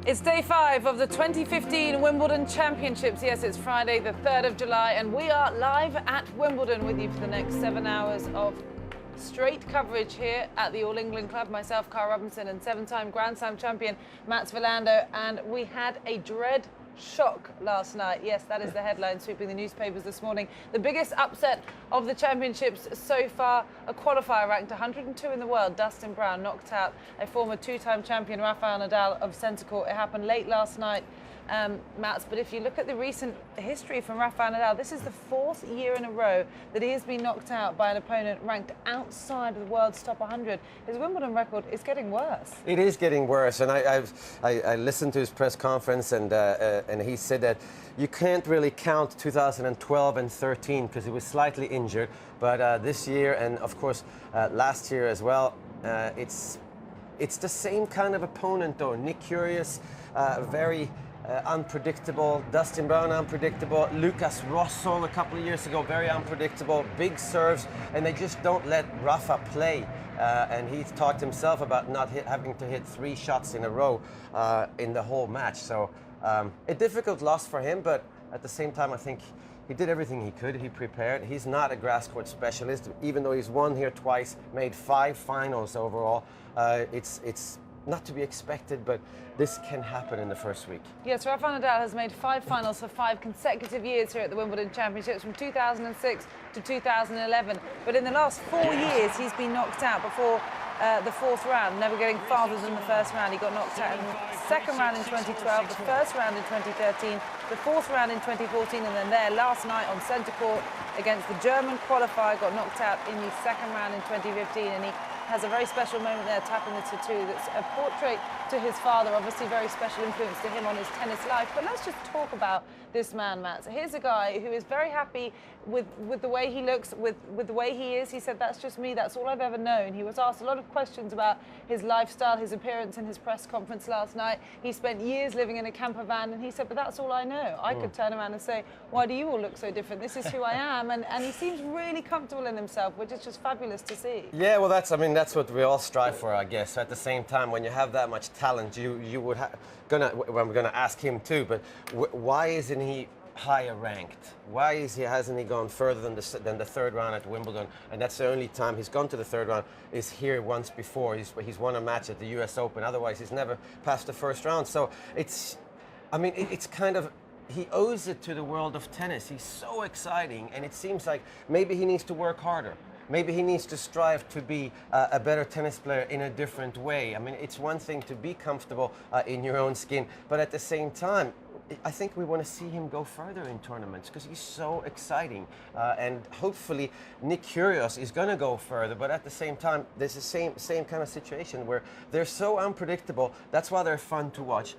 It's day 5 of the 2015 Wimbledon Championships. Yes, it's Friday, the 3rd of July, and we are live at Wimbledon with you for the next 7 hours of straight coverage here at the All England Club. Myself, Cara Robinson, and 7-time Grand Slam champion Mats Wilander. And we had a dread shock last night. Yes, that is the headline sweeping the newspapers this morning. The biggest upset of the championships so far. A qualifier ranked 102 in the world, Dustin Brown, knocked out a former 2-time champion Rafael Nadal of centre court. It happened late last night, Mats, but if you look at the recent history from Rafael Nadal, this is the 4th year in a row that he has been knocked out by an opponent ranked outside of the world's top 100. His Wimbledon record is getting worse. It is getting worse, and I listened to his press conference, and he said that you can't really count 2012 and 13 because he was slightly injured, but this year and of course last year as well, it's the same kind of opponent though. Nick Kyrgios, very unpredictable. Dustin Brown, unpredictable. Lucas Rosol a couple of years ago, very unpredictable. Big serves, and they just don't let Rafa play. And he's talked himself about not having to hit 3 shots in a row in the whole match. So a difficult loss for him, but at the same time, I think he did everything he could. He prepared. He's not a grass court specialist, even though he's won here twice, made 5 finals overall. It's not to be expected, but this can happen in the first week. Yes, Rafael Nadal has made 5 finals for 5 consecutive years here at the Wimbledon Championships from 2006 to 2011. But in the last 4 years, he's been knocked out before the 4th round, never getting farther than the 1st round. He got knocked out in the 2nd round in 2012, the 1st round in 2013, the 4th round in 2014, and then there last night on centre court against the German qualifier, got knocked out in the 2nd round in 2015, and he has a very special moment there, tapping the tattoo that's a portrait to his father, obviously very special influence to him on his tennis life. But let's just talk about this man, Matt. So here's a guy who is very happy with the way he looks, with the way he is. He said, that's just me, that's all I've ever known. He was asked a lot of questions about his lifestyle, his appearance in his press conference last night. He spent years living in a camper van, and he said, but that's all I know. I could turn around and say, why do you all look so different? This is who I am. And he seems really comfortable in himself, which is just fabulous to see. Yeah, well, that's what we all strive for, I guess. At the same time, when you have that much talent, you would I'm gonna ask him too, but why isn't he higher ranked? Why hasn't he gone further than the 3rd round at Wimbledon? And that's the only time he's gone to the 3rd round is here once before. He's won a match at the US Open. Otherwise, he's never passed the 1st round. So it's kind of, he owes it to the world of tennis. He's so exciting, and it seems like maybe he needs to work harder. Maybe he needs to strive to be a better tennis player in a different way. I mean, it's one thing to be comfortable in your own skin, but at the same time, I think we want to see him go further in tournaments because he's so exciting. And hopefully Nick Kyrgios is going to go further, but at the same time, there's the same kind of situation where they're so unpredictable. That's why they're fun to watch.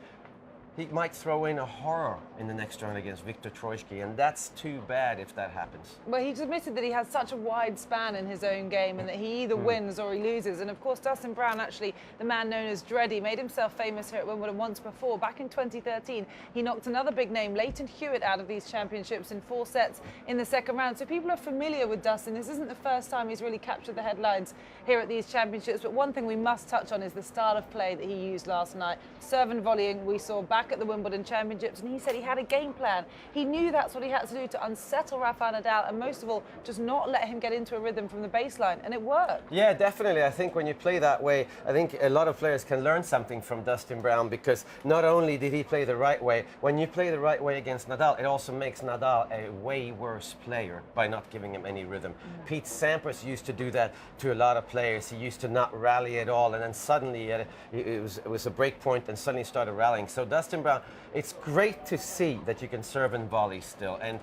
He might throw in a horror in the next round against Viktor Troicki, and that's too bad if that happens. Well, he's admitted that he has such a wide span in his own game and that he either wins or he loses. And of course, Dustin Brown, actually, the man known as Dreddy, made himself famous here at Wimbledon once before. Back in 2013, he knocked another big name, Leighton Hewitt, out of these championships in 4 sets in the 2nd round. So people are familiar with Dustin. This isn't the first time he's really captured the headlines here at these championships. But one thing we must touch on is the style of play that he used last night. Serve and volleying, we saw back back at the Wimbledon Championships, and he said he had a game plan. He knew that's what he had to do to unsettle Rafael Nadal, and most of all, just not let him get into a rhythm from the baseline, and it worked. Yeah, definitely. I think when you play that way, I think a lot of players can learn something from Dustin Brown, because not only did he play the right way, when you play the right way against Nadal, it also makes Nadal a way worse player by not giving him any rhythm. Pete Sampras used to do that to a lot of players. He used to not rally at all, and then suddenly it was a break point, and suddenly started rallying. So Dustin Brown, it's great to see that you can serve and volley still, and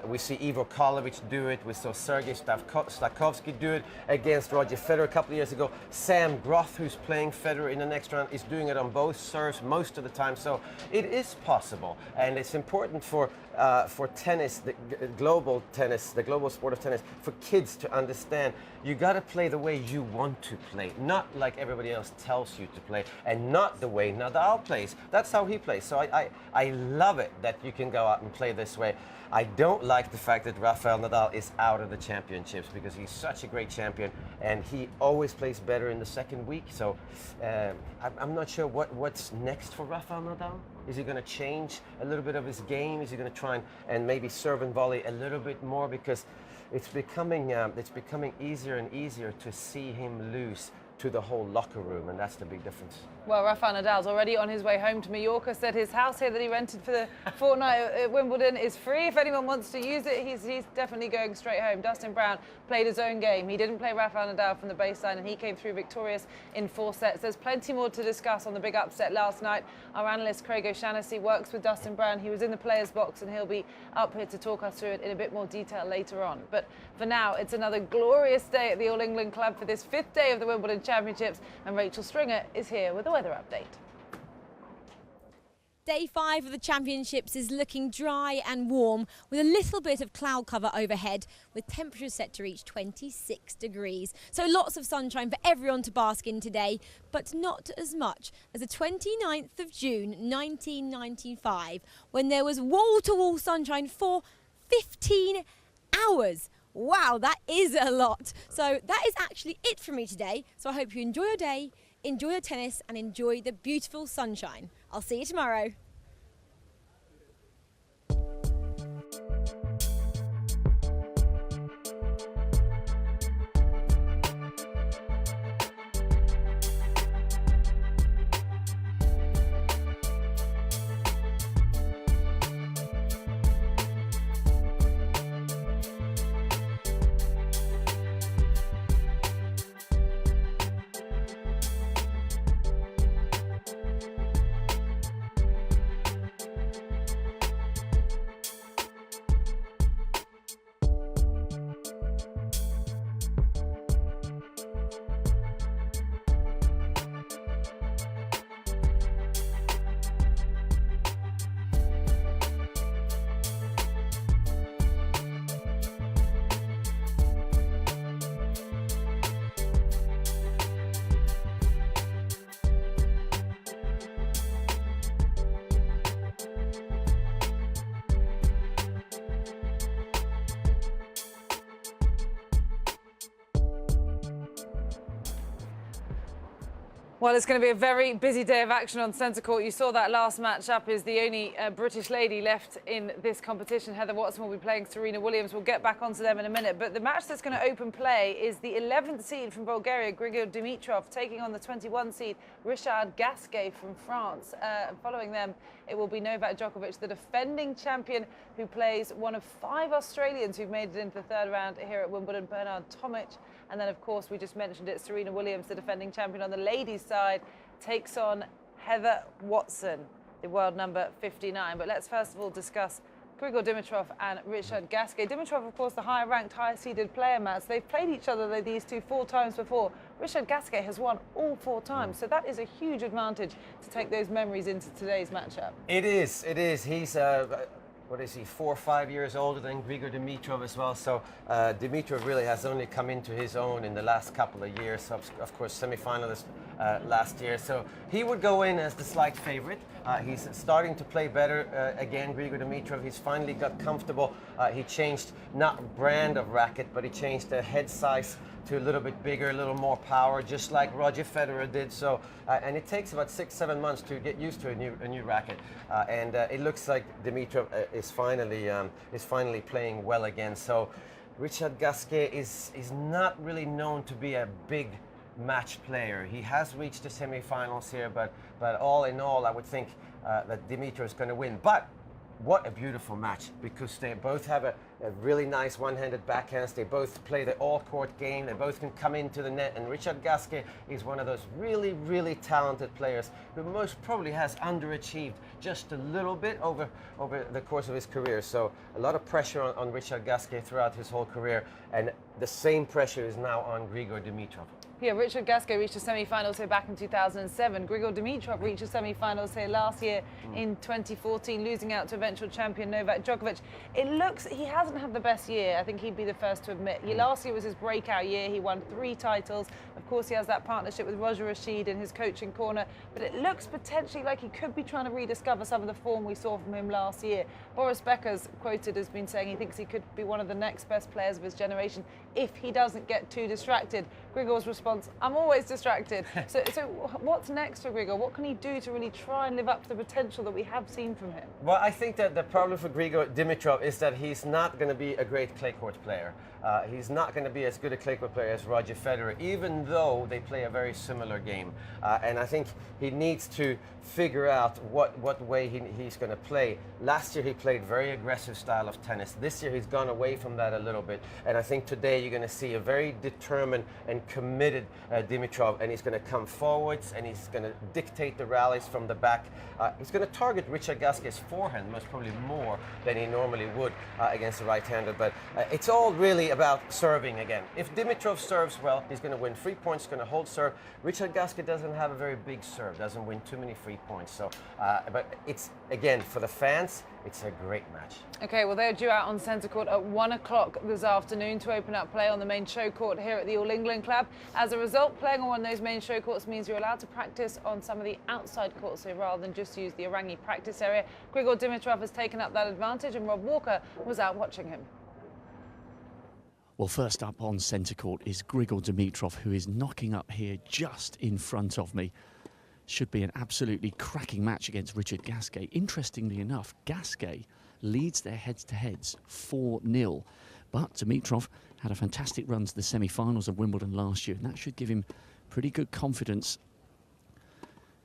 we see Ivo Karlovic do it. We saw Sergei Slavkovsky do it against Roger Federer a couple of years ago. Sam Groth, who's playing Federer in the next round, is doing it on both serves most of the time. So it is possible, and it's important for tennis, the global sport of tennis, for kids to understand you got to play the way you want to play, not like everybody else tells you to play, and not the way Nadal plays. That's how he plays. So I love it that you can go out and play this way. I don't like the fact that Rafael Nadal is out of the championships, because he's such a great champion, and he always plays better in the second week. So I'm not sure what's next for Rafael Nadal. Is he going to change a little bit of his game? Is he going to try and maybe serve and volley a little bit more? Because it's becoming easier and easier to see him lose to the whole locker room, and that's the big difference. Well, Rafael Nadal's already on his way home to Mallorca. Said his house here that he rented for the fortnight at Wimbledon is free. If anyone wants to use it, he's definitely going straight home. Dustin Brown played his own game. He didn't play Rafael Nadal from the baseline, and he came through victorious in 4 sets. There's plenty more to discuss on the big upset last night. Our analyst, Craig O'Shaughnessy, works with Dustin Brown. He was in the players' box, and he'll be up here to talk us through it in a bit more detail later on. But for now, it's another glorious day at the All England Club for this 5th day of the Wimbledon Championships, and Rachel Stringer is here with a weather update. Day 5 of the championships is looking dry and warm, with a little bit of cloud cover overhead, with temperatures set to reach 26 degrees. So lots of sunshine for everyone to bask in today, but not as much as the 29th of June 1995, when there was wall-to-wall sunshine for 15 hours. Wow, that is a lot. So that is actually it from me today. So I hope you enjoy your day, enjoy your tennis, and enjoy the beautiful sunshine. I'll see you tomorrow. Well, it's going to be a very busy day of action on centre court. You saw that last match-up is the only British lady left in this competition. Heather Watson will be playing Serena Williams. We'll get back onto them in a minute. But the match that's going to open play is the 11th seed from Bulgaria, Grigor Dimitrov, taking on the 21 seed, Richard Gasquet from France. Following them, it will be Novak Djokovic, the defending champion, who plays one of 5 Australians who've made it into the 3rd round here at Wimbledon, Bernard Tomic. And then, of course, we just mentioned it, Serena Williams, the defending champion on the ladies' side, takes on Heather Watson, the world number 59. But let's first of all discuss Grigor Dimitrov and Richard Gasquet. Dimitrov, of course, the higher-ranked, higher-seeded player, Matt. They've played each other, these two, 4 times before. Richard Gasquet has won all 4 times, so that is a huge advantage to take those memories into today's matchup. It is. He's what is he, 4 or 5 years older than Grigor Dimitrov as well. So Dimitrov really has only come into his own in the last couple of years. Of course, semi-finalist last year. So he would go in as the slight favorite. He's starting to play better again, Grigor Dimitrov. He's finally got comfortable. He changed not brand of racket, but he changed the head size to a little bit bigger, a little more power, just like Roger Federer did. So, and it takes about 6-7 months to get used to a new racket. And it looks like Dimitrov is finally playing well again. So, Richard Gasquet is not really known to be a big match player. He has reached the semi-finals here, but all in all, I would think that Dimitrov is going to win. But what a beautiful match, because they both have a really nice one-handed backhands. They both play the all-court game. They both can come into the net. And Richard Gasquet is one of those really, really talented players who most probably has underachieved just a little bit over the course of his career. So a lot of pressure on Richard Gasquet throughout his whole career. And the same pressure is now on Grigor Dimitrov. Yeah, Richard Gasquet reached the semi-finals here back in 2007. Grigor Dimitrov reached the semi-finals here last year in 2014, losing out to eventual champion Novak Djokovic. It looks, he hasn't had the best year, I think he'd be the first to admit. Last year was his breakout year. He won 3 titles. Of course, he has that partnership with Roger Rashid in his coaching corner, but it looks potentially like he could be trying to rediscover some of the form we saw from him last year. Boris Becker's quoted as been saying he thinks he could be one of the next best players of his generation if he doesn't get too distracted. Grigor's response, I'm always distracted. So what's next for Grigor? What can he do to really try and live up to the potential that we have seen from him? Well, I think that the problem for Grigor Dimitrov is that he's not going to be a great clay court player. He's not going to be as good a clay court player as Roger Federer, even though they play a very similar game. And I think he needs to figure out what way he's going to play. Last year he played very aggressive style of tennis. This year he's gone away from that a little bit. And I think today you're going to see a very determined and committed Dimitrov, and he's going to come forwards and he's going to dictate the rallies from the back. He's going to target Richard Gasquet's forehand most probably more than he normally would against the right-hander. But it's all really about serving again. If Dimitrov serves well, he's going to win 3 points, going to hold serve. Richard Gasquet doesn't have a very big serve, doesn't win too many free points. So, but it's, again, for the fans, it's a great match. Okay, well, they're due out on centre court at 1 o'clock this afternoon to open up play on the main show court here at the All England Club. As a result, playing on one of those main show courts means you're allowed to practice on some of the outside courts here rather than just use the Orangi practice area. Grigor Dimitrov has taken up that advantage, and Rob Walker was out watching him. Well, first up on centre court is Grigor Dimitrov, who is knocking up here just in front of me. Should be an absolutely cracking match against Richard Gasquet. Interestingly enough, Gasquet leads their heads-to-heads 4-0. But Dimitrov had a fantastic run to the semi-finals of Wimbledon last year, and that should give him pretty good confidence.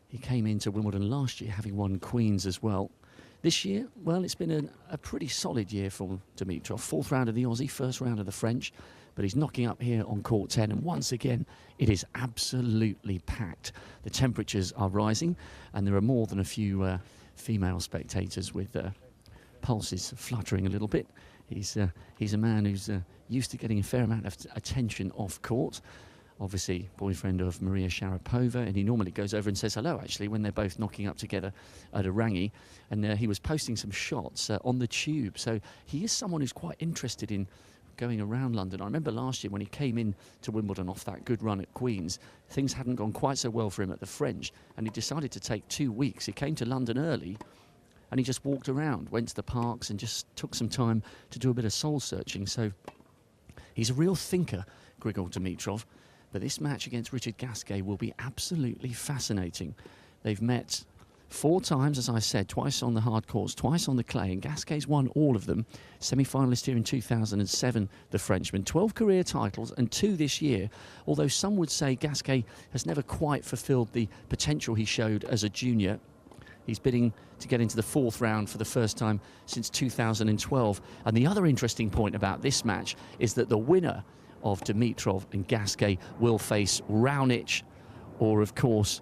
He came into Wimbledon last year having won Queens as well. This year, well, it's been a pretty solid year for Dimitrov. 4th round of the Aussie, 1st round of the French, but he's knocking up here on court 10, and once again, it is absolutely packed. The temperatures are rising, and there are more than a few female spectators with pulses fluttering a little bit. He's a man who's used to getting a fair amount of attention off court. Obviously, boyfriend of Maria Sharapova, and he normally goes over and says hello, actually, when they're both knocking up together at Orangi. And he was posting some shots on the tube. So he is someone who's quite interested in going around London. I remember last year when he came in to Wimbledon off that good run at Queens, things hadn't gone quite so well for him at the French, and he decided to take 2 weeks. He came to London early, and he just walked around, went to the parks, and just took some time to do a bit of soul searching. So he's a real thinker, Grigor Dimitrov. But this match against Richard Gasquet will be absolutely fascinating. They've met 4 times, as I said, twice on the hard courts, twice on the clay, and Gasquet's won all of them. Semi-finalist here in 2007, the Frenchman. 12 career titles and 2 this year, although some would say Gasquet has never quite fulfilled the potential he showed as a junior. He's bidding to get into the 4th round for the first time since 2012. And the other interesting point about this match is that the winner of Dimitrov and Gasquet will face Raonic or, of course,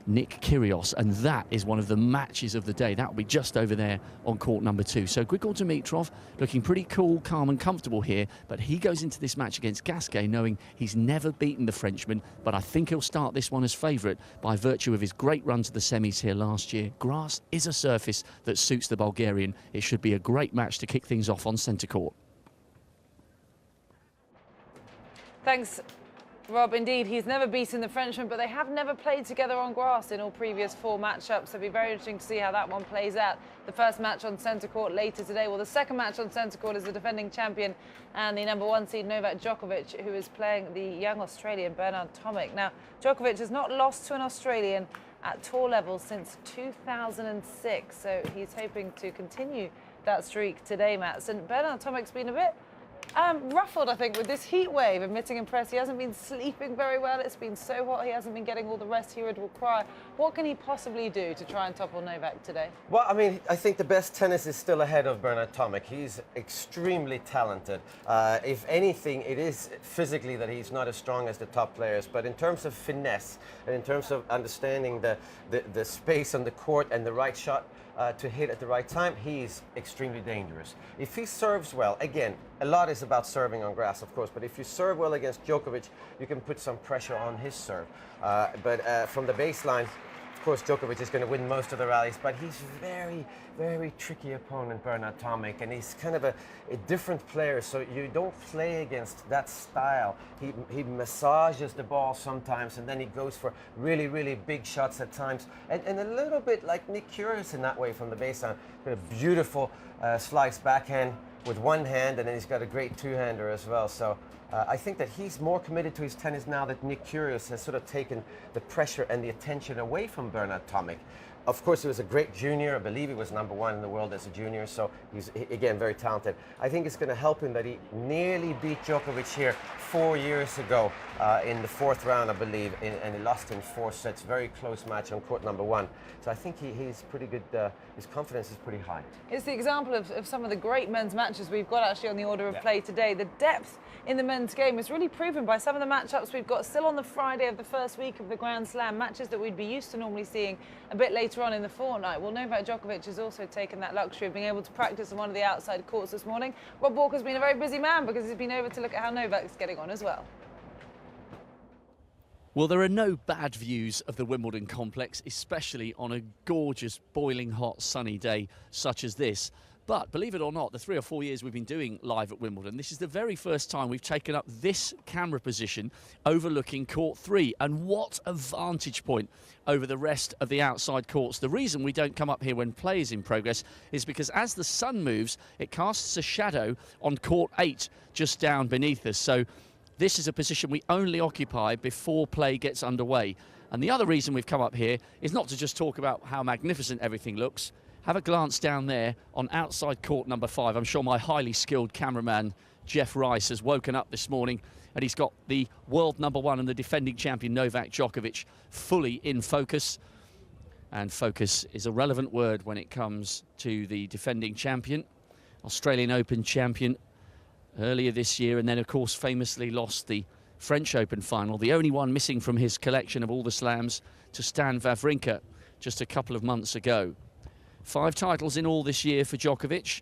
Nick Kyrgios, and that is one of the matches of the day. That will be just over there on court number 2. So Grigor Dimitrov looking pretty cool, calm and comfortable here, but he goes into this match against Gasquet knowing he's never beaten the Frenchman, but I think he'll start this one as favourite by virtue of his great run to the semis here last year. Grass is a surface that suits the Bulgarian. It should be a great match to kick things off on centre court. Thanks Rob, indeed, he's never beaten the Frenchman, but they have never played together on grass in all previous 4 matchups. So it'll be very interesting to see how that one plays out. The first match on centre court later today. Well, the second match on centre court is the defending champion and the #1 seed Novak Djokovic, who is playing the young Australian Bernard Tomic. Now, Djokovic has not lost to an Australian at tour level since 2006, so he's hoping to continue that streak today, Mats. And Bernard Tomic's been a bit ruffled, I think, with this heat wave, admitting in press he hasn't been sleeping very well. It's been so hot, he hasn't been getting all the rest he would require. What can he possibly do to try and topple Novak today? Well, I mean, I think the best tennis is still ahead of Bernard Tomic. He's extremely talented. If anything, it is physically that he's not as strong as the top players. But in terms of finesse and in terms of understanding the space on the court and the right shot to hit at the right time, he's extremely dangerous. If he serves well, again, a lot is about serving on grass, of course, but if you serve well against Djokovic, you can put some pressure on his serve. But from the baseline, of course, Djokovic is going to win most of the rallies, but he's very, very tricky opponent, Bernard Tomic, and he's kind of a different player, so you don't play against that style. He massages the ball sometimes, and then he goes for really, really big shots at times, and a little bit like Nick Kyrgios in that way from the baseline. Got a beautiful slice backhand with one hand, and then he's got a great two-hander as well. So I think that he's more committed to his tennis now that Nick Kyrgios has sort of taken the pressure and the attention away from Bernard Tomic. Of course, he was a great junior. I believe he was #1 in the world as a junior, so he's, again, very talented. I think it's going to help him that he nearly beat Djokovic here 4 years ago in the 4th round, I believe, and he lost in 4 sets. Very close match on court #1. So I think he's pretty good. His confidence is pretty high. It's the example of some of the great men's matches we've got actually on the order of play today. The depth in the men's game is really proven by some of the matchups we've got still on the Friday of the first week of the Grand Slam, matches that we'd be used to normally seeing a bit later on in the fortnight. Well, Novak Djokovic has also taken that luxury of being able to practice on one of the outside courts this morning. Rob Walker's been a very busy man because he's been over to look at how Novak's getting on as well. Well, there are no bad views of the Wimbledon complex, especially on a gorgeous, boiling hot, sunny day such as this. But believe it or not, the 3 or 4 years we've been doing live at Wimbledon, this is the very first time we've taken up this camera position overlooking court 3. And what a vantage point over the rest of the outside courts. The reason we don't come up here when play is in progress is because as the sun moves, it casts a shadow on court 8 just down beneath us. So this is a position we only occupy before play gets underway. And the other reason we've come up here is not to just talk about how magnificent everything looks. Have a glance down there on outside court #5. I'm sure my highly skilled cameraman, Jeff Rice, has woken up this morning and he's got the world #1 and the defending champion, Novak Djokovic, fully in focus. And focus is a relevant word when it comes to the defending champion, Australian Open champion earlier this year, and then, of course, famously lost the French Open final, the only one missing from his collection of all the slams, to Stan Wawrinka just a couple of months ago. 5 titles in all this year for Djokovic.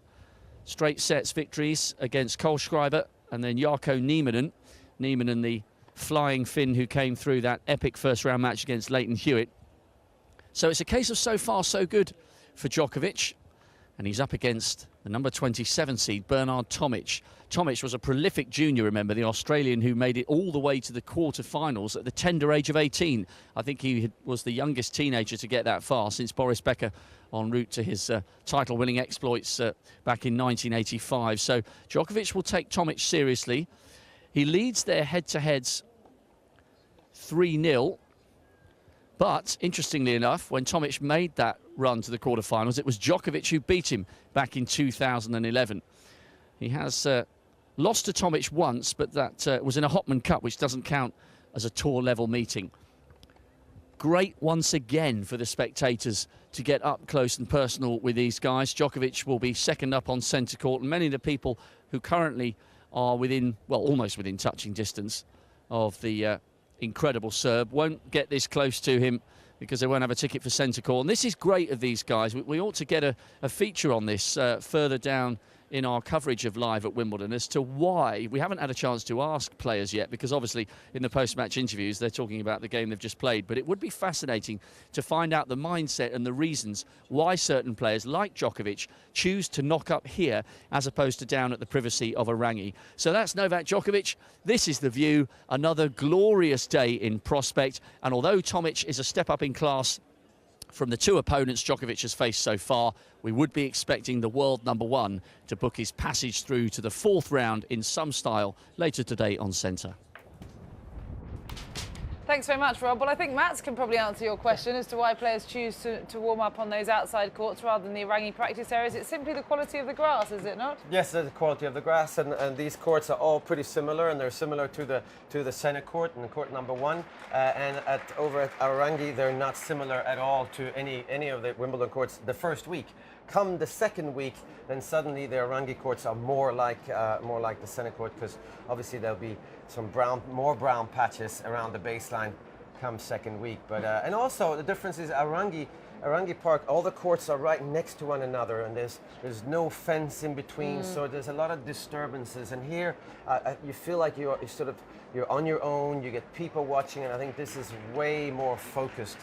Straight sets victories against Kohlschreiber and then Jarkko Nieminen. Nieminen, the flying Finn who came through that epic first-round match against Leighton Hewitt. So it's a case of so far so good for Djokovic. And he's up against the #27 seed, Bernard Tomic. Tomic was a prolific junior, remember, the Australian who made it all the way to the quarter-finals at the tender age of 18. I think he was the youngest teenager to get that far since Boris Becker en route to his title-winning exploits back in 1985. So Djokovic will take Tomic seriously. He leads their head-to-heads 3-0. But, interestingly enough, when Tomic made that run to the quarterfinals, it was Djokovic who beat him back in 2011. He has lost to Tomic once, but that was in a Hopman Cup, which doesn't count as a tour-level meeting. Great once again for the spectators to get up close and personal with these guys. Djokovic will be second up on centre court, and many of the people who currently are within, well, almost within touching distance of the incredible Serb won't get this close to him because they won't have a ticket for centre court. And this is great of these guys. We ought to get a feature on this further down in our coverage of Live at Wimbledon as to why. We haven't had a chance to ask players yet, because obviously in the post-match interviews they're talking about the game they've just played, but it would be fascinating to find out the mindset and the reasons why certain players like Djokovic choose to knock up here as opposed to down at the privacy of a rangi. So that's Novak Djokovic. This is the view. Another glorious day in prospect, and although Tomic is a step up in class from the two opponents Djokovic has faced so far, we would be expecting the world #1 to book his passage through to the 4th round in some style later today on Centre. Thanks very much, Rob. Well, I think Mats can probably answer your question as to why players choose to warm up on those outside courts rather than the Rangi practice areas. It's simply the quality of the grass, is it not? Yes, the quality of the grass, and these courts are all pretty similar, and they're similar to the centre court and court #1. And over at Arangi, they're not similar at all to any of the Wimbledon courts the first week. Come the second week, then suddenly the Arangi courts are more like the centre court, because obviously there'll be some more brown patches around the baseline come second week. But and also the difference is Arangi Park, all the courts are right next to one another, and there's no fence in between, so there's a lot of disturbances. And here you feel like you're on your own. You get people watching, and I think this is way more focused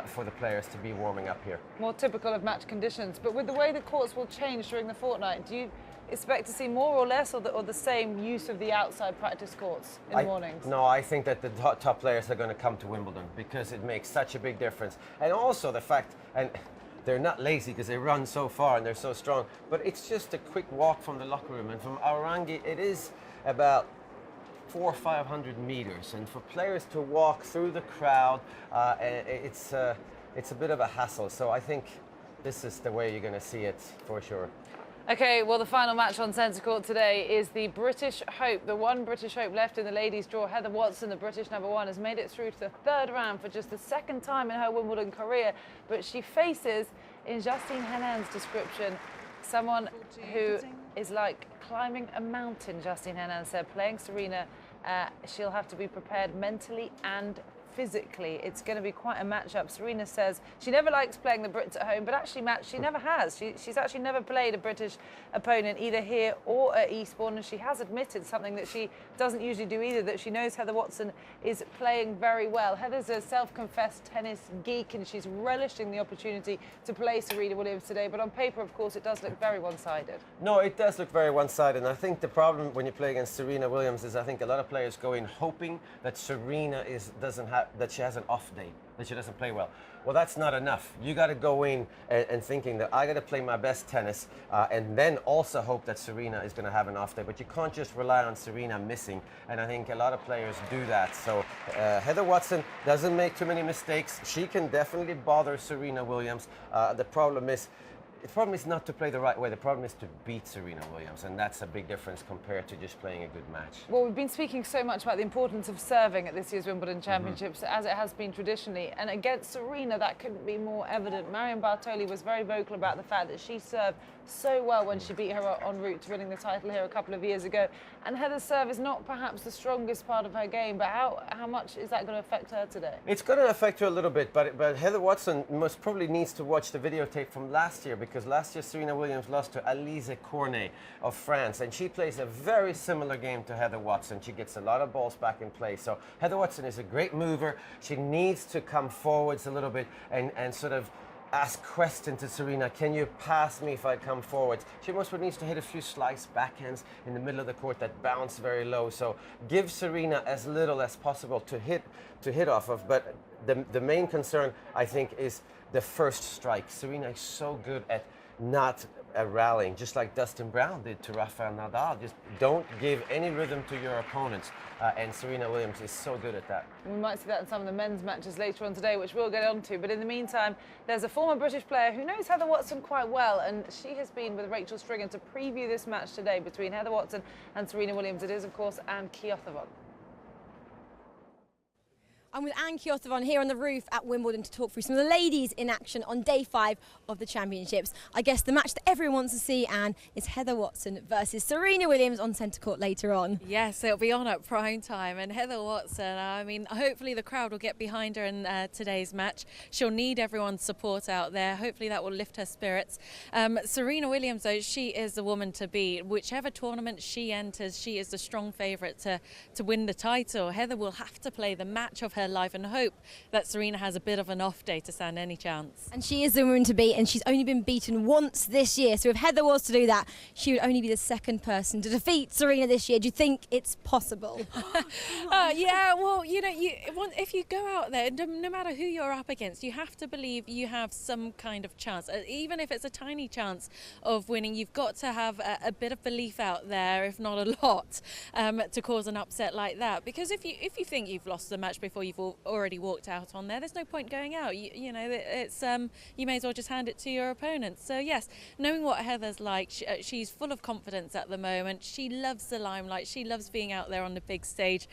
for the players to be warming up here. More typical of match conditions. But with the way the courts will change during the fortnight, do you expect to see more or less, or the same use of the outside practice courts in the mornings? No, I think that the top players are going to come to Wimbledon because it makes such a big difference. And also the fact, and they're not lazy because they run so far and they're so strong, but it's just a quick walk from the locker room. And from Arangi, it is about 400 or 500 meters, and for players to walk through the crowd, it's a bit of a hassle. So I think this is the way you're going to see it for sure. Okay, well, the final match on centre court today is the British Hope. The one British Hope left in the ladies' draw, Heather Watson, the British #1, has made it through to the 3rd round for just the 2nd time in her Wimbledon career. But she faces, in Justine Henan's description, someone who is like climbing a mountain. Justine Henin said, playing Serena, she'll have to be prepared mentally and physically. It's going to be quite a matchup. Serena says she never likes playing the Brits at home, but actually, Matt, she never has. She's actually never played a British opponent either here or at Eastbourne, and she has admitted something that she doesn't usually do either, that she knows Heather Watson is playing very well. Heather's a self-confessed tennis geek, and she's relishing the opportunity to play Serena Williams today, but on paper, of course, it does look very one-sided. No, it does look very one-sided, and I think the problem when you play against Serena Williams is I think a lot of players go in hoping that Serena that she has an off day, that she doesn't play well. Well, that's not enough. You got to go in and thinking that I got to play my best tennis, and then also hope that Serena is going to have an off day. But you can't just rely on Serena missing, and I think a lot of players do that. So Heather Watson doesn't make too many mistakes. She can definitely bother Serena Williams. The problem is not to play the right way. The problem is to beat Serena Williams, and that's a big difference compared to just playing a good match. Well, we've been speaking so much about the importance of serving at this year's Wimbledon Championships, as it has been traditionally, and against Serena, that couldn't be more evident. Marion Bartoli was very vocal about the fact that she served so well when she beat her en route to winning the title here a couple of years ago. And Heather's serve is not perhaps the strongest part of her game, but how much is that going to affect her today? It's going to affect her a little bit, but Heather Watson most probably needs to watch the videotape from last year, because last year Serena Williams lost to Alize Cornet of France, and she plays a very similar game to Heather Watson. She gets a lot of balls back in play. So Heather Watson is a great mover. She needs to come forwards a little bit and sort of ask question to Serena, can you pass me if I come forwards? She most needs to hit a few slice backhands in the middle of the court that bounce very low. So give Serena as little as possible to hit off of. But the main concern, I think, is the first strike. Serena is so good at not rallying, just like Dustin Brown did to Rafael Nadal. Just don't give any rhythm to your opponents, and Serena Williams is so good at that. We might see that in some of the men's matches later on today, which we'll get on to. But in the meantime, there's a former British player who knows Heather Watson quite well, and she has been with Rachel Stringer to preview this match today between Heather Watson and Serena Williams. It is, of course, Anne Keothavon. I'm with Anne Kyothevon here on the roof at Wimbledon to talk through some of the ladies in action on day 5 of the championships. I guess the match that everyone wants to see, Anne, is Heather Watson versus Serena Williams on centre court later on. Yes, it'll be on at prime time. And Heather Watson, I mean, hopefully the crowd will get behind her in today's match. She'll need everyone's support out there. Hopefully that will lift her spirits. Serena Williams, though, she is the woman to beat. Whichever tournament she enters, she is the strong favourite to win the title. Heather will have to play the match of her life and hope that Serena has a bit of an off day to stand any chance. And she is the woman to beat, and she's only been beaten once this year. So if Heather was to do that, she would only be the second person to defeat Serena this year. Do you think it's possible? Yeah, well, you know, if you go out there, no matter who you're up against, you have to believe you have some kind of chance. Even if it's a tiny chance of winning, you've got to have a bit of belief out there, if not a lot, to cause an upset like that. Because if you think you've lost the match before you've already walked out on there's no point going out. You know, it's you may as well just hand it to your opponent. So yes, knowing what Heather's like, she's full of confidence at the moment. She loves the limelight. She loves being out there on the big stage.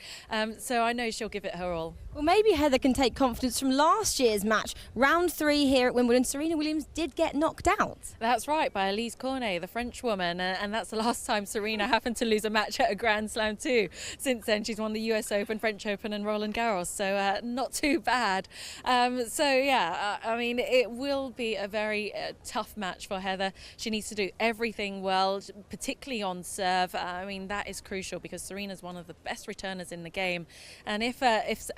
So I know she'll give it her all. Well, maybe Heather can take confidence from last year's match. Round 3 here at Wimbledon, Serena Williams did get knocked out. That's right, by Elise Cornet, the French woman, and that's the last time Serena happened to lose a match at a Grand Slam too. Since then, she's won the US Open, French Open and Roland Garros, so not too bad. So yeah, I mean, it will be a very tough match for Heather. She needs to do everything well, particularly on serve. I mean, that is crucial because Serena's one of the best returners in the game, and if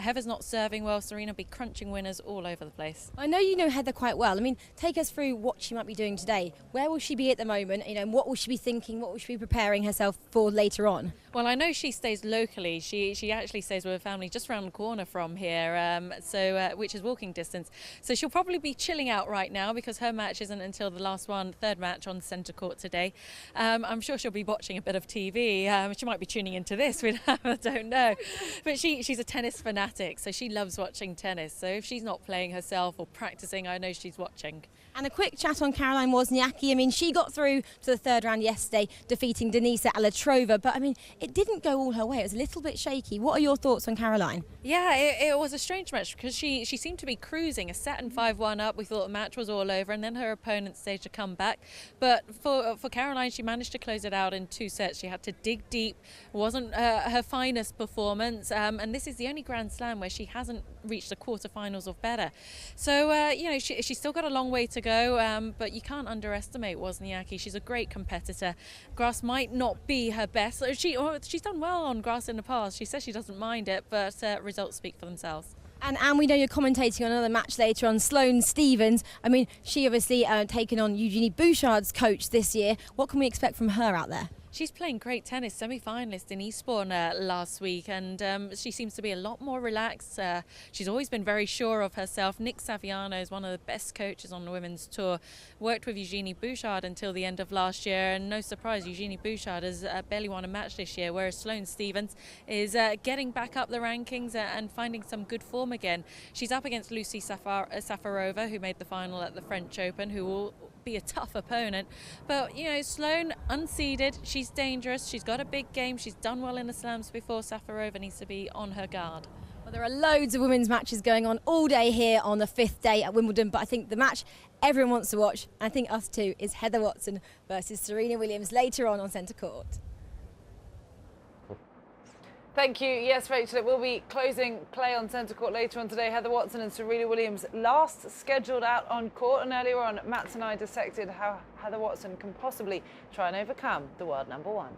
Heather's not serving well, Serena will be crunching winners all over the place. I know you know Heather quite well. I mean, take us through what she might be doing today. Where will she be at the moment? You know, and what will she be thinking? What will she be preparing herself for later on? Well, I know she stays locally. She actually stays with her family just around the corner from here, which is walking distance. So she'll probably be chilling out right now because her match isn't until the third match on centre court today. I'm sure she'll be watching a bit of TV. She might be tuning into this. I don't know. But she's a tennis fanatic, so she loves watching tennis. So if she's not playing herself or practicing, I know she's watching. And a quick chat on Caroline Wozniacki. I mean, she got through to the 3rd round yesterday, defeating Denisa Alatrova. But, I mean, it didn't go all her way. It was a little bit shaky. What are your thoughts on Caroline? Yeah, it was a strange match because she seemed to be cruising, a set and 5-1 up. We thought the match was all over, and then her opponent staged a comeback. But for Caroline, she managed to close it out in 2 sets. She had to dig deep. It wasn't her finest performance. And this is the only Grand Slam where she hasn't reached the quarterfinals or better. So, you know, she's still got a long way to go, but you can't underestimate Wozniacki. She's a great competitor. Grass might not be her best. She's done well on grass in the past. She says she doesn't mind it, but results speak for themselves. And we know you're commentating on another match later on, Sloane Stephens. I mean, she obviously taken on Eugenie Bouchard's coach this year. What can we expect from her out there? She's playing great tennis, semi-finalist in Eastbourne last week, and she seems to be a lot more relaxed. She's always been very sure of herself. Nick Saviano is one of the best coaches on the women's tour. Worked with Eugenie Bouchard until the end of last year, and no surprise, Eugenie Bouchard has barely won a match this year, whereas Sloane Stephens is getting back up the rankings and finding some good form again. She's up against Lucy Safarova, who made the final at the French Open, who will be a tough opponent. But, you know, Sloane, unseeded, she's dangerous, she's got a big game, she's done well in the slams before. Safarova needs to be on her guard. Well, there are loads of women's matches going on all day here on the 5th day at Wimbledon, but I think the match everyone wants to watch, and I think us too, is Heather Watson versus Serena Williams later on centre court. Thank you. Yes, Rachel, it will be closing play on centre court later on today. Heather Watson and Serena Williams last scheduled out on court, and earlier on, Mats and I dissected how Heather Watson can possibly try and overcome the world number 1.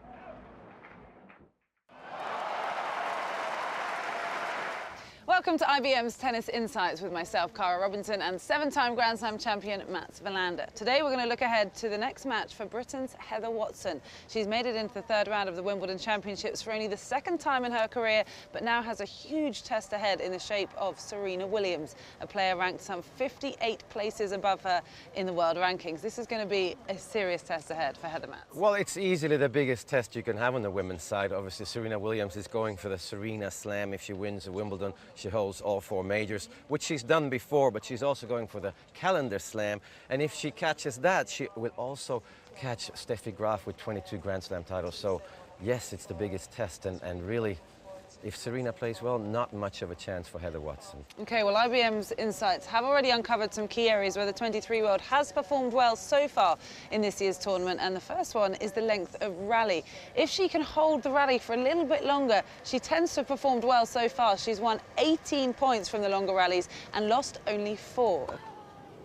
Welcome to IBM's Tennis Insights with myself, Cara Robinson, and 7-time Grand Slam champion Mats Wilander. Today we're going to look ahead to the next match for Britain's Heather Watson. She's made it into the 3rd round of the Wimbledon Championships for only the 2nd time in her career, but now has a huge test ahead in the shape of Serena Williams, a player ranked some 58 places above her in the world rankings. This is going to be a serious test ahead for Heather, Mats. Well, it's easily the biggest test you can have on the women's side. Obviously, Serena Williams is going for the Serena Slam. If she wins the Wimbledon, she holds all 4 majors, which she's done before, but she's also going for the calendar slam. And if she catches that, she will also catch Steffi Graf with 22 Grand Slam titles. So yes, it's the biggest test, and really if Serena plays well, not much of a chance for Heather Watson. Okay, well, IBM's insights have already uncovered some key areas where the 23-year-old has performed well so far in this year's tournament, and the first one is the length of rally. If she can hold the rally for a little bit longer, she tends to have performed well so far. She's won 18 points from the longer rallies and lost only 4.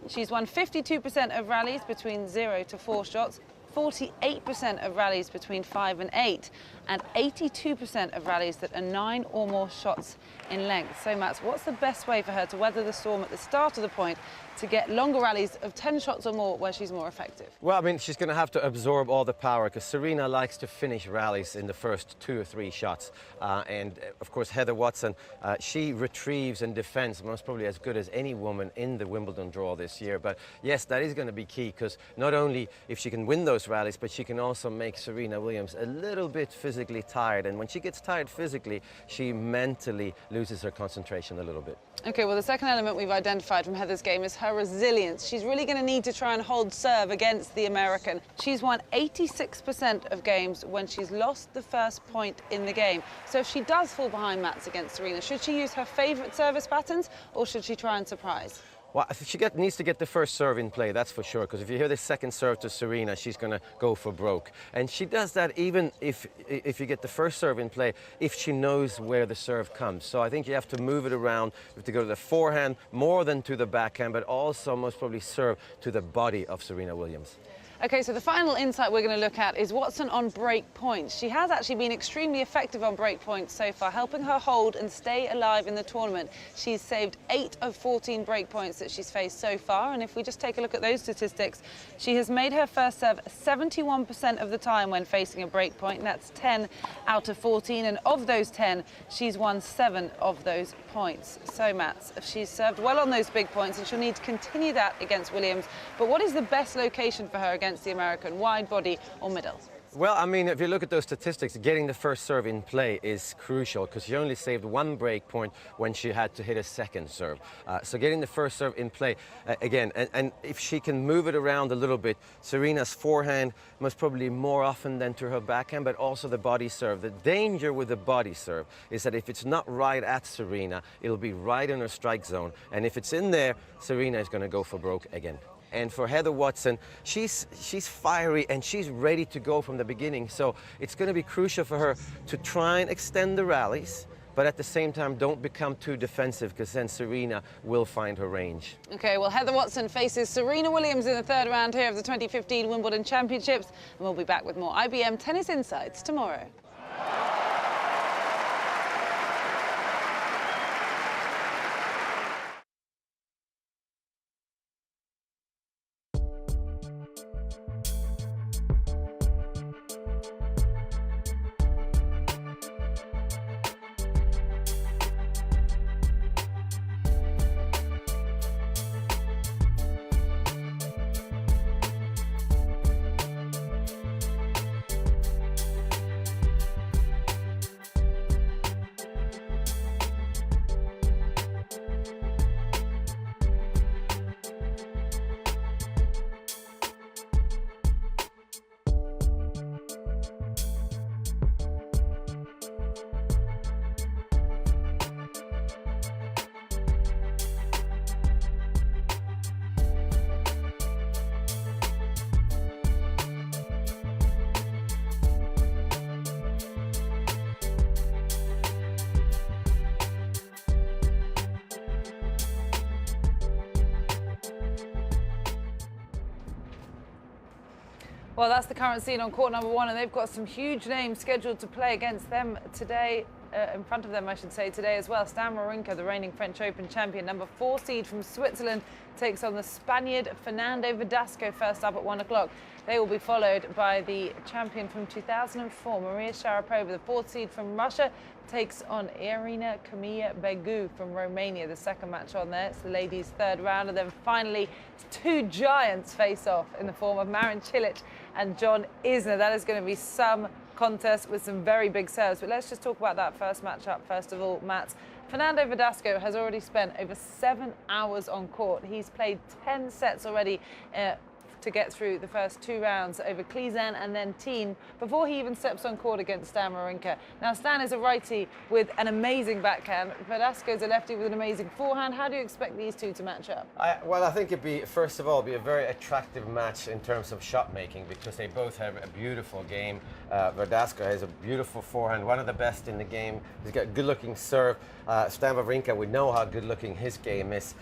She's won 52% of rallies between 0 to 4 shots, 48% of rallies between 5 and 8, and 82% of rallies that are 9 or more shots in length. So, Mats, what's the best way for her to weather the storm at the start of the point to get longer rallies of 10 shots or more where she's more effective? Well, I mean, she's going to have to absorb all the power because Serena likes to finish rallies in the first 2 or 3 shots. And, of course, Heather Watson, she retrieves and defends most probably as good as any woman in the Wimbledon draw this year. But, yes, that is going to be key because not only if she can win those rallies, but she can also make Serena Williams a little bit physically tired. And when she gets tired physically, she mentally loses her concentration a little bit. Okay, well, the second element we've identified from Heather's game is her resilience. She's really going to need to try and hold serve against the American. She's won 86% of games when she's lost the first point in the game. So if she does fall behind Mats against Serena, should she use her favourite service patterns or should she try and surprise? Well, she needs to get the first serve in play, that's for sure, because if you hear the second serve to Serena, she's going to go for broke. And she does that even if you get the first serve in play, if she knows where the serve comes. So I think you have to move it around. You have to go to the forehand more than to the backhand, but also most probably serve to the body of Serena Williams. Okay, so the final insight we're going to look at is Watson on break points. She has actually been extremely effective on break points so far, helping her hold and stay alive in the tournament. She's saved 8 of 14 break points that she's faced so far, and if we just take a look at those statistics, she has made her first serve 71% of the time when facing a break point, and that's 10 out of 14, and of those 10, she's won 7 of those points. So, Mats, she's served well on those big points, and she'll need to continue that against Williams, but what is the best location for her against the American, wide body or middle? Well, I mean, if you look at those statistics, getting the first serve in play is crucial because she only saved 1 break point when she had to hit a second serve. So getting the first serve in play, again, and if she can move it around a little bit, Serena's forehand most probably more often than to her backhand, but also the body serve. The danger with the body serve is that if it's not right at Serena, it'll be right in her strike zone. And if it's in there, Serena is going to go for broke again. And for Heather Watson, she's fiery and she's ready to go from the beginning. So it's going to be crucial for her to try and extend the rallies, but at the same time, don't become too defensive because then Serena will find her range. Okay, well, Heather Watson faces Serena Williams in the third round here of the 2015 Wimbledon Championships, and we'll be back with more IBM Tennis Insights tomorrow. Well, that's the current scene on court number 1, and they've got some huge names scheduled to play against them today, in front of them, I should say, today as well. Stan Wawrinka, the reigning French Open champion, number 4 seed from Switzerland, takes on the Spaniard Fernando Verdasco first up at 1 o'clock. They will be followed by the champion from 2004, Maria Sharapova, the 4th seed from Russia, takes on Irina Camilla Begu from Romania, the second match on there. It's the ladies' third round, and then finally 2 giants face off in the form of Marin Cilic and John Isner. That is going to be some contest with some very big serves. But let's just talk about that first matchup first of all, Mats. Fernando Verdasco has already spent over 7 hours on court. He's played 10 sets already to get through the first 2 rounds over Klizan and then Teen before he even steps on court against Stan Wawrinka. Now, Stan is a righty with an amazing backhand. Verdasco is a lefty with an amazing forehand. How do you expect these two to match up? Well, I think it'd be, first of all, be a very attractive match in terms of shot making because they both have a beautiful game. Verdasco has a beautiful forehand, one of the best in the game. He's got good-looking serve. Stan Wawrinka, we know how good-looking his game is.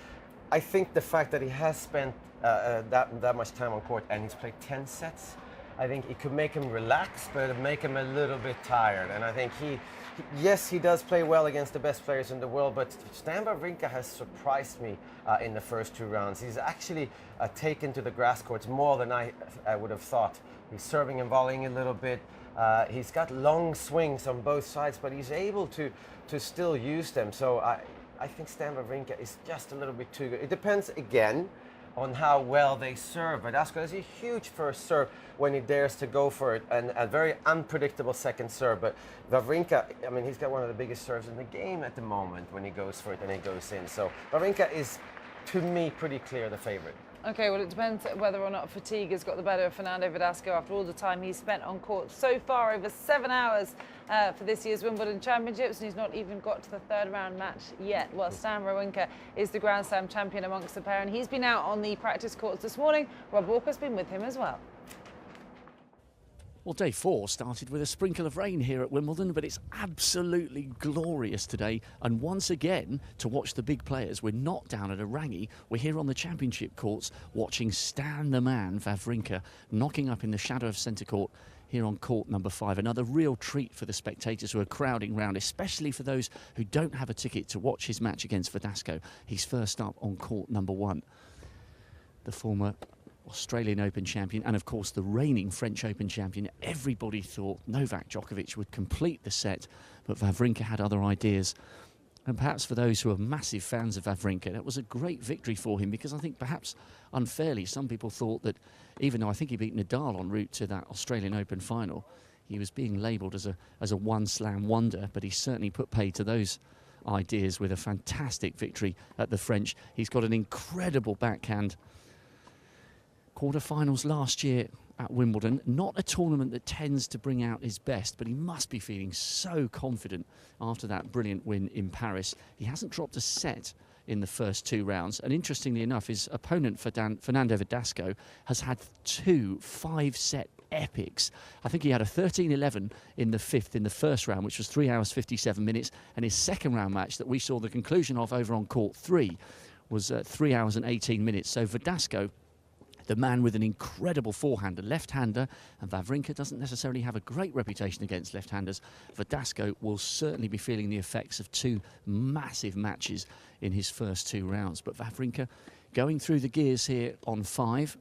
I think the fact that he has spent that much time on court and he's played 10 sets, I think it could make him relax, but it'd make him a little bit tired. And I think yes, he does play well against the best players in the world, but Stan Wawrinka has surprised me in the first 2 rounds. He's actually taken to the grass courts more than I would have thought. He's serving and volleying a little bit. He's got long swings on both sides, but he's able to still use them. So I think Stan Wawrinka is just a little bit too good. It depends, again, on how well they serve. Verdasco has a huge first serve when he dares to go for it, and a very unpredictable second serve. But Wawrinka, I mean, he's got one of the biggest serves in the game at the moment when he goes for it and he goes in. So Wawrinka is, to me, pretty clear the favorite. Okay, well, it depends whether or not fatigue has got the better of Fernando Verdasco after all the time he's spent on court so far, over 7 hours for this year's Wimbledon Championships, and he's not even got to the 3rd round match yet. Well, Stan Wawrinka is the Grand Slam champion amongst the pair, and he's been out on the practice courts this morning. Rob Walker's been with him as well. Well, day 4 started with a sprinkle of rain here at Wimbledon, but it's absolutely glorious today. And once again, to watch the big players, we're not down at a rangy. We're here on the championship courts watching Stan the Man, Wawrinka, knocking up in the shadow of centre court here on court number 5. Another real treat for the spectators who are crowding round, especially for those who don't have a ticket to watch his match against Verdasco. He's first up on court number 1. The former Australian Open champion and of course the reigning French Open champion. Everybody thought Novak Djokovic would complete the set, but Wawrinka had other ideas. And perhaps for those who are massive fans of Wawrinka, that was a great victory for him, because I think perhaps unfairly some people thought that even though I think he beat Nadal en route to that Australian Open final, he was being labelled as a one-slam wonder, but he certainly put pay to those ideas with a fantastic victory at the French. He's got an incredible backhand. Quarterfinals last year at Wimbledon, not a tournament that tends to bring out his best, but he must be feeling so confident after that brilliant win in Paris. He hasn't dropped a set in the first 2 rounds, and interestingly enough, his opponent Fernando Verdasco has had 2 5-set epics. I think he had a 13-11 in the 5th in the first round, which was 3 hours 57 minutes, and his second round match that we saw the conclusion of over on court 3 was 3 hours and 18 minutes. So Verdasco, the man with an incredible forehand, a left-hander, and Wawrinka doesn't necessarily have a great reputation against left-handers. Verdasco will certainly be feeling the effects of 2 massive matches in his first 2 rounds. But Wawrinka going through the gears here on 5.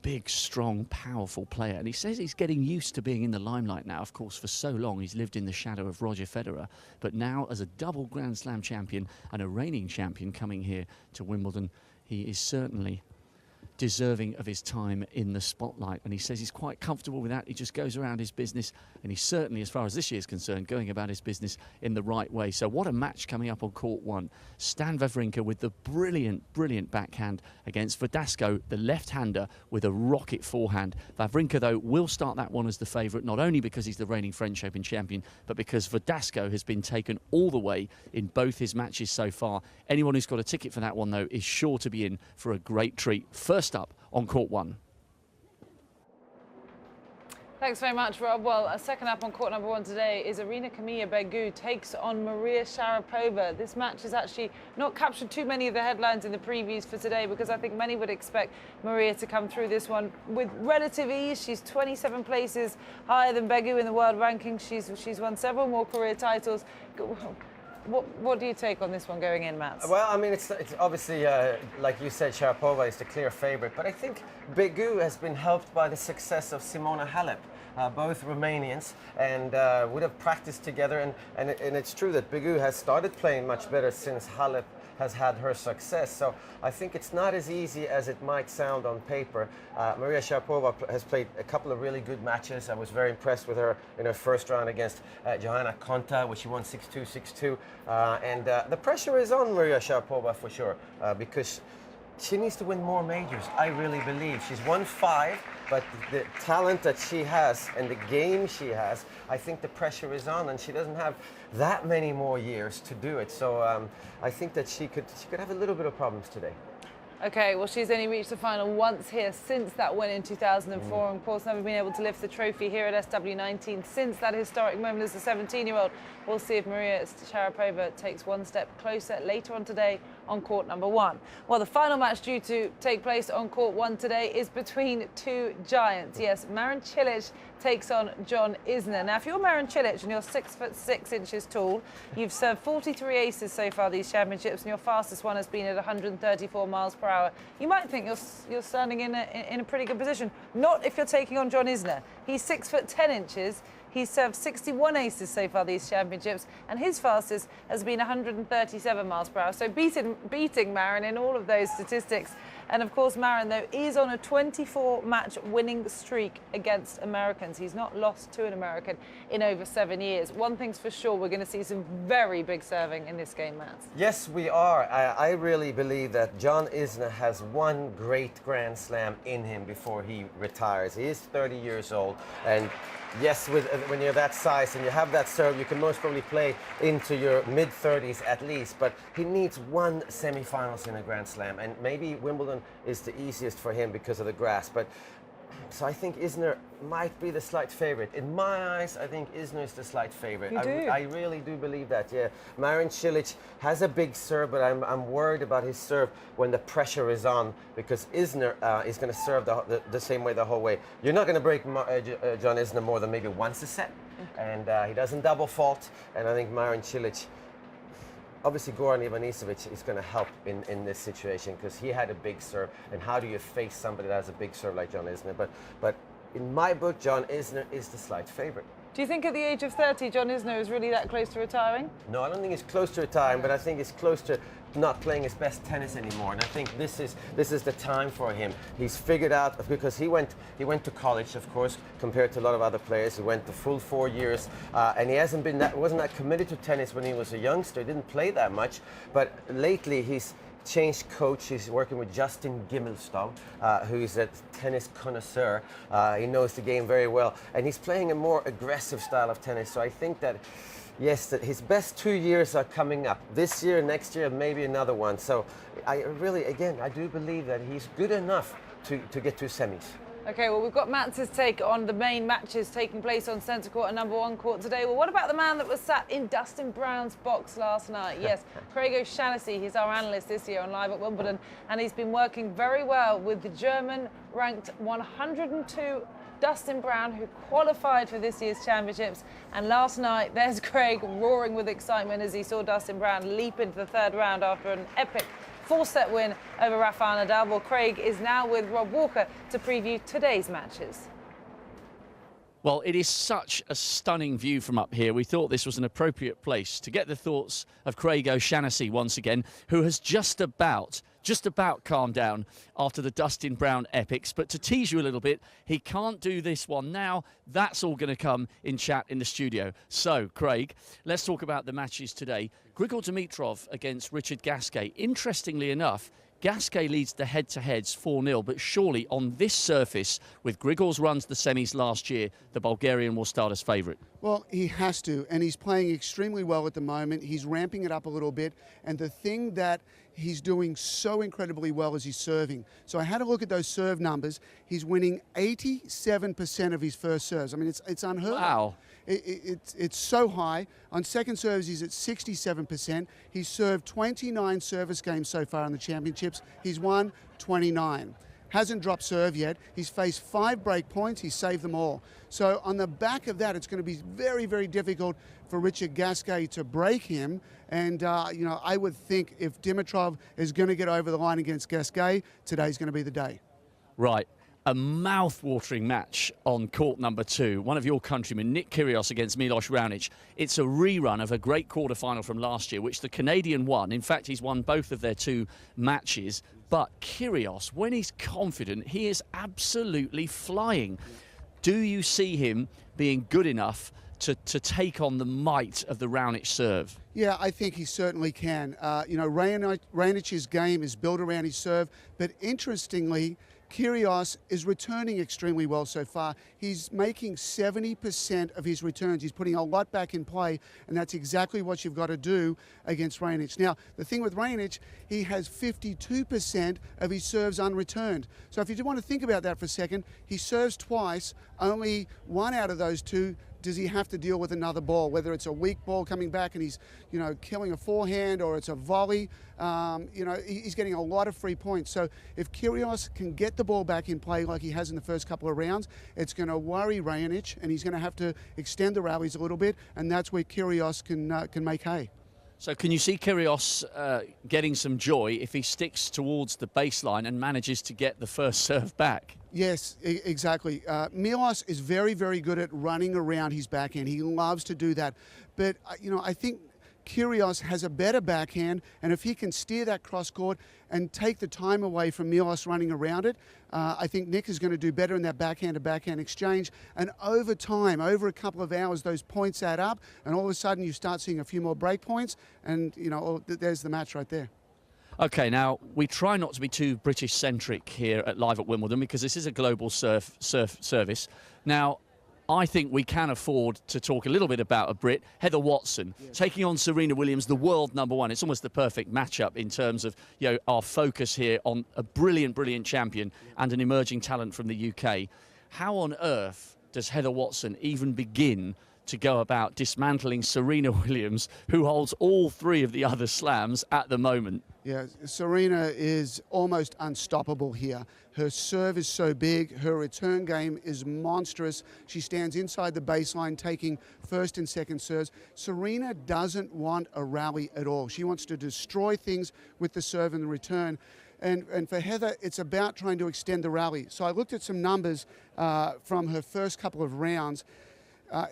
Big, strong, powerful player. And he says he's getting used to being in the limelight now. Of course, for so long he's lived in the shadow of Roger Federer. But now, as a double Grand Slam champion and a reigning champion coming here to Wimbledon, he is certainly deserving of his time in the spotlight, and he says he's quite comfortable with that. He just goes around his business, and he's certainly, as far as this year is concerned, going about his business in the right way. So what a match coming up on court 1. Stan Wawrinka with the brilliant backhand against Verdasco, the left-hander, with a rocket forehand. Wawrinka, though, will start that one as the favourite, not only because he's the reigning French Open champion, but because Verdasco has been taken all the way in both his matches so far. Anyone who's got a ticket for that one, though, is sure to be in for a great treat. First up on court 1. Thanks very much, Rob. Well, second up on court number 1 today is Begu takes on Maria Sharapova. This match has actually not captured too many of the headlines in the previews for today, because I think many would expect Maria to come through this one with relative ease. She's 27 places higher than Begu in the world ranking. She's won several more career titles. What do you take on this one going in, Mats? Well, I mean, it's obviously, like you said, Sharapova is the clear favorite, but I think Begu has been helped by the success of Simona Halep, both Romanians, and would have practiced together, and it's true that Begu has started playing much better since Halep has had her success. So I think it's not as easy as it might sound on paper. Maria Sharapova has played a couple of really good matches. I was very impressed with her in her first round against Johanna Konta, where she won 6-2, 6-2. And the pressure is on Maria Sharapova for sure, because she needs to win more majors, I really believe. She's won 5, but the talent that she has and the game she has, I think the pressure is on, and she doesn't have that many more years to do it. So I think that she could have a little bit of problems today. Okay, well, she's only reached the final once here since that win in 2004, and of course never been able to lift the trophy here at SW19 since that historic moment as a 17-year-old. We'll see if Maria Sharapova takes one step closer later on today on court number 1. Well, the final match due to take place on court 1 today is between 2 giants. Yes, Marin Cilic takes on John Isner. Now, if you're Marin Cilic and you're 6'6" tall, you've served 43 aces so far these championships, and your fastest one has been at 134 miles per hour. You might think you're standing in a pretty good position. Not if you're taking on John Isner. He's 6'10". He's served 61 aces so far these championships, and his fastest has been 137 miles per hour. So beating Marin in all of those statistics. And of course, Marin, though, is on a 24-match winning streak against Americans. He's not lost to an American in over 7 years. One thing's for sure, we're going to see some very big serving in this game, Matt. Yes, we are. I really believe that John Isner has one great Grand Slam in him before he retires. He is 30 years old, and yes, when you're that size and you have that serve, you can most probably play into your mid-30s at least, but he needs 1 semi-finals in a Grand Slam, and maybe Wimbledon is the easiest for him because of the grass. But so I think Isner might be the slight favorite. In my eyes, I think Isner is the slight favorite. You do? I really do believe that, yeah. Marin Cilic has a big serve, but I'm worried about his serve when the pressure is on, because Isner is going to serve the same way the whole way. You're not going to break John Isner more than maybe once a set, and he doesn't double fault, and I think Marin Cilic, obviously Goran Ivanisevic is going to help in this situation, because he had a big serve, and how do you face somebody that has a big serve like John Isner? But in my book, John Isner is the slight favorite. Do you think at the age of 30, John Isner is really that close to retiring? No, I don't think he's close to retiring, but I think he's close to not playing his best tennis anymore. And I think this is the time for him. He's figured out, because he went to college, of course, compared to a lot of other players. He went the full 4 years, and he wasn't that committed to tennis when he was a youngster. He didn't play that much, but lately he's changed coach. He's working with Justin Gimelstow, who's a tennis connoisseur. He knows the game very well, and he's playing a more aggressive style of tennis. So I think that, yes, that his best 2 years are coming up. This year, next year, maybe another one. So I do believe that he's good enough to get to semis. Okay, well, we've got Matt's take on the main matches taking place on centre court and number 1 court today. Well, what about the man that was sat in Dustin Brown's box last night? Yes, Kyrgios Shaughnessy. He's our analyst this year on Live at Wimbledon, and he's been working very well with the German ranked 102 Dustin Brown, who qualified for this year's championships. And last night, there's Craig roaring with excitement as he saw Dustin Brown leap into the 3rd round after an epic 4-set win over Rafael Nadal. Well, Craig is now with Rob Walker to preview today's matches. Well, it is such a stunning view from up here. We thought this was an appropriate place to get the thoughts of Craig O'Shaughnessy once again, who has just about calmed down after the Dustin Brown epics. But to tease you a little bit, he can't do this one now. That's all going to come in chat in the studio. So, Craig, let's talk about the matches today. Grigor Dimitrov against Richard Gasquet. Interestingly enough, Gasquet leads the head-to-heads 4-0, but surely on this surface, with Grigor's run to the semis last year, the Bulgarian will start as favourite. Well, he has to, and he's playing extremely well at the moment. He's ramping it up a little bit, and the thing that he's doing so incredibly well is he's serving. So I had a look at those serve numbers. He's winning 87% of his first serves. I mean, it's unheard of. Wow. It's so high. On second serves, he's at 67%. He's served 29 service games so far in the championships. He's won 29. Hasn't dropped serve yet. He's faced 5 break points. He's saved them all. So on the back of that, it's going to be very, very difficult for Richard Gasquet to break him. And, I would think if Dimitrov is going to get over the line against Gasquet, today's going to be the day. Right. A mouth-watering match on court number 2. One of your countrymen, Nick Kyrgios against Milos Raonic. It's a rerun of a great quarter-final from last year, which the Canadian won. In fact, he's won both of their 2 matches. But Kyrgios, when he's confident, he is absolutely flying. Do you see him being good enough to take on the might of the Raonic serve? Yeah, I think he certainly can. Raonic's game is built around his serve, but interestingly, Kyrgios is returning extremely well so far. He's making 70% of his returns. He's putting a lot back in play, and that's exactly what you've got to do against Raonic. Now, the thing with Raonic, he has 52% of his serves unreturned. So if you do want to think about that for a second, he serves twice, only one out of those two does he have to deal with another ball, whether it's a weak ball coming back and he's, killing a forehand, or it's a volley. He's getting a lot of free points. So if Kyrgios can get the ball back in play like he has in the first couple of rounds, it's going to worry Raonic, and he's going to have to extend the rallies a little bit, and that's where Kyrgios can make hay. So can you see Kyrgios getting some joy if he sticks towards the baseline and manages to get the first serve back? Yes, exactly. Milos is very, very good at running around his backhand. He loves to do that. But, I think Kyrgios has a better backhand, and if he can steer that cross-court and take the time away from Milos running around it, I think Nick is going to do better in that backhand-to-backhand exchange. And over time, over a couple of hours, those points add up, and all of a sudden you start seeing a few more break points, and, there's the match right there. OK, now, we try not to be too British-centric here at Live at Wimbledon because this is a global service. Now, I think we can afford to talk a little bit about a Brit, Heather Watson, taking on Serena Williams, the world #1. It's almost the perfect matchup in terms of our focus here on a brilliant, brilliant champion and an emerging talent from the UK. How on earth does Heather Watson even begin to go about dismantling Serena Williams, who holds all 3 of the other slams at the moment? Yeah, Serena is almost unstoppable here. Her serve is so big, her return game is monstrous. She stands inside the baseline taking first and second serves. Serena doesn't want a rally at all. She wants to destroy things with the serve and the return. And for Heather, it's about trying to extend the rally. So I looked at some numbers from her first couple of rounds.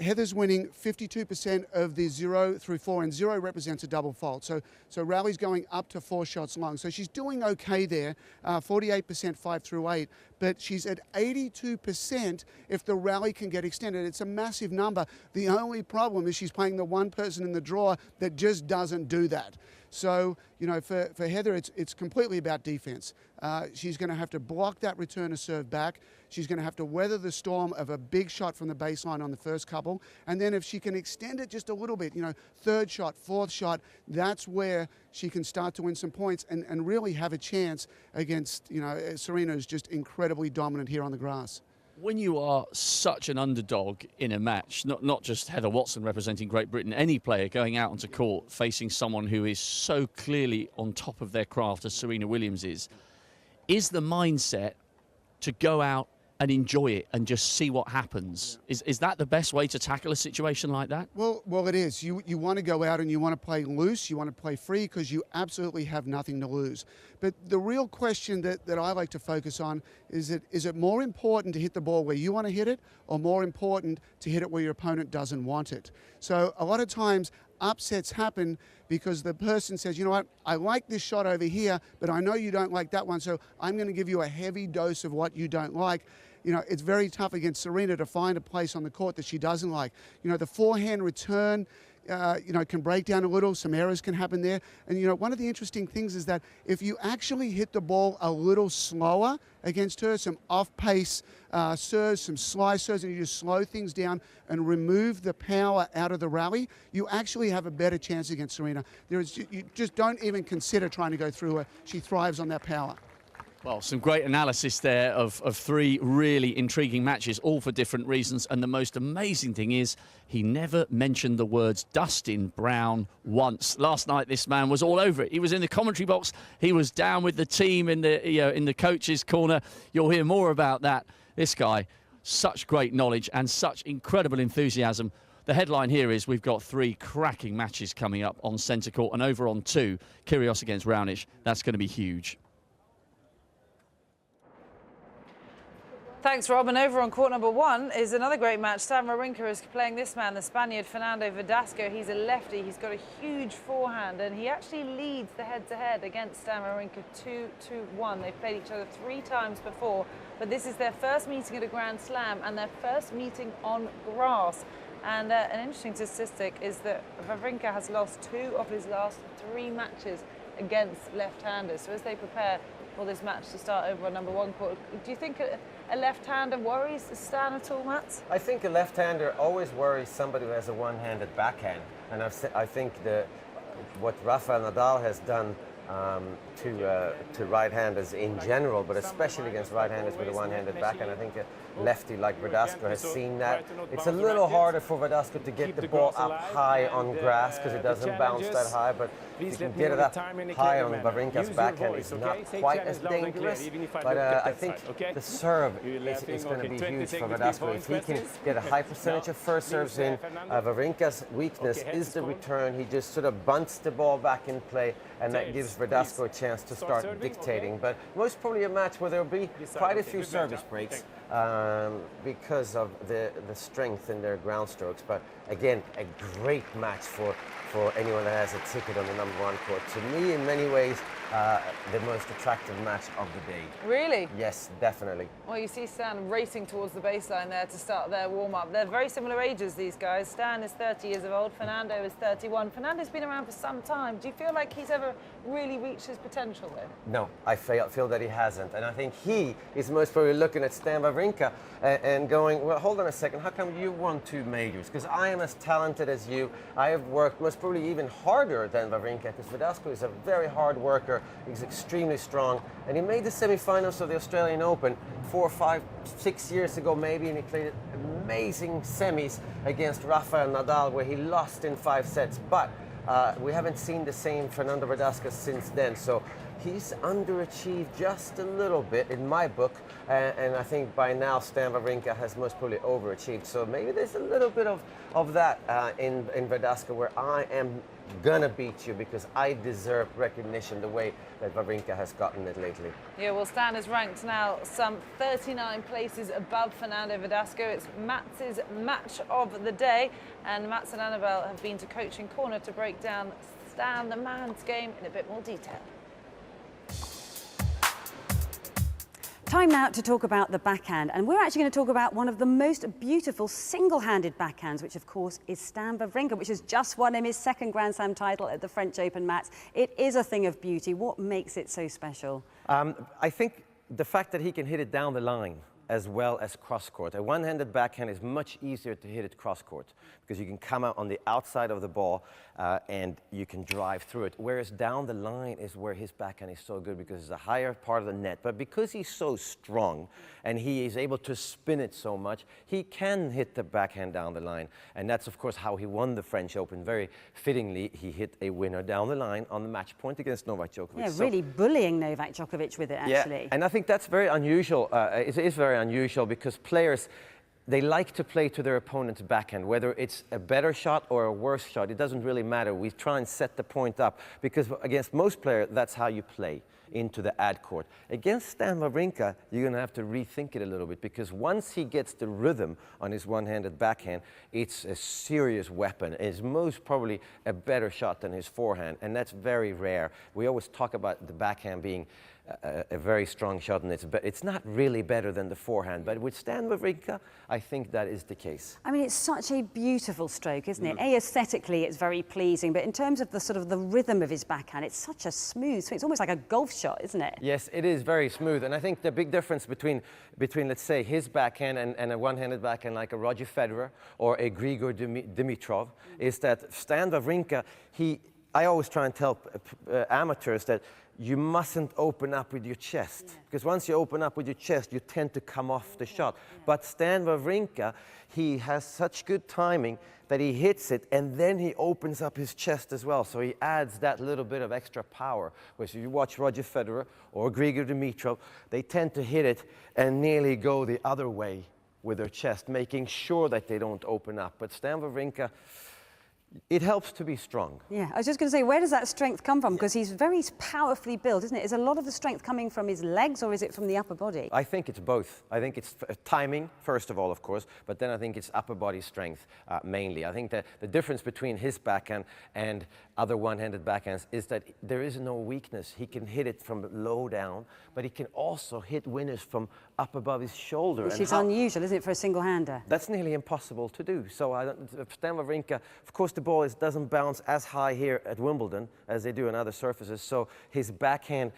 Heather's winning 52% of the 0 through 4, and 0 represents a double fault. So rally's going up to 4 shots long. So she's doing okay there, 48% 5 through 8, but she's at 82% if the rally can get extended. It's a massive number. The only problem is she's playing the one person in the draw that just doesn't do that. So, for Heather, it's completely about defense. She's going to have to block that return to serve back. She's going to have to weather the storm of a big shot from the baseline on the first couple. And then if she can extend it just a little bit, third shot, fourth shot, that's where she can start to win some points and really have a chance against, Serena is just incredibly dominant here on the grass. When you are such an underdog in a match, not just Heather Watson representing Great Britain, any player going out onto court facing someone who is so clearly on top of their craft as Serena Williams is the mindset to go out and enjoy it and just see what happens? Is that the best way to tackle a situation like that? Well, it is. You want to go out and you want to play loose, you want to play free because you absolutely have nothing to lose. But the real question that I like to focus on is it more important to hit the ball where you want to hit it, or more important to hit it where your opponent doesn't want it? So a lot of times upsets happen because the person says, you know what, I like this shot over here, but I know you don't like that one, so I'm going to give you a heavy dose of what you don't like. It's very tough against Serena to find a place on the court that she doesn't like. The forehand return, can break down a little. Some errors can happen there. And, one of the interesting things is that if you actually hit the ball a little slower against her, some off-pace serves, some slice serves, and you just slow things down and remove the power out of the rally, you actually have a better chance against Serena. You just don't even consider trying to go through her. She thrives on that power. Well, some great analysis there of 3 really intriguing matches, all for different reasons. And the most amazing thing is he never mentioned the words Dustin Brown once. Last night, this man was all over it. He was in the commentary box. He was down with the team in the coach's corner. You'll hear more about that. This guy, such great knowledge and such incredible enthusiasm. The headline here is we've got 3 cracking matches coming up on centre court, and over on 2, Kyrgios against Raonic. That's going to be huge. Thanks, Rob. And over on court number 1 is another great match. Stan Wawrinka is playing this man, the Spaniard Fernando Verdasco. He's a lefty. He's got a huge forehand, and he actually leads the head-to-head against Stan Wawrinka 2-1. They've played each other 3 times before, but this is their first meeting at a Grand Slam and their first meeting on grass. And an interesting statistic is that Wawrinka has lost 2 of his last 3 matches against left-handers. So as they prepare for this match to start over on number 1 court, do you think a left-hander worries Stan at all, Mats? I think a left-hander always worries somebody who has a one-handed backhand. And I think what Rafael Nadal has done to right-handers in general, but especially against right-handers with a one-handed backhand, I think a lefty like Verdasco has seen that. It's a little harder for Verdasco to get the ball up high on grass because it doesn't bounce that high, but if you can get it up high on Wawrinka's backhand, it's not quite as dangerous. But I think the serve is going to be huge for Verdasco. If he can get a high percentage of first serves in, Wawrinka's weakness is the return. He just sort of bunts the ball back in play, and that gives Verdasco a chance to start dictating. But most probably a match where there will be quite a few service breaks because of the strength in their ground strokes. But again, a great match for anyone that has a ticket on the number 1 court. To me, in many ways, the most attractive match of the day. Really? Yes, definitely. Well, you see Stan racing towards the baseline there to start their warm-up. They're very similar ages, these guys. Stan is 30 years of old, Fernando is 31. Fernando's been around for some time. Do you feel like he's ever really reached his potential though? No, I feel that he hasn't. And I think he is most probably looking at Stan Wawrinka and going, well, hold on a second, how come you won 2 majors? Because I am as talented as you. I have worked most probably even harder than Wawrinka, because Verdasco is a very hard worker. He's extremely strong, and he made the semi-finals of the Australian Open 4, 5, 6 years ago maybe, and he played amazing semis against Rafael Nadal where he lost in 5 sets. But we haven't seen the same Fernando Verdasco since then, so he's underachieved just a little bit in my book, and I think by now Stan Wawrinka has most probably overachieved. So maybe there's a little bit of that in Verdasco, where I am gonna beat you because I deserve recognition the way that Wawrinka has gotten it lately. Yeah, well, Stan is ranked now some 39 places above Fernando Verdasco. It's Mats's match of the day, and Mats and Annabelle have been to Coaching Corner to break down Stan the man's game in a bit more detail. Time now to talk about the backhand, and we're actually going to talk about one of the most beautiful single-handed backhands, which of course is Stan Wawrinka, which has just won him his 2nd Grand Slam title at the French Open, Mats. It is a thing of beauty. What makes it so special? I think the fact that he can hit it down the line as well as cross-court. A one-handed backhand is much easier to hit it cross-court because you can come out on the outside of the ball and you can drive through it. Whereas down the line is where his backhand is so good because it's a higher part of the net. But because he's so strong and he is able to spin it so much, he can hit the backhand down the line. And that's, of course, how he won the French Open. Very fittingly, he hit a winner down the line on the match point against Novak Djokovic. Yeah, really bullying Novak Djokovic with it, actually. Yeah, and I think that's very unusual. It is very unusual because players, they like to play to their opponent's backhand, whether it's a better shot or a worse shot. It doesn't really matter. We try and set the point up because against most players, that's how you play into the ad court. Against Stan Wawrinka, you're going to have to rethink it a little bit because once he gets the rhythm on his one-handed backhand, it's a serious weapon. It's most probably a better shot than his forehand, and that's very rare. We always talk about the backhand being a very strong shot, and it's not really better than the forehand. But with Stan Wawrinka, I think that is the case. I mean, it's such a beautiful stroke, isn't it? Aesthetically, it's very pleasing, but in terms of the sort of the rhythm of his backhand, it's such a smooth swing. It's almost like a golf shot, isn't it? Yes, it is very smooth, and I think the big difference between let's say, his backhand and a one-handed backhand like a Roger Federer or a Grigor Dimitrov is that Stan Wawrinka, I always try and tell amateurs that you mustn't open up with your chest. Because once you open up with your chest, you tend to come off the shot. But Stan Wawrinka, he has such good timing that he hits it and then he opens up his chest as well. So he adds that little bit of extra power. Whereas if you watch Roger Federer or Grigor Dimitrov, they tend to hit it and nearly go the other way with their chest, making sure that they don't open up. But Stan Wawrinka, It helps to be strong. Yeah, I was just going to say, where does that strength come from? Because he's very powerfully built, isn't it? Is a lot of the strength coming from his legs, or is it from the upper body? I think it's both. I think it's timing, first of all, of course, but then I think it's upper body strength mainly. I think that the difference between his backhand and other one-handed backhands is that there is no weakness. He can hit it from low down, but he can also hit winners from up above his shoulder. Which is unusual, isn't it, for a single-hander? That's nearly impossible to do. So Stan Wawrinka, of course, the ball doesn't bounce as high here at Wimbledon as they do on other surfaces. So his backhand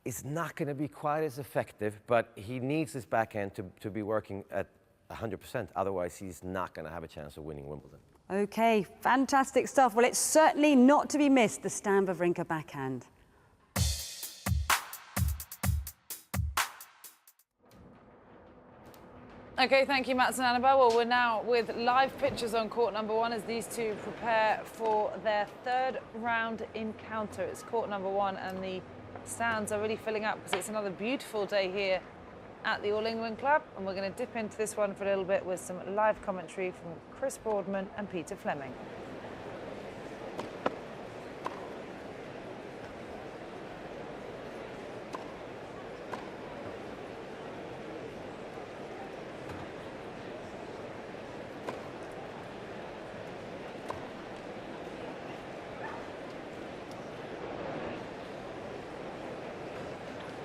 is not going to be quite as effective, but he needs his backhand to be working at 100%. Otherwise, he's not going to have a chance of winning Wimbledon. OK, fantastic stuff. Well, it's certainly not to be missed, the Stan Wawrinka backhand. OK, thank you, Mats and Annabelle. Well, we're now with live pictures on court number 1 as these two prepare for their third round encounter. It's court number 1 and the stands are really filling up because it's another beautiful day here at the All England Club, and we're going to dip into this one for a little bit with some live commentary from Chris Boardman and Peter Fleming.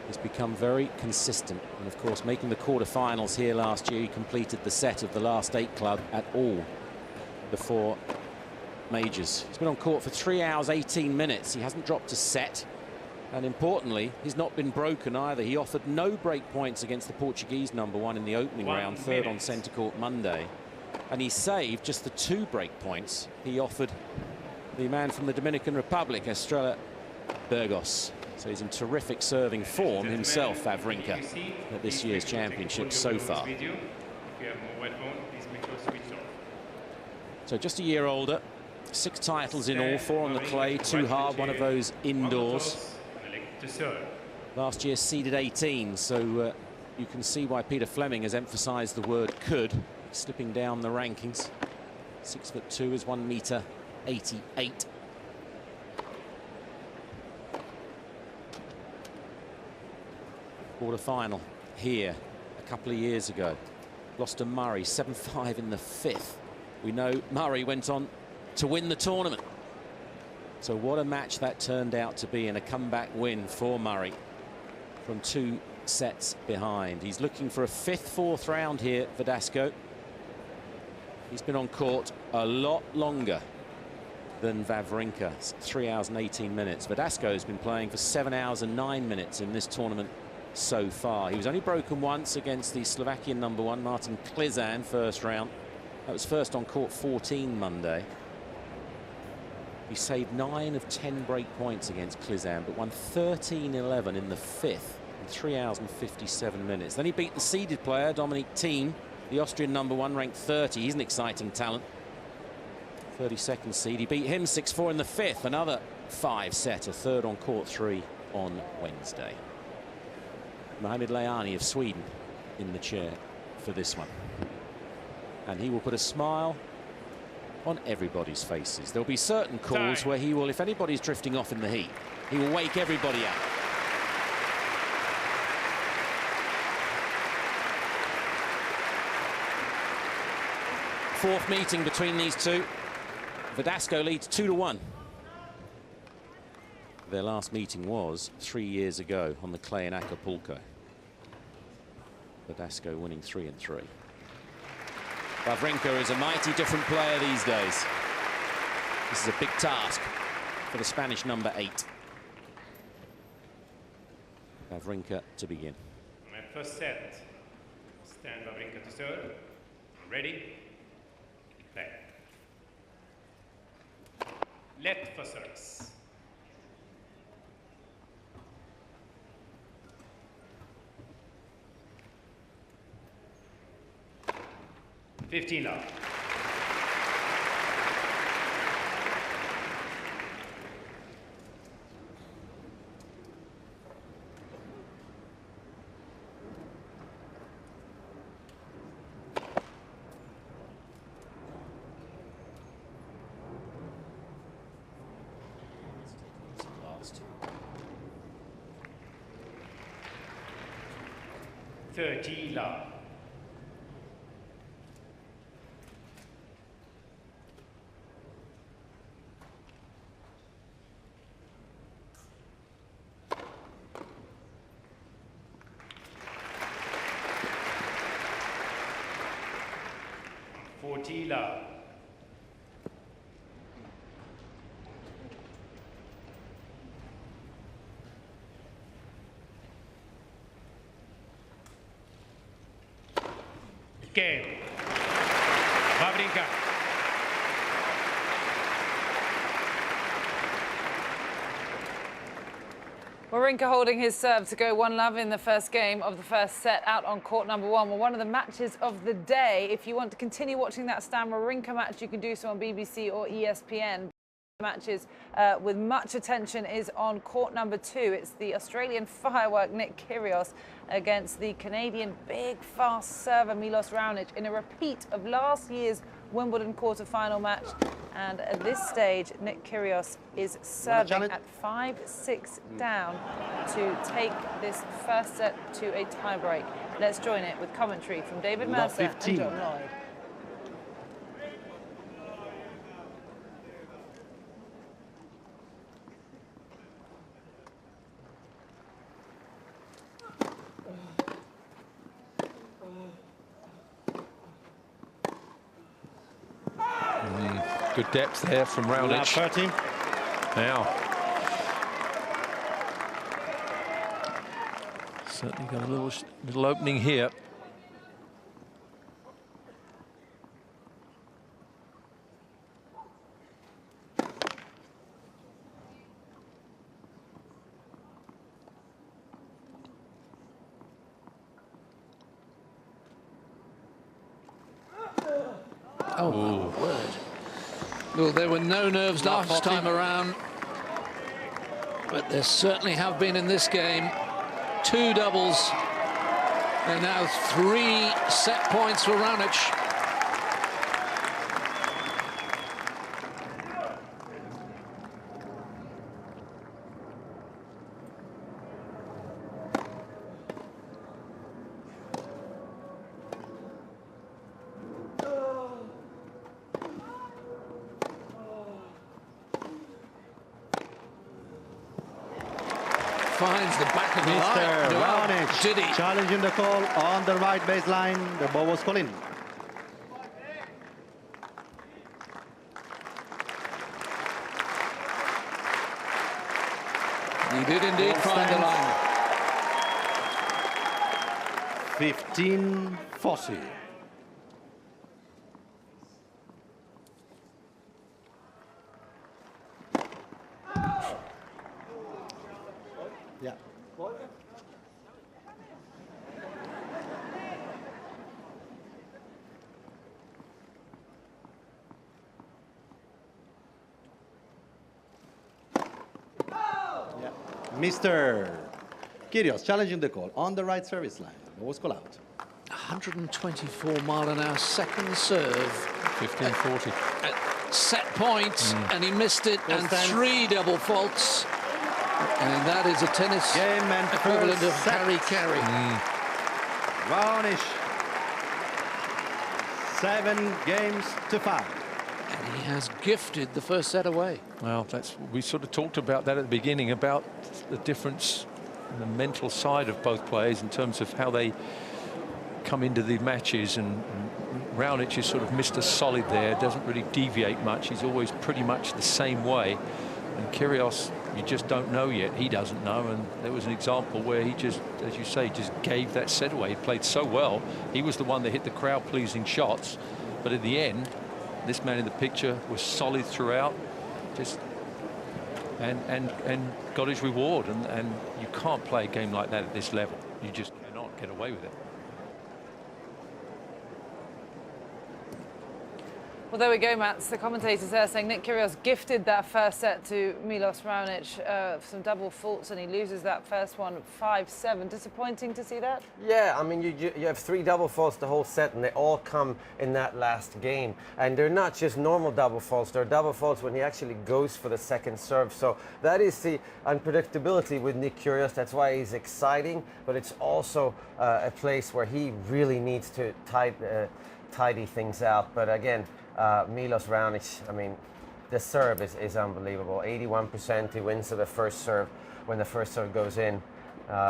He's become very consistent, and of course making the quarter-finals here last year. He completed the set of the last 8 club at all the 4 majors. He's been on court for 3 hours 18 minutes. He hasn't dropped a set, and importantly he's not been broken either. He offered no break points against the Portuguese #1 in the opening round, third on centre court Monday, and he saved just the 2 break points he offered the man from the Dominican Republic, Estrella Burgos. So he's in terrific serving form himself, Wawrinka, at this year's championship so far. So just a year older, 6 titles in all, 4 on the clay, 2 hard, 1 of those indoors. Last year seeded 18, so you can see why Peter Fleming has emphasised the word could, slipping down the rankings. 6'2" is 1m88. Quarter-final here a couple of years ago. Lost to Murray, 7-5 in the 5th. We know Murray went on to win the tournament. So what a match that turned out to be, and a comeback win for Murray from 2 sets behind. He's looking for a 5th, 4th round here, Verdasco. He's been on court a lot longer than Wawrinka, 3 hours and 18 minutes. Verdasco has been playing for 7 hours and 9 minutes in this tournament so far. He was only broken once against the Slovakian #1, Martin Klizan, first round. That was first on court 14 Monday. He saved 9 of 10 break points against Klizan, but won 13-11 in the 5th in 3 hours and 57 minutes. Then he beat the seeded player, Dominic Thiem, the Austrian #1, ranked 30. He's an exciting talent. 32nd seed. He beat him 6-4 in the 5th, another 5-setter, third on court 3 on Wednesday. Mohamed Layani of Sweden in the chair for this one. And he will put a smile on everybody's faces. There'll be certain calls where he will, if anybody's drifting off in the heat, he will wake everybody up. Fourth meeting between these two. Verdasco leads 2-1. Their last meeting was 3 years ago on the clay in Acapulco. Verdasco winning 3-3. Wawrinka is a mighty different player these days. This is a big task for the Spanish #8. Wawrinka to begin. First set. Stan Wawrinka to serve. Ready? Play. Let for service. $15 love. 30 love. Love. Game. Wawrinka. Wawrinka holding his serve to go 1-love in the first game of the first set out on court number 1. Well, one of the matches of the day. If you want to continue watching that Stan Wawrinka match, you can do so on BBC or ESPN. Matches with much attention is on court number 2. It's the Australian firework Nick Kyrgios against the Canadian big fast server Milos Raonic in a repeat of last year's Wimbledon quarter-final match. And at this stage, Nick Kyrgios is serving at 5-6 down to take this first set to a tiebreak. Let's join it with commentary from David Mercer and John Lloyd. Good depth there from Raonic. Now, certainly got a little opening here. Oh, word. Well, there were no nerves last time around, but there certainly have been in this game. 2 doubles, and now 3 set points for Raonic. Finds the back of the line. Raonic Did he? challenging the call on the right baseline. The ball was called in. He did indeed find the line. 15-40. Yeah. Mr. Kyrgios challenging the call on the right service line. What was called out? 124-mile-an-hour second serve. 15-40. At set point, and he missed it, and 3 double faults. And that is a tennis game and equivalent of carry. Raonic 7-5. And he has gifted the first set away. Well, we sort of talked about that at the beginning, about the difference in the mental side of both players in terms of how they come into the matches, and Raonic is sort of Mr. Solid there, doesn't really deviate much. He's always pretty much the same way. And Kyrgios, you just don't know yet. He doesn't know, and there was an example where he just, as you say, just gave that set away. He played so well. He was the one that hit the crowd-pleasing shots, but at the end, this man in the picture was solid throughout, just and got his reward. And you can't play a game like that at this level. You just cannot get away with it. Well, there we go, Mats. The commentators there saying Nick Kyrgios gifted that first set to Milos Raonic some double faults, and he loses that first one 5-7. Disappointing to see that? Yeah, I mean, you have 3 double faults the whole set, and they all come in that last game. And they're not just normal double faults, they're double faults when he actually goes for the second serve. So that is the unpredictability with Nick Kyrgios. That's why he's exciting, but it's also a place where he really needs to tidy things out. But again, Milos Raonic, I mean, the serve is unbelievable. 81% he wins to the first serve when the first serve goes in.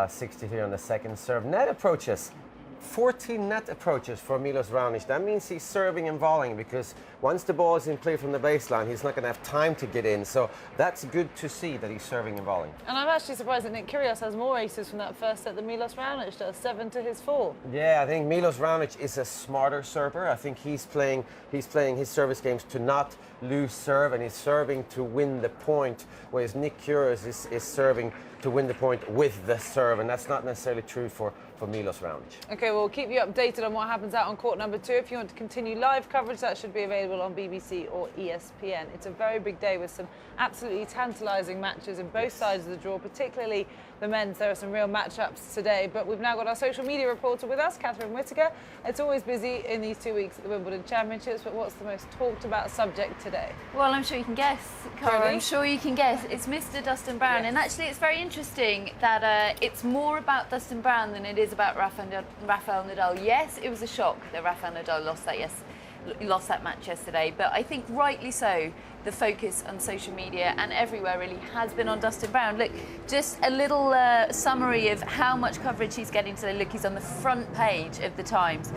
63 on the second serve. Net approaches, 14 net approaches for Milos Raonic. That means he's serving and volleying, because once the ball is in play from the baseline, he's not going to have time to get in. So that's good to see that he's serving and volleying. And I'm actually surprised that Nick Kyrgios has more aces from that first set than Milos Raonic does, 7 to his 4. Yeah, I think Milos Raonic is a smarter server. I think he's playing his service games to not lose serve, and he's serving to win the point, whereas Nick Kyrgios is serving to win the point with the serve, and that's not necessarily true for Milos Raonic. Okay, we'll keep you updated on what happens out on court number 2. If you want to continue live coverage, that should be available on BBC or ESPN. It's a very big day with some absolutely tantalising matches in both sides of the draw, particularly the men's. There are some real matchups today, but we've now got our social media reporter with us, Catherine Whitaker. It's always busy in these 2 weeks at the Wimbledon Championships, but what's the most talked about subject today? Well, I'm sure you can guess, Cara. Really? I'm sure you can guess. It's Mr. Dustin Brown. Yes. And actually, it's very interesting that it's more about Dustin Brown than it is about Rafael Nadal. Yes, it was a shock that Rafael Nadal lost that match yesterday, but I think rightly so. The focus on social media and everywhere really has been on Dustin Brown. Look, just a little summary of how much coverage he's getting today. Look, he's on the front page of the Times,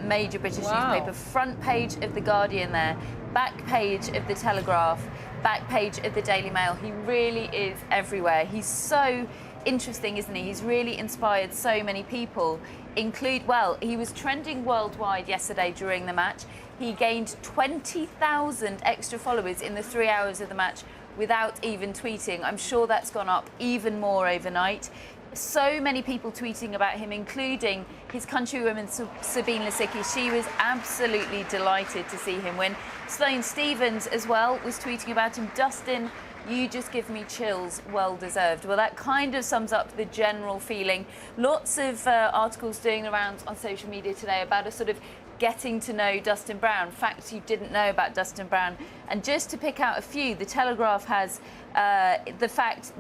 major British newspaper, front page of the Guardian there, back page of the Telegraph, back page of the Daily Mail. He really is everywhere. He's so interesting, isn't he? He's really inspired so many people, he was trending worldwide yesterday during the match. He gained 20,000 extra followers in the 3 hours of the match without even tweeting. I'm sure that's gone up even more overnight. So many people tweeting about him, including his countrywoman Sabine Lisicki. She was absolutely delighted to see him win. Sloane Stephens as well was tweeting about him. Dustin, you just give me chills, well deserved. Well, that kind of sums up the general feeling. Lots of articles doing the rounds on social media today about a sort of getting to know Dustin Brown, facts you didn't know about Dustin Brown. And just to pick out a few, the Telegraph has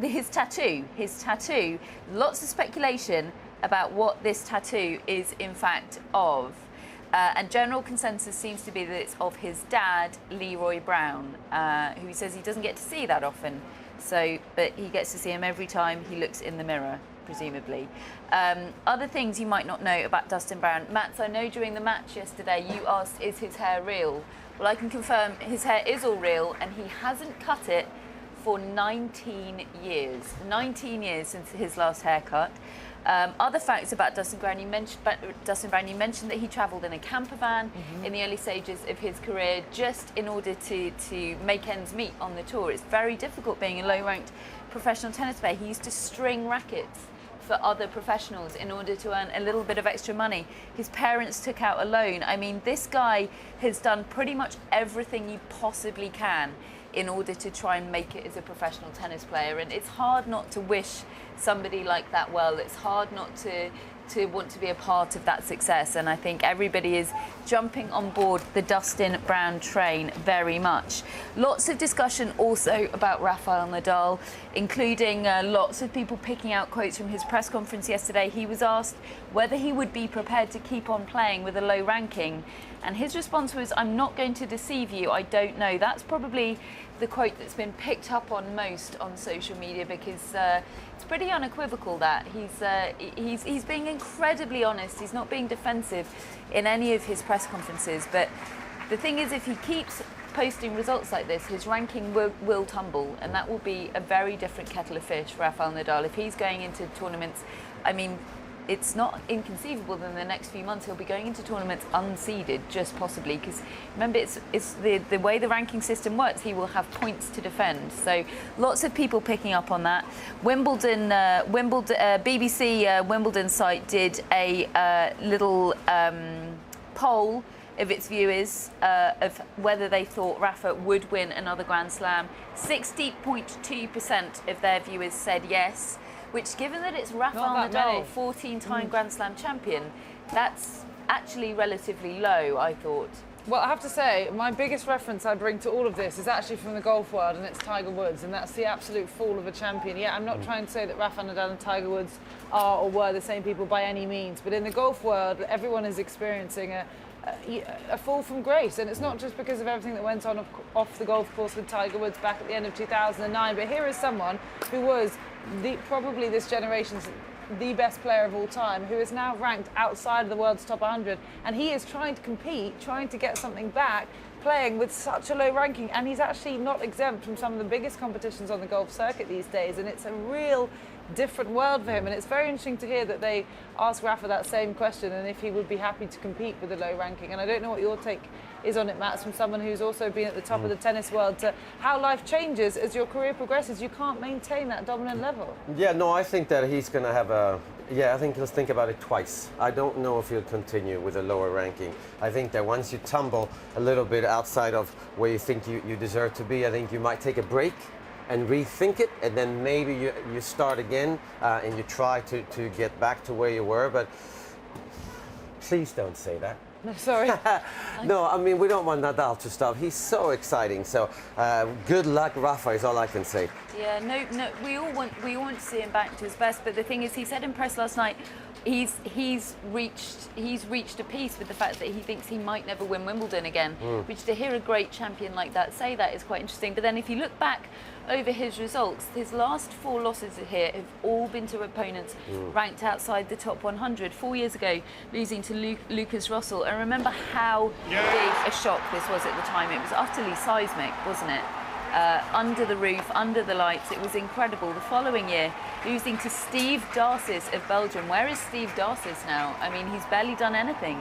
his tattoo, lots of speculation about what this tattoo is in fact of. And general consensus seems to be that it's of his dad, Leroy Brown, who he says he doesn't get to see that often. But he gets to see him every time he looks in the mirror, presumably. Other things you might not know about Dustin Brown. Mats, I know during the match yesterday you asked, is his hair real? Well, I can confirm his hair is all real, and he hasn't cut it for 19 years. 19 years since his last haircut. Other facts about Dustin Brown, you mentioned that he travelled in a camper van in the early stages of his career just in order to make ends meet on the tour. It's very difficult being a low-ranked professional tennis player. He used to string rackets for other professionals in order to earn a little bit of extra money. His parents took out a loan. I mean, this guy has done pretty much everything you possibly can in order to try and make it as a professional tennis player. And it's hard not to wish somebody like that well. It's hard not to want to be a part of that success. And I think everybody is jumping on board the Dustin Brown train very much. Lots of discussion also about Rafael Nadal, including lots of people picking out quotes from his press conference yesterday. He was asked whether he would be prepared to keep on playing with a low ranking. And his response was, "I'm not going to deceive you, I don't know." That's probably the quote that's been picked up on most on social media, because it's pretty unequivocal that he's being incredibly honest. He's not being defensive in any of his press conferences. But the thing is, if he keeps posting results like this, his ranking will tumble, and that will be a very different kettle of fish for Rafael Nadal. If he's going into tournaments, I mean, it's not inconceivable that in the next few months he'll be going into tournaments unseeded, just possibly, because remember, it's the way the ranking system works. He will have points to defend. So lots of people picking up on that. BBC Wimbledon site did a little poll of its viewers of whether they thought Rafa would win another Grand Slam. 60.2% of their viewers said yes, which, given that it's Rafael Nadal, 14-time Grand Slam champion, that's actually relatively low, I thought. Well, I have to say, my biggest reference I bring to all of this is actually from the golf world, and it's Tiger Woods, and that's the absolute fall of a champion. Yeah, I'm not trying to say that Rafa Nadal and Tiger Woods are or were the same people by any means, but in the golf world, everyone is experiencing a fall from grace, and it's not just because of everything that went on off the golf course with Tiger Woods back at the end of 2009, but here is someone who was probably this generation's the best player of all time, who is now ranked outside of the world's top 100, and he is trying to compete, trying to get something back, playing with such a low ranking, and he's actually not exempt from some of the biggest competitions on the golf circuit these days, and it's a real different world for him, and it's very interesting to hear that they ask Rafa that same question and if he would be happy to compete with a low ranking. And I don't know what your take is on it, Matt, from someone who's also been at the top of the tennis world, to how life changes as your career progresses. You can't maintain that dominant level. Yeah, no, I think that he's going to have I think he'll think about it twice. I don't know if he'll continue with a lower ranking. I think that once you tumble a little bit outside of where you think you deserve to be, I think you might take a break and rethink it, and then maybe you start again and you try to get back to where you were, but please don't say that. No, sorry. No, I mean, we don't want Nadal to stop. He's so exciting. So good luck, Rafa, is all I can say. Yeah, no, we all want to see him back to his best, but the thing is, he said in press last night, he's reached a peace with the fact that he thinks he might never win Wimbledon again, which, to hear a great champion like that say that is quite interesting. But then if you look back over his results, his last 4 losses here have all been to opponents ranked outside the top 100. 4 years ago, losing to Lucas Russell, and remember how big a shock this was at the time. It was utterly seismic, wasn't it? Under the roof, under the lights, it was incredible. The following year, losing to Steve Darcis of Belgium. Where is Steve Darcis now? I mean, he's barely done anything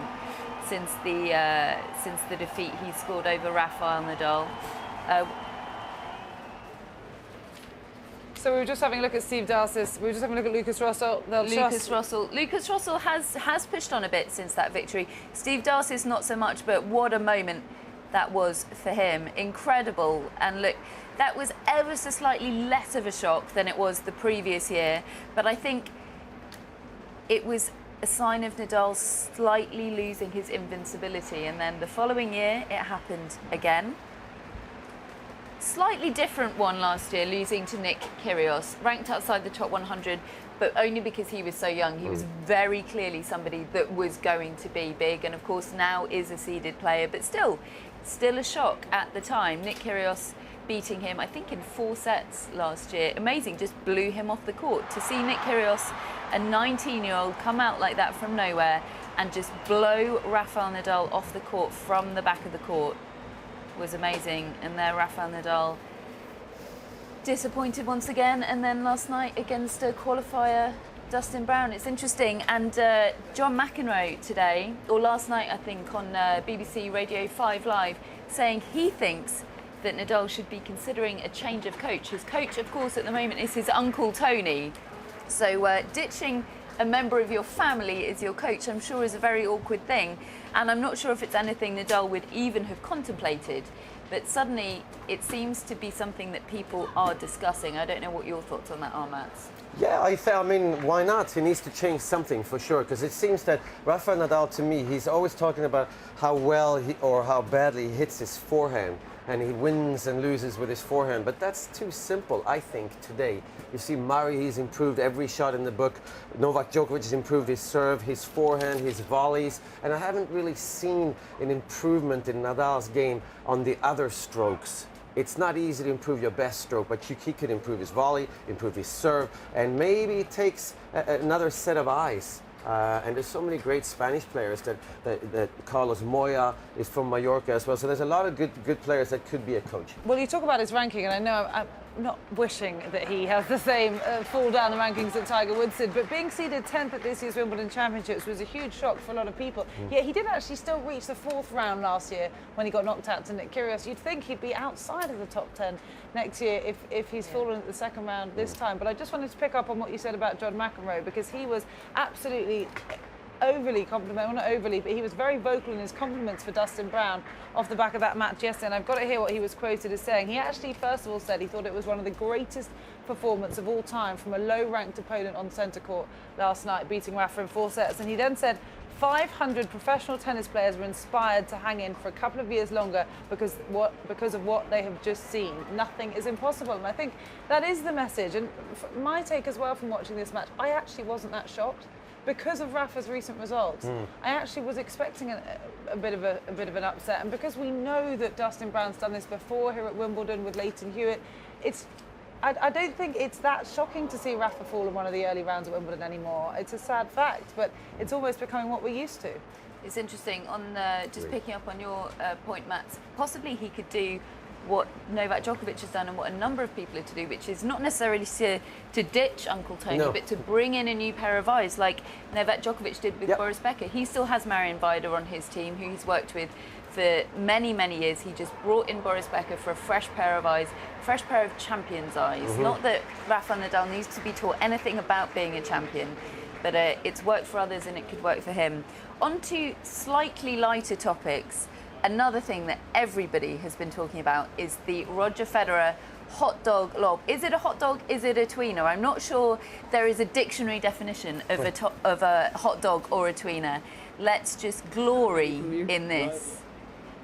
since the defeat he scored over Rafael Nadal. So we were just having a look at Steve Darcis. We were just having a look at Lucas Russell. Lucas Russell has pushed on a bit since that victory. Steve Darcis not so much, but what a moment that was for him. Incredible. And look, that was ever so slightly less of a shock than it was the previous year, but I think it was a sign of Nadal slightly losing his invincibility, and then the following year it happened again. Slightly different one last year, losing to Nick Kyrgios, ranked outside the top 100, but only because he was so young. He was very clearly somebody that was going to be big, and of course now is a seeded player, but still a shock at the time. Nick Kyrgios beating him, I think, in 4 sets last year. Amazing, just blew him off the court. To see Nick Kyrgios, a 19-year-old, come out like that from nowhere and just blow Rafael Nadal off the court from the back of the court was amazing. And there Rafael Nadal disappointed once again, and then last night against a qualifier, Dustin Brown. It's interesting, and John McEnroe today, or last night I think, on BBC Radio 5 Live, saying he thinks that Nadal should be considering a change of coach. His coach, of course, at the moment is his uncle Tony, so ditching a member of your family as your coach, I'm sure, is a very awkward thing, and I'm not sure if it's anything Nadal would even have contemplated, but suddenly it seems to be something that people are discussing. I don't know what your thoughts on that are, Mats. Yeah, I mean, why not? He needs to change something for sure, because it seems that Rafael Nadal, to me, he's always talking about how well or how badly he hits his forehand, and he wins and loses with his forehand, but that's too simple, I think, today. You see Marin, he's improved every shot in the book. Novak Djokovic has improved his serve, his forehand, his volleys, and I haven't really seen an improvement in Nadal's game on the other strokes. It's not easy to improve your best stroke, but he could improve his volley, improve his serve, and maybe it takes another set of eyes. And there's so many great Spanish players that Carlos Moya is from Mallorca as well. So there's a lot of good players that could be a coach. Well, you talk about his ranking, and I know I'm not wishing that he has the same fall down the rankings that Tiger Woods did, but being seeded 10th at this year's Wimbledon Championships was a huge shock for a lot of people. Yet he did actually still reach the 4th round last year when he got knocked out to Nick Kyrgios. You'd think he'd be outside of the top 10 next year if he's fallen at the 2nd round this time. But I just wanted to pick up on what you said about John McEnroe, because he was absolutely overly complimental, well, not overly, but he was very vocal in his compliments for Dustin Brown off the back of that match yesterday. And I've got to hear what he was quoted as saying. He actually, first of all, said he thought it was one of the greatest performances of all time from a low-ranked opponent on centre court last night, beating Rafa in 4 sets. And he then said 500 professional tennis players were inspired to hang in for a couple of years longer because of what they have just seen. Nothing is impossible. And I think that is the message. And my take as well from watching this match, I actually wasn't that shocked. Because of Rafa's recent results, I actually was expecting a bit of an upset, and because we know that Dustin Brown's done this before here at Wimbledon with Leighton Hewitt, I don't think it's that shocking to see Rafa fall in one of the early rounds at Wimbledon anymore. It's a sad fact, but it's almost becoming what we're used to. It's interesting, just picking up on your point, Matt, possibly he could do what Novak Djokovic has done and what a number of people are to do, which is not necessarily to ditch Uncle Tony, but to bring in a new pair of eyes, like Novak Djokovic did with Boris Becker. He still has Marin on his team, who he's worked with for many, many years. He just brought in Boris Becker for a fresh pair of eyes, fresh pair of champions' eyes. Not that Rafa Nadal needs to be taught anything about being a champion, but it's worked for others and it could work for him. On to slightly lighter topics. Another thing that everybody has been talking about is the Roger Federer hot dog lob. Is it a hot dog? Is it a tweener? I'm not sure there is a dictionary definition of a hot dog or a tweener. Let's just glory in this.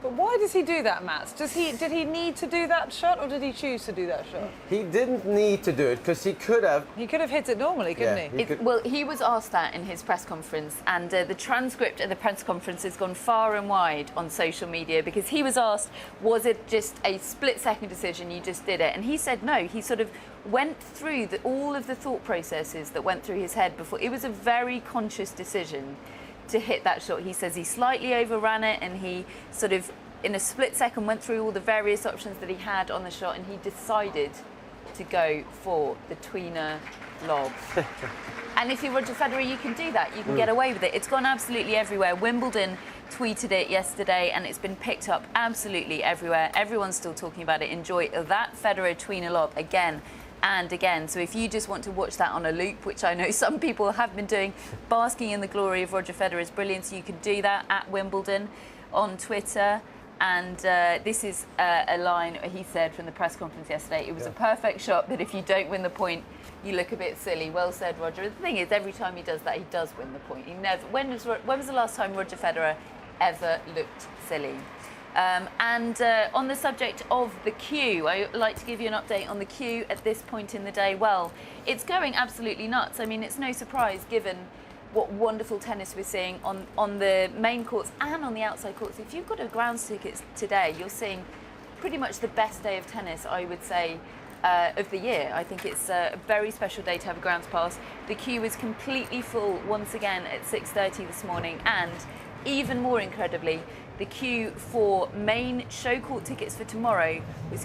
But why does he do that, Matt? Did he need to do that shot, or did he choose to do that shot? He didn't need to do it because he could have. He could have hit it normally, couldn't he? Well, he was asked that in his press conference, and the transcript of the press conference has gone far and wide on social media because he was asked, was it just a split-second decision, you just did it? And he said no. He sort of went through all of the thought processes that went through his head before. It was a very conscious decision to hit that shot. He says he slightly overran it, and he sort of, in a split second, went through all the various options that he had on the shot, and he decided to go for the tweener lob. And if you're Roger Federer, you can do that. You can get away with it. It's gone absolutely everywhere. Wimbledon tweeted it yesterday, and it's been picked up absolutely everywhere. Everyone's still talking about it. Enjoy that Federer tweener lob again and again. So if you just want to watch that on a loop, which I know some people have been doing, basking in the glory of Roger Federer's brilliance, you can do that at Wimbledon on Twitter. And this is a line he said from the press conference yesterday. It was a perfect shot, but if you don't win the point, you look a bit silly. Well said, Roger. The thing is, every time he does that, he does win the point. He never. When was the last time Roger Federer ever looked silly? And on the subject of the queue, I would like to give you an update on the queue at this point in the day. Well, it's going absolutely nuts. I mean, it's no surprise given what wonderful tennis we're seeing on the main courts and on the outside courts. If you've got a grounds ticket today, you're seeing pretty much the best day of tennis, I would say, of the year. I think it's a very special day to have a grounds pass. The queue is completely full once again at 6:30 this morning, and even more incredibly, the queue for main show court tickets for tomorrow was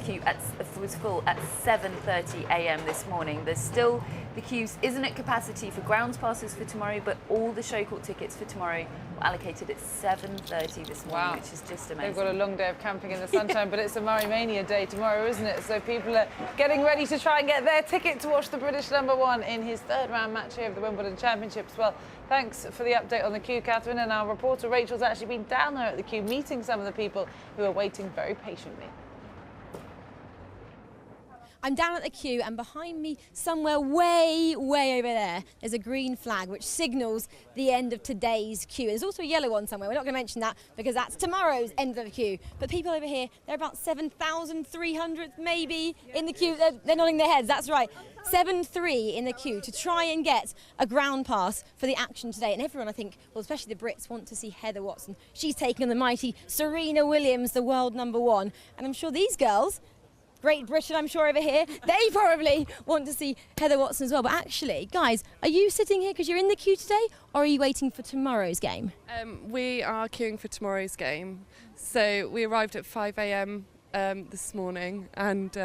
full at 7:30 a.m. this morning. There's still, the queue isn't at capacity for grounds passes for tomorrow, but all the show court tickets for tomorrow were allocated at 7:30 this morning, which is just amazing. They've got a long day of camping in the sunshine, but it's a Murray Mania day tomorrow, isn't it? So people are getting ready to try and get their ticket to watch the British #1 in his third round match here of the Wimbledon Championships. Well, thanks for the update on the queue, Catherine, and our reporter Rachel's actually been down there at the queue meeting some of the people who are waiting very patiently. I'm down at the queue, and behind me, somewhere way over there, there's a green flag which signals the end of today's queue. There's also a yellow one somewhere. We're not going to mention that because that's tomorrow's end of the queue. But people over here, they're about 7,300 maybe in the queue. They're nodding their heads, that's right. 7-3 in the queue to try and get a ground pass for the action today. And everyone, I think, well, especially the Brits, want to see Heather Watson. She's taking on the mighty Serena Williams, the world #1. And I'm sure these girls, Great Britain, I'm sure, over here, they probably want to see Heather Watson as well. But actually, guys, are you sitting here because you're in the queue today, or are you waiting for tomorrow's game? We are queuing for tomorrow's game. So we arrived at 5 a.m. This morning, and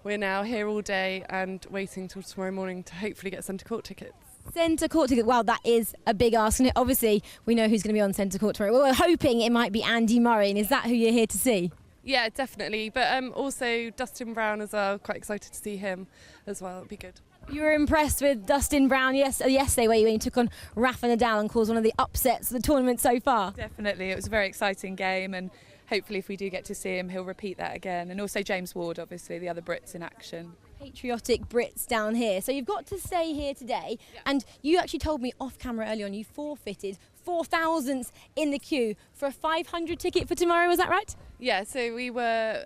we're now here all day and waiting till tomorrow morning to hopefully get centre court tickets. Centre court ticket, wow, that is a big ask. And obviously, we know who's going to be on centre court tomorrow. Well, we're hoping it might be Andy Murray. And is that who you're here to see? Yeah, definitely. But also Dustin Brown as well. Quite excited to see him as well. It'd be good. You were impressed with Dustin Brown yesterday when he took on Rafa Nadal and caused one of the upsets of the tournament so far. Definitely, it was a very exciting game, and hopefully if we do get to see him, he'll repeat that again. And also James Ward, obviously, the other Brits in action. Patriotic Brits down here. So you've got to stay here today, and you actually told me off camera earlier on you forfeited 4,000 in the queue for a 500 ticket for tomorrow, was that right? Yeah, so we were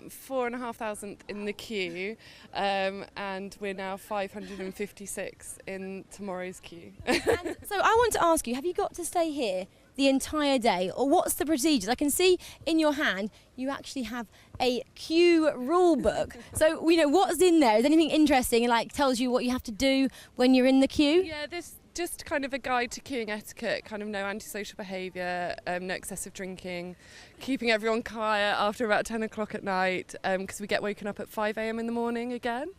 4,500 in the queue, and we're now 556 in tomorrow's queue. And so I want to ask you, have you got to stay here the entire day, or what's the procedures? I can see in your hand you actually have a queue rule book. So, what's in there? Is anything interesting, like tells you what you have to do when you're in the queue? Yeah, this just kind of a guide to queuing etiquette, kind of no antisocial behaviour, no excessive drinking, keeping everyone quiet after about 10 o'clock at night, because we get woken up at 5 a.m. in the morning again,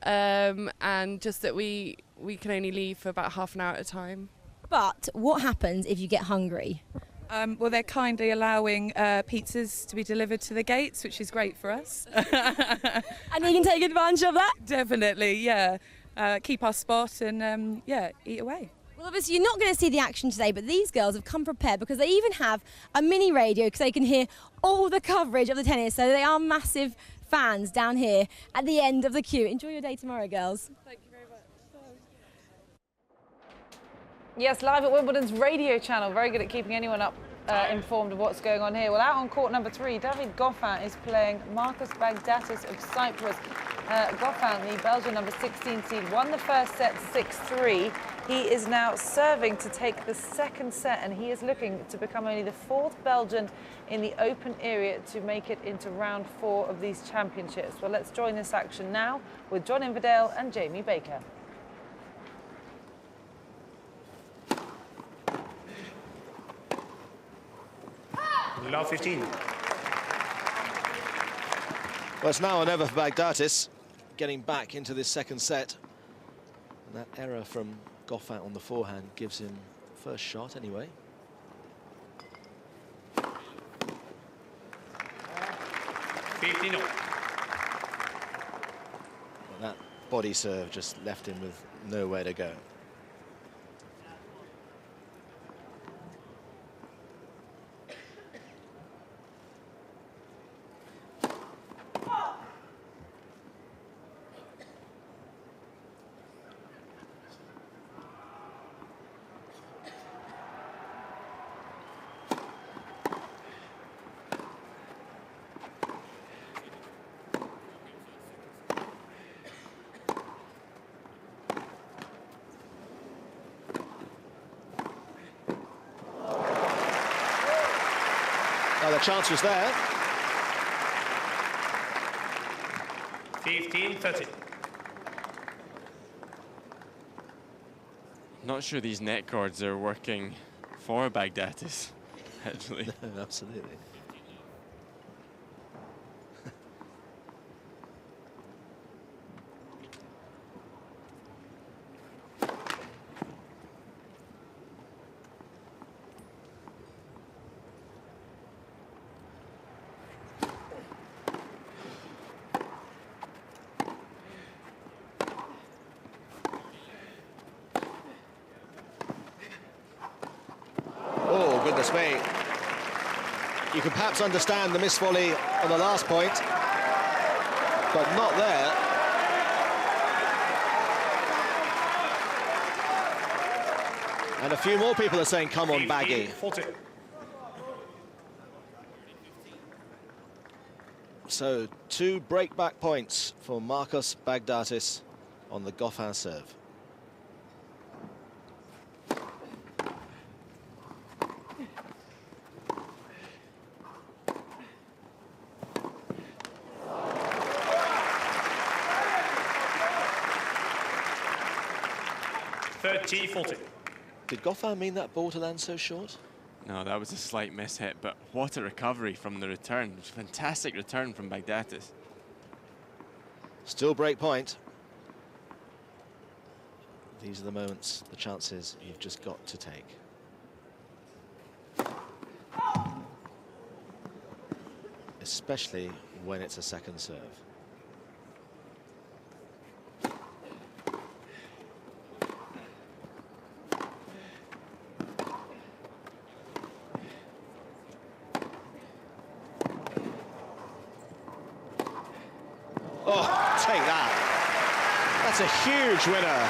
and just that we can only leave for about half an hour at a time. But what happens if you get hungry? Well, they're kindly allowing pizzas to be delivered to the gates, which is great for us. And you can take advantage of that? Definitely, yeah. Keep our spot and, eat away. Well, obviously you're not going to see the action today, but these girls have come prepared because they even have a mini radio because they can hear all the coverage of the tennis. So they are massive fans down here at the end of the queue. Enjoy your day tomorrow, girls. Thank you very much. Yes, live at Wimbledon's radio channel. Very good at keeping anyone up informed of what's going on here. Well, out on court number 3, David Goffin is playing Marcus Baghdatis of Cyprus. Goffin, the Belgian number 16 seed, won the first set 6-3. He is now serving to take the second set, and he is looking to become only the 4th Belgian in the open area to make it into round 4 of these championships. Well, let's join this action now with John Inverdale and Jamie Baker. Love 15. Well, it's now or never for Baghdatis, getting back into this second set. And that error from Goffin on the forehand gives him first shot anyway. 15. Well, that body serve just left him with nowhere to go. Oh, the chance was there. 15-30. Not sure these net cords are working for Baghdatis, actually. No, absolutely. Goodness me. You can perhaps understand the miss volley on the last point, but not there. And a few more people are saying, come on, Baggy. So 2 break-back points for Marcus Baghdatis on the Goffin serve. Did Goffin mean that ball to land so short? No, that was a slight mishit, but what a recovery from the return. It was a fantastic return from Baghdatis. Still break point. These are the moments, the chances you've just got to take. Especially when it's a second serve. That's a huge winner.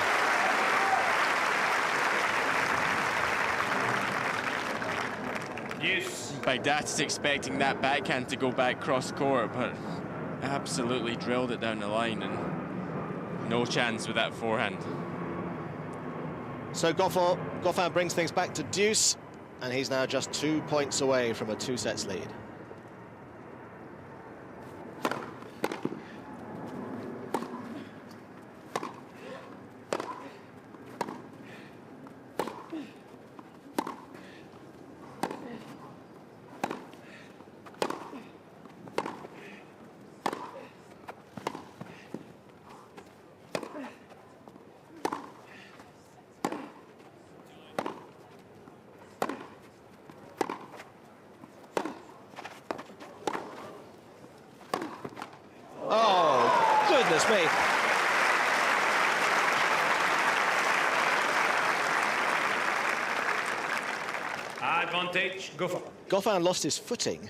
Yes. Bagdatis expecting that backhand to go back cross court, but absolutely drilled it down the line, and no chance with that forehand. So Goffin brings things back to deuce, and he's now just 2 points away from a 2-sets lead. Oh, goodness me. Advantage, Goffin. Goffin lost his footing,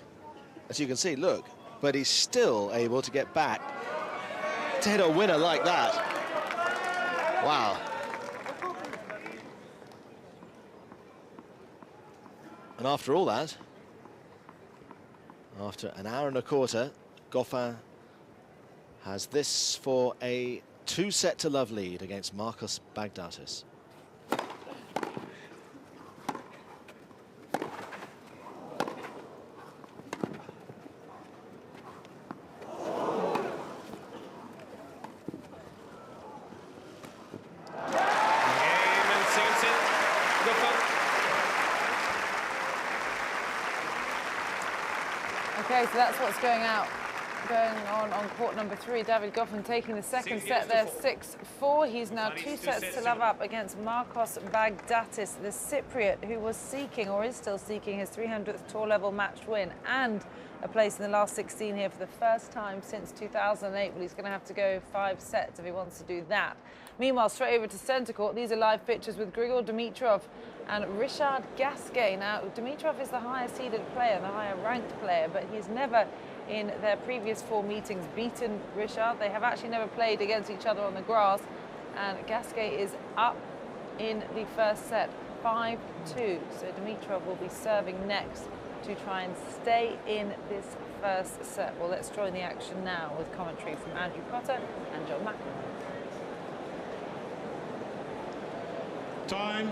as you can see, look, but he's still able to get back to hit a winner like that. Wow. And after all that, after an hour and a quarter, Goffin has this for a 2-set-to-love lead against Marcos Bagdatis. Okay, so that's what's going on court number 3. David Goffin taking the second set there, 6-4. He's now 2 sets to love up against Marcos Bagdatis, the Cypriot, who was seeking, or is still seeking, his 300th tour level match win and a place in the last 16 here for the first time since 2008. But he's going to have to go 5 sets if he wants to do that. Meanwhile, straight over to centre court, these are live pictures with Grigor Dimitrov and Richard Gasquet. Now, Dimitrov is the highest seeded player, the higher ranked player, but he's never, in their previous 4 meetings, beaten Richard. They have actually never played against each other on the grass, and Gasquet is up in the first set, 5-2. So Dimitrov will be serving next to try and stay in this first set. Well, let's join the action now with commentary from Andrew Potter and John McEnroe. Time.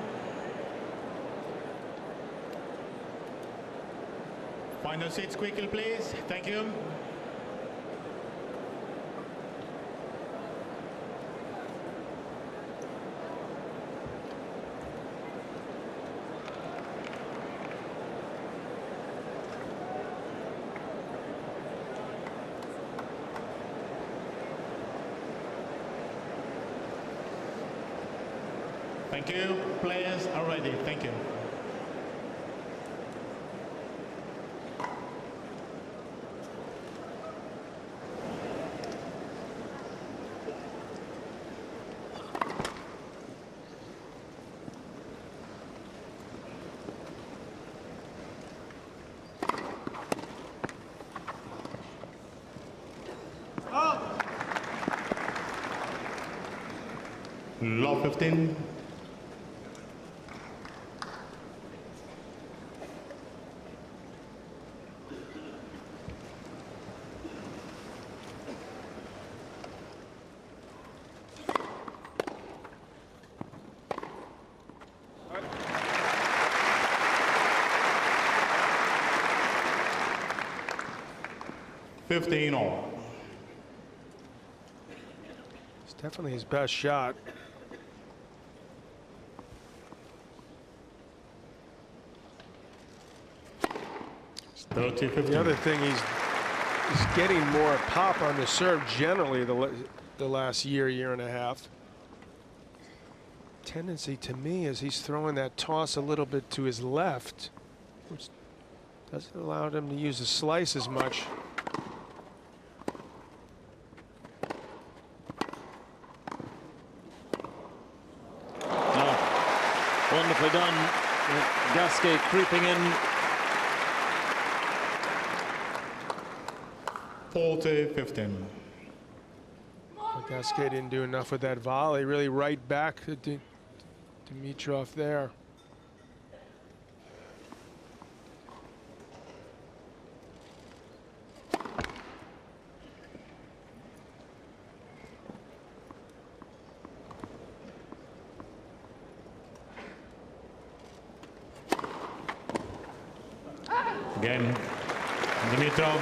Final seats quickly, please. Thank you. Thank you. Players are ready. Thank you. Law 15. All. It's definitely his best shot. The other thing, he's getting more pop on the serve generally the last year and a half. Tendency to me is he's throwing that toss a little bit to his left, which doesn't allow him to use the slice as much. Wonderfully done. Gasquet creeping in. 40-15. Gasquet didn't do enough with that volley. Really right back to Dimitrov there. Again, Dimitrov.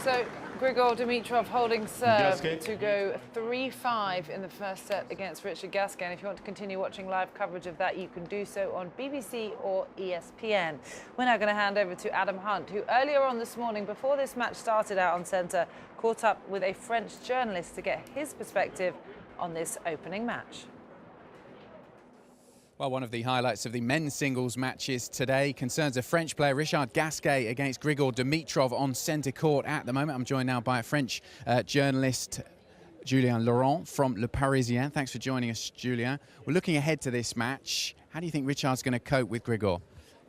So Grigor Dimitrov holding serve Gasquet. to go 3-5 in the first set against Richard Gasquet. And if you want to continue watching live coverage of that, you can do so on BBC or ESPN. We're now going to hand over to Adam Hunt, who earlier on this morning, before this match started out on centre, caught up with a French journalist to get his perspective on this opening match. Well, one of the highlights of the men's singles matches today concerns a French player, Richard Gasquet, against Grigor Dimitrov on centre court at the moment. I'm joined now by a French journalist, Julien Laurent from Le Parisien. Thanks for joining us, Julien. We're looking ahead to this match. How do you think Richard's going to cope with Grigor?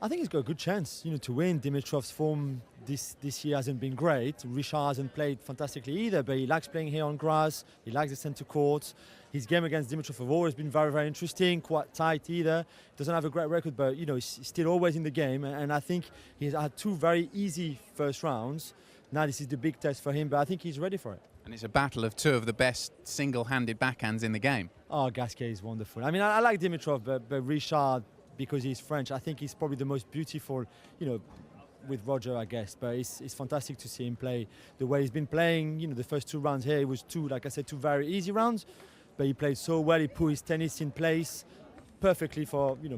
I think he's got a good chance, to win. Dimitrov's form this year hasn't been great. Richard hasn't played fantastically either, but he likes playing here on grass. He likes the centre court. His game against Dimitrov have always been very, very interesting, quite tight either. Doesn't have a great record, but, he's still always in the game. And I think he's had two very easy first rounds. Now this is the big test for him, but I think he's ready for it. And it's a battle of two of the best single-handed backhands in the game. Oh, Gasquet is wonderful. I mean, I like Dimitrov, but Richard, because he's French, I think he's probably the most beautiful, with Roger, I guess. But it's fantastic to see him play the way he's been playing. The first two rounds here, it was two very easy rounds. But he played so well, he put his tennis in place perfectly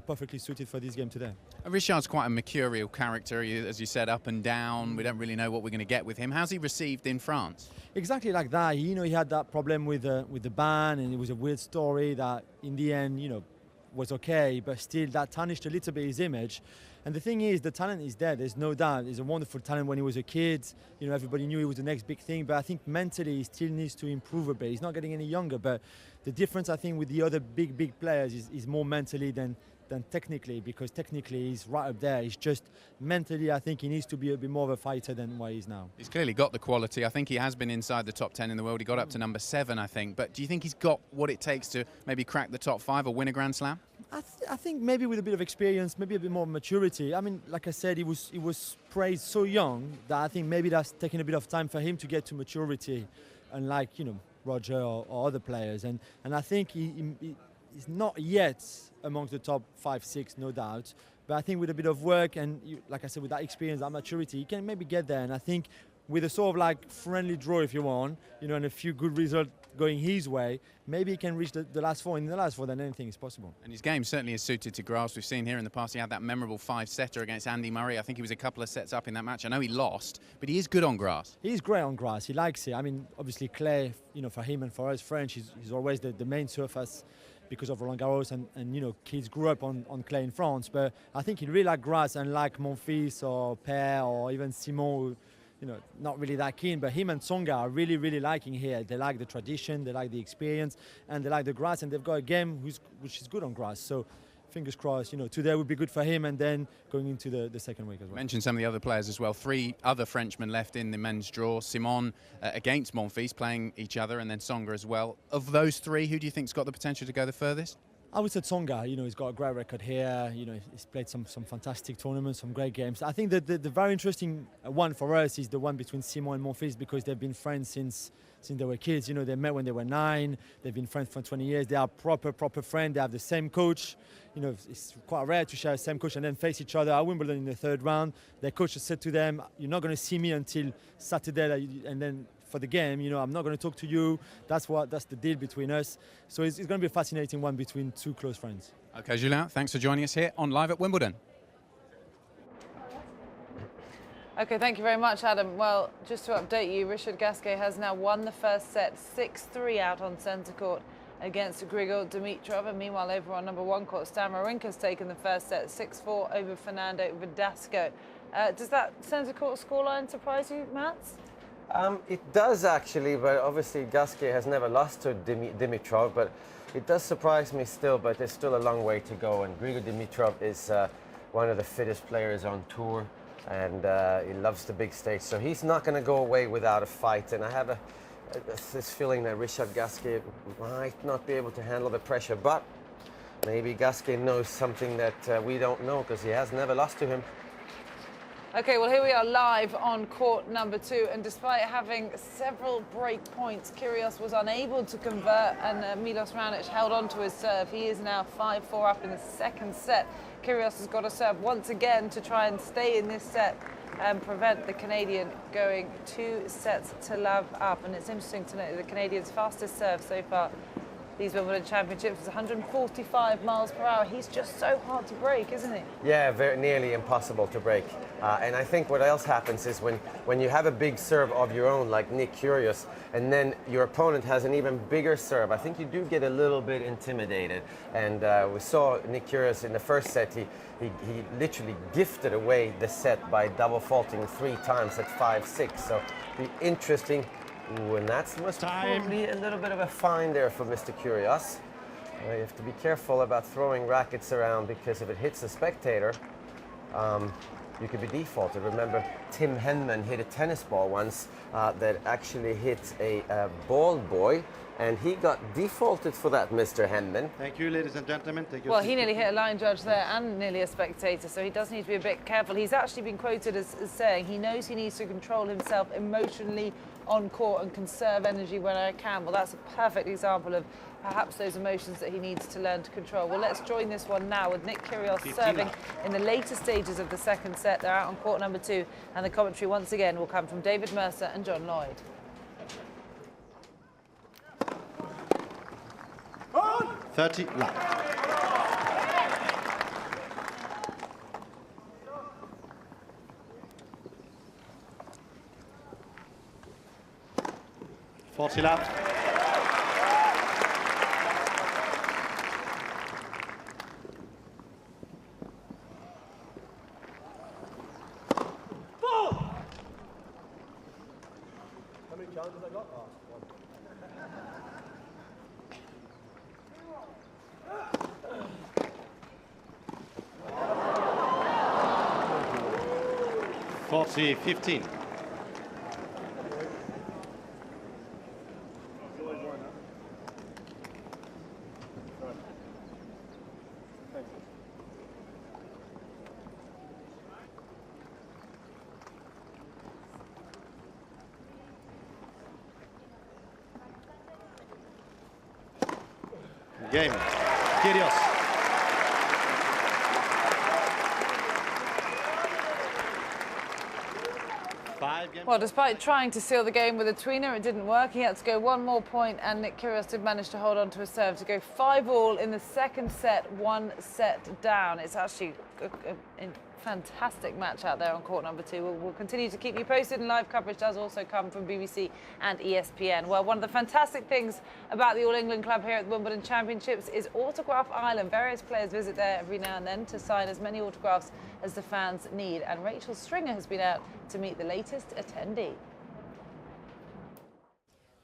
perfectly suited for this game today. Richard's quite a mercurial character, as you said, up and down. We don't really know what we're going to get with him. How's he received in France? Exactly like that. He had that problem with the ban, and it was a weird story that in the end, was okay, but still that tarnished a little bit his image. And the thing is, the talent is there, there's no doubt. He's a wonderful talent when he was a kid. Everybody knew he was the next big thing, but I think mentally he still needs to improve a bit. He's not getting any younger, but the difference, I think, with the other big players is more mentally than technically, because technically he's right up there. He's just mentally, I think he needs to be a bit more of a fighter than what he is now. He's clearly got the quality. I think he has been inside the top 10 in the world. He got up to number 7, I think. But do you think he's got what it takes to maybe crack the top 5 or win a Grand Slam? I think maybe with a bit of experience, maybe a bit more maturity. I mean, like I said, he was praised so young that I think maybe that's taking a bit of time for him to get to maturity, unlike Roger or other players. And I think he's not yet amongst the top 5, 6, no doubt. But I think with a bit of work and, like I said, with that experience, that maturity, he can maybe get there. And I think with a sort of friendly draw, if you want, and a few good results going his way, maybe he can reach the last 4. In the last 4, then anything is possible. And his game certainly is suited to grass. We've seen here in the past he had that memorable 5-setter against Andy Murray. I think he was a couple of sets up in that match. I know he lost, but he is good on grass. He's great on grass. He likes it. I mean, obviously clay, for him and for us French, he's always the main surface because of Roland Garros, and kids grew up on clay in France. But I think he really likes grass, and like Monfils or Per or even Simon, not really that keen, but him and Tsonga are really, really liking here. They like the tradition, they like the experience, and they like the grass, and they've got a game which is good on grass. So fingers crossed, today would be good for him, and then going into the second week as well. Mention some of the other players as well. 3 other Frenchmen left in the men's draw. Simon against Monfils, playing each other, and then Tsonga as well. Of those 3, who do you think's got the potential to go the furthest? I would say Tsonga. He's got a great record here. He's played some fantastic tournaments, some great games. I think that the very interesting one for us is the one between Simon and Monfils, because they've been friends since they were kids. They met when they were 9. They've been friends for 20 years. They are proper friends. They have the same coach. It's quite rare to share the same coach and then face each other at Wimbledon in the 3rd round. Their coach has said to them, "You're not going to see me until Saturday," and then for the game, I'm not going to talk to you. That's the deal between us. So it's going to be a fascinating one between 2 close friends. Okay, Julien, thanks for joining us here on Live at Wimbledon. Okay, thank you very much, Adam. Well, just to update you, Richard Gasquet has now won the first set 6-3 out on centre court against Grigor Dimitrov. And meanwhile, over on number 1 court, Stan Wawrinka's taken the first set 6-4 over Fernando Verdasco. Does that centre court scoreline surprise you, Mats? It does actually, but obviously Gasquet has never lost to Dimitrov, but it does surprise me still, but there's still a long way to go, and Grigor Dimitrov is one of the fittest players on tour. and he loves the big stage. So he's not going to go away without a fight. And I have this feeling that Richard Gasquet might not be able to handle the pressure, but maybe Gasquet knows something that we don't know, because he has never lost to him. Okay, well, here we are live on court number 2, and despite having several break points, Kyrgios was unable to convert, and Milos Raonic held on to his serve. He is now 5-4 up in the second set. Kyrgios has got to serve once again to try and stay in this set and prevent the Canadian going 2 sets to love up. And it's interesting to note the Canadian's fastest serve so far these Wimbledon Championships is 145 miles per hour. He's just so hard to break, isn't he? Yeah, very nearly impossible to break. And I think what else happens is when you have a big serve of your own, like Nick Kyrgios, and then your opponent has an even bigger serve, I think you do get a little bit intimidated. And we saw Nick Kyrgios in the first set, he literally gifted away the set by double faulting 3 times at 5-6. So the interesting. Ooh, and that was probably a little bit of a fine there for Mr. Kyrgios. You have to be careful about throwing rackets around, because if it hits a spectator, you could be defaulted. Remember, Tim Henman hit a tennis ball once that actually hit a ball boy, and he got defaulted for that, Mr. Henman. Thank you, ladies and gentlemen. Thank you. Well, he nearly hit a line judge there and nearly a spectator, so he does need to be a bit careful. He's actually been quoted as saying he knows he needs to control himself emotionally on court and conserve energy when I can. Well, that's a perfect example of perhaps those emotions that he needs to learn to control. Well, let's join this one now with Nick Kyrgios serving in the later stages of the second set. They're out on court number 2, and the commentary once again will come from David Mercer and John Lloyd. 30 love. Laps. How many challenges I got? Oh, 1. 40-15. Game. Kyrgios. Well, despite trying to seal the game with a tweener, it didn't work. He had to go 1 more point, and Nick Kyrgios did manage to hold on to his serve to go 5-all in the second set, 1 set down. It's actually a fantastic match out there on court number 2. We'll continue to keep you posted, and live coverage does also come from BBC and ESPN. Well, one of the fantastic things about the All England Club here at the Wimbledon Championships is Autograph Island. Various players visit there every now and then to sign as many autographs as the fans need, and Rachel Stringer has been out to meet the latest attendee.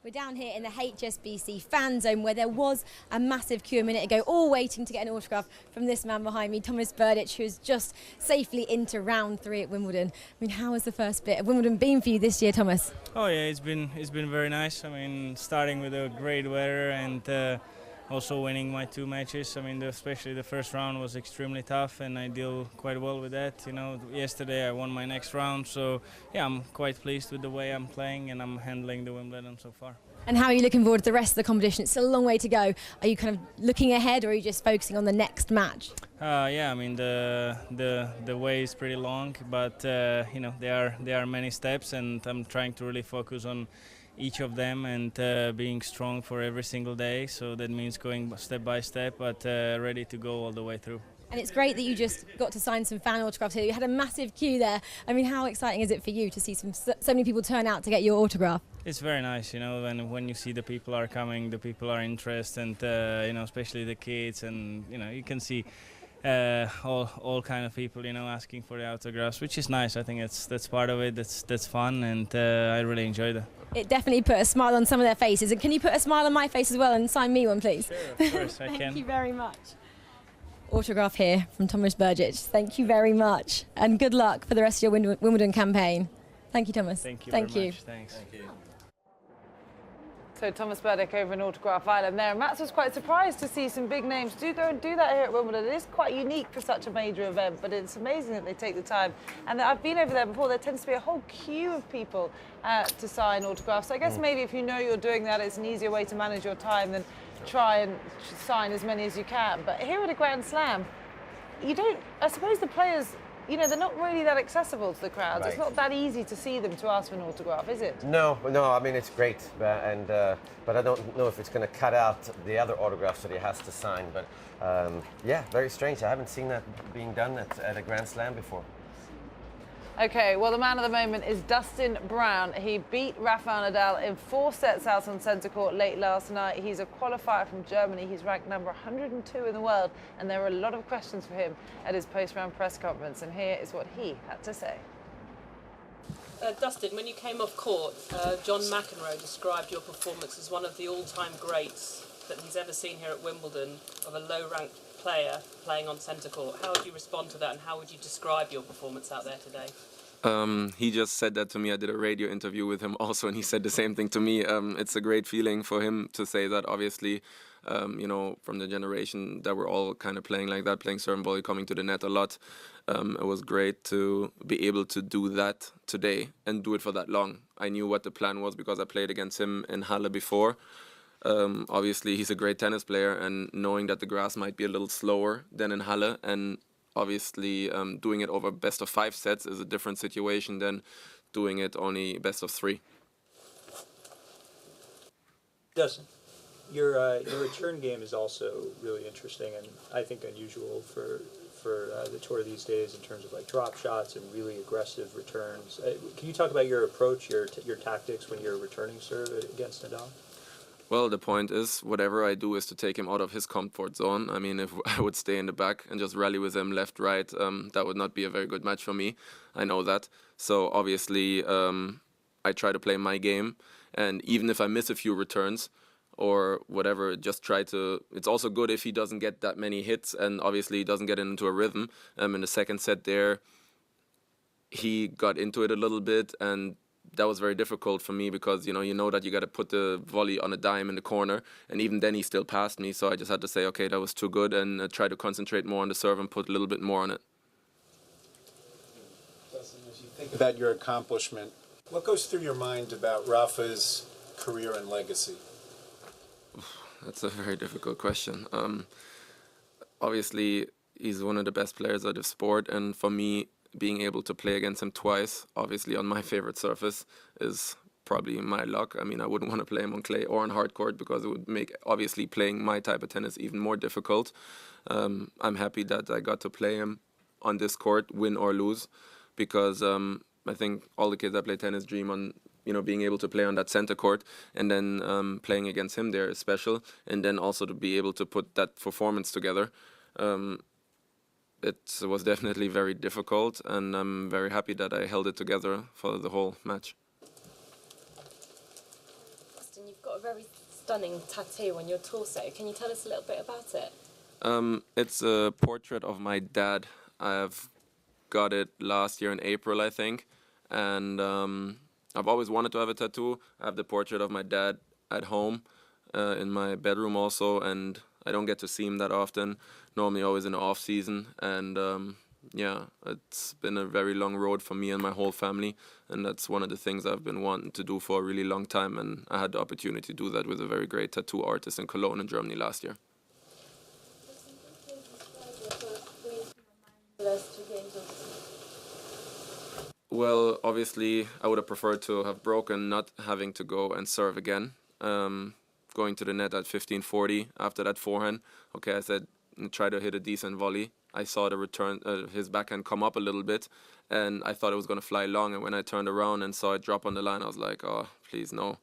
We're down here in the HSBC fan zone, where there was a massive queue a minute ago, all waiting to get an autograph from this man behind me, Tomic Berdych, who's just safely into round 3 at Wimbledon. I mean, how has the first bit of Wimbledon been for you this year, Thomas? Oh yeah, it's been very nice. I mean, starting with the great weather and also winning my 2 matches. I mean, especially the first round was extremely tough, and I deal quite well with that. You know, yesterday I won my next round, so yeah, I'm quite pleased with the way I'm playing and I'm handling the Wimbledon so far. And how are you looking forward to the rest of the competition? It's still a long way to go. Are you kind of looking ahead, or are you just focusing on the next match? Yeah, I mean the way is pretty long, but you know, there are many steps, and I'm trying to really focus on each of them and being strong for every single day. So that means going step by step, but ready to go all the way through. And it's great that you just got to sign some fan autographs here. You had a massive queue there. I mean, how exciting is it for you to see so many people turn out to get your autograph? It's very nice, you know, when you see the people are coming, the people are interested, and you know, especially the kids, and you know, you can see all kind of people, you know, asking for the autographs, which is nice. I think that's part of it. That's fun, and I really enjoyed it. It definitely put a smile on some of their faces. And can you put a smile on my face as well and sign me one, please? Sure, of course I can. Thank you very much. autograph here from Thomas Burgic. Thank you very much, and good luck for the rest of your Wimbledon campaign. Thank you, Thomas. Thank you Thank very you. much. Thanks. Thank you. So Thomas Burdick over in Autograph Island there. And Mats was quite surprised to see some big names do go and do that here at Wimbledon. It is quite unique for such a major event, but it's amazing that they take the time. And I've been over there before. There tends to be a whole queue of people to sign autographs. So I guess maybe if you know you're doing that, it's an easier way to manage your time than try and sign as many as you can. But here at a Grand Slam, you don't, I suppose the players, you know, they're not really that accessible to the crowds. Right. It's not that easy to see them to ask for an autograph, is it? No, I mean, it's great, but I don't know if it's going to cut out the other autographs that he has to sign. But yeah, very strange. I haven't seen that being done at a Grand Slam before. Okay, well, the man of the moment is Dustin Brown. He beat Rafael Nadal in 4 sets out on centre court late last night. He's a qualifier from Germany. He's ranked number 102 in the world, and there were a lot of questions for him at his post-round press conference, and here is what he had to say. Dustin, when you came off court, John McEnroe described your performance as one of the all-time greats that he's ever seen here at Wimbledon, of a low-ranked player playing on centre court. How would you respond to that, and how would you describe your performance out there today? He just said that to me. I did a radio interview with him also, and he said the same thing to me. It's a great feeling for him to say that, obviously, you know, from the generation that we're all kind of playing like that, playing serve and volley, coming to the net a lot. It was great to be able to do that today and do it for that long. I knew what the plan was because I played against him in Halle before. Obviously, he's a great tennis player, and knowing that the grass might be a little slower than in Halle, and obviously doing it over best of 5 sets is a different situation than doing it only best of 3. Dustin, your return game is also really interesting and I think unusual for the tour these days in terms of like drop shots and really aggressive returns. Can you talk about your approach, your tactics when you're returning serve against Nadal? Well, the point is, whatever I do is to take him out of his comfort zone. I mean, if I would stay in the back and just rally with him left, right, that would not be a very good match for me. I know that. So obviously, I try to play my game. And even if I miss a few returns or whatever, just try to... It's also good if he doesn't get that many hits and obviously doesn't get into a rhythm. In the second set there, he got into it a little bit, and that was very difficult for me because, you know that you got to put the volley on a dime in the corner, and even then he still passed me, so I just had to say, okay, that was too good, and try to concentrate more on the serve and put a little bit more on it. Dustin, as you think about your accomplishment, what goes through your mind about Rafa's career and legacy? That's a very difficult question. Obviously, he's one of the best players of the sport, and for me, being able to play against him twice, obviously on my favorite surface, is probably my luck. I mean, I wouldn't want to play him on clay or on hard court because it would make, obviously, playing my type of tennis even more difficult. I'm happy that I got to play him on this court, win or lose, because I think all the kids that play tennis dream on, being able to play on that center court, and then playing against him there is special, and then also to be able to put that performance together. It was definitely very difficult, and I'm very happy that I held it together for the whole match. Dustin, you've got a very stunning tattoo on your torso. Can you tell us a little bit about it? It's a portrait of my dad. I've got it last year in April, I think, and I've always wanted to have a tattoo. I have the portrait of my dad at home in my bedroom also, and I don't get to see him that often, normally always in the off season, and yeah, it's been a very long road for me and my whole family, and that's one of the things I've been wanting to do for a really long time, and I had the opportunity to do that with a very great tattoo artist in Cologne in Germany last year. Well, obviously, I would have preferred to have broken, not having to go and serve again. Going to the net at 15-40 after that forehand. Okay, I said, try to hit a decent volley. I saw the return, his backhand come up a little bit, and I thought it was going to fly long. And when I turned around and saw it drop on the line, I was like, oh, please, no.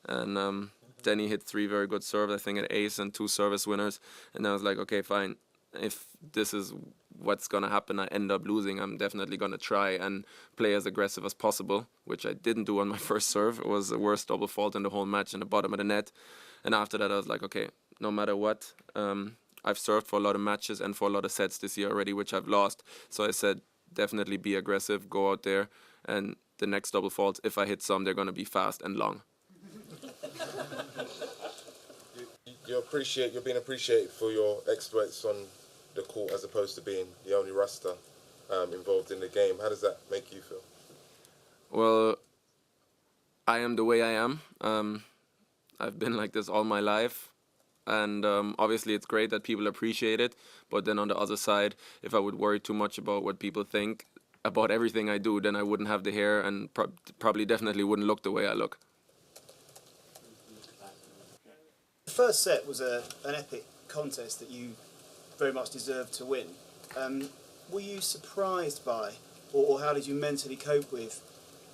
And then he hit 3 very good serves, I think an ace and 2 service winners. And I was like, okay, fine. If this is what's going to happen, I end up losing, I'm definitely going to try and play as aggressive as possible, which I didn't do on my first serve. It was the worst double fault in the whole match in the bottom of the net. And after that, I was like, okay, no matter what, I I've served for a lot of matches and for a lot of sets this year already, which I've lost. So I said, definitely be aggressive, go out there, and the next double faults, if I hit some, they're going to be fast and long. You're being appreciated for your exploits on the court as opposed to being the only Rasta involved in the game. How does that make you feel? Well, I am the way I am. I've been like this all my life. And obviously it's great that people appreciate it. But then on the other side, if I would worry too much about what people think about everything I do, then I wouldn't have the hair and probably definitely wouldn't look the way I look. The first set was an epic contest that you very much deserved to win. Were you surprised by, or how did you mentally cope with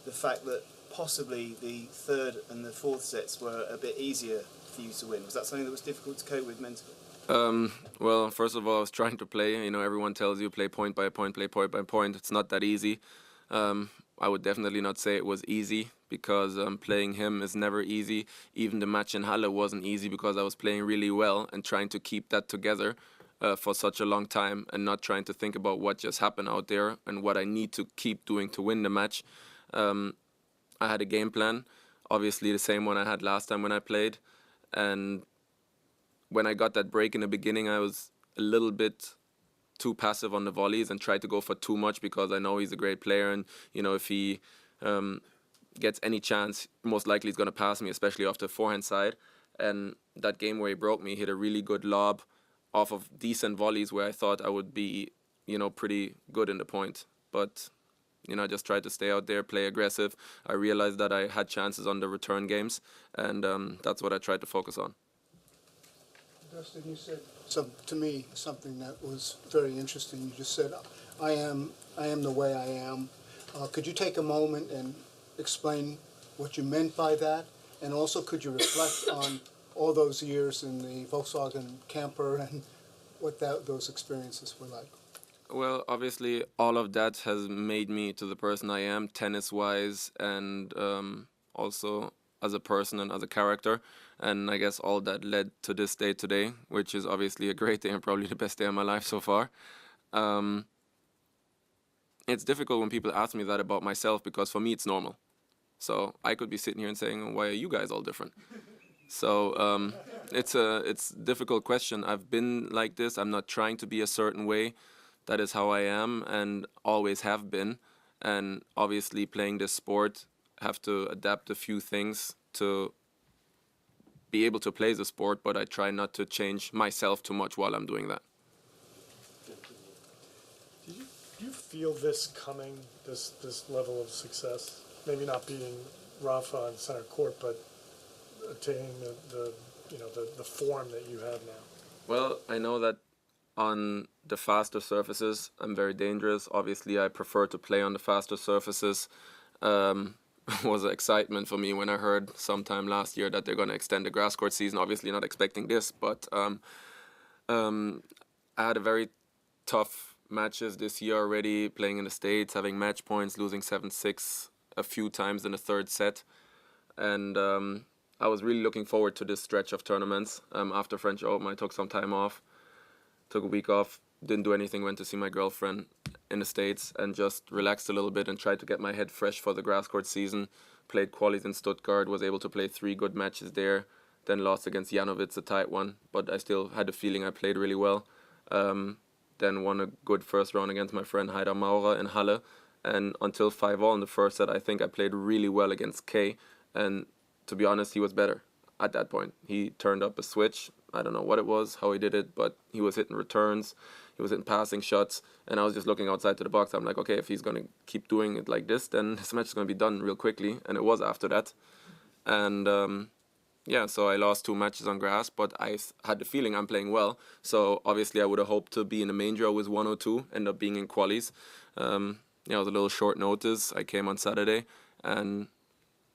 the fact that possibly the third and the fourth sets were a bit easier for you to win? Was that something that was difficult to cope with mentally? Well, first of all, I was trying to play. You know, everyone tells you play point by point, play point by point. It's not that easy. I would definitely not say it was easy because playing him is never easy. Even the match in Halle wasn't easy because I was playing really well and trying to keep that together for such a long time and not trying to think about what just happened out there and what I need to keep doing to win the match. I had a game plan, obviously the same one I had last time when I played. And when I got that break in the beginning, I was a little bit too passive on the volleys and tried to go for too much because I know he's a great player and, you know, if he gets any chance, most likely he's going to pass me, especially off the forehand side. And that game where he broke me, hit a really good lob off of decent volleys where I thought I would be, you know, pretty good in the point. But, you know, I just tried to stay out there, play aggressive. I realized that I had chances on the return games, and that's what I tried to focus on. Dustin, you said to me something that was very interesting. You just said, I am the way I am. Could you take a moment and explain what you meant by that? And also, could you reflect on all those years in the Volkswagen camper and what those experiences were like? Well, obviously, all of that has made me to the person I am, tennis-wise, and also as a person and as a character. And I guess all that led to this day today, which is obviously a great day and probably the best day of my life so far. It's difficult when people ask me that about myself because for me it's normal. So I could be sitting here and saying, why are you guys all different? So it's a difficult question. I've been like this. I'm not trying to be a certain way. That is how I am and always have been. And obviously playing this sport, have to adapt a few things to be able to play the sport, but I try not to change myself too much while I'm doing that. Do you feel this coming, this level of success? Maybe not beating Rafa on center court, but attaining the form that you have now. Well, I know that on the faster surfaces, I'm very dangerous. Obviously, I prefer to play on the faster surfaces. Was an excitement for me when I heard sometime last year that they're going to extend the grass court season. Obviously not expecting this, but I had a very tough matches this year already, playing in the States, having match points, losing 7-6 a few times in the third set. And I was really looking forward to this stretch of tournaments. After French Open, I took some time off, took a week off, didn't do anything, went to see my girlfriend in the States and just relaxed a little bit and tried to get my head fresh for the grass court season. Played qualies in Stuttgart, was able to play 3 good matches there, then lost against Janovic, a tight one, but I still had the feeling I played really well. Then won a good first round against my friend Haidar Maurer in Halle, and until 5-all in the first set, I think I played really well against Kay, and to be honest, he was better at that point. He turned up a switch. I don't know what it was, how he did it, but he was hitting returns, he was hitting passing shots, and I was just looking outside to the box. I'm like, okay, if he's going to keep doing it like this, then this match is going to be done real quickly, and it was after that. And yeah, so I lost 2 matches on grass, but I had the feeling I'm playing well, so obviously I would have hoped to be in the main draw with 102, end up being in qualies. Yeah, it was a little short notice. I came on Saturday, and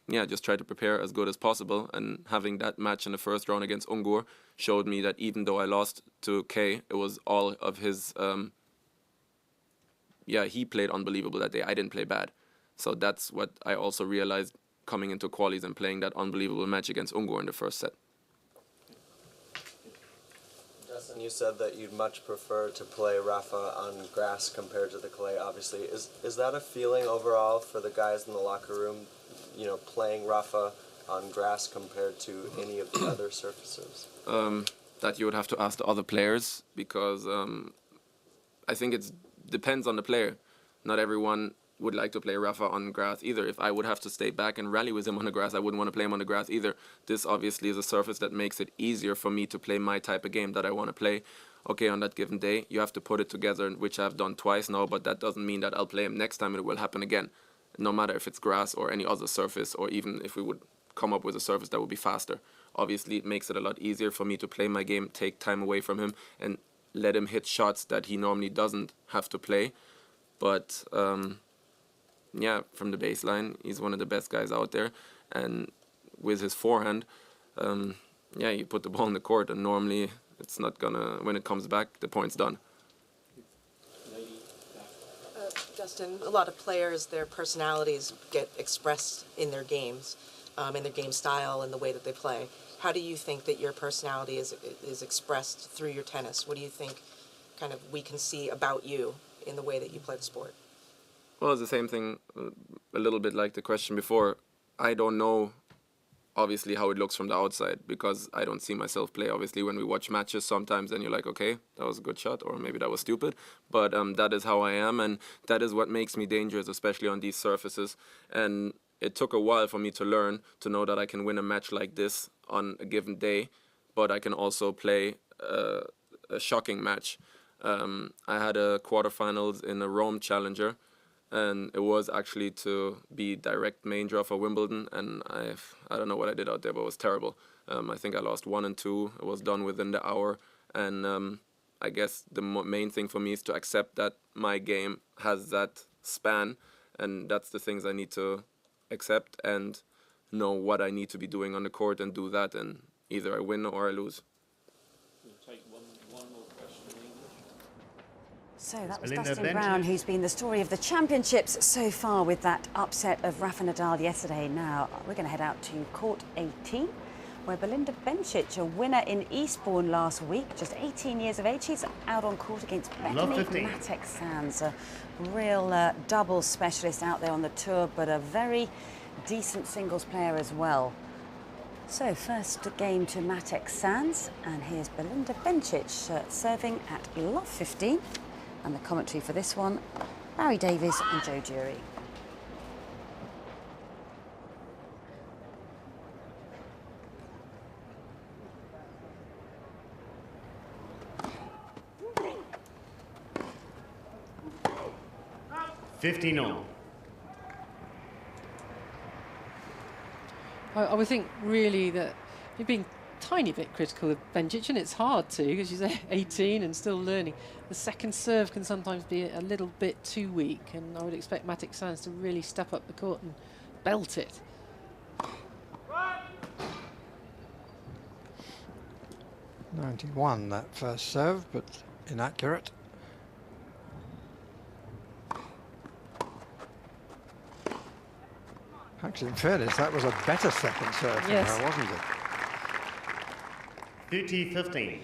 yeah, just tried to prepare as good as possible, and having that match in the first round against Ungur showed me that even though I lost to Kay, it was all of his, he played unbelievable that day. I didn't play bad. So that's what I also realized coming into qualies and playing that unbelievable match against Ungur in the first set. Dustin, you said that you'd much prefer to play Rafa on grass compared to the clay, obviously. Is that a feeling overall for the guys in the locker room, you know, playing Rafa on grass compared to any of the other surfaces? That you would have to ask the other players, because I think it depends on the player. Not everyone would like to play Rafa on grass either. If I would have to stay back and rally with him on the grass, I wouldn't want to play him on the grass either. This obviously is a surface that makes it easier for me to play my type of game that I want to play. Okay, on that given day, you have to put it together, which I've done twice now, but that doesn't mean that I'll play him next time. It will happen again, no matter if it's grass or any other surface, or even if we would come up with a surface that would be faster. Obviously, it makes it a lot easier for me to play my game, take time away from him, and let him hit shots that he normally doesn't have to play. But yeah, from the baseline, he's one of the best guys out there. And with his forehand, yeah, you put the ball in the court, and normally it's not gonna, when it comes back, the point's done. Dustin, a lot of players, their personalities get expressed in their games, in their game style and the way that they play. How do you think that your personality is expressed through your tennis? What do you think kind of we can see about you in the way that you play the sport? Well, it's the same thing, a little bit like the question before. I don't know, obviously, how it looks from the outside, because I don't see myself play. Obviously, when we watch matches sometimes, then you're like, okay, that was a good shot, or maybe that was stupid. But that is how I am, and that is what makes me dangerous, especially on these surfaces. And it took a while for me to learn to know that I can win a match like this on a given day, but I can also play a shocking match. I had a quarterfinals in a Rome Challenger, and it was actually to be direct main draw for Wimbledon, and I don't know what I did out there, but it was terrible. I think I lost 1 and 2. It was done within the hour, and I guess the main thing for me is to accept that my game has that span, and that's the things I need to accept and know what I need to be doing on the court and do that, and either I win or I lose. So that was Belinda Dustin Bencic. Brown, who's been the story of the championships so far with that upset of Rafa Nadal yesterday. Now we're going to head out to court 18, where Belinda Bencic, a winner in Eastbourne last week, just 18 years of age, she's out on court against Becky Matek-Sands, a real doubles specialist out there on the tour, but a very decent singles player as well. So first game to Matek-Sands, and here's Belinda Bencic serving at love 15. And the commentary for this one, Barry Davies and Joe Jury. I would think really that you're being a tiny bit critical of Bencic, and it's hard to, because she's 18 and still learning. The second serve can sometimes be a little bit too weak, and I would expect Matek-Sands to really step up the court and belt it. .91 that first serve, but inaccurate. Actually, in fairness, that was a better second serve from her, wasn't it? 30-15.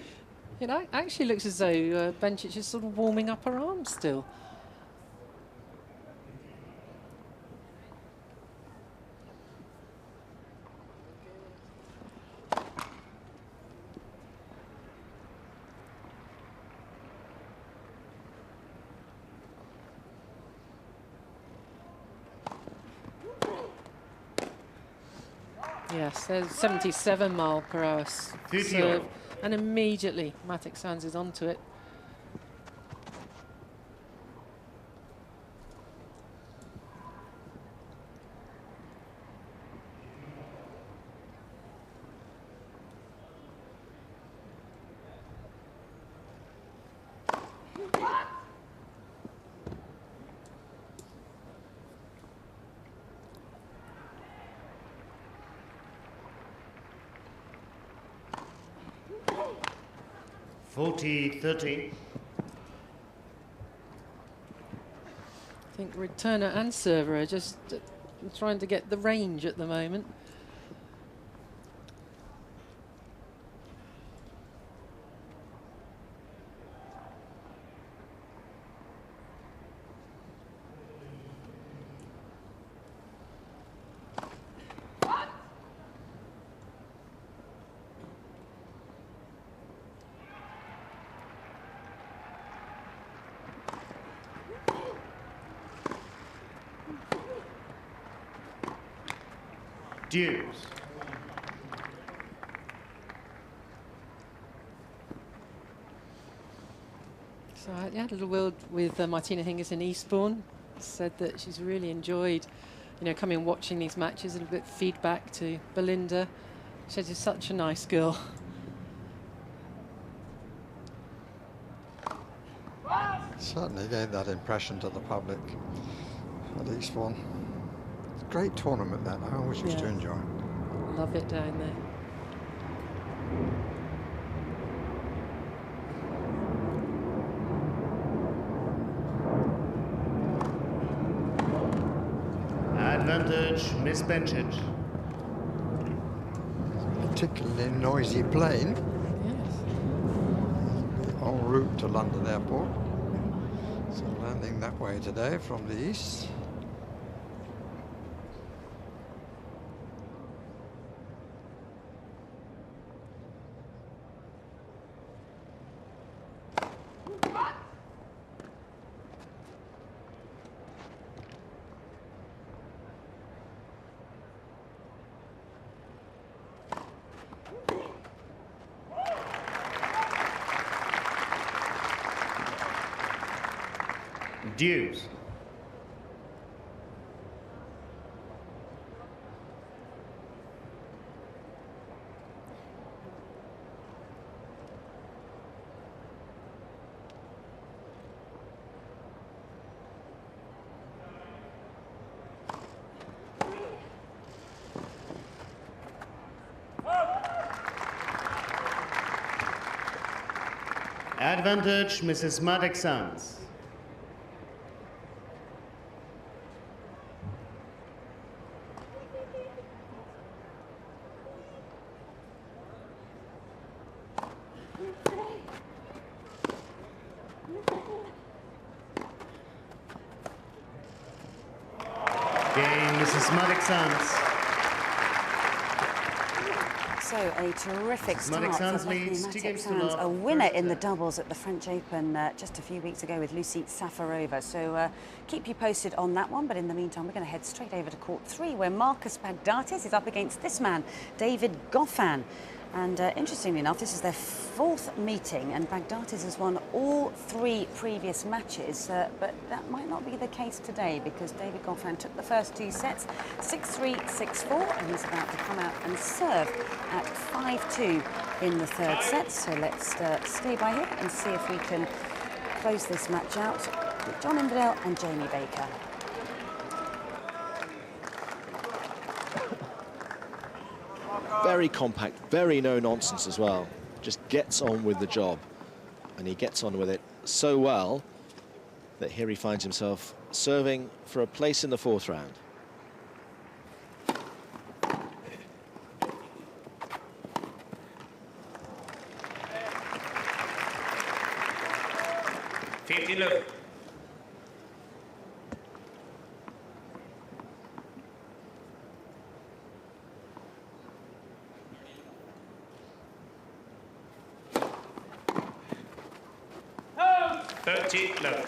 It actually looks as though Bencic is sort of warming up her arms still. Yes, there's 77 mph serve, and immediately Matek-Sands is onto it. .30. I think returner and server are just trying to get the range at the moment. Dues. So I had a little word with Martina Hingis in Eastbourne. Said that she's really enjoyed, coming and watching these matches. A little bit of feedback to Belinda. She said she's such a nice girl. Certainly gave that impression to the public at Eastbourne. It's a great tournament that I always used to enjoy. Love it down there. Advantage, Miss Bencic. Particularly noisy plane. Yes. En route to London Airport. So landing that way today from the east. Dues. Advantage, Mrs. Maddox-Sands. So a terrific start for Bethany Maddox-Sands, a winner in the doubles at the French Open just a few weeks ago with Lucy Safarova. So keep you posted on that one, but in the meantime we're going to head straight over to court 3 where Marcus Baghdatis is up against this man, David Goffin. And interestingly enough, this is their 4th meeting, and Baghdatis has won all 3 previous matches, but that might not be the case today because David Goffin took the first 2 sets, 6-3, 6-4, and he's about to come out and serve at 5-2 in the 3rd set. So let's stay by here and see if we can close this match out with John Inverdale and Jamie Baker. Very compact, very no-nonsense as well. Just gets on with the job. And he gets on with it so well that here he finds himself serving for a place in the 4th round. Look. 30 low.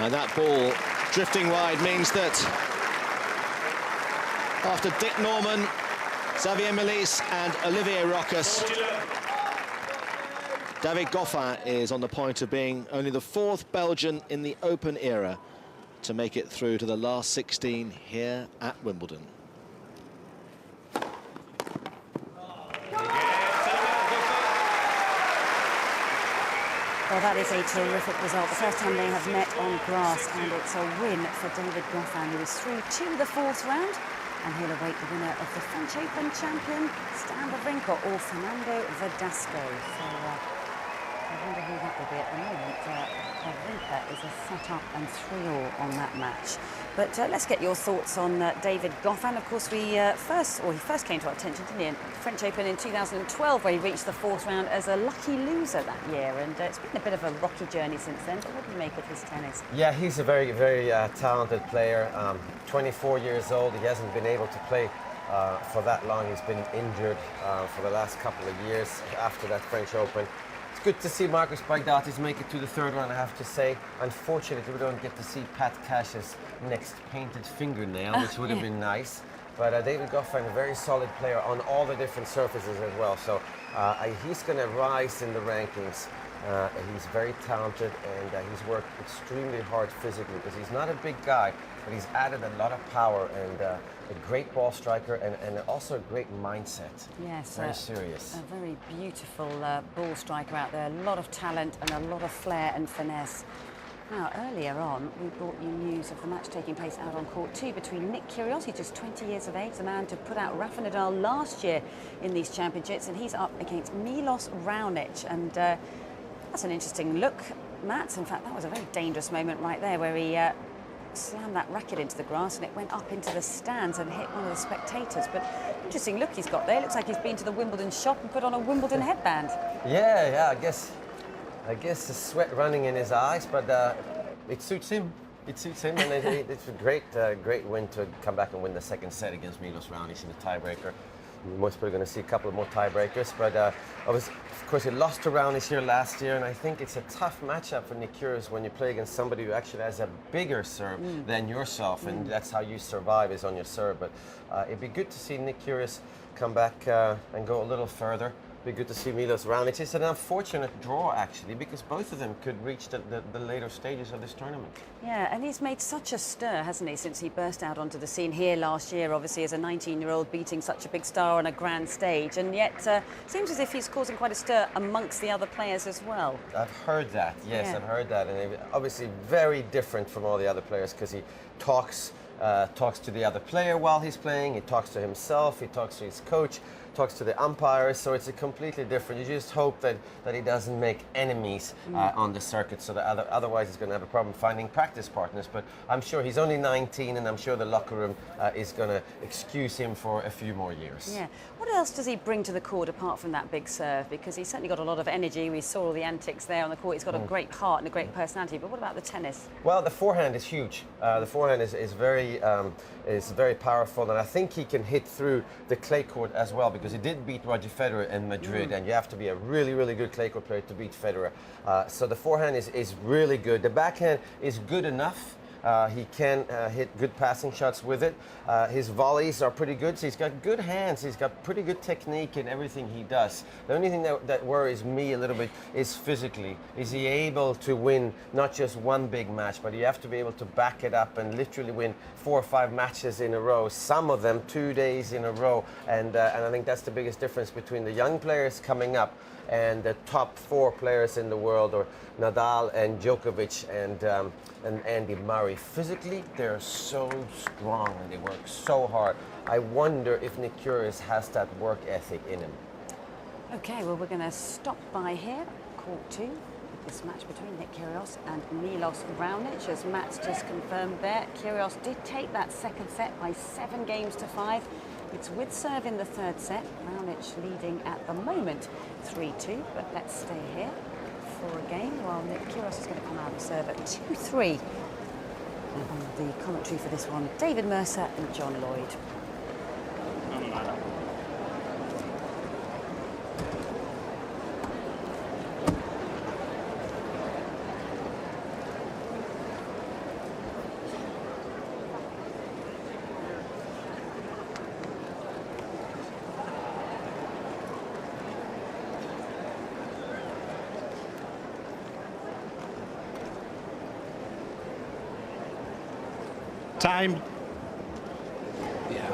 And that ball drifting wide means that after Dick Norman, Xavier Melis and Olivier Rochus, David Goffin is on the point of being only the 4th Belgian in the Open era to make it through to the last 16 here at Wimbledon. Well, that is a terrific result. The first time they have met on grass, and it's a win for David Goffin, who is through to the 4th round, and he'll await the winner of the French Open champion, Stan Wawrinka or Fernando Verdasco. So I wonder who that will be at the moment. Wawrinka is a set up and 3-all on that match. But let's get your thoughts on David Goffin. Of course, he first came to our attention, didn't he, in French Open in 2012, where he reached the 4th round as a lucky loser that year. And it's been a bit of a rocky journey since then. But what do you make of his tennis? Yeah, he's a very, very talented player. 24 years old. He hasn't been able to play for that long. He's been injured for the last couple of years after that French Open. It's good to see Marcus Baghdatis make it to the 3rd round, I have to say. Unfortunately, we don't get to see Pat Cash's next painted fingernail, which would have been nice. But David Goffin, a very solid player on all the different surfaces as well. So he's going to rise in the rankings. He's very talented, and he's worked extremely hard physically because he's not a big guy, but he's added a lot of power and a great ball striker and also a great mindset. Yes, very serious. A very beautiful ball striker out there. A lot of talent and a lot of flair and finesse. Now, earlier on, we brought you news of the match taking place out on court 2 between Nick Kyrgios, who's just 20 years of age, the man to put out Rafa Nadal last year in these championships, and he's up against Milos Raonic. And that's an interesting look, Matt. In fact, that was a very dangerous moment right there where he slammed that racket into the grass and it went up into the stands and hit one of the spectators. But interesting look he's got there. Looks like he's been to the Wimbledon shop and put on a Wimbledon headband. Yeah, I guess the sweat running in his eyes, but it suits him. It suits him, and it's a great win to come back and win the 2nd set against Milos Raonic in the tiebreaker. We're most probably going to see a couple of more tiebreakers, but of course, he lost to Raonic here last year, and I think it's a tough matchup for Nick Kyrgios when you play against somebody who actually has a bigger serve than yourself, and that's how you survive, is on your serve. But it'd be good to see Nick Kyrgios come back and go a little further. Be good to see Milos Raonic. It's an unfortunate draw, actually, because both of them could reach the later stages of this tournament. Yeah, and he's made such a stir, hasn't he, since he burst out onto the scene here last year, obviously, as a 19-year-old beating such a big star on a grand stage. And yet, seems as if he's causing quite a stir amongst the other players as well. I've heard that, yes, Yeah. I've heard that. And obviously very different from all the other players because he talks to the other player while he's playing, he talks to himself, he talks to his coach, talks to the umpires, so it's a completely different. You just hope that he doesn't make enemies on the circuit, so that otherwise he's going to have a problem finding practice partners. But I'm sure he's only 19, and I'm sure the locker room is going to excuse him for a few more years. Yeah. What else does he bring to the court apart from that big serve? Because he's certainly got a lot of energy. We saw all the antics there on the court. He's got a great heart and a great personality. But what about the tennis? Well, the forehand is huge. The forehand is very powerful, and I think he can hit through the clay court as well, because he did beat Roger Federer in Madrid, and you have to be a really, really good clay court player to beat Federer. So the forehand is really good. The backhand is good enough. He can hit good passing shots with it. His volleys are pretty good, so he's got good hands. He's got pretty good technique in everything he does. The only thing that worries me a little bit is physically. Is he able to win not just one big match, but you have to be able to back it up and literally win 4 or 5 matches in a row, some of them 2 days in a row. And I think that's the biggest difference between the young players coming up and the top 4 players in the world, or Nadal and Djokovic and Andy Murray. Physically, they're so strong and they work so hard. I wonder if Nick Kyrgios has that work ethic in him. Okay, well, we're going to stop by here, court 2, this match between Nick Kyrgios and Milos Raonic. As Matt's just confirmed there, Kyrgios did take that second set by 7 games to 5. It's with serve in the third set. Raonic leading at the moment 3-2, but let's stay here for a game while Nick Kyrgios is going to come out of serve at 2-3. On the commentary for this one, David Mercer and John Lloyd. Time. Yeah.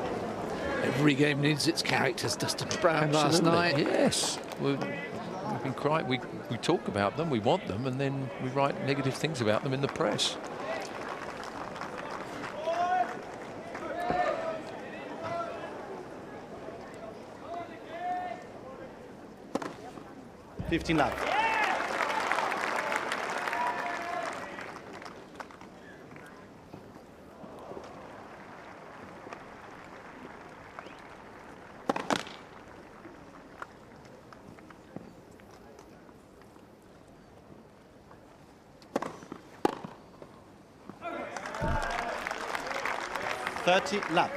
Every game needs its characters. Dustin Brown last night. Yes. We've been crying. We talk about them, we want them, and then we write negative things about them in the press. $15 love. 30 love.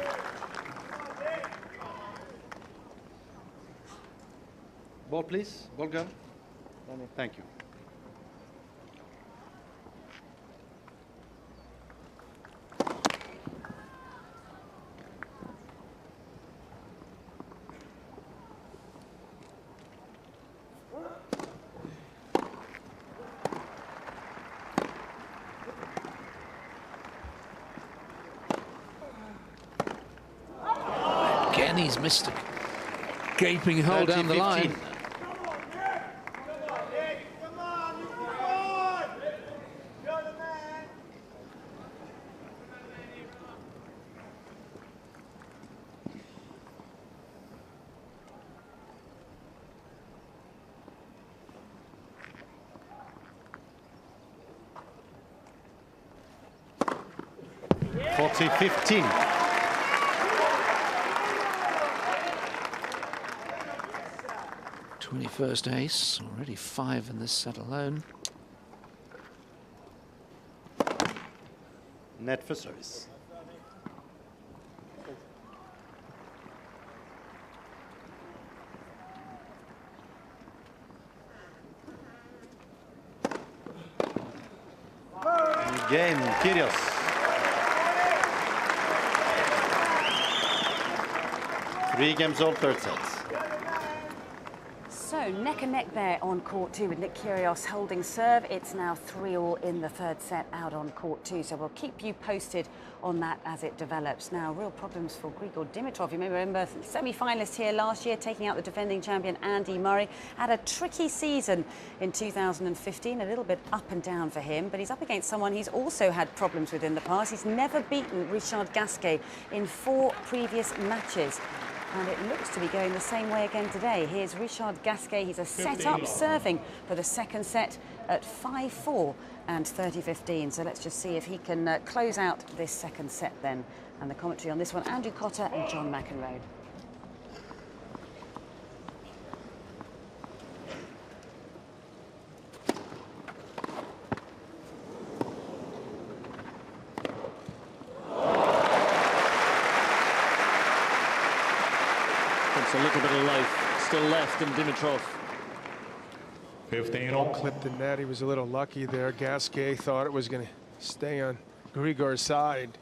Ball, please. Ball go. Thank you. Again, he's missed a gaping hole down the line. 40-15. First ace, already 5 in this set alone. Net for service. Game, Kyrgios. Three games all third sets. So neck and neck there on court 2 with Nick Kyrgios holding serve. It's now 3-all in the third set out on court 2. So we'll keep you posted on that as it develops. Now, real problems for Grigor Dimitrov. You may remember semi-finalist here last year, taking out the defending champion Andy Murray. Had a tricky season in 2015, a little bit up and down for him, but he's up against someone he's also had problems with in the past. He's never beaten Richard Gasquet in 4 previous matches. And it looks to be going the same way again today. Here's Richard Gasquet. He's a set-up serving for the second set at 5-4 and 30-15. So let's just see if he can close out this second set then. And the commentary on this one, Andrew Cotter and John McEnroe. A little bit of life still left in Dimitrov. 15-all. Clipped the net. He was a little lucky there. Gasquet thought it was going to stay on Grigor's side.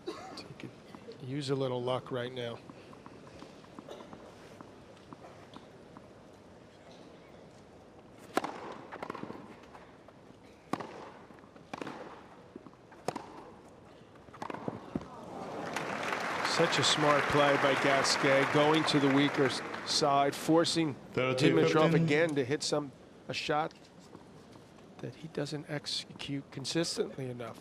He could use a little luck right now. Such a smart play by Gasquet, going to the weaker side, forcing Dimitrov again to hit a shot that he doesn't execute consistently enough.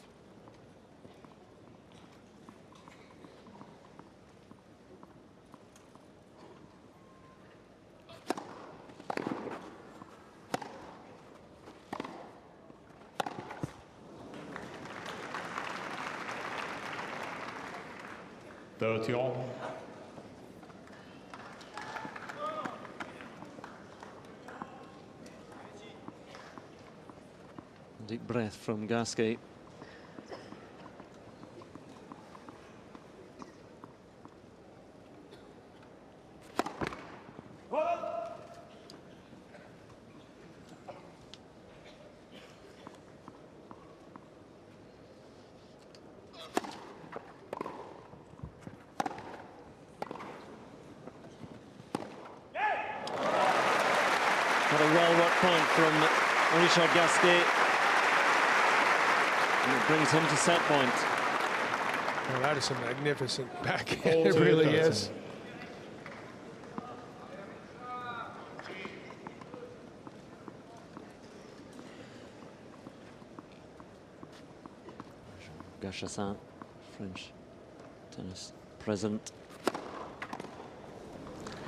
Deep breath from Gasquet. What a well-worked point from Richard Gasquet. And it brings him to set point. Well, that is a magnificent backhand. It really is. Gachassin, French tennis president.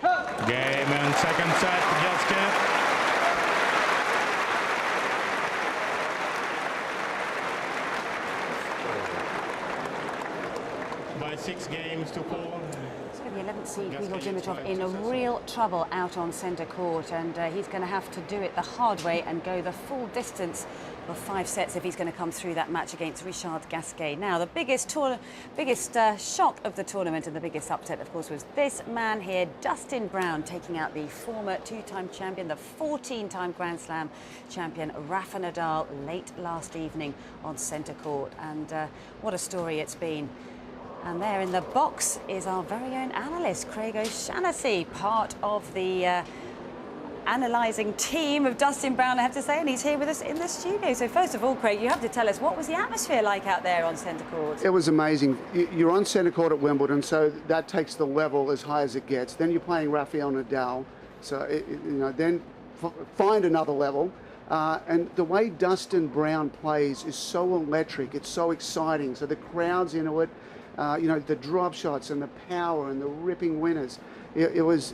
Game and second set, Gasquet. By 6 games to 4. So the 11th seed, Grigor Dimitrov, in a real trouble out on centre court, and he's going to have to do it the hard way and go the full distance Well, 5 sets if he's going to come through that match against Richard Gasquet. Now, the biggest shock of the tournament and the biggest upset, of course, was this man here, Dustin Brown, taking out the former 2-time champion, the 14-time Grand Slam champion, Rafa Nadal, late last evening on centre court. And what a story it's been. And there in the box is our very own analyst, Craig O'Shaughnessy, part of the analysing team of Dustin Brown, I have to say, and he's here with us in the studio. So first of all, Craig, you have to tell us, what was the atmosphere like out there on centre court? It was amazing. You're on centre court at Wimbledon, so that takes the level as high as it gets. Then you're playing Rafael Nadal, so then find another level. And the way Dustin Brown plays is so electric. It's so exciting. So the crowd's into it. The drop shots and the power and the ripping winners. It was.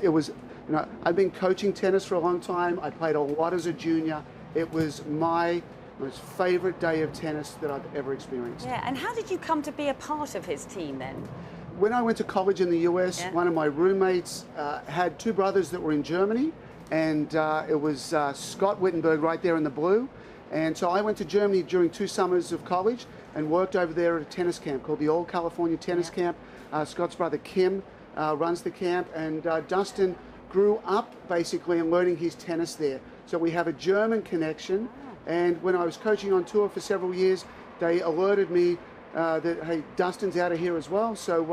I've been coaching tennis for a long time. I played a lot as a junior. It was my most favourite day of tennis that I've ever experienced. Yeah, and how did you come to be a part of his team then? When I went to college in the US, one of my roommates had 2 brothers that were in Germany, and it was Scott Wittenberg right there in the blue. And so I went to Germany during 2 summers of college and worked over there at a tennis camp called the All California Tennis Camp. Scott's brother Kim runs the camp, and Dustin grew up basically and learning his tennis there. So we have a German connection, and when I was coaching on tour for several years, they alerted me that, hey, Dustin's out of here as well, so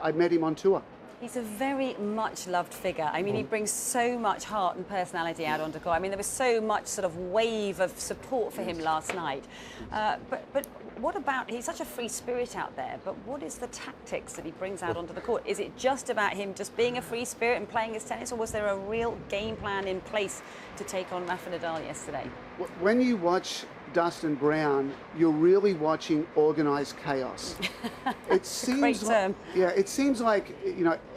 I met him on tour. He's a very much loved figure. I mean, he brings so much heart and personality out onto court. I mean, there was so much sort of wave of support for him last night. But what about, he's such a free spirit out there, but what is the tactics that he brings out onto the court? Is it just about him just being a free spirit and playing his tennis, or was there a real game plan in place to take on Rafa Nadal yesterday? When you watch Dustin Brown, you're really watching organised chaos. It seems Great term. It seems like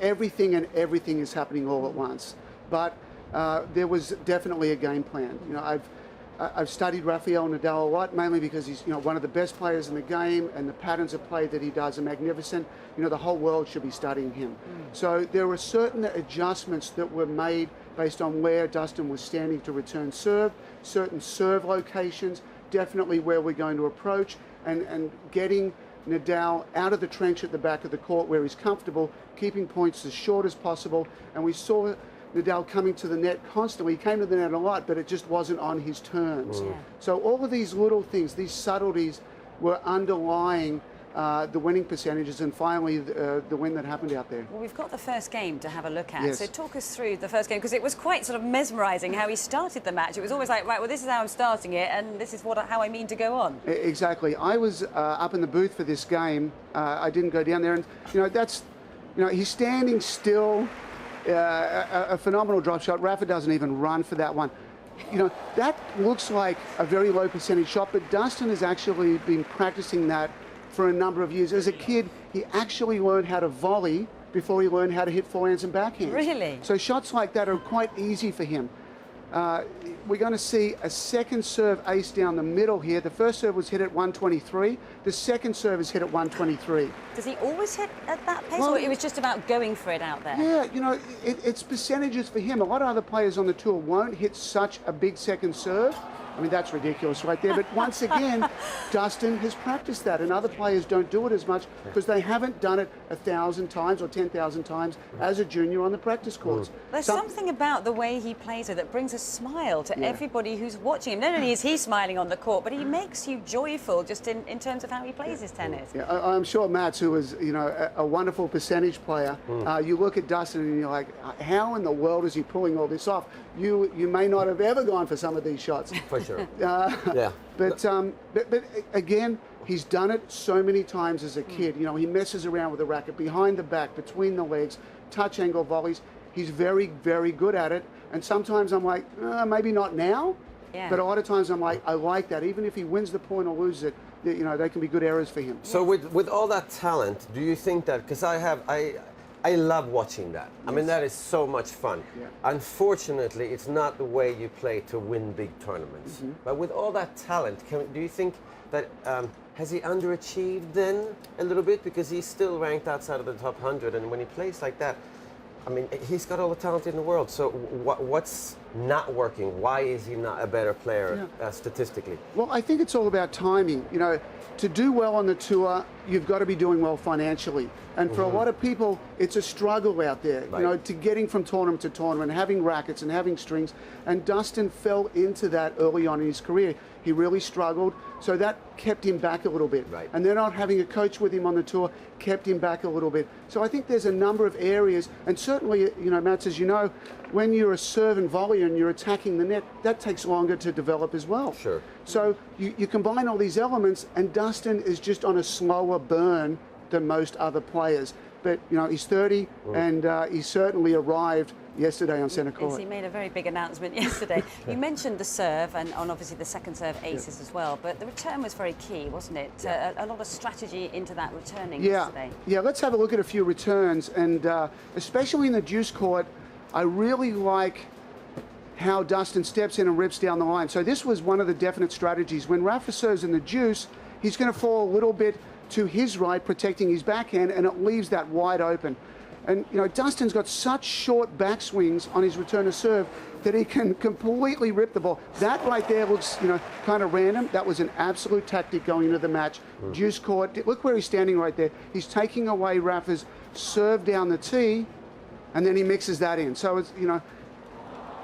everything is happening all at once. But there was definitely a game plan. I've studied Rafael Nadal a lot, mainly because he's one of the best players in the game, and the patterns of play that he does are magnificent. The whole world should be studying him. So there were certain adjustments that were made based on where Dustin was standing to return serve, certain serve locations, definitely where we're going to approach, and getting Nadal out of the trench at the back of the court where he's comfortable, keeping points as short as possible. And we saw Nadal coming to the net constantly. He came to the net a lot, but it just wasn't on his terms. So all of these little things, these subtleties, were underlying the winning percentages, and finally the win that happened out there. Well, we've got the first game to have a look at. Yes. So talk us through the first game, because it was quite sort of mesmerising how he started the match. It was always like, right, well, this is how I'm starting it, and this is how I mean to go on. Exactly. I was up in the booth for this game. I didn't go down there, and he's standing still. A phenomenal drop shot. Rafa doesn't even run for that one. That looks like a very low percentage shot, but Dustin has actually been practicing that for a number of years. As a kid, he actually learned how to volley before he learned how to hit forehands and backhands. Really? So shots like that are quite easy for him. We're going to see a second serve ace down the middle here. The first serve was hit at 123. The second serve is hit at 123. Does he always hit at that pace, Well, or it was just about going for it out there? Yeah, it's percentages for him. A lot of other players on the tour won't hit such a big second serve. I mean, that's ridiculous right there. But once again, Dustin has practiced that, and other players don't do it as much because they haven't done it 1,000 times or 10,000 times as a junior on the practice courts. There's something about the way he plays it that brings a smile to everybody who's watching him. Not only is he smiling on the court, but he makes you joyful just in terms of how he plays his tennis. Yeah, I'm sure Mats, who is a wonderful percentage player, you look at Dustin and you're like, how in the world is he pulling all this off? You may not have ever gone for some of these shots. For sure. But again, he's done it so many times as a kid. He messes around with the racket behind the back, between the legs, touch angle volleys. He's very, very good at it. And sometimes I'm like, maybe not now. Yeah. But a lot of times I'm like, I like that. Even if he wins the point or loses it, they can be good errors for him. So with all that talent, do you think that, because I love watching that. I mean, that is so much fun. Yeah. Unfortunately, it's not the way you play to win big tournaments. But with all that talent, do you think that, has he underachieved then a little bit? Because he's still ranked outside of the top 100, and when he plays like that, I mean, he's got all the talent in the world. So what's not working? Why is he not a better player statistically? Well, I think it's all about timing. You know, to do well on the tour, you've got to be doing well financially. And for a lot of people, it's a struggle out there, you know, to getting from tournament to tournament, having rackets and having strings. And Dustin fell into that early on in his career. He really struggled, so that kept him back a little bit. And then not having a coach with him on the tour kept him back a little bit. So I think there's a number of areas, and certainly, you know, Mats, as you know, when you're a serve and volley and you're attacking the net, that takes longer to develop as well. Sure. So you combine all these elements, and Dustin is just on a slower burn than most other players. But, you know, he's 30, and he certainly arrived yesterday on centre court. Yes, he made a very big announcement yesterday. You mentioned the serve and obviously the second serve aces as well, but the return was very key, wasn't it? A lot of strategy into that returning yesterday. Yeah, let's have a look at a few returns, and especially in the deuce court, I really like how Dustin steps in and rips down the line. So this was one of the definite strategies. When Rafa serves in the deuce, he's going to fall a little bit to his right, protecting his backhand, and it leaves that wide open. And, you know, Dustin's got such short backswings on his return to serve that he can completely rip the ball. That right there looks, you know, kind of random. That was an absolute tactic going into the match. Deuce court. Look where he's standing right there. He's taking away Rafa's serve down the tee, and then he mixes that in. So, it's, you know,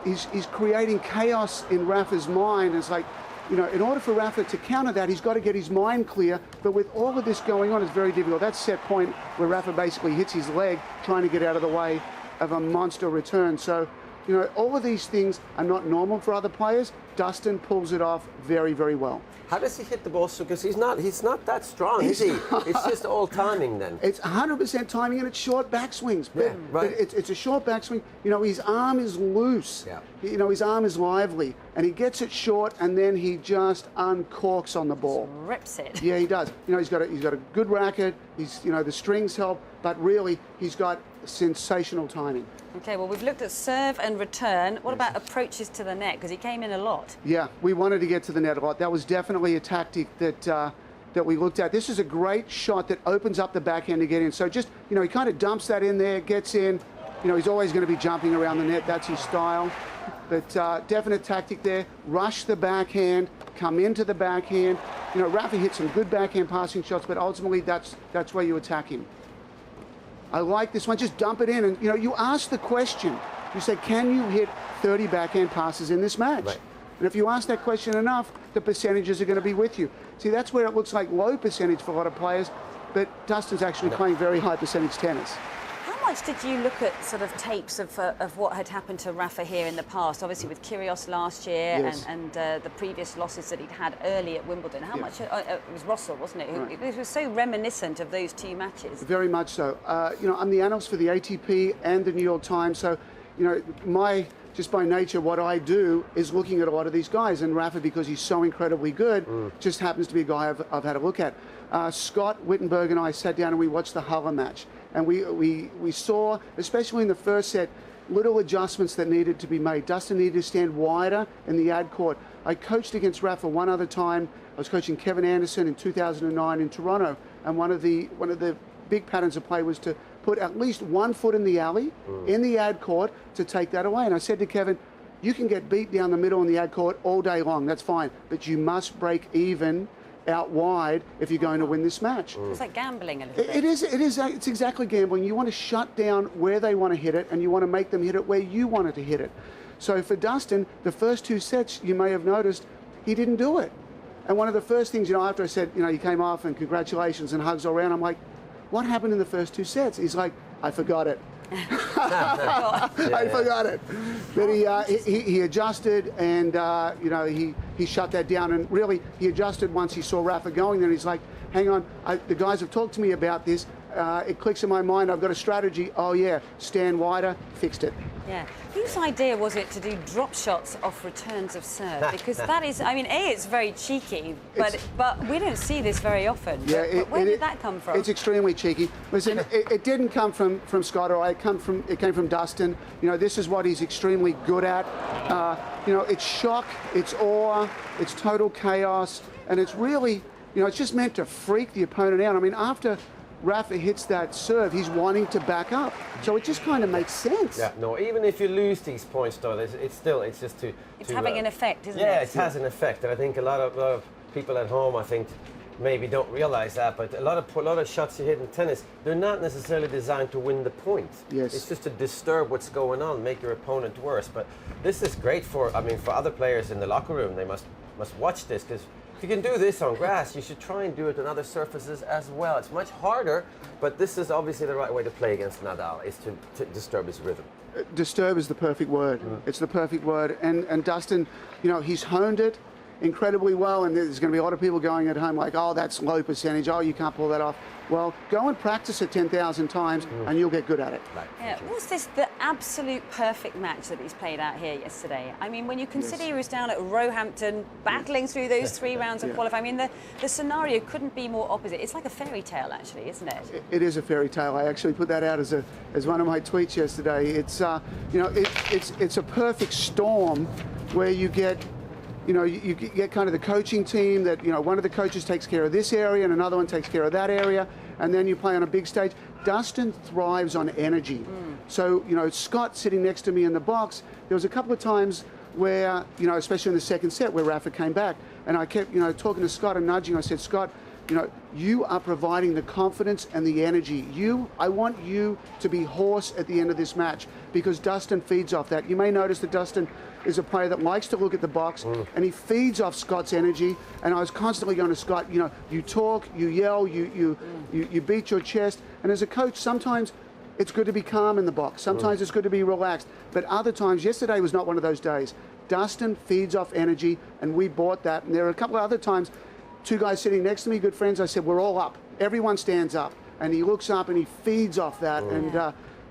he's creating chaos in Rafa's mind. It's like, you know, in order for Rafa to counter that, he's got to get his mind clear. But with all of this going on, it's very difficult. That set point where Rafa basically hits his leg trying to get out of the way of a monster return. So, you know, all of these things are not normal for other players. Dustin pulls it off very, very well. How does he hit the ball so? Because he's not that strong, is he? It's just all timing then. It's 100% timing, and it's short backswings. But it's a short backswing. You know, his arm is loose. You know, his arm is lively, and he gets it short, and then he just uncorks on the ball. Just rips it. Yeah, he does. You know, he's got a good racket. You know, the strings help, but really, he's got sensational timing. Okay, well, we've looked at serve and return. What about approaches to the net? Because he came in a lot. Yeah, we wanted to get to the net a lot. That was definitely a tactic that we looked at. This is a great shot that opens up the backhand to get in. So just, you know, he kind of dumps that in there, gets in. You know, he's always going to be jumping around the net. That's his style. But definite tactic there. Rush the backhand, come into the backhand. You know, Rafa hit some good backhand passing shots, but ultimately that's where you attack him. I like this one. Just dump it in. And, you know, you ask the question. You say, can you hit 30 backhand passes in this match? And if you ask that question enough, the percentages are going to be with you. See, that's where it looks like low percentage for a lot of players, but Dustin's actually playing very high percentage tennis. How much did you look at sort of tapes of what had happened to Rafa here in the past? Obviously with Kyrgios last year and the previous losses that he'd had early at Wimbledon. How much? It was Russell, wasn't it? It was so reminiscent of those two matches. Very much so. You know, I'm the analyst for the ATP and the New York Times, so, you know, just by nature, what I do is looking at a lot of these guys, and Rafa, because he's so incredibly good, just happens to be a guy I've had a look at. Scott Wittenberg and I sat down and we watched the Halle match, and we saw, especially in the first set, little adjustments that needed to be made. Dustin needed to stand wider in the ad court. I coached against Rafa one other time. I was coaching Kevin Anderson in 2009 in Toronto, and one of the big patterns of play was to put at least 1 foot in the alley, in the ad court, to take that away. And I said to Kevin, you can get beat down the middle in the ad court all day long, that's fine, but you must break even out wide if you're going to win this match. It's like gambling a little bit. It is. It's exactly gambling. You want to shut down where they want to hit it, and you want to make them hit it where you wanted to hit it. So for Dustin, the first two sets, you may have noticed, he didn't do it. And one of the first things, you know, after I said, you know, he came off and congratulations and hugs all around, I'm like, what happened in the first two sets? He's like, I forgot it. I forgot it. But he adjusted, and you know, he shut that down. And really, he adjusted once he saw Rafa going there. He's like, hang on, the guys have talked to me about this. It clicks in my mind. I've got a strategy. Oh yeah, stand wider. Fixed it. Yeah. Whose idea was it to do drop shots off returns of serve? Because that is, I mean, it's very cheeky, but we don't see this very often. Yeah, but where did that come from? It's extremely cheeky. Listen, it didn't come from Scott or I. It came from Dustin. You know, this is what he's extremely good at. You know, it's shock, it's awe, it's total chaos, and it's really, you know, it's just meant to freak the opponent out. I mean, after Rafa hits that serve, he's wanting to back up. So it just kind of makes sense. Yeah, no, even if you lose these points, though, it's just to... It's having an effect, isn't it? Yeah, it has an effect. And I think a lot of people at home, I think, maybe don't realize that, but a lot of shots you hit in tennis, they're not necessarily designed to win the point. Yes. It's just to disturb what's going on, make your opponent worse. But this is great for other players in the locker room. They must watch this, because if you can do this on grass, you should try and do it on other surfaces as well. It's much harder, but this is obviously the right way to play against Nadal, is to disturb his rhythm. Disturb is the perfect word. It's the perfect word. And Dustin, he's honed it incredibly well, and there's going to be a lot of people going at home like, oh, that's low percentage, oh, you can't pull that off. Well, go and practice it 10,000 times and you'll get good at it. Yeah, was this the absolute perfect match that he's played out here yesterday? I mean, when you consider he was down at Roehampton, battling through those 3 rounds of qualifying, I mean, the scenario couldn't be more opposite. It's like a fairy tale, actually, isn't it? It is a fairy tale. I actually put that out as one of my tweets yesterday. It's it's a perfect storm where you get you get kind of the coaching team that, one of the coaches takes care of this area and another one takes care of that area, and then you play on a big stage. Dustin thrives on energy. So, Scott sitting next to me in the box, there was a couple of times where, especially in the second set where Rafa came back, and I kept, talking to Scott and nudging. I said, Scott, you are providing the confidence and the energy. I want you to be hoarse at the end of this match, because Dustin feeds off that. You may notice that Dustin is a player that likes to look at the box, and he feeds off Scott's energy. And I was constantly going to Scott, you talk, you yell, you beat your chest. And as a coach, sometimes it's good to be calm in the box. Sometimes it's good to be relaxed. But other times, yesterday was not one of those days. Dustin feeds off energy, and we bought that. And there are a couple of other times, 2 guys sitting next to me, good friends, I said, we're all up. Everyone stands up. And he looks up and he feeds off that. And,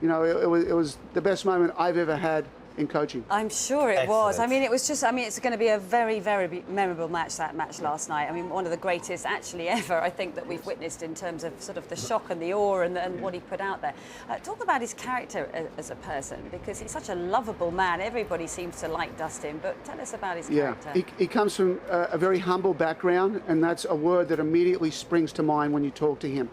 it was the best moment I've ever had in coaching. I'm sure it was. I mean, it's going to be a very, very memorable match, that match last night. I mean, one of the greatest actually ever, I think, that we've witnessed in terms of sort of the shock and the awe and what he put out there. Talk about his character as a person, because he's such a lovable man. Everybody seems to like Dustin, but tell us about his character. He comes from a very humble background, and that's a word that immediately springs to mind when you talk to him.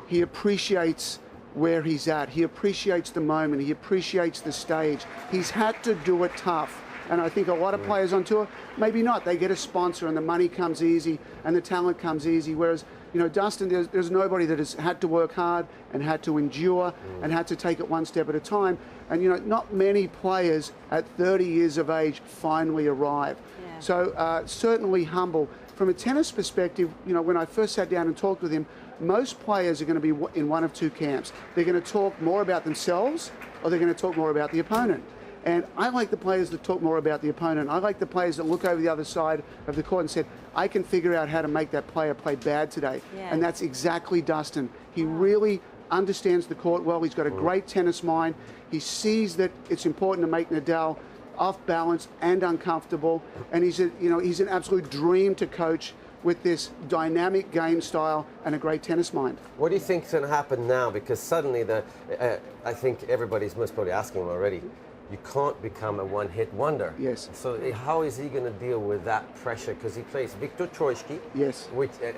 He appreciates where he's at. He appreciates the moment. He appreciates the stage. He's had to do it tough. And I think a lot of players on tour, maybe not. They get a sponsor and the money comes easy and the talent comes easy. Whereas, Dustin, there's nobody that has had to work hard and had to endure and had to take it one step at a time. And, not many players at 30 years of age finally arrive. Yeah. So certainly humble. From a tennis perspective, when I first sat down and talked with him, most players are going to be in one of 2 camps. They're going to talk more about themselves, or they're going to talk more about the opponent. And I like the players that talk more about the opponent. I like the players that look over the other side of the court and said, I can figure out how to make that player play bad today. Yeah. And that's exactly Dustin. He really understands the court well. He's got a great tennis mind. He sees that it's important to make Nadal off balance and uncomfortable. And he's an absolute dream to coach, with this dynamic game style and a great tennis mind. What do you think is going to happen now? Because suddenly, I think everybody's most probably asking him already, you can't become a one-hit wonder. Yes. So how is he going to deal with that pressure? Because he plays Viktor Troicki. Yes.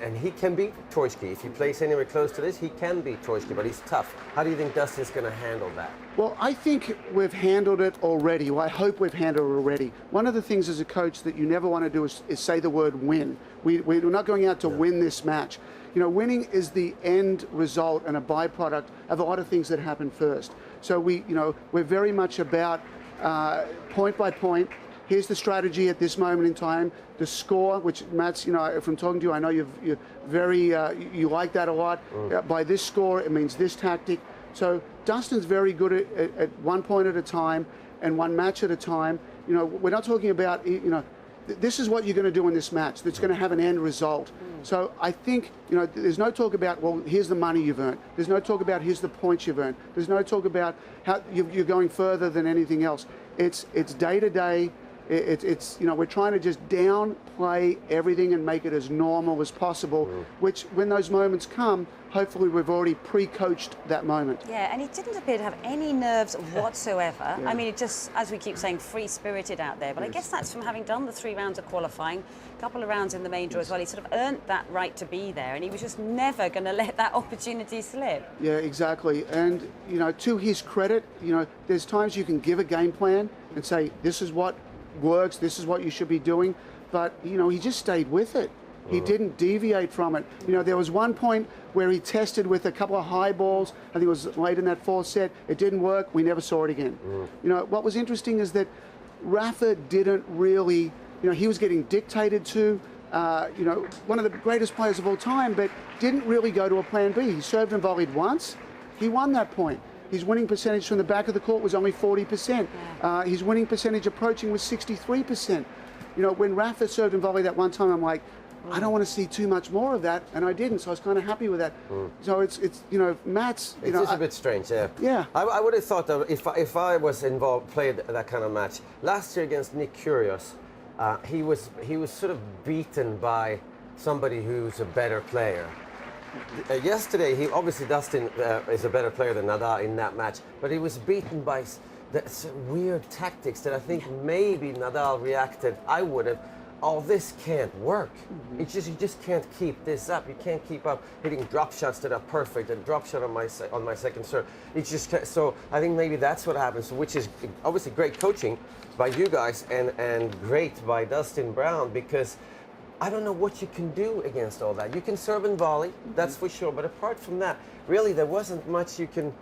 And he can beat Troicki. If he plays anywhere close to this, he can beat Troicki, but he's tough. How do you think Dustin's going to handle that? Well, I think we've handled it already. Well, I hope we've handled it already. One of the things as a coach that you never want to do is say the word win. We're not going out to win this match. Winning is the end result and a byproduct of a lot of things that happen first. So we're very much about point by point. Here's the strategy at this moment in time. The score, which Mats, from talking to you, I know you're very you like that a lot. By this score, it means this tactic. So Dustin's very good at one point at a time and one match at a time. We're not talking about this is what you're going to do in this match that's going to have an end result. So I think, there's no talk about, well, here's the money you've earned. There's no talk about, here's the points you've earned. There's no talk about how you're going further than anything else. It's day to day. It's you know, we're trying to just downplay everything and make it as normal as possible, which when those moments come, hopefully we've already pre-coached that moment. Yeah, and he didn't appear to have any nerves whatsoever. I mean, it just, as we keep saying, free-spirited out there. But I guess that's from having done the 3 rounds of qualifying, a couple of rounds in the main draw as well. He sort of earned that right to be there, and he was just never going to let that opportunity slip. Yeah, exactly. And, you know, to his credit, you know, there's times you can give a game plan and say, this is what works, this is what you should be doing. But, you know, he just stayed with it. He didn't deviate from it. You know, there was one point where he tested with a couple of high balls. I think it was late in that 4th set. It didn't work. We never saw it again. You know, what was interesting is that Rafa didn't really, you know, he was getting dictated to, you know, one of the greatest players of all time, but didn't really go to a plan B. He served and volleyed once. He won that point. His winning percentage from the back of the court was only 40%. His winning percentage approaching was 63%. You know, when Rafa served and volleyed that one time, I'm like, I don't want to see too much more of that, and I didn't, so I was kind of happy with that. So it's you know, Matt's, you know... It's a bit strange, yeah. Yeah. I would have thought that if I was involved, played that kind of match, last year against Nick Kyrgios, he was sort of beaten by somebody who's a better player. Yesterday, obviously Dustin is a better player than Nadal in that match, but he was beaten by weird tactics that I think maybe Nadal reacted, I would have, oh, this can't work. It's just, you just can't keep this up. You can't keep up hitting drop shots that are perfect, and drop shot on my second serve. It's just, so I think maybe that's what happens, which is obviously great coaching by you guys and great by Dustin Brown, because I don't know what you can do against all that. You can serve and volley, that's for sure, but apart from that, really there wasn't much you can,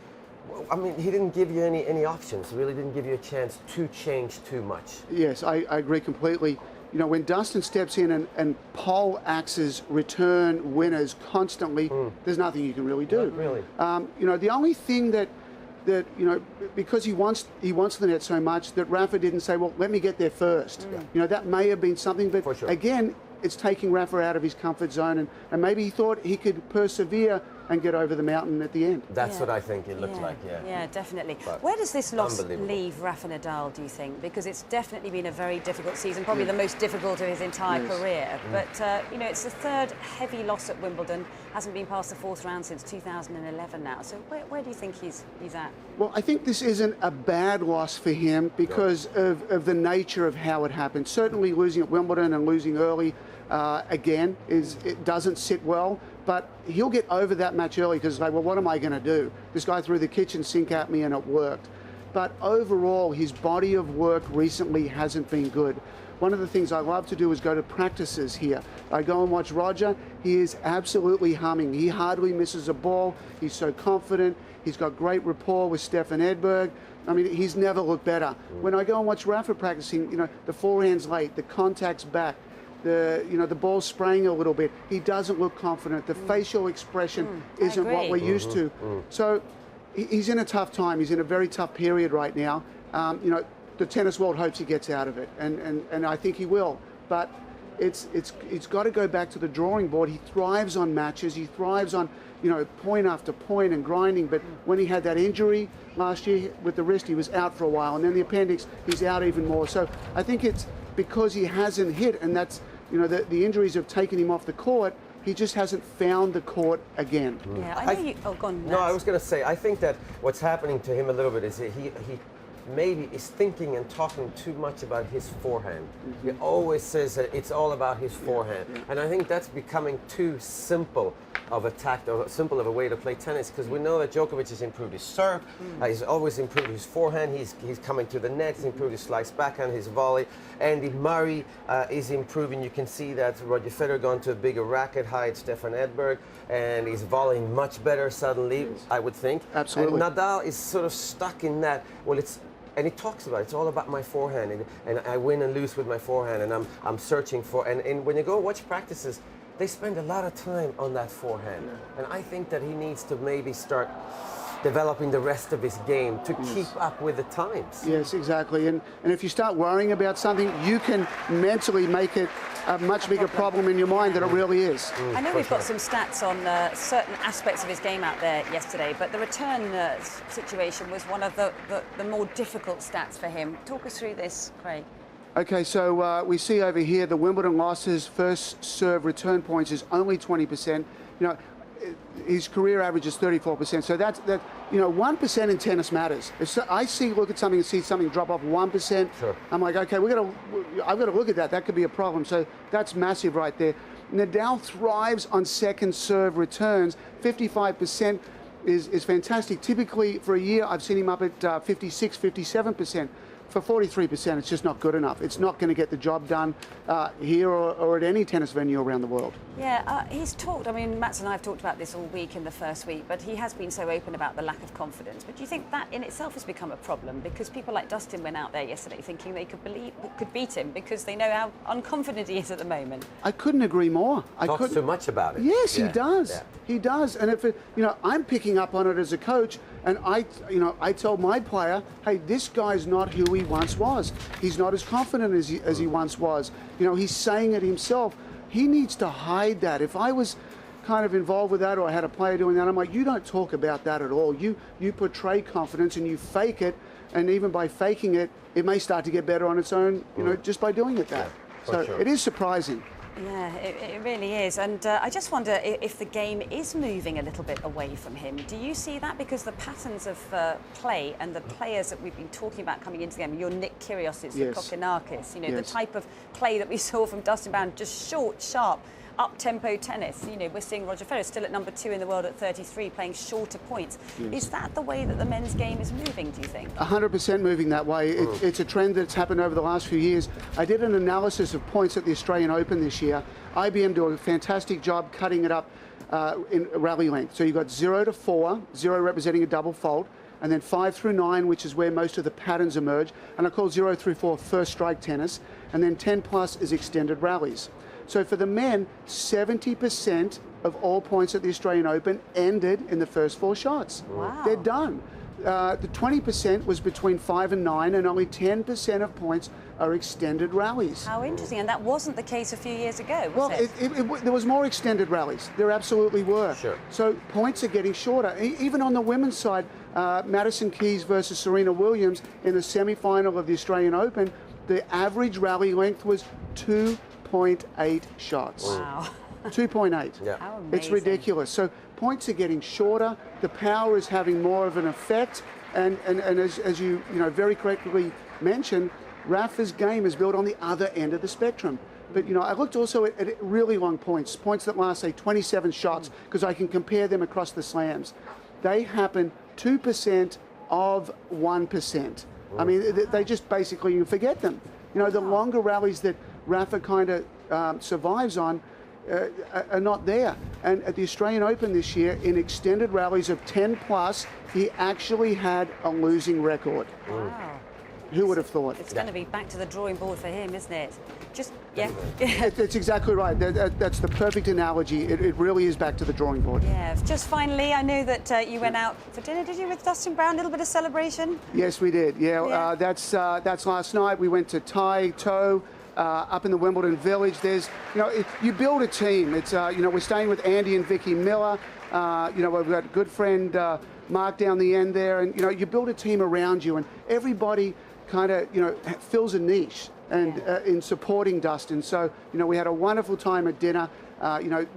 I mean, he didn't give you any options. He really didn't give you a chance to change too much. Yes, I agree completely. You know, when Dustin steps in and pole axes return winners constantly, there's nothing you can really do. Not really. You know, the only thing that you know, because he wants the net so much, that Rafa didn't say, well, let me get there first. You know, that may have been something, but again, it's taking Rafa out of his comfort zone, and maybe he thought he could persevere and get over the mountain at the end. That's what I think it looked like, yeah. Yeah, definitely. But where does this loss leave Rafa Nadal, do you think? Because it's definitely been a very difficult season, probably the most difficult of his entire career. But, you know, it's the 3rd heavy loss at Wimbledon, hasn't been past the 4th round since 2011 now. So where do you think he's at? Well, I think this isn't a bad loss for him because of the nature of how it happened. Certainly losing at Wimbledon and losing early again, it doesn't sit well. But he'll get over that match early because, like, well, what am I going to do? This guy threw the kitchen sink at me and it worked. But overall, his body of work recently hasn't been good. One of the things I love to do is go to practices here. I go and watch Roger. He is absolutely humming. He hardly misses a ball. He's so confident. He's got great rapport with Stefan Edberg. I mean, he's never looked better. When I go and watch Rafa practicing, you know, the forehand's late, the contact's back. The ball's spraying a little bit. He doesn't look confident. The facial expression isn't what we're used to. So he's in a tough time. He's in a very tough period right now. You know, the tennis world hopes he gets out of it, and I think he will. But it's got to go back to the drawing board. He thrives on matches. He thrives on, you know, point after point and grinding. But when he had that injury last year with the wrist, he was out for a while, and then the appendix, he's out even more. So I think it's because he hasn't hit, and that's, you know, the injuries have taken him off the court. He just hasn't found the court again. Yeah, I know you. Oh, go on. No, I was going to say, I think that what's happening to him a little bit is he maybe is thinking and talking too much about his forehand. He always says that it's all about his forehand. And I think that's becoming too simple of a tact, or simple of a way to play tennis, because we know that Djokovic has improved his serve, he's always improved his forehand, he's coming to the net, he's improved his slice backhand, his volley. Andy Murray is improving. You can see that Roger Federer gone to a bigger racket height, Stefan Edberg, and he's volleying much better suddenly, I would think. Absolutely. And Nadal is sort of stuck in that, well, and he talks about it's all about my forehand, and I win and lose with my forehand, and I'm searching for, and when you go watch practices, they spend a lot of time on that forehand. And I think that he needs to maybe start developing the rest of his game to keep up with the times. Yes, exactly. And if you start worrying about something, you can mentally make it a much bigger problem in your mind than it really is. I know we've got some stats on certain aspects of his game out there yesterday, but the return situation was one of the more difficult stats for him. Talk us through this, Craig. Okay, so we see over here the Wimbledon losses, first serve return points is only 20%. You know, his career average is 34%. So that 1% in tennis matters. If I look at something and see something drop off 1%, sure. I'm like, okay, I've got to look at that. That could be a problem. So that's massive right there. Nadal thrives on second serve returns. 55% is fantastic. Typically for a year, I've seen him up at 56, 57%. For 43%, it's just not good enough. It's not going to get the job done here or at any tennis venue around the world. Yeah, he's talked, I mean, Mats and I have talked about this all week in the first week, but he has been so open about the lack of confidence. But do you think that in itself has become a problem? Because people like Dustin went out there yesterday thinking they could beat him because they know how unconfident he is at the moment. I couldn't agree more. Talks too much about it. Yes, Yeah. he does. Yeah. He does. And if I'm picking up on it as a coach, and I told my player, hey, this guy's not who he once was. He's not as confident as he once was. He's saying it himself. He needs to hide that. If I was kind of involved with that or I had a player doing that, I'm like, you don't talk about that at all. You portray confidence and you fake it, and even by faking it, it may start to get better on its own, just by doing it that. So sure. It is surprising. Yeah, it really is. And I just wonder if the game is moving a little bit away from him. Do you see that? Because the patterns of play and the players that we've been talking about coming into the game, your Nick Kyrgios, your Kokonakis, the type of play that we saw from Dustin Brown, just short, sharp, up-tempo tennis. We're seeing Roger Federer still at number 2 in the world at 33, playing shorter points. Yes. Is that the way that the men's game is moving, do you think? 100% moving that way. It's a trend that's happened over the last few years. I did an analysis of points at the Australian Open this year. IBM do a fantastic job cutting it up in rally length. So you've got 0 to 4, 0 representing a double fault, and then 5 through 9, which is where most of the patterns emerge. And I call 0 through 4 first strike tennis, and then 10 plus is extended rallies. So for the men, 70% of all points at the Australian Open ended in the first 4 shots. Wow. They're done. The 20% was between 5 and 9, and only 10% of points are extended rallies. How interesting. And that wasn't the case a few years ago, was it? There was more extended rallies. There absolutely were. Sure. So points are getting shorter. Even on the women's side, Madison Keys versus Serena Williams in the semi-final of the Australian Open, the average rally length was 2.8 shots. Wow. 2.8. Yeah. How amazing. It's ridiculous. So points are getting shorter. The power is having more of an effect. And as you very correctly mentioned, Rafa's game is built on the other end of the spectrum. But I looked also at really long points that last, say, 27 shots, because I can compare them across the slams. They happen 2% of 1%. I mean, they just basically, you forget them. The longer rallies that Rafa kind of survives on are not there. And at the Australian Open this year, in extended rallies of 10 plus, he actually had a losing record. Wow. Who would have thought? It's going to be back to the drawing board for him, isn't it? It's exactly right. That's the perfect analogy. It really is back to the drawing board. Yeah. Just finally, I know that you went out for dinner, did you, with Dustin Brown? A little bit of celebration? Yes, we did. Yeah. That's last night. We went to Thai To up in the Wimbledon Village. There's, you build a team. It's, we're staying with Andy and Vicky Miller. We've got a good friend Mark down the end there, and you build a team around you, and everybody kind of fills a niche and in supporting Dustin. So we had a wonderful time at dinner.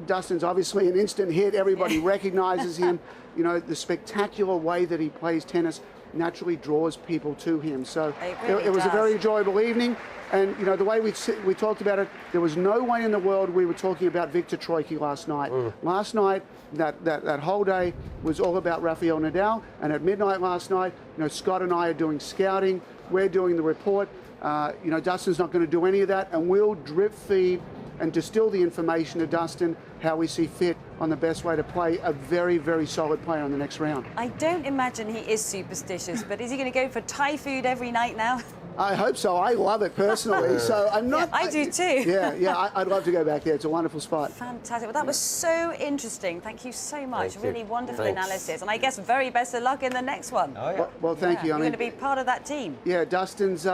Dustin's obviously an instant hit. Everybody recognizes him. The spectacular way that he plays tennis naturally draws people to him. So it was a very enjoyable evening. And the way we talked about it, there was no way in the world we were talking about Victor Troicki last night. Last night, that whole day was all about Rafael Nadal. And at midnight last night, Scott and I are doing scouting. We're doing the report. Dustin's not going to do any of that, and we'll drip feed and distill the information to Dustin how we see fit on the best way to play a very, very solid player on the next round. I don't imagine he is superstitious, but is he going to go for Thai food every night now? I hope so. I love it personally, so I'm not... Yeah, I do too. Yeah, I'd love to go back there. It's a wonderful spot. Fantastic. Well, that was so interesting. Thank you so much. Really wonderful analysis. And I guess very best of luck in the next one. Oh, yeah. Well, thank you. You're going to be part of that team. Yeah, Dustin's,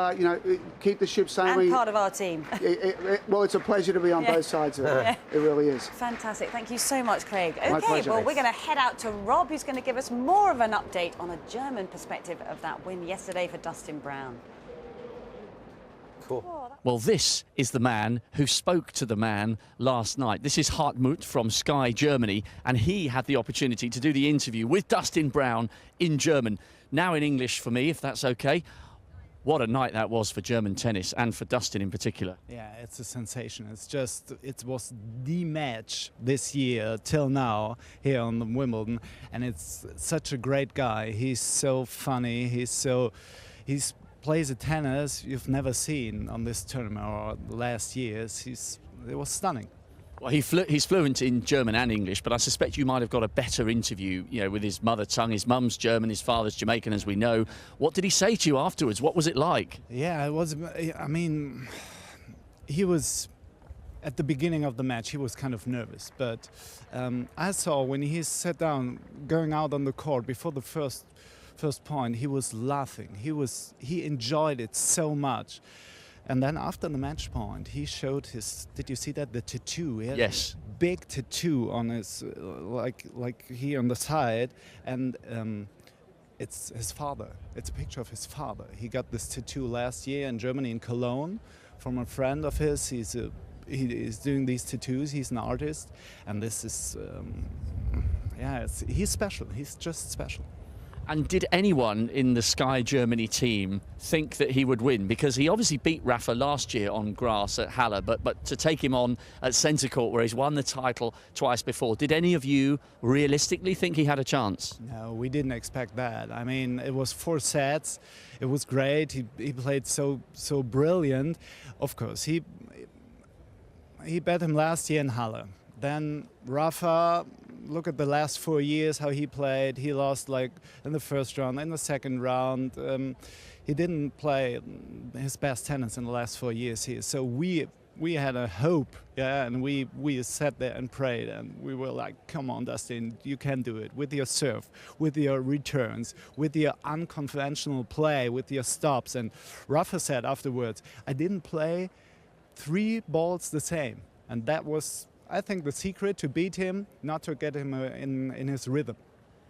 keep the ship sailing. And part of our team. Well, it's a pleasure to be on both sides of it. It really is. Fantastic. Thank you so much, Craig. My pleasure. Well, we're going to head out to Rob, who's going to give us more of an update on a German perspective of that win yesterday for Dustin Brown. Cool. Well, this is the man who spoke to the man last night. This is Hartmut from Sky Germany, and he had the opportunity to do the interview with Dustin Brown in German. Now in English for me, if that's okay. What a night that was for German tennis, and for Dustin in particular. Yeah, it's a sensation. It was the match this year till now here on the Wimbledon, and it's such a great guy. He's so funny. He's plays a tennis you've never seen on this tournament or the last years. It was stunning. Well, he's fluent in German and English, but I suspect you might have got a better interview, with his mother tongue. His mum's German, his father's Jamaican, as we know. What did he say to you afterwards? What was it like? Yeah, it was. I mean, he was at the beginning of the match. He was kind of nervous, but I saw when he sat down, going out on the court before the first point, he was laughing. He enjoyed it so much. And then after the match point, he showed his. Did you see that? The tattoo. He had yes. A big tattoo on his, like here on the side, and it's his father. It's a picture of his father. He got this tattoo last year in Germany, in Cologne, from a friend of his. He is doing these tattoos. He's an artist, and this is, he's special. He's just special. And did anyone in the Sky Germany team think that he would win? Because he obviously beat Rafa last year on grass at Halle, but to take him on at centre court where he's won the title twice before, did any of you realistically think he had a chance? No, we didn't expect that. I mean, it was 4 sets. It was great. He played so brilliant. Of course, he bet him last year in Halle. Then Rafa, look at the last 4 years, how he played. He lost like in the first round, in the second round. He didn't play his best tennis in the last 4 years here. So we had a hope, and we sat there and prayed, and we were like, come on, Dustin, you can do it with your serve, with your returns, with your unconventional play, with your stops. And Rafa said afterwards, I didn't play 3 balls the same. And that was, I think, the secret to beat him, not to get him in his rhythm.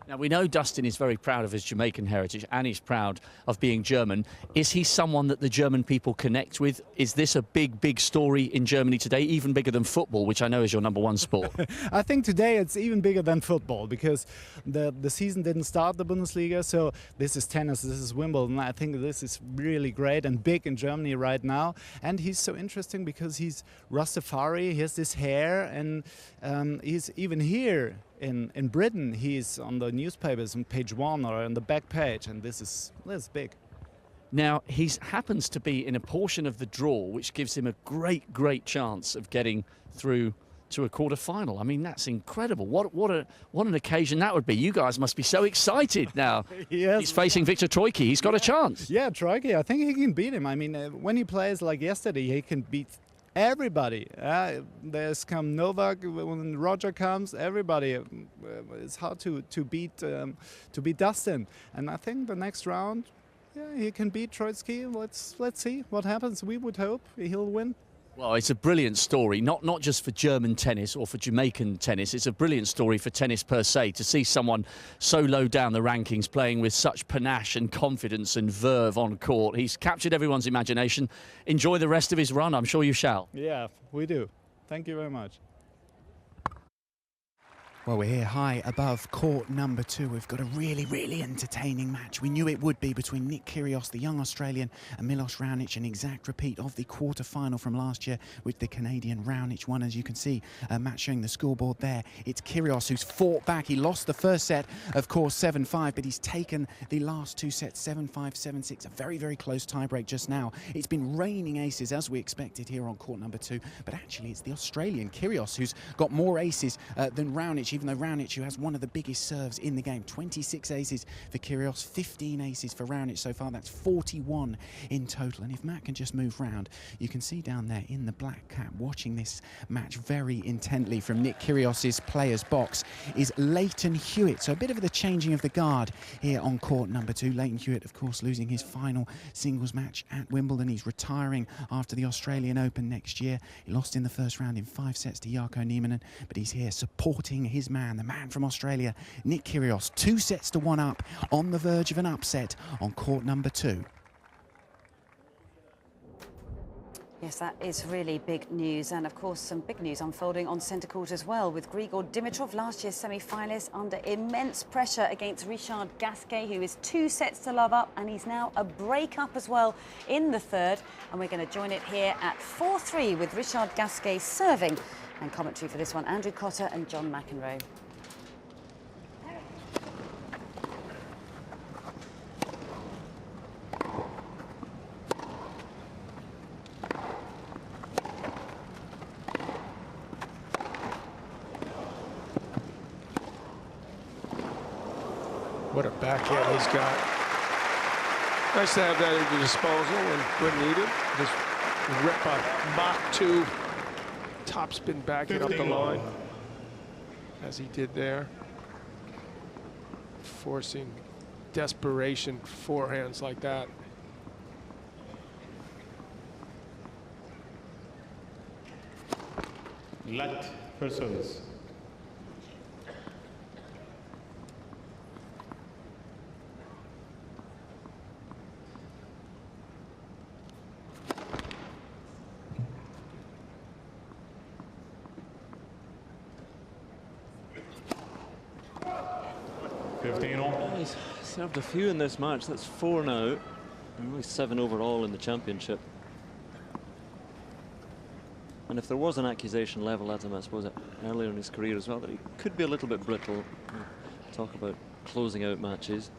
Now, we know Dustin is very proud of his Jamaican heritage, and he's proud of being German. Is he someone that the German people connect with? Is this a big story in Germany today, even bigger than football, which I know is your #1 sport? I think today it's even bigger than football, because the season didn't start, the Bundesliga, so this is tennis, this is Wimbledon. I think this is really great and big in Germany right now. And he's so interesting because he's Rastafari, he has this hair, and he's even here. In Britain, he's on the newspapers on page 1 or on the back page, and this is big. Now, he happens to be in a portion of the draw which gives him a great chance of getting through to a quarter-final. I mean, that's incredible. What an occasion that would be. You guys must be so excited now. Yes. He's facing Victor Troicki. He's got a chance. Yeah, Troicki, I think he can beat him. I mean, when he plays like yesterday, he can beat everybody. There's come Novak, when Roger comes, everybody. It's hard to beat Dustin. And I think the next round, he can beat Troicki. Let's see what happens. We would hope he'll win. Well, it's a brilliant story, not just for German tennis or for Jamaican tennis. It's a brilliant story for tennis per se, to see someone so low down the rankings playing with such panache and confidence and verve on court. He's captured everyone's imagination. Enjoy the rest of his run. I'm sure you shall. Yeah, we do. Thank you very much. Well, we're here high above court #2. We've got a really entertaining match. We knew it would be, between Nick Kyrgios, the young Australian, and Milos Raonic, an exact repeat of the quarter-final from last year, which the Canadian Raonic won. As you can see, a match showing the scoreboard there. It's Kyrgios who's fought back. He lost the first set, of course, 7-5, but he's taken the last 2 sets, 7-5, 7-6. A very close tiebreak just now. It's been raining aces, as we expected here on court #2, but actually it's the Australian Kyrgios who's got more aces than Raonic, even though Raonic, who has one of the biggest serves in the game. 26 aces for Kyrgios, 15 aces for Raonic so far. That's 41 in total. And if Matt can just move round, you can see down there in the black cap, watching this match very intently from Nick Kyrgios's players box, is Leighton Hewitt. So a bit of the changing of the guard here on court #2. Leighton Hewitt, of course, losing his final singles match at Wimbledon. He's retiring after the Australian Open next year. He lost in the first round in 5 sets to Jarkko Nieminen, but he's here supporting his man, the man from Australia, Nick Kyrgios. 2 sets to 1 up, on the verge of an upset on court #2. Yes, that is really big news. And of course, some big news unfolding on centre court as well, with Grigor Dimitrov, last year's semi-finalist, under immense pressure against Richard Gasquet, who is 2 sets to love up, and he's now a break up as well in the third. And we're going to join it here at 4-3 with Richard Gasquet serving. And commentary for this one, Andrew Cotter and John McEnroe. What a backhand he's got. Nice to have that at your disposal when needed. Just rip a Mach 2 topspin backhand up the line, as he did there. Forcing desperation forehands like that. Lat for service. He's served a few in this match. That's 4 now. And only 7 overall in the championship. And if there was an accusation level at him, I suppose, earlier in his career as well, that he could be a little bit brittle. Talk about closing out matches.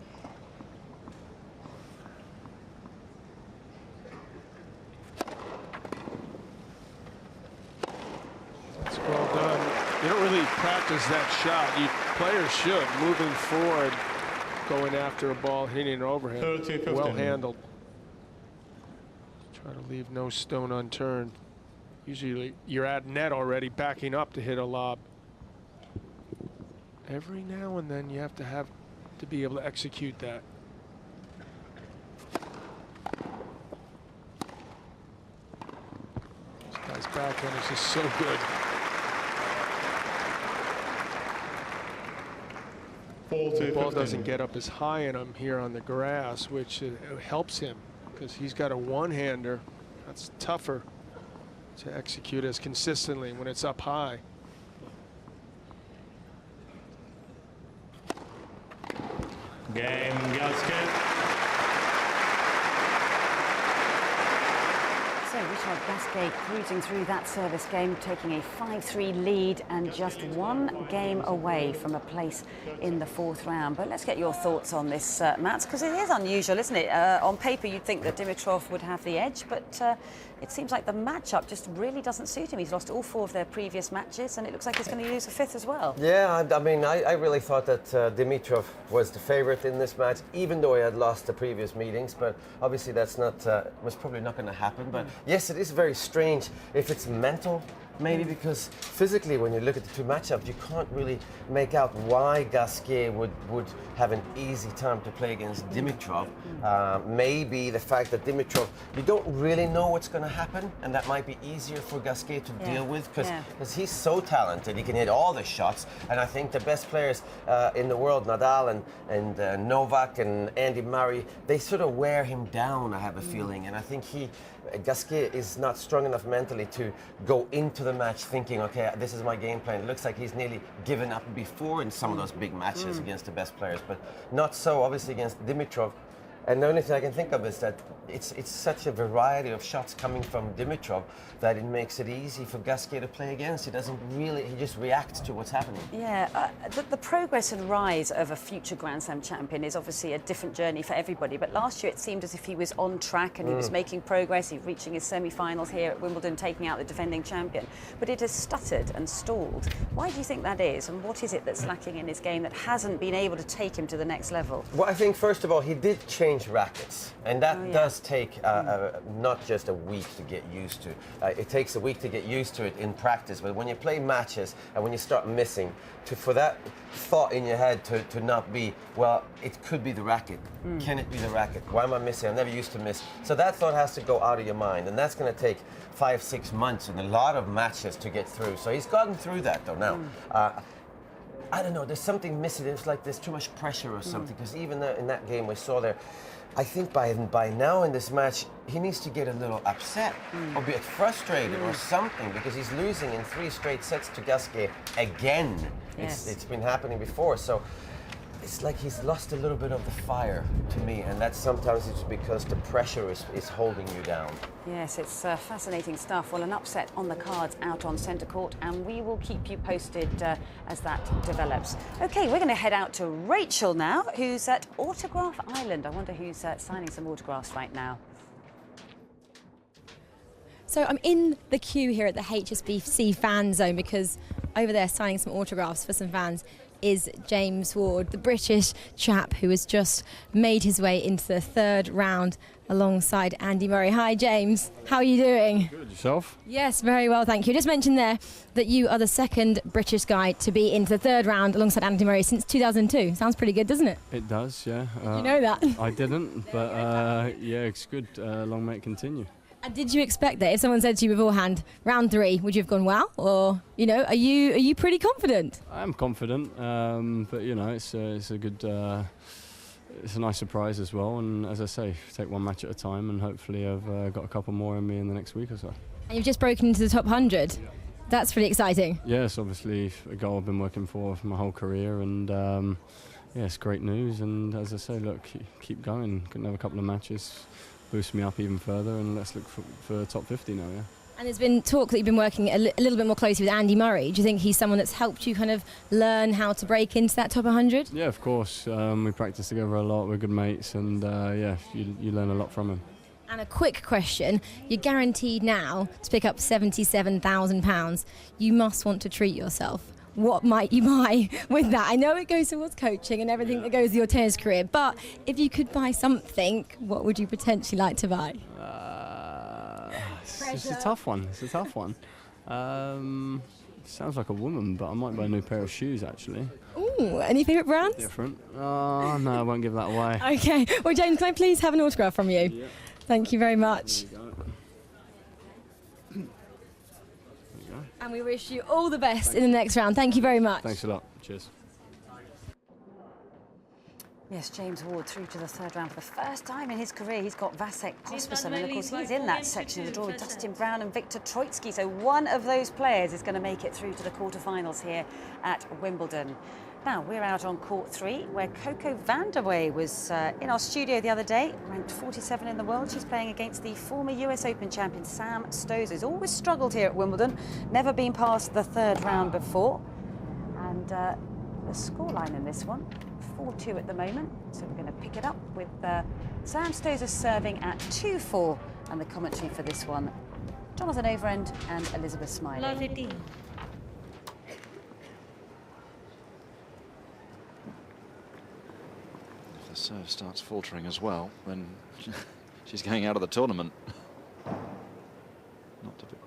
That's well done. You don't really practice that shot. Players should, moving forward, going after a ball, hitting an overhand. Well handled. Try to leave no stone unturned. Usually you're at net already, backing up to hit a lob. Every now and then you have to be able to execute that. This guy's backhand is just so good. The ball doesn't get up as high in him here on the grass, which helps him because he's got a one-hander. That's tougher to execute as consistently when it's up high. Game, Gasquet. So Richard Gasquet cruising through that service game, taking a 5-3 lead and just 1 game away from a place in the 4th round. But let's get your thoughts on this, Mats, because it is unusual, isn't it? On paper, you'd think that Dimitrov would have the edge, but it seems like the matchup just really doesn't suit him. He's lost all 4 of their previous matches, and it looks like he's going to lose a 5th as well. Yeah, I mean, I really thought that Dimitrov was the favorite in this match, even though he had lost the previous meetings. But obviously, that's not was probably not going to happen. But yes, it is very strange if it's mental. Maybe because physically, when you look at the 2 matchups, you can't really make out why Gasquet would have an easy time to play against Dimitrov. Maybe the fact that Dimitrov, you don't really know what's going to happen, and that might be easier for Gasquet to deal with because he's so talented. He can hit all the shots, and I think the best players in the world, Nadal and Novak and Andy Murray, they sort of wear him down, I have a feeling, and I think Gasquet is not strong enough mentally to go into the match thinking, okay, this is my game plan. It looks like he's nearly given up before in some of those big matches against the best players, but not so obviously against Dimitrov. And the only thing I can think of is that it's such a variety of shots coming from Dimitrov that it makes it easy for Gasquet to play against. He just reacts to what's happening. Yeah, the progress and rise of a future Grand Slam champion is obviously a different journey for everybody. But last year it seemed as if he was on track and he was making progress. He was reaching his semi-finals here at Wimbledon, taking out the defending champion. But it has stuttered and stalled. Why do you think that is? And what is it that's lacking in his game that hasn't been able to take him to the next level? Well, I think first of all, he did change rackets, and that does take not just a week to get used to. It takes a week to get used to it in practice, but when you play matches and when you start missing, for that thought in your head to not be, well, it could be the racket. Can it be the racket? Why am I missing? I'm never used to miss. So that thought has to go out of your mind, and that's going to take 5-6 months and a lot of matches to get through. So he's gotten through that though now. I don't know, there's something missing. It's like there's too much pressure or something, because even in that game we saw there, I think by now in this match, he needs to get a little upset or be frustrated or something, because he's losing in 3 straight sets to Gasquet again. Yes. It's been happening before, so it's like he's lost a little bit of the fire to me, and that sometimes it's because the pressure is holding you down. Yes, it's fascinating stuff. Well, an upset on the cards out on centre court, and we will keep you posted as that develops. OK, we're going to head out to Rachel now, who's at Autograph Island. I wonder who's signing some autographs right now. So I'm in the queue here at the HSBC fan zone, because over there signing some autographs for some fans is James Ward, the British chap who has just made his way into the 3rd round alongside Andy Murray. Hi James, how are you doing? Good, yourself? Yes, very well, thank you. Just mentioned there that you are the 2nd British guy to be into the 3rd round alongside Andy Murray since 2002. Sounds pretty good, doesn't it? It does, yeah. You know that? I didn't, but yeah, it's good. Long may it continue. And did you expect that? If someone said to you beforehand, round 3, would you have gone, wow? Or, you know, are you pretty confident? I am confident, but you know, it's a good, it's a nice surprise as well. And as I say, take one match at a time, and hopefully I've got a couple more in me in the next week or so. And you've just broken into the top 100. Yeah. That's pretty exciting. Yes, obviously a goal I've been working for my whole career, and yeah, it's great news. And as I say, look, keep going. Couldn't have a couple of matches. Boost me up even further, and let's look for top 50 now, yeah. And there's been talk that you've been working a little bit more closely with Andy Murray. Do you think he's someone that's helped you kind of learn how to break into that top 100? Yeah, of course. We practice together a lot. We're good mates, and yeah, you learn a lot from him. And a quick question. You're guaranteed now to pick up £77,000. You must want to treat yourself. What might you buy with that? I know it goes towards coaching and everything that goes with your tennis career, but if you could buy something, what would you potentially like to buy? It's a tough one. It's a tough one. Sounds like a woman, but I might buy a new pair of shoes, actually. Ooh, any favourite brands? Different. Oh, no, I won't give that away. Okay. Well, James, can I please have an autograph from you? Yeah. Thank you very much. And we wish you all the best in the next round. Thank you very much. Thanks a lot. Cheers. Yes, James Ward through to the 3rd round for the first time in his career. He's got Vasek Pospisil, and of course he's in that section of the draw with Dustin Brown and Viktor Troitsky. So one of those players is going to make it through to the quarterfinals here at Wimbledon. Now, we're out on court 3, where Coco Vandeweghe was in our studio the other day, ranked 47 in the world. She's playing against the former US Open champion, Sam Stosur, who's always struggled here at Wimbledon, never been past the 3rd round before. And the scoreline in this one, 4-2 at the moment. So we're going to pick it up with Sam Stosur serving at 2-4. And the commentary for this one, Jonathan Overend and Elizabeth Smiley. The serve starts faltering as well, then she's going out of the tournament. Not to be.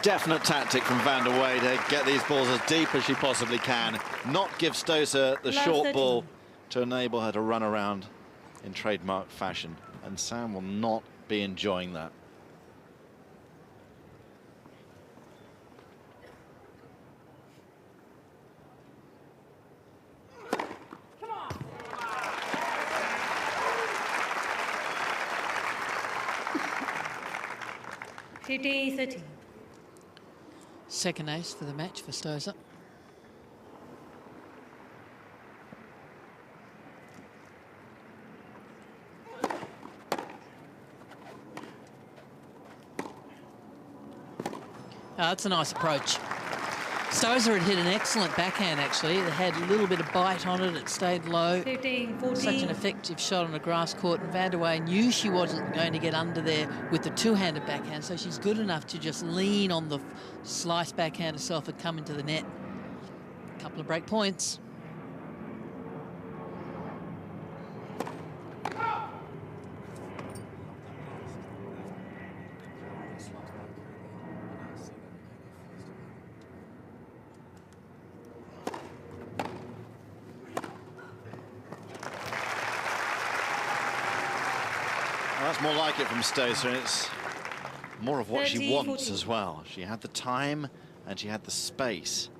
Definite tactic from Vandeweghe to get these balls as deep as she possibly can, not give Stosur the short ball to enable her to run around in trademark fashion. And Sam will not be enjoying that. Second ace for the match for Stosur. That's a nice approach. Stosur had hit an excellent backhand, actually. It had a little bit of bite on it. It stayed low. 15, 14. Such an effective shot on a grass court. And Vandeweghe knew she wasn't going to get under there with the two-handed backhand, so she's good enough to just lean on the slice backhand herself and come into the net. A couple of break points. That's more like it from Stosur, and it's more of what she 30, wants 40. as well. She had the time and she had the space.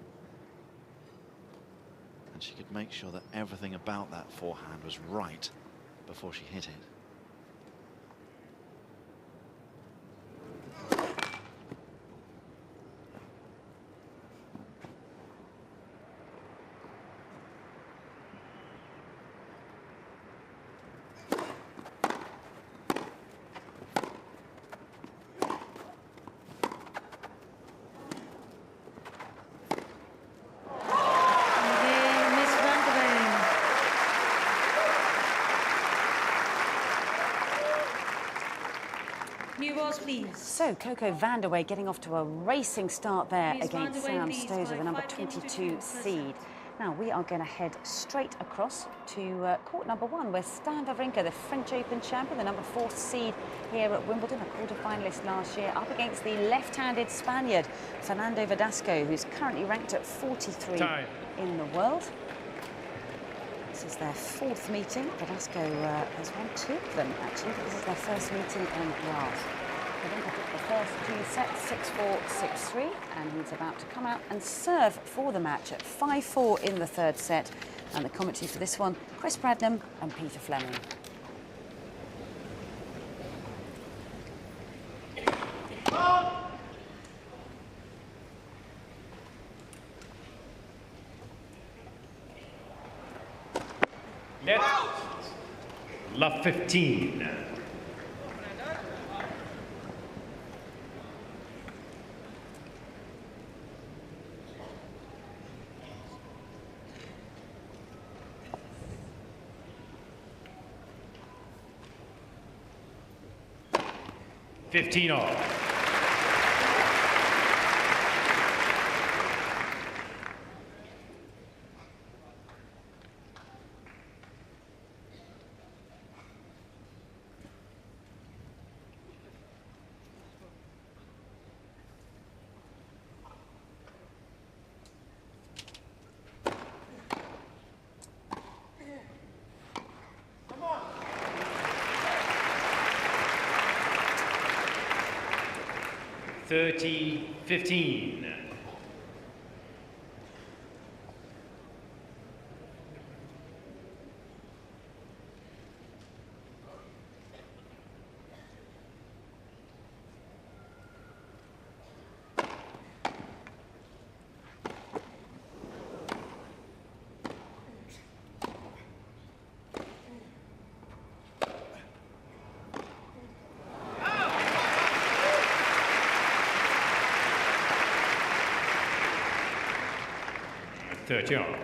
And she could make sure that everything about that forehand was right before she hit it. New balls, please. So, Coco Vandeweghe getting off to a racing start there Please, against Vandeweghe, Sam please, Stosur, the by number 5 games 22 apiece. seed. Now, we are going to head straight across to court number 1, where Stan Wawrinka, the French Open champion, the number 4 seed here at Wimbledon, a quarter-finalist last year, up against the left-handed Spaniard, Fernando Verdasco, who's currently ranked at 43 in the world. This is their 4th meeting. Verdasco has won 2 of them, actually, but this is their first meeting on grass. Wawrinka took the first 2 sets, 6-4, 6-3, and he's about to come out and serve for the match at 5-4 in the 3rd set. And the commentary for this one, Chris Bradnam and Peter Fleming. Left. Love 15. All. Come on. 30-15. All.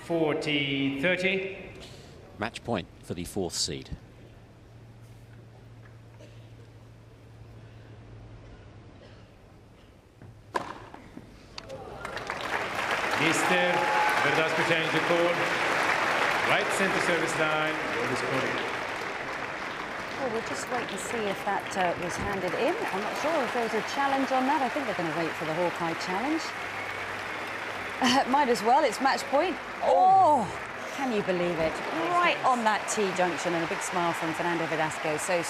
(40-30). Match point for the 4th seed. Mr. Verdasco changed the call. Right center service line. Well, we'll just wait to see if that was handed in. I'm not sure if there was a challenge on that. I think they're going to wait for the Hawkeye challenge. Might as well. It's match point. Oh, can you believe it? Right on that T-junction, and a big smile from Fernando Verdasco. So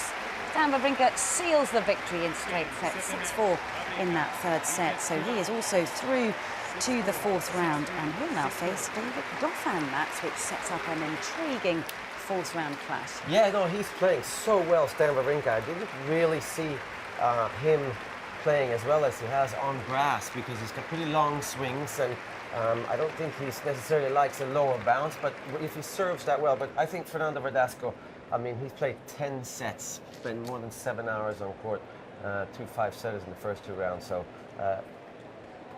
Stan Wawrinka seals the victory in straight sets, 6-4 in that 3rd set. So he is also through to the 4th round, and he'll now face David Goffin, Mats, which sets up an intriguing 4th round clash. Yeah, no, he's playing so well, Stan Wawrinka. I didn't really see him playing as well as he has on grass, because he's got pretty long swings, and I don't think he necessarily likes a lower bounce, but if he serves that well. But I think Fernando Verdasco I mean, he's played 10 sets, spent more than 7 hours on court, 2 5-setters in the first 2 rounds. So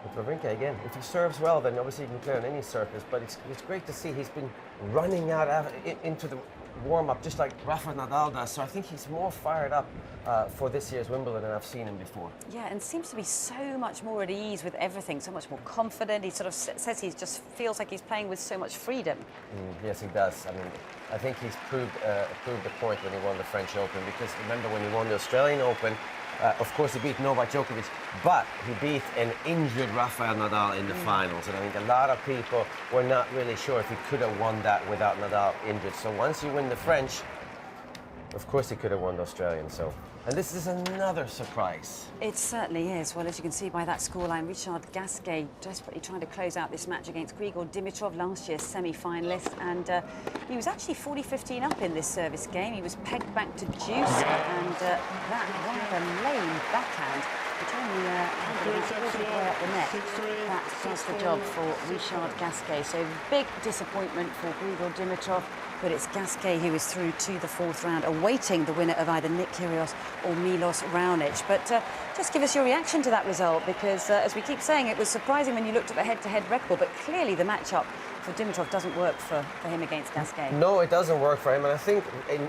with Wawrinka, again, if he serves well, then obviously he can play on any surface. But it's great to see he's been running out into the warm-up just like Rafa Nadal does. So I think he's more fired up for this year's Wimbledon than I've seen him before. Yeah, and seems to be so much more at ease with everything, so much more confident. He sort of says he just feels like he's playing with so much freedom. Yes, he does. I mean, I think he's proved the point when he won the French Open, because remember when he won the Australian Open, of course he beat Novak Djokovic, but he beat an injured Rafael Nadal in the finals. And I think a lot of people were not really sure if he could have won that without Nadal injured. So once you win the French, of course he could have won the Australian. So, and this is another surprise. It certainly is. Well, as you can see by that scoreline, Richard Gasquet desperately trying to close out this match against Grigor Dimitrov, last year's semi-finalist, and he was actually 40-15 up in this service game. He was pegged back to deuce, and that rather lame backhand, which only handed his way up the net. That does the job for Richard Gasquet. So big disappointment for Grigor Dimitrov. But it's Gasquet who is through to the 4th round, awaiting the winner of either Nick Kyrgios or Milos Raonic. But just give us your reaction to that result, because as we keep saying, it was surprising when you looked at the head-to-head record, but clearly the matchup for Dimitrov doesn't work for him against Gasquet. No, it doesn't work for him, and I think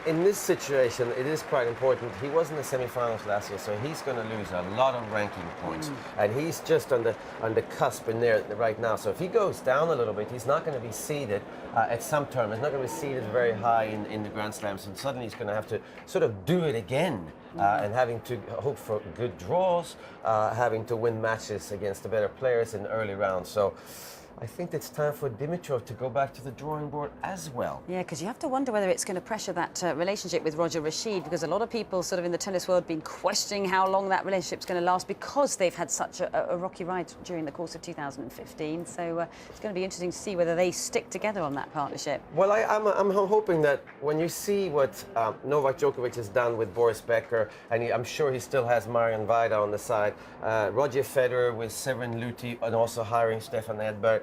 in this situation it is quite important. He was in the semi-finals last year, so he's going to lose a lot of ranking points, and he's just on the cusp in there right now. So if he goes down a little bit, he's not going to be seeded at some tournament. He's not going to be seeded very high in the Grand Slams, and suddenly he's going to have to sort of do it again, and having to hope for good draws, having to win matches against the better players in the early rounds. So I think it's time for Dimitrov to go back to the drawing board as well. Yeah, because you have to wonder whether it's going to pressure that relationship with Roger Rashid, because a lot of people sort of in the tennis world have been questioning how long that relationship's going to last, because they've had such a rocky ride during the course of 2015. So it's going to be interesting to see whether they stick together on that partnership. Well, I'm hoping that when you see what Novak Djokovic has done with Boris Becker, and I'm sure he still has Marian Vaida on the side, Roger Federer with Severin Luthi, and also hiring Stefan Edberg,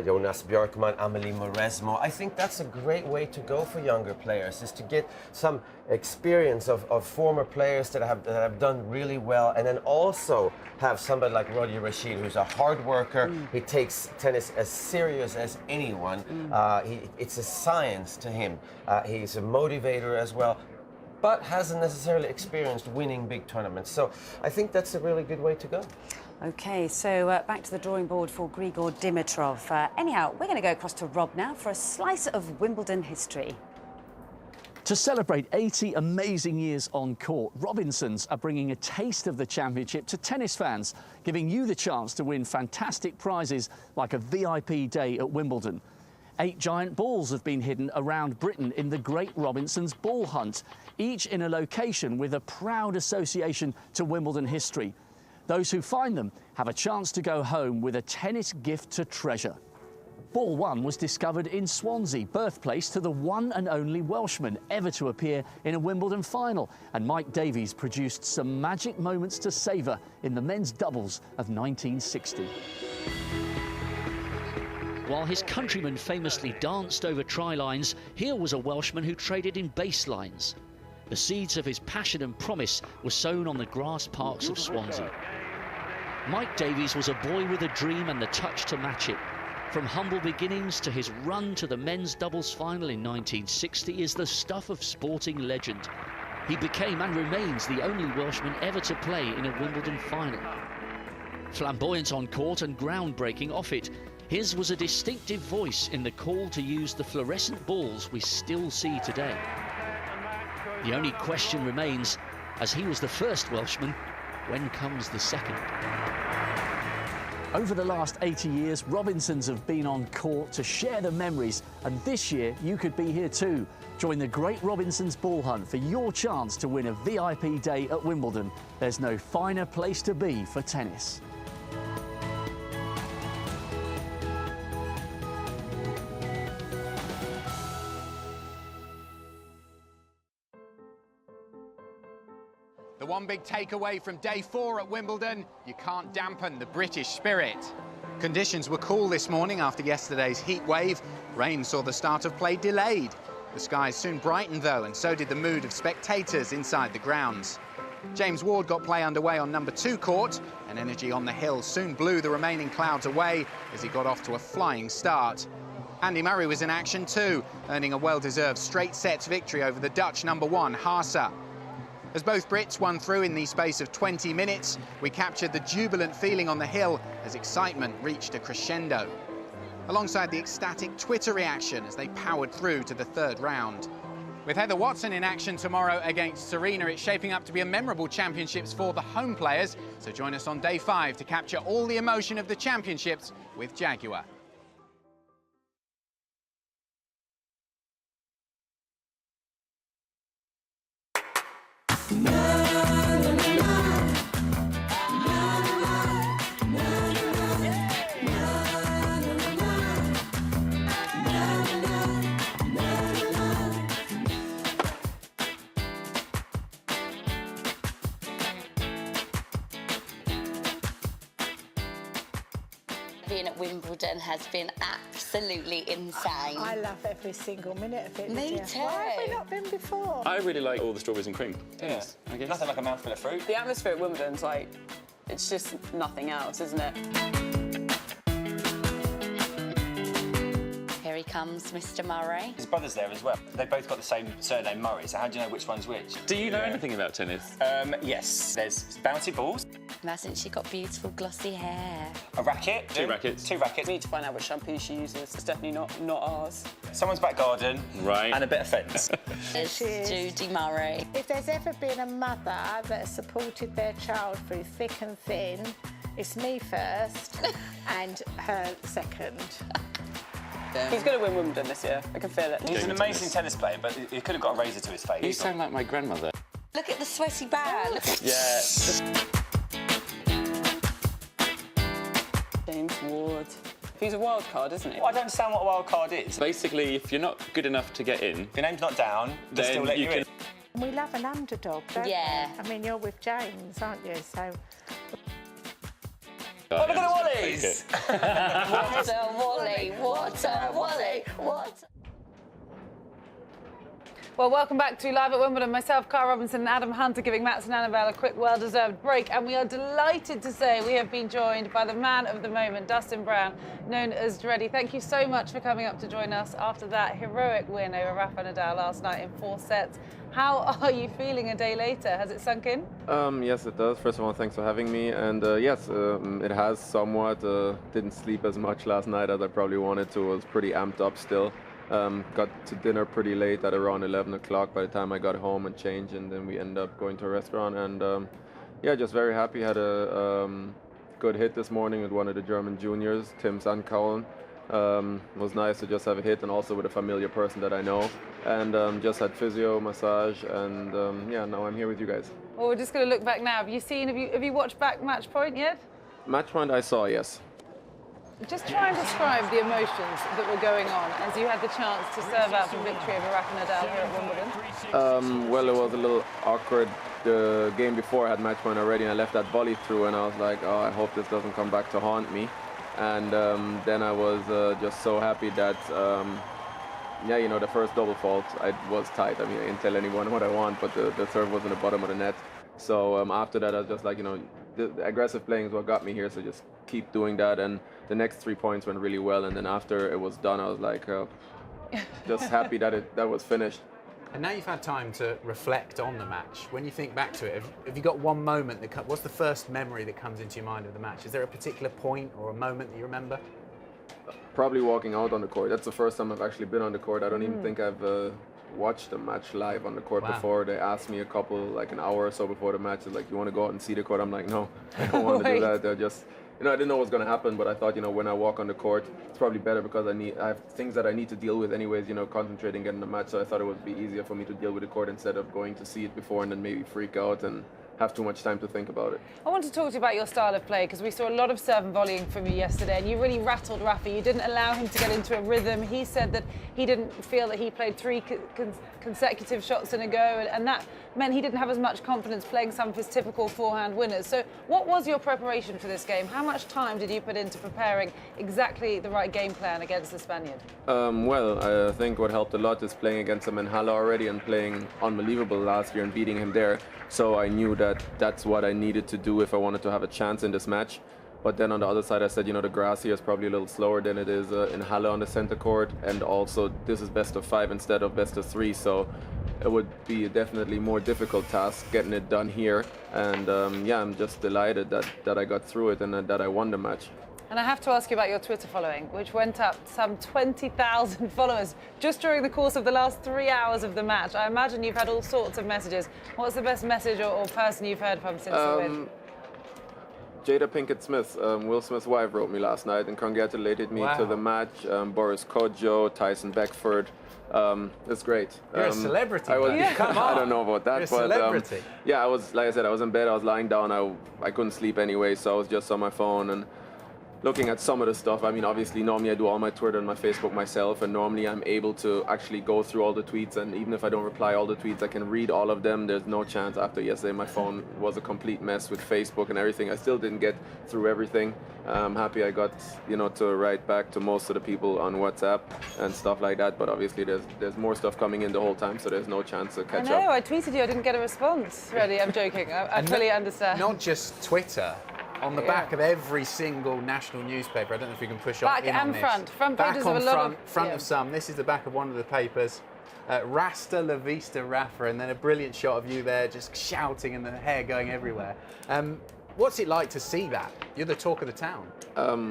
Jonas Björkman, Amelie Mauresmo. I think that's a great way to go for younger players, is to get some experience of former players that have done really well, and then also have somebody like Roger Rashid, who's a hard worker. He takes tennis as serious as anyone. It's a science to him. He's a motivator as well, but hasn't necessarily experienced winning big tournaments. So I think that's a really good way to go. OK, so back to the drawing board for Grigor Dimitrov. Anyhow, we're going to go across to Rob now for a slice of Wimbledon history. To celebrate 80 amazing years on court, Robinsons are bringing a taste of the championship to tennis fans, giving you the chance to win fantastic prizes like a VIP day at Wimbledon. 8 giant balls have been hidden around Britain in the Great Robinsons Ball Hunt, each in a location with a proud association to Wimbledon history. Those who find them have a chance to go home with a tennis gift to treasure. Ball 1 was discovered in Swansea, birthplace to the one and only Welshman ever to appear in a Wimbledon final, and Mike Davies produced some magic moments to savour in the men's doubles of 1960. While his countrymen famously danced over try lines, here was a Welshman who traded in baselines. The seeds of his passion and promise were sown on the grass parks of Swansea. Mike Davies was a boy with a dream and the touch to match it. From humble beginnings to his run to the men's doubles final in 1960 is the stuff of sporting legend. He became and remains the only Welshman ever to play in a Wimbledon final. Flamboyant on court and groundbreaking off it, his was a distinctive voice in the call to use the fluorescent balls we still see today. The only question remains, as he was the first Welshman, when comes the second? Over the last 80 years, Robinsons have been on court to share the memories, and this year you could be here too. Join the Great Robinsons Ball Hunt for your chance to win a VIP day at Wimbledon. There's no finer place to be for tennis. The one big takeaway from day 4 at Wimbledon, you can't dampen the British spirit. Conditions were cool this morning after yesterday's heat wave. Rain saw the start of play delayed. The skies soon brightened though, and so did the mood of spectators inside the grounds. James Ward got play underway on number 2 court, and energy on the hill soon blew the remaining clouds away as he got off to a flying start. Andy Murray was in action too, earning a well-deserved straight sets victory over the Dutch number 1, Haase. As both Brits won through in the space of 20 minutes, we captured the jubilant feeling on the hill as excitement reached a crescendo, alongside the ecstatic Twitter reaction as they powered through to the 3rd round. With Heather Watson in action tomorrow against Serena, it's shaping up to be a memorable championships for the home players. So join us on day 5 to capture all the emotion of the championships with Jaguar. Being at Wimbledon has been absolutely insane. I love every single minute of it. Me Lydia. too. Why have we not been before? I really like all the strawberries and cream. Tennis, I guess. Nothing like a mouthful of fruit. The atmosphere at Wimbledon's like, it's just nothing else, isn't it? Here he comes, Mr. Murray. His brother's there as well. They've both got the same surname, Murray, so how do you know which one's which? Do you know anything about tennis? Yes. There's bouncy balls. And hasn't she got beautiful glossy hair? A racket. 2 rackets. 2 rackets. We need to find out what shampoo she uses. It's definitely not ours. Someone's back garden. Right. And a bit of fence. It's Judy Murray. If there's ever been a mother that has supported their child through thick and thin, it's me first and her second. He's going to win Wimbledon this year. I can feel it. He's an amazing tennis player, but he could have got a razor to his face. You sound like my grandmother. Look at the sweaty band. Yeah. James Ward. He's a wild card, isn't he? Well, I don't understand what a wild card is. Basically, if you're not good enough to get in, if your name's not down, they'll then still let you in. We love an underdog, don't Yeah. we? I mean, you're with James, aren't you? So. Oh, look at the Wallies! What a Wally, what a Wally, what a... Well, welcome back to Live at Wimbledon. Myself, Cara Robinson and Adam Hunter giving Mats and Annabelle a quick, well-deserved break. And we are delighted to say we have been joined by the man of the moment, Dustin Brown, known as Dreddy. Thank you so much for coming up to join us after that heroic win over Rafa Nadal last night in 4 sets. How are you feeling a day later? Has it sunk in? Yes, it does. First of all, thanks for having me. And yes, it has somewhat. Didn't sleep as much last night as I probably wanted to. I was pretty amped up still. Got to dinner pretty late at around 11 o'clock by the time I got home and changed, and then we ended up going to a restaurant. And yeah, just very happy. Had a good hit this morning with one of the German juniors, Tim Sandkauen. It was nice to just have a hit, and also with a familiar person that I know. And just had physio, massage, and yeah, now I'm here with you guys. Well, we're just going to look back now. Have you watched back match point yet? Match point I saw, yes. Just try and describe the emotions that were going on as you had the chance to serve out for victory over Rafa Nadal here at Wimbledon. Well, it was a little awkward. The game before I had match point already, and I left that volley through, and I was like, oh, I hope this doesn't come back to haunt me. And then I was just so happy that, yeah, you know, the first double fault, I was tight. I mean, I didn't tell anyone what I want, but the serve was in the bottom of the net. So after that, I was just like, you know, the aggressive playing is what got me here, so just keep doing that. And the next 3 points went really well, and then after it was done, I was like, just happy that that was finished. And now you've had time to reflect on the match. When you think back to it, have you got one moment what's the first memory that comes into your mind of the match? Is there a particular point or a moment that you remember? Probably walking out on the court. That's the first time I've actually been on the court. I don't even think I've watched a match live on the court before. They asked me a couple, like an hour or so before the match, like, you want to go out and see the court? I'm like, no, I don't want to do that. They're just, you know, I didn't know what was going to happen, but I thought, you know, when I walk on the court, it's probably better because I have things that I need to deal with anyways, you know, concentrating getting the match. So I thought it would be easier for me to deal with the court instead of going to see it before and then maybe freak out and have too much time to think about it. I want to talk to you about your style of play because we saw a lot of serve and volleying from you yesterday and you really rattled Rafa. You didn't allow him to get into a rhythm. He said that he didn't feel that he played 3 consecutive shots in a go and that meant he didn't have as much confidence playing some of his typical forehand winners. So what was your preparation for this game? How much time did you put into preparing exactly the right game plan against the Spaniard? Well, I think what helped a lot is playing against him in Halle already and playing unbelievable last year and beating him there. So I knew that that's what I needed to do if I wanted to have a chance in this match. But then on the other side, I said, you know, the grass here is probably a little slower than it is in Halle on the center court. And also, this is best of 5 instead of best of 3. So it would be a definitely more difficult task getting it done here. And yeah, I'm just delighted that I got through it and that I won the match. And I have to ask you about your Twitter following, which went up some 20,000 followers just during the course of the last 3 hours of the match. I imagine you've had all sorts of messages. What's the best message or person you've heard from since the win? Jada Pinkett Smith, Will Smith's wife, wrote me last night and congratulated me to the match. Boris Kodjoe, Tyson Beckford. It's great. You're a celebrity. Come on. I don't know about that, You're a celebrity. Yeah, I was, like I said, I was in bed. I was lying down. I couldn't sleep anyway, so I was just on my phone and looking at some of the stuff. I mean, obviously, normally I do all my Twitter and my Facebook myself, and normally I'm able to actually go through all the tweets, and even if I don't reply all the tweets, I can read all of them. There's no chance. After yesterday, my phone was a complete mess with Facebook and everything. I still didn't get through everything. I'm happy I got, you know, to write back to most of the people on WhatsApp and stuff like that, but obviously there's more stuff coming in the whole time, so there's no chance to catch up. I know, I tweeted you, I didn't get a response. Really, I'm joking. I fully understand. Not just Twitter. On the back of every single national newspaper, I don't know if you can push back in on this. Front pages of a lot of... Front of some. This is the back of one of the papers. Rasta La Vista Rafa, and then a brilliant shot of you there just shouting and the hair going everywhere. What's it like to see that? You're the talk of the town.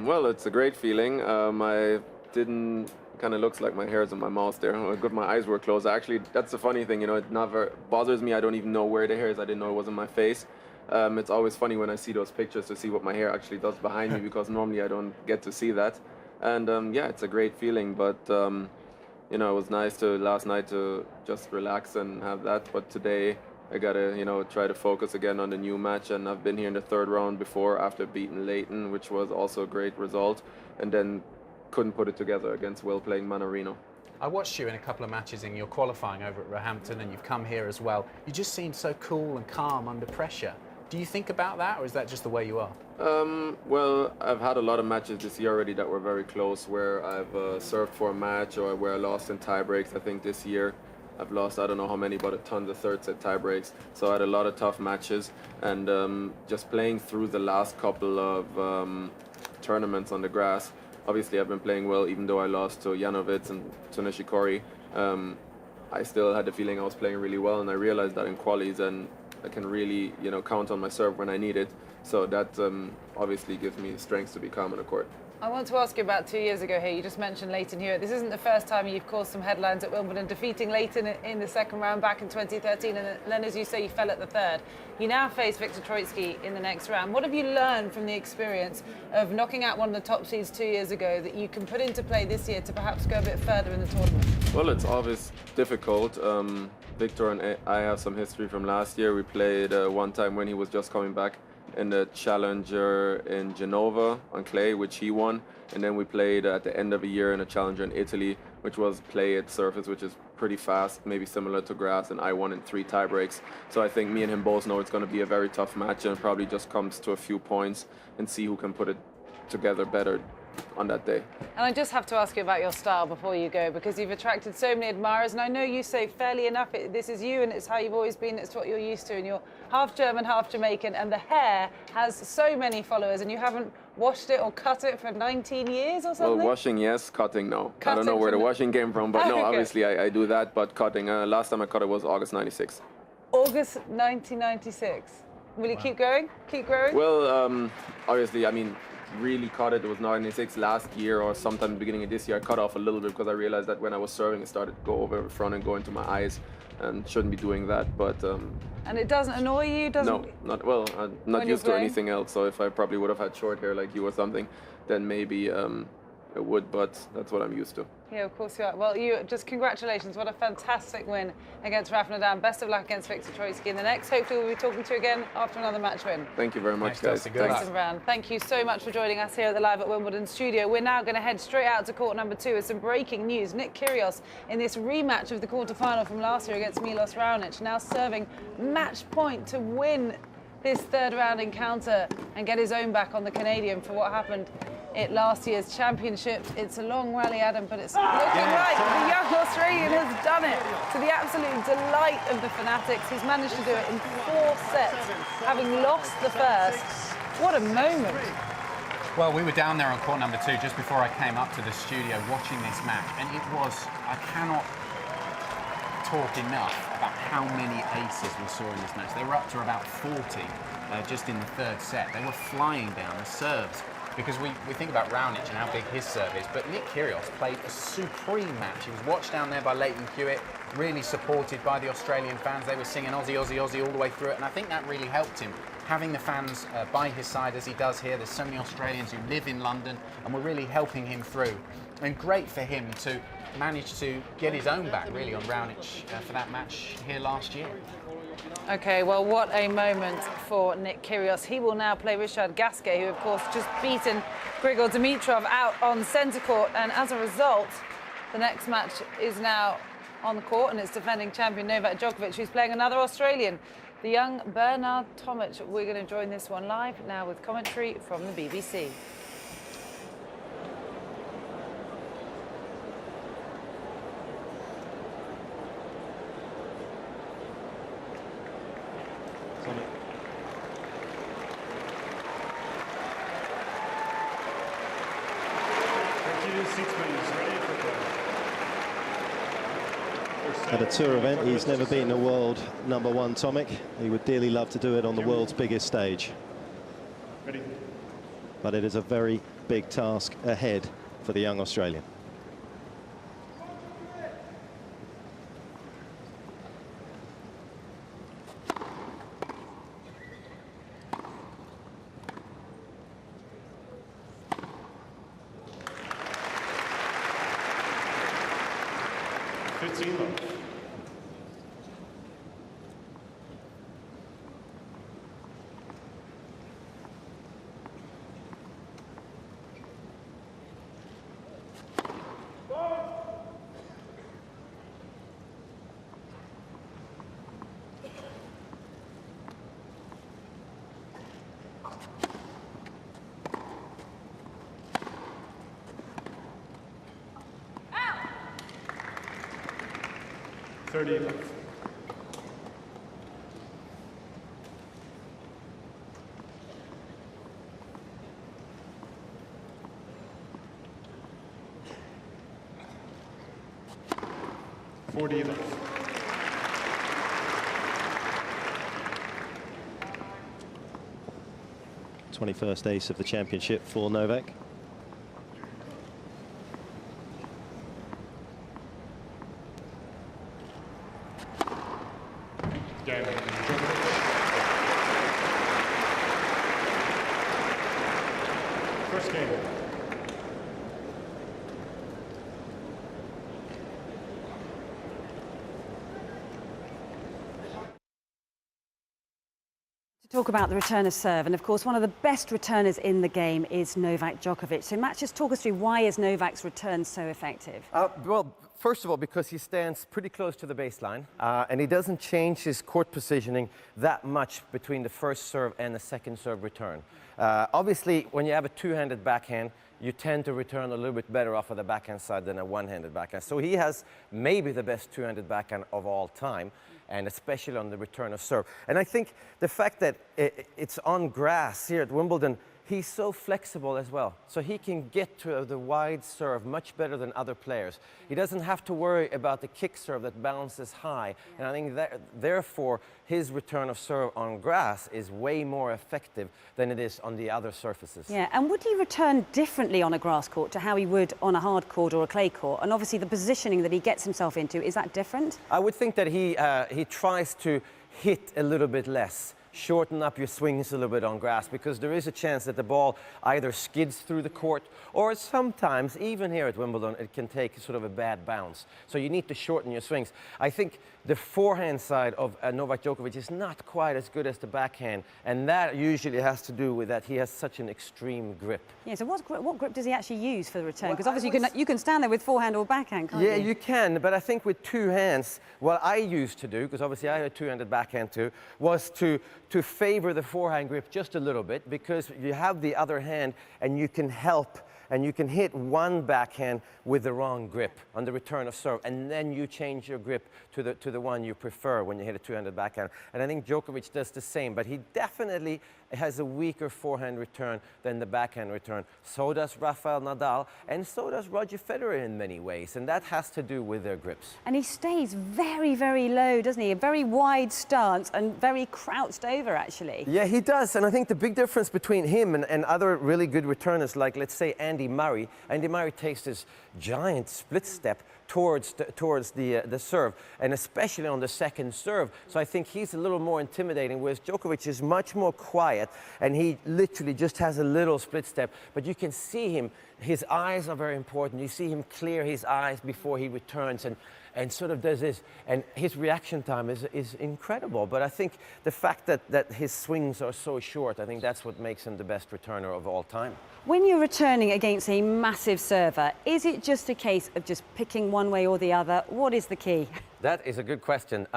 Well, it's a great feeling. I didn't... kind of looks like my hair's in my mouth there. Good, my eyes were closed. Actually, that's the funny thing, you know, it never bothers me. I don't even know where the hair is. I didn't know it was in my face. It's always funny when I see those pictures to see what my hair actually does behind me, because normally I don't get to see that. And yeah, it's a great feeling, but you know, it was nice to last night to just relax and have that. But today I gotta, you know, try to focus again on the new match. And I've been here in the 3rd round before after beating Leighton, which was also a great result, and then couldn't put it together against Will playing Manarino. I watched you in a couple of matches in your qualifying over at Roehampton, and you've come here as well. You just seem so cool and calm under pressure. Do you think about that, or is that just the way you are? Well, I've had a lot of matches this year already that were very close, where I've served for a match or where I lost in tie breaks. I think this year I've lost, I don't know how many, but a ton of third set tie breaks. So I had a lot of tough matches, and just playing through the last couple of tournaments on the grass. Obviously, I've been playing well, even though I lost to Janovic and to Nishikori. I still had the feeling I was playing really well, and I realized that in qualies, and I can really, you know, count on my serve when I need it. So that obviously gives me strength to be calm on the court. I want to ask you about 2 years ago here. You just mentioned Leighton Hewitt. This isn't the first time you've caused some headlines at Wimbledon, defeating Leighton in the 2nd round back in 2013, and then, as you say, you fell at the 3rd. You now face Viktor Troicki in the next round. What have you learned from the experience of knocking out one of the top seeds 2 years ago that you can put into play this year to perhaps go a bit further in the tournament? Well, it's always difficult. Victor and I have some history from last year. We played one time when he was just coming back in the Challenger in Genova on clay, which he won. And then we played at the end of a year in a Challenger in Italy, which was clay at surface, which is pretty fast, maybe similar to grass, and I won in 3 tie breaks. So I think me and him both know it's going to be a very tough match, and it probably just comes to a few points and see who can put it together better on that day. And I just have to ask you about your style before you go, because you've attracted so many admirers, and I know you say fairly enough, this is you and it's how you've always been, it's what you're used to, and you're half German, half Jamaican, and the hair has so many followers, and you haven't washed it or cut it for 19 years or something? Well, washing, yes. Cutting, no. I don't know where the washing came from, but no, obviously I do that, but cutting, last time I cut it was August 96. August 1996. Will you keep going? Keep growing? Well, obviously, I mean, really cut it was 96 last year or sometime in the beginning of this year. I cut off a little bit because I realized that when I was serving, it started to go over the front and go into my eyes, and shouldn't be doing that. But and it doesn't annoy you? No, not well. I'm not used to anything else. So if I probably would have had short hair like you or something, then maybe it would, but that's what I'm used to. Yeah, of course you are. Well, just congratulations. What a fantastic win against Rafa Nadal. Best of luck against Viktor Troicki in the next. Hopefully we'll be talking to you again after another match win. Thank you very much, guys. Dustin Brown, thank you so much for joining us here at the Live at Wimbledon studio. We're now going to head straight out to court number 2 with some breaking news. Nick Kyrgios in this rematch of the quarter-final from last year against Milos Raonic, now serving match point to win this third-round encounter and get his own back on the Canadian for what happened at last year's championship. It's a long rally, Adam, but it's looking like the young Australian has done it to the absolute delight of the fanatics. He's managed to do it in 4 sets, having lost the first. What a moment. Well, we were down there on court number 2 just before I came up to the studio watching this match, and it was, I cannot talk enough about how many aces we saw in this match. They were up to about 40 just in the 3rd set. They were flying down the serves. Because we think about Raonic and how big his serve is, but Nick Kyrgios played a supreme match. He was watched down there by Leighton Hewitt, really supported by the Australian fans. They were singing Aussie, Aussie, Aussie all the way through it, and I think that really helped him. Having the fans by his side as he does here. There's so many Australians who live in London, and we're really helping him through. And great for him to manage to get his own back, really, on Raonic for that match here last year. Okay, well, what a moment for Nick Kyrgios. He will now play Richard Gasquet, who, of course, just beaten Grigor Dimitrov out on centre court. And as a result, the next match is now on the court, and it's defending champion Novak Djokovic, who's playing another Australian, the young Bernard Tomic. We're going to join this one live now with commentary from the BBC. At a tour event, he's never beaten a world #1 Tomic. He would dearly love to do it on the world's biggest stage. Ready. But it is a very big task ahead for the young Australian. First ace of the championship for Novak. First game. Talk about the return of serve, and of course one of the best returners in the game is Novak Djokovic. So Matt, just talk us through, why is Novak's return so effective? Well, first of all, because he stands pretty close to the baseline, and he doesn't change his court positioning that much between the first serve and the second serve return. Obviously, when you have a two-handed backhand, you tend to return a little bit better off of the backhand side than a one-handed backhand. So he has maybe the best two-handed backhand of all time, and especially on the return of serve. And I think the fact that it's on grass here at Wimbledon, he's so flexible as well. So he can get to the wide serve much better than other players. He doesn't have to worry about the kick serve that bounces high. And I think that, therefore, his return of serve on grass is way more effective than it is on the other surfaces. Yeah, and would he return differently on a grass court to how he would on a hard court or a clay court? And obviously the positioning that he gets himself into, is that different? I would think that he tries to hit a little bit less shorten up your swings a little bit on grass, because there is a chance that the ball either skids through the court, or sometimes, even here at Wimbledon, it can take sort of a bad bounce. So you need to shorten your swings. I think the forehand side of Novak Djokovic is not quite as good as the backhand, and that usually has to do with that he has such an extreme grip. Yeah, so what grip does he actually use for the return? Because obviously you can stand there with forehand or backhand, can't you? Yeah, you can, but I think with two hands, what I used to do, because obviously I had a two-handed backhand too, was to favor the forehand grip just a little bit, because you have the other hand and you can help and you can hit one backhand with the wrong grip on the return of serve, and then you change your grip to the one you prefer when you hit a two-handed backhand. And I think Djokovic does the same, but he definitely has a weaker forehand return than the backhand return. So does Rafael Nadal, and so does Roger Federer in many ways, and that has to do with their grips. And he stays very, very low, doesn't he? A very wide stance and very crouched over, actually. Yeah, he does, and I think the big difference between him and other really good returners, like, let's say, Andy Murray takes this giant split step towards the serve, and especially on the second serve. So I think he's a little more intimidating, whereas Djokovic is much more quiet, and he literally just has a little split step. But you can see him, his eyes are very important. You see him clear his eyes before he returns, and sort of does this, and his reaction time is incredible. But I think the fact that his swings are so short, I think that's what makes him the best returner of all time. When you're returning against a massive server, is it just a case of just picking one way or the other? What is the key? That is a good question.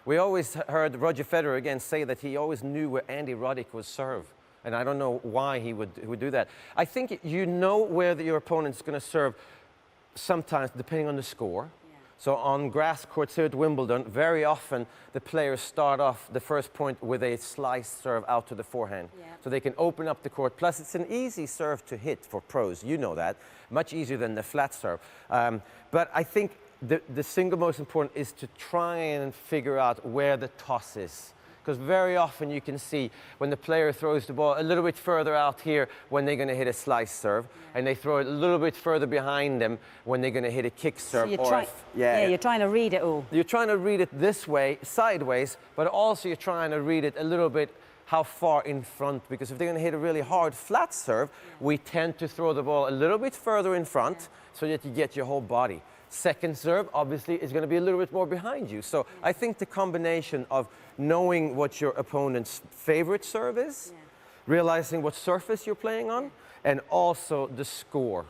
We always heard Roger Federer again say that he always knew where Andy Roddick would serve. And I don't know why he would do that. I think you know where your opponent's going to serve sometimes, depending on the score. So on grass courts here at Wimbledon, very often the players start off the first point with a slice serve out to the forehand. Yeah. So they can open up the court. Plus, it's an easy serve to hit for pros. You know that. Much easier than the flat serve. But I think the single most important is to try and figure out where the toss is. Because very often you can see when the player throws the ball a little bit further out here when they're going to hit a slice serve, and they throw it a little bit further behind them when they're going to hit a kick serve. So you're trying to read it all. You're trying to read it this way, sideways, but also you're trying to read it a little bit how far in front, because if they're going to hit a really hard flat serve, we tend to throw the ball a little bit further in front so that you get your whole body. Second serve, obviously, is going to be a little bit more behind you. So I think the combination of knowing what your opponent's favorite serve is, realizing what surface you're playing on, and also the score.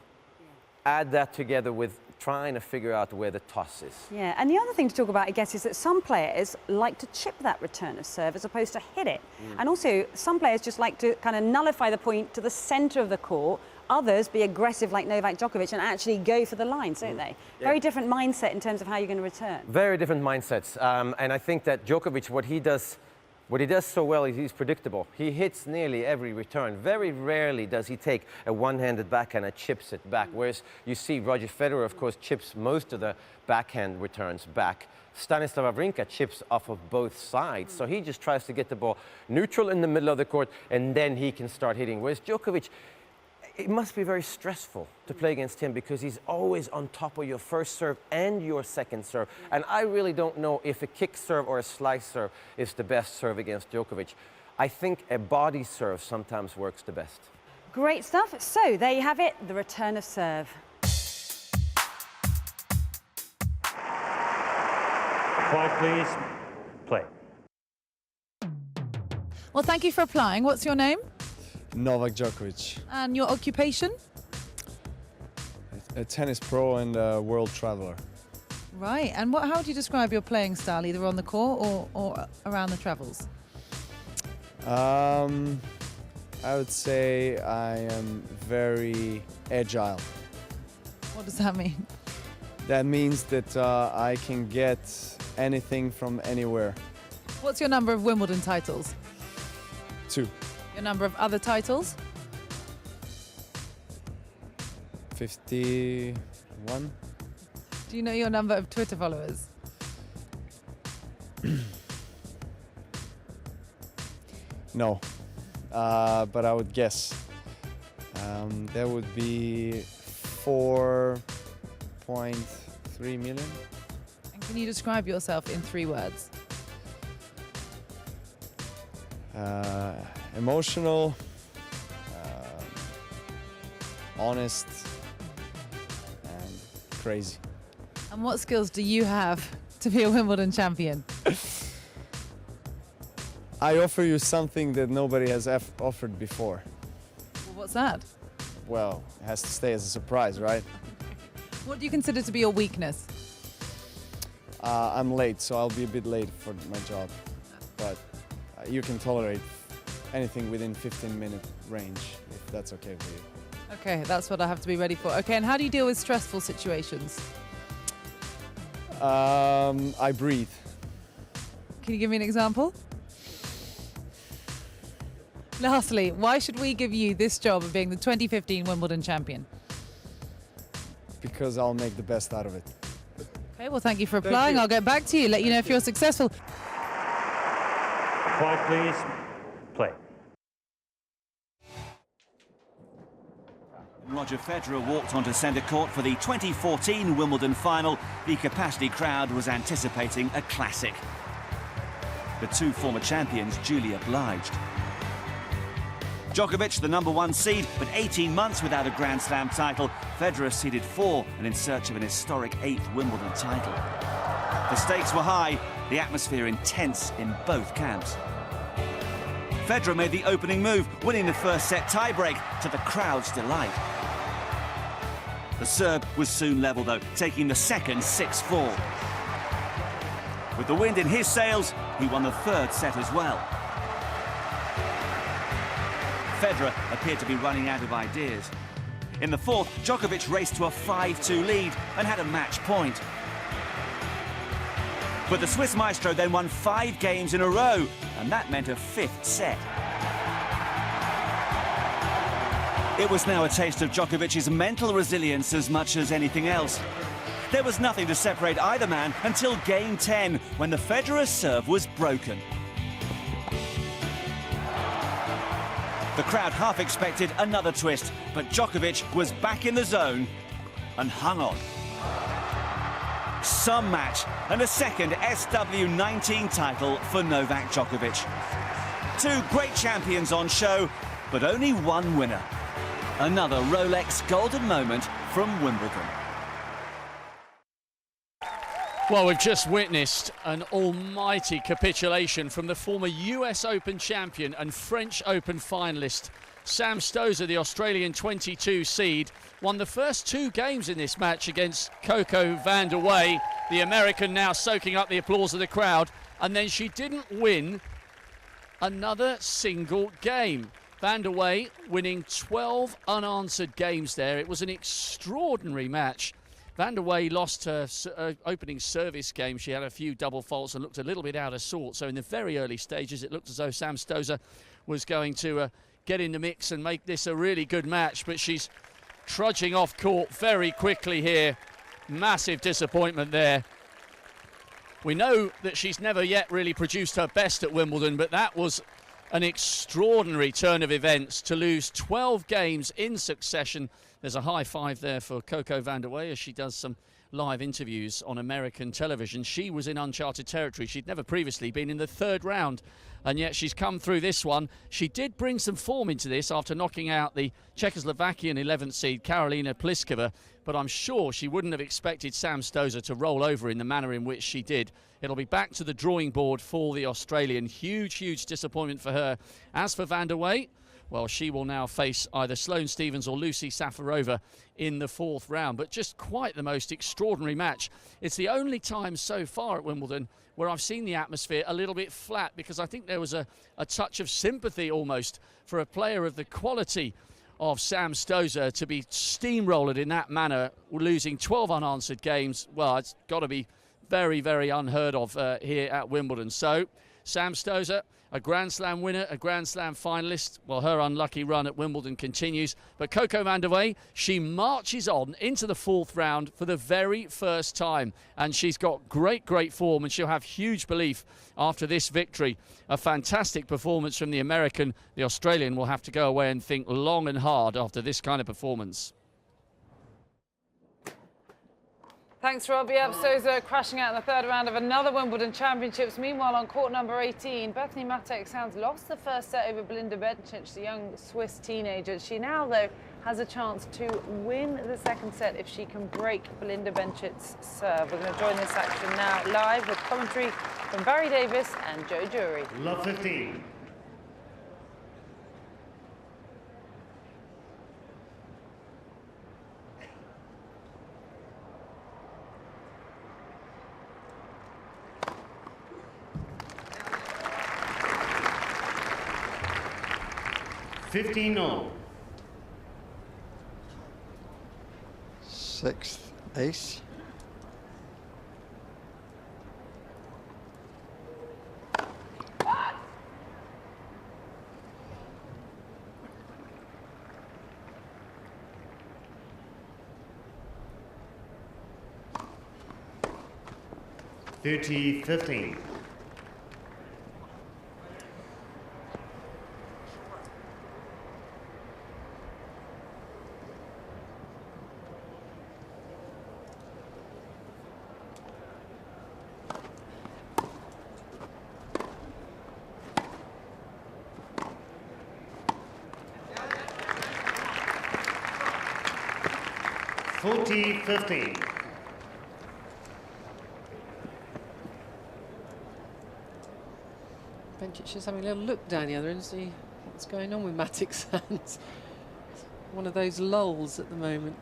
Add that together with trying to figure out where the toss is. Yeah, and the other thing to talk about, I guess, is that some players like to chip that return of serve as opposed to hit it. And also, some players just like to kind of nullify the point to the centre of the court. Others be aggressive like Novak Djokovic and actually go for the lines, don't they? Yeah. Very different mindset in terms of how you're going to return. Very different mindsets. And I think that Djokovic, what he does so well is he's predictable. He hits nearly every return. Very rarely does he take a one-handed backhand and chips it back. Whereas you see Roger Federer, of course, chips most of the backhand returns back. Stanislav Wawrinka chips off of both sides. So he just tries to get the ball neutral in the middle of the court, and then he can start hitting. Whereas Djokovic, it must be very stressful to play against him because he's always on top of your first serve and your second serve. And I really don't know if a kick serve or a slice serve is the best serve against Djokovic. I think a body serve sometimes works the best. Great stuff. So there you have it, the return of serve. Quiet, please. Play. Well, thank you for applying. What's your name? Novak Djokovic. And your occupation? A tennis pro and a world traveler. Right. And how would you describe your playing style, either on the court or around the travels? I would say I am very agile. What does that mean? That means that I can get anything from anywhere. What's your number of Wimbledon titles? 2. Your number of other titles? 51. Do you know your number of Twitter followers? No, but I would guess. That would be 4.3 million. And can you describe yourself in 3 words? Emotional, honest, and crazy. And what skills do you have to be a Wimbledon champion? I offer you something that nobody has offered before. Well, what's that? Well, it has to stay as a surprise, right? What do you consider to be your weakness? I'm late, so I'll be a bit late for my job. But you can tolerate anything within 15-minute range, if that's okay for you. Okay, that's what I have to be ready for. Okay, and how do you deal with stressful situations? I breathe. Can you give me an example? Lastly, why should we give you this job of being the 2015 Wimbledon champion? Because I'll make the best out of it. Okay, well, thank you for applying. I'll get back to you, let you know if you're successful. Quiet, please. Play. Roger Federer walked onto centre court for the 2014 Wimbledon final. The capacity crowd was anticipating a classic. The two former champions duly obliged. Djokovic, the #1 seed, but 18 months without a Grand Slam title. Federer seeded 4 and in search of an historic 8th Wimbledon title. The stakes were high, the atmosphere intense in both camps. Federer made the opening move, winning the first set tiebreak to the crowd's delight. The Serb was soon level though, taking the second 6-4. With the wind in his sails, he won the third set as well. Federer appeared to be running out of ideas. In the fourth, Djokovic raced to a 5-2 lead and had a match point. But the Swiss maestro then won 5 games in a row, and that meant a 5th set. It was now a taste of Djokovic's mental resilience as much as anything else. There was nothing to separate either man until Game 10, when the Federer serve was broken. The crowd half expected another twist, but Djokovic was back in the zone and hung on. Some match and a second SW19 title for Novak Djokovic. 2 great champions on show, but only one winner. Another Rolex golden moment from Wimbledon. Well, we've just witnessed an almighty capitulation from the former US Open champion and French Open finalist. Sam Stosur, the Australian 22 seed, won the first 2 games in this match against Coco Vandeweghe, the American now soaking up the applause of the crowd, and then she didn't win another single game. Vandeweghe winning 12 unanswered games there. It was an extraordinary match. Vandeweghe lost her opening service game. She had a few double faults and looked a little bit out of sorts. So in the very early stages, it looked as though Sam Stosur was going to get in the mix and make this a really good match. But she's trudging off court very quickly here. Massive disappointment there. We know that she's never yet really produced her best at Wimbledon, but that was an extraordinary turn of events to lose 12 games in succession. There's a high five there for Coco Vandeweghe as she does some live interviews on American television. She was in uncharted territory. She'd never previously been in the 3rd round, and yet she's come through this one. She did bring some form into this after knocking out the Czechoslovakian 11th seed Karolina Pliskova, but I'm sure she wouldn't have expected Sam Stosur to roll over in the manner in which she did. It'll be back to the drawing board for the Australian. Huge, huge disappointment for her. As for Vandeweghe, well, she will now face either Sloane Stephens or Lucy Safarova in the 4th round. But just quite the most extraordinary match. It's the only time so far at Wimbledon where I've seen the atmosphere a little bit flat, because I think there was a touch of sympathy almost for a player of the quality of Sam Stosur to be steamrolled in that manner, losing 12 unanswered games. Well, it's got to be very, very unheard of here at Wimbledon. So, Sam Stosur, a Grand Slam winner, a Grand Slam finalist. Well, her unlucky run at Wimbledon continues. But Coco Vandeweghe, she marches on into the 4th round for the very first time. And she's got great, great form, and she'll have huge belief after this victory. A fantastic performance from the American. The Australian will have to go away and think long and hard after this kind of performance. Thanks, Rob. Yep, Sousa crashing out in the third round of another Wimbledon Championships. Meanwhile, on court number 18, Bethany Mattek-Sands lost the first set over Belinda Bencic, the young Swiss teenager. She now, though, has a chance to win the second set if she can break Belinda Bencic's serve. We're going to join this action now live with commentary from Barry Davis and Joe Jury. Love 15. $15 Sixth ace. $30-15. $40-15. Bencic is having a little look down the other end, see what's going on with Mattek-Sands. One of those lulls at the moment.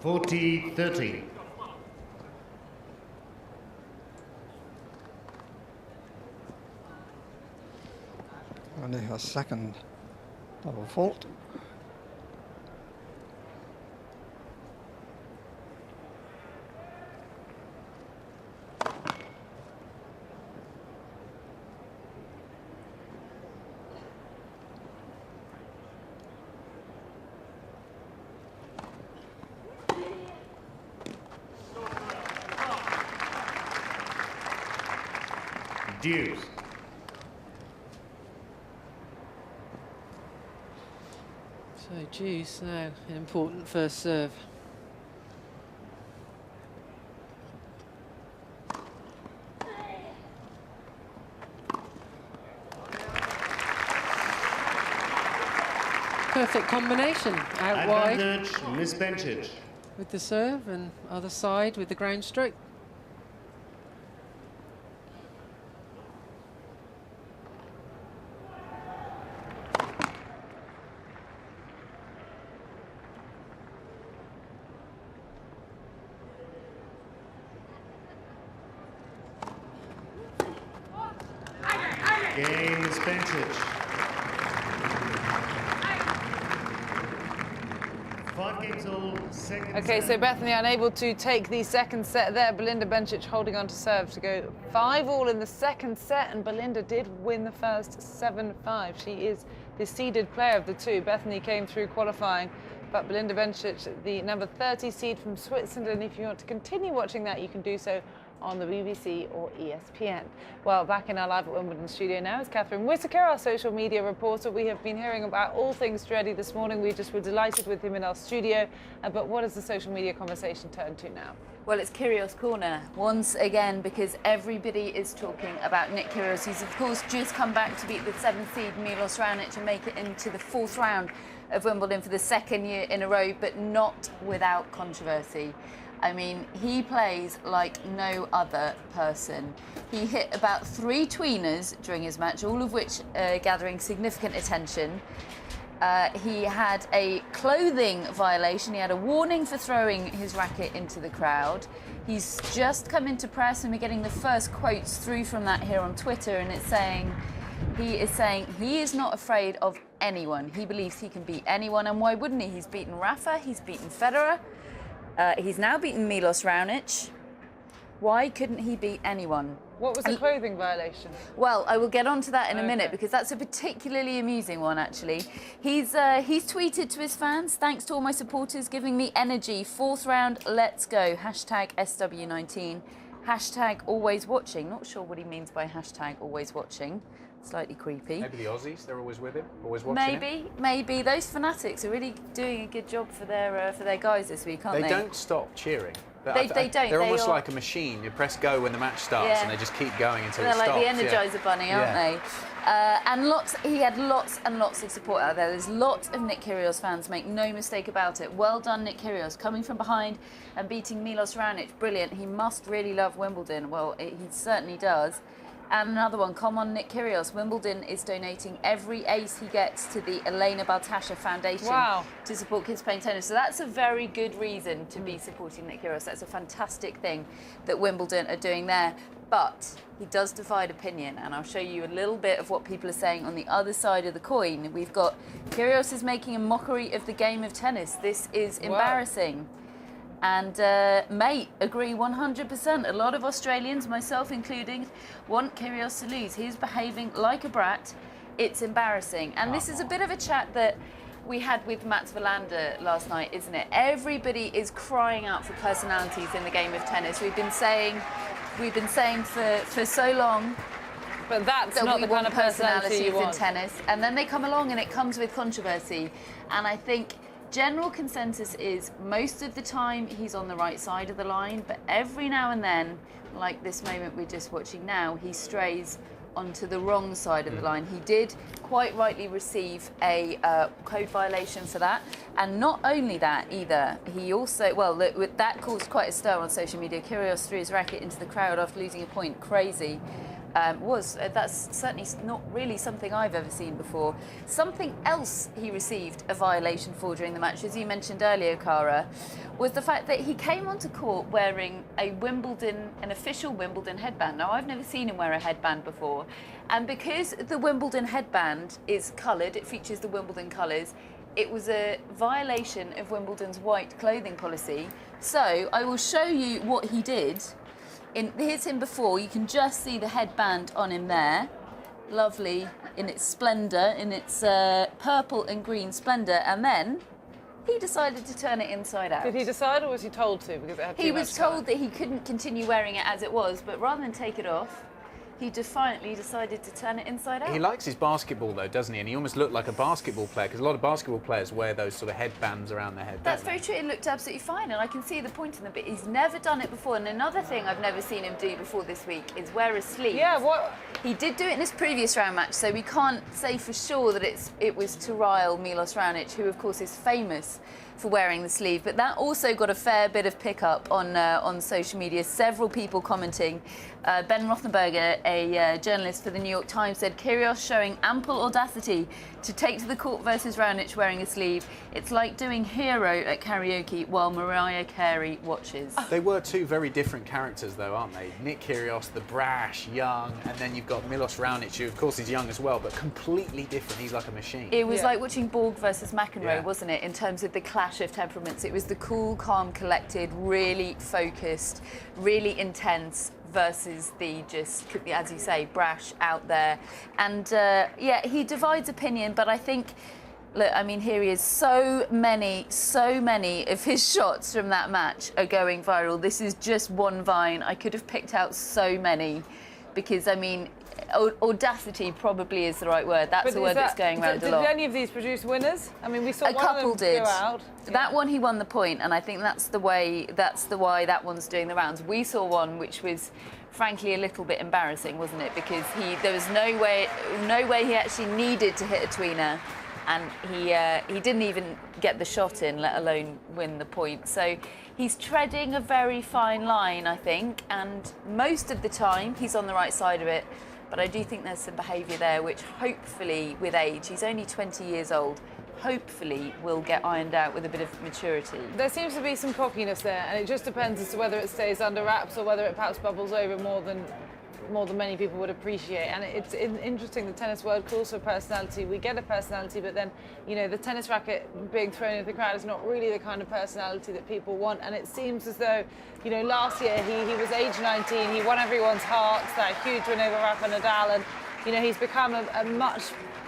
$40-30. Only her second double fault. Deuce. So Deuce now an important first serve. Perfect combination out wide. Advantage, Miss Bencic. With the serve and other side with the ground stroke. Game is Bencic. 5 games old, second Okay, set. so Bethany unable to take the second set there. Belinda Bencic holding on to serve to go 5-all in the second set, and Belinda did win the first 7-5. She is the seeded player of the two. Bethany came through qualifying, but Belinda Bencic, the number 30 seed from Switzerland, and if you want to continue watching that, you can do so on the BBC or ESPN. Well, back in our Live at Wimbledon studio now is Catherine Whitaker, our social media reporter. We have been hearing about all things Dreddy this morning. We just were delighted with him in our studio. But what has the social media conversation turned to now? Well, it's Kyrgios Corner once again, because everybody is talking about Nick Kyrgios. He's, of course, just come back to beat the 7th seed Milos Raonic and make it into the 4th round of Wimbledon for the 2nd year in a row, but not without controversy. I mean, he plays like no other person. He hit about 3 tweeners during his match, all of which gathering significant attention. He had a clothing violation. He had a warning for throwing his racket into the crowd. He's just come into press, and we're getting the first quotes through from that here on Twitter, and it's saying, he is not afraid of anyone. He believes he can beat anyone, and why wouldn't he? He's beaten Rafa, he's beaten Federer. He's now beaten Milos Raonic. Why couldn't he beat anyone? What was the clothing violation? Well, I will get on to that in a minute Okay. because that's a particularly amusing one, actually. He's tweeted to his fans, "Thanks to all my supporters giving me energy. 4th round, let's go. Hashtag SW19. Hashtag always watching." Not sure what he means by hashtag always watching. Slightly creepy. Maybe the Aussies, they're always with him, always watching him. Maybe. Those fanatics are really doing a good job for their guys this week, aren't they? They don't stop cheering. They don't. They're almost like a machine. You press go when the match starts, Yeah. and they just keep going until They're it like stops. the Energizer Bunny, aren't they? And he had lots and lots of support out there. There's lots of Nick Kyrgios fans, make no mistake about it. Well done, Nick Kyrgios, coming from behind and beating Milos Raonic. Brilliant. He must really love Wimbledon. Well, he certainly does. And another one, come on, Nick Kyrgios. Wimbledon is donating every ace he gets to the Elena Baltasha Foundation to support kids playing tennis. So that's a very good reason to be supporting Nick Kyrgios. That's a fantastic thing that Wimbledon are doing there. But he does divide opinion, and I'll show you a little bit of what people are saying on the other side of the coin. We've got Kyrgios is making a mockery of the game of tennis. This is embarrassing. And mate, agree 100%. A lot of Australians, myself including, want Kyrgios to lose. He's behaving like a brat. It's embarrassing. And this is a bit of a chat that we had with Mats Wilander last night, isn't it? Everybody is crying out for personalities in the game of tennis. We've been saying for so long. But that's that not we the kind want of personality personalities you want. in tennis, and then they come along and it comes with controversy. And I think general consensus is most of the time he's on the right side of the line, but every now and then, like this moment we're just watching now, he strays onto the wrong side of the line. He did quite rightly receive a code violation for that, and not only that either, he also, well, that caused quite a stir on social media. Kyrgios threw his racket into the crowd after losing a point. Crazy. That's certainly not really something I've ever seen before. Something else he received a violation for during the match, as you mentioned earlier, Cara, was the fact that he came onto court wearing an official Wimbledon headband. Now, I've never seen him wear a headband before, and because the Wimbledon headband is coloured, it features the Wimbledon colours, it was a violation of Wimbledon's white clothing policy. So I will show you what he did. Here's him before. You can just see the headband on him there. Lovely in its splendour, in its purple and green splendour. And then he decided to turn it inside out. Did he decide, or was he told to? Because it had He was told that he couldn't continue wearing it as it was, but rather than take it off, he defiantly decided to turn it inside out. He likes his basketball, though, doesn't he? And he almost looked like a basketball player, because a lot of basketball players wear those sort of headbands around their head. That's very true. It looked absolutely fine, and I can see the point in it, but he's never done it before. And another thing I've never seen him do before this week is wear a sleeve. Yeah, what? He did do it in his previous round match, so we can't say for sure that it was to rile Milos Raonic, who, of course, is famous for wearing the sleeve, but that also got a fair bit of pickup on social media. Several people commenting. Ben Rothenberger, a journalist for the New York Times, said Kyrgios showing ample audacity to take to the court versus Raonic wearing a sleeve. It's like doing Hero at karaoke while Mariah Carey watches. They were two very different characters, though, aren't they? Nick Kyrgios, the brash, young, and then you've got Milos Raonic, who, of course, is young as well, but completely different. He's like a machine. It was like watching Borg versus McEnroe, wasn't it, in terms of the clash of temperaments. It was the cool, calm, collected, really focused, really intense versus the just, as you say, brash out there. And yeah, he divides opinion, but I think, look, I mean, here he is. So many of his shots from that match are going viral. This is just one vine. I could have picked out so many because, I mean, audacity probably is the right word. That's a word that's going around a lot. Did any of these produce winners? I mean, we saw a couple did. Go out. That one he won the point, and I think that's why that one's doing the rounds. We saw one which was frankly a little bit embarrassing, wasn't it? Because there was no way he actually needed to hit a tweener, and he didn't even get the shot in, let alone win the point. So he's treading a very fine line, I think, and most of the time he's on the right side of it. But I do think there's some behaviour there which hopefully, with age, he's only 20 years old, hopefully will get ironed out with a bit of maturity. There seems to be some cockiness there, and it just depends as to whether it stays under wraps or whether it perhaps bubbles over more than more than many people would appreciate. And it's interesting, the tennis world calls for personality. We get a personality, but then, you know, the tennis racket being thrown into the crowd is not really the kind of personality that people want. And it seems as though, you know, last year he was age 19, he won everyone's hearts, that huge win over Rafa Nadal, and, you know, he's become a much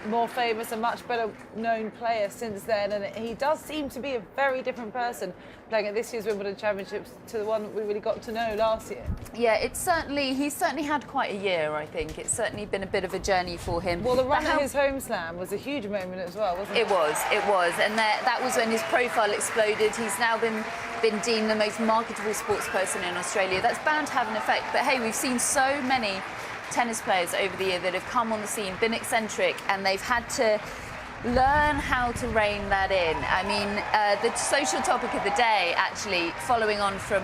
more famous, a much better known player since then, and he does seem to be a very different person playing at this year's Wimbledon Championships to the one that we really got to know last year. Yeah, he's certainly had quite a year, I think. It's certainly been a bit of a journey for him. Well, the run at his home slam was a huge moment as well, wasn't it? It was, and that was when his profile exploded. He's now been deemed the most marketable sports person in Australia. That's bound to have an effect, but hey, we've seen so many tennis players over the year that have come on the scene, been eccentric, and they've had to learn how to rein that in. I mean, the social topic of the day, actually, following on from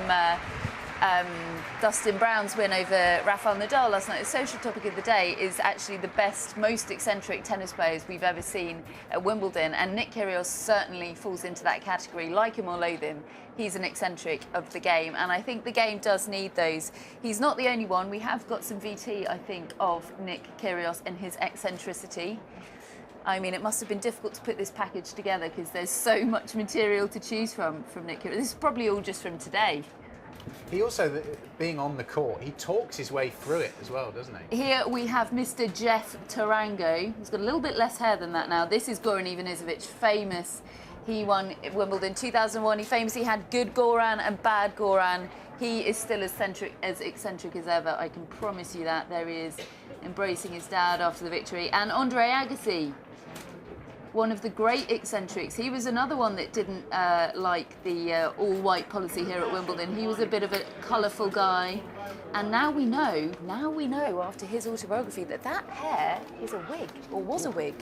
Dustin Brown's win over Rafael Nadal last night, the social topic of the day is actually the best, most eccentric tennis players we've ever seen at Wimbledon, and Nick Kyrgios certainly falls into that category. Like him or loathe him, he's an eccentric of the game, and I think the game does need those. He's not the only one. We have got some VT, I think, of Nick Kyrgios and his eccentricity. I mean, it must have been difficult to put this package together because there's so much material to choose from Nick Kyrgios. This is probably all just from today. He also, being on the court, he talks his way through it as well, doesn't he? Here we have Mr. Jeff Tarango. He's got a little bit less hair than that now. This is Goran Ivanisevic, famous. He won Wimbledon 2001. He famously had good Goran and bad Goran. He is still as eccentric as ever, I can promise you that. There he is, embracing his dad after the victory. And Andre Agassi, one of the great eccentrics. He was another one that didn't like the all-white policy here at Wimbledon. He was a bit of a colourful guy. And now we know after his autobiography that hair is a wig, or was a wig.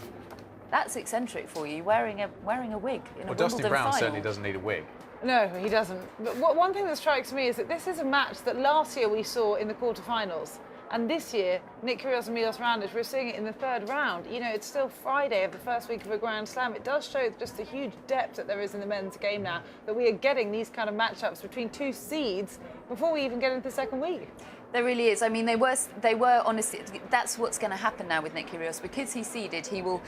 That's eccentric for you, wearing a wig in a Wimbledon Dustin Brown final. certainly doesn't need a wig. No, he doesn't. But one thing that strikes me is that this is a match that last year we saw in the quarterfinals. And this year, Nick Kyrgios and Milos Raonic, we're seeing it in the third round. You know, it's still Friday of the first week of a Grand Slam. It does show just the huge depth that there is in the men's game now, that we are getting these kind of matchups between two seeds before we even get into the second week. There really is. I mean, they were honestly, that's what's going to happen now with Nick Kyrgios. Because he's seeded, he will...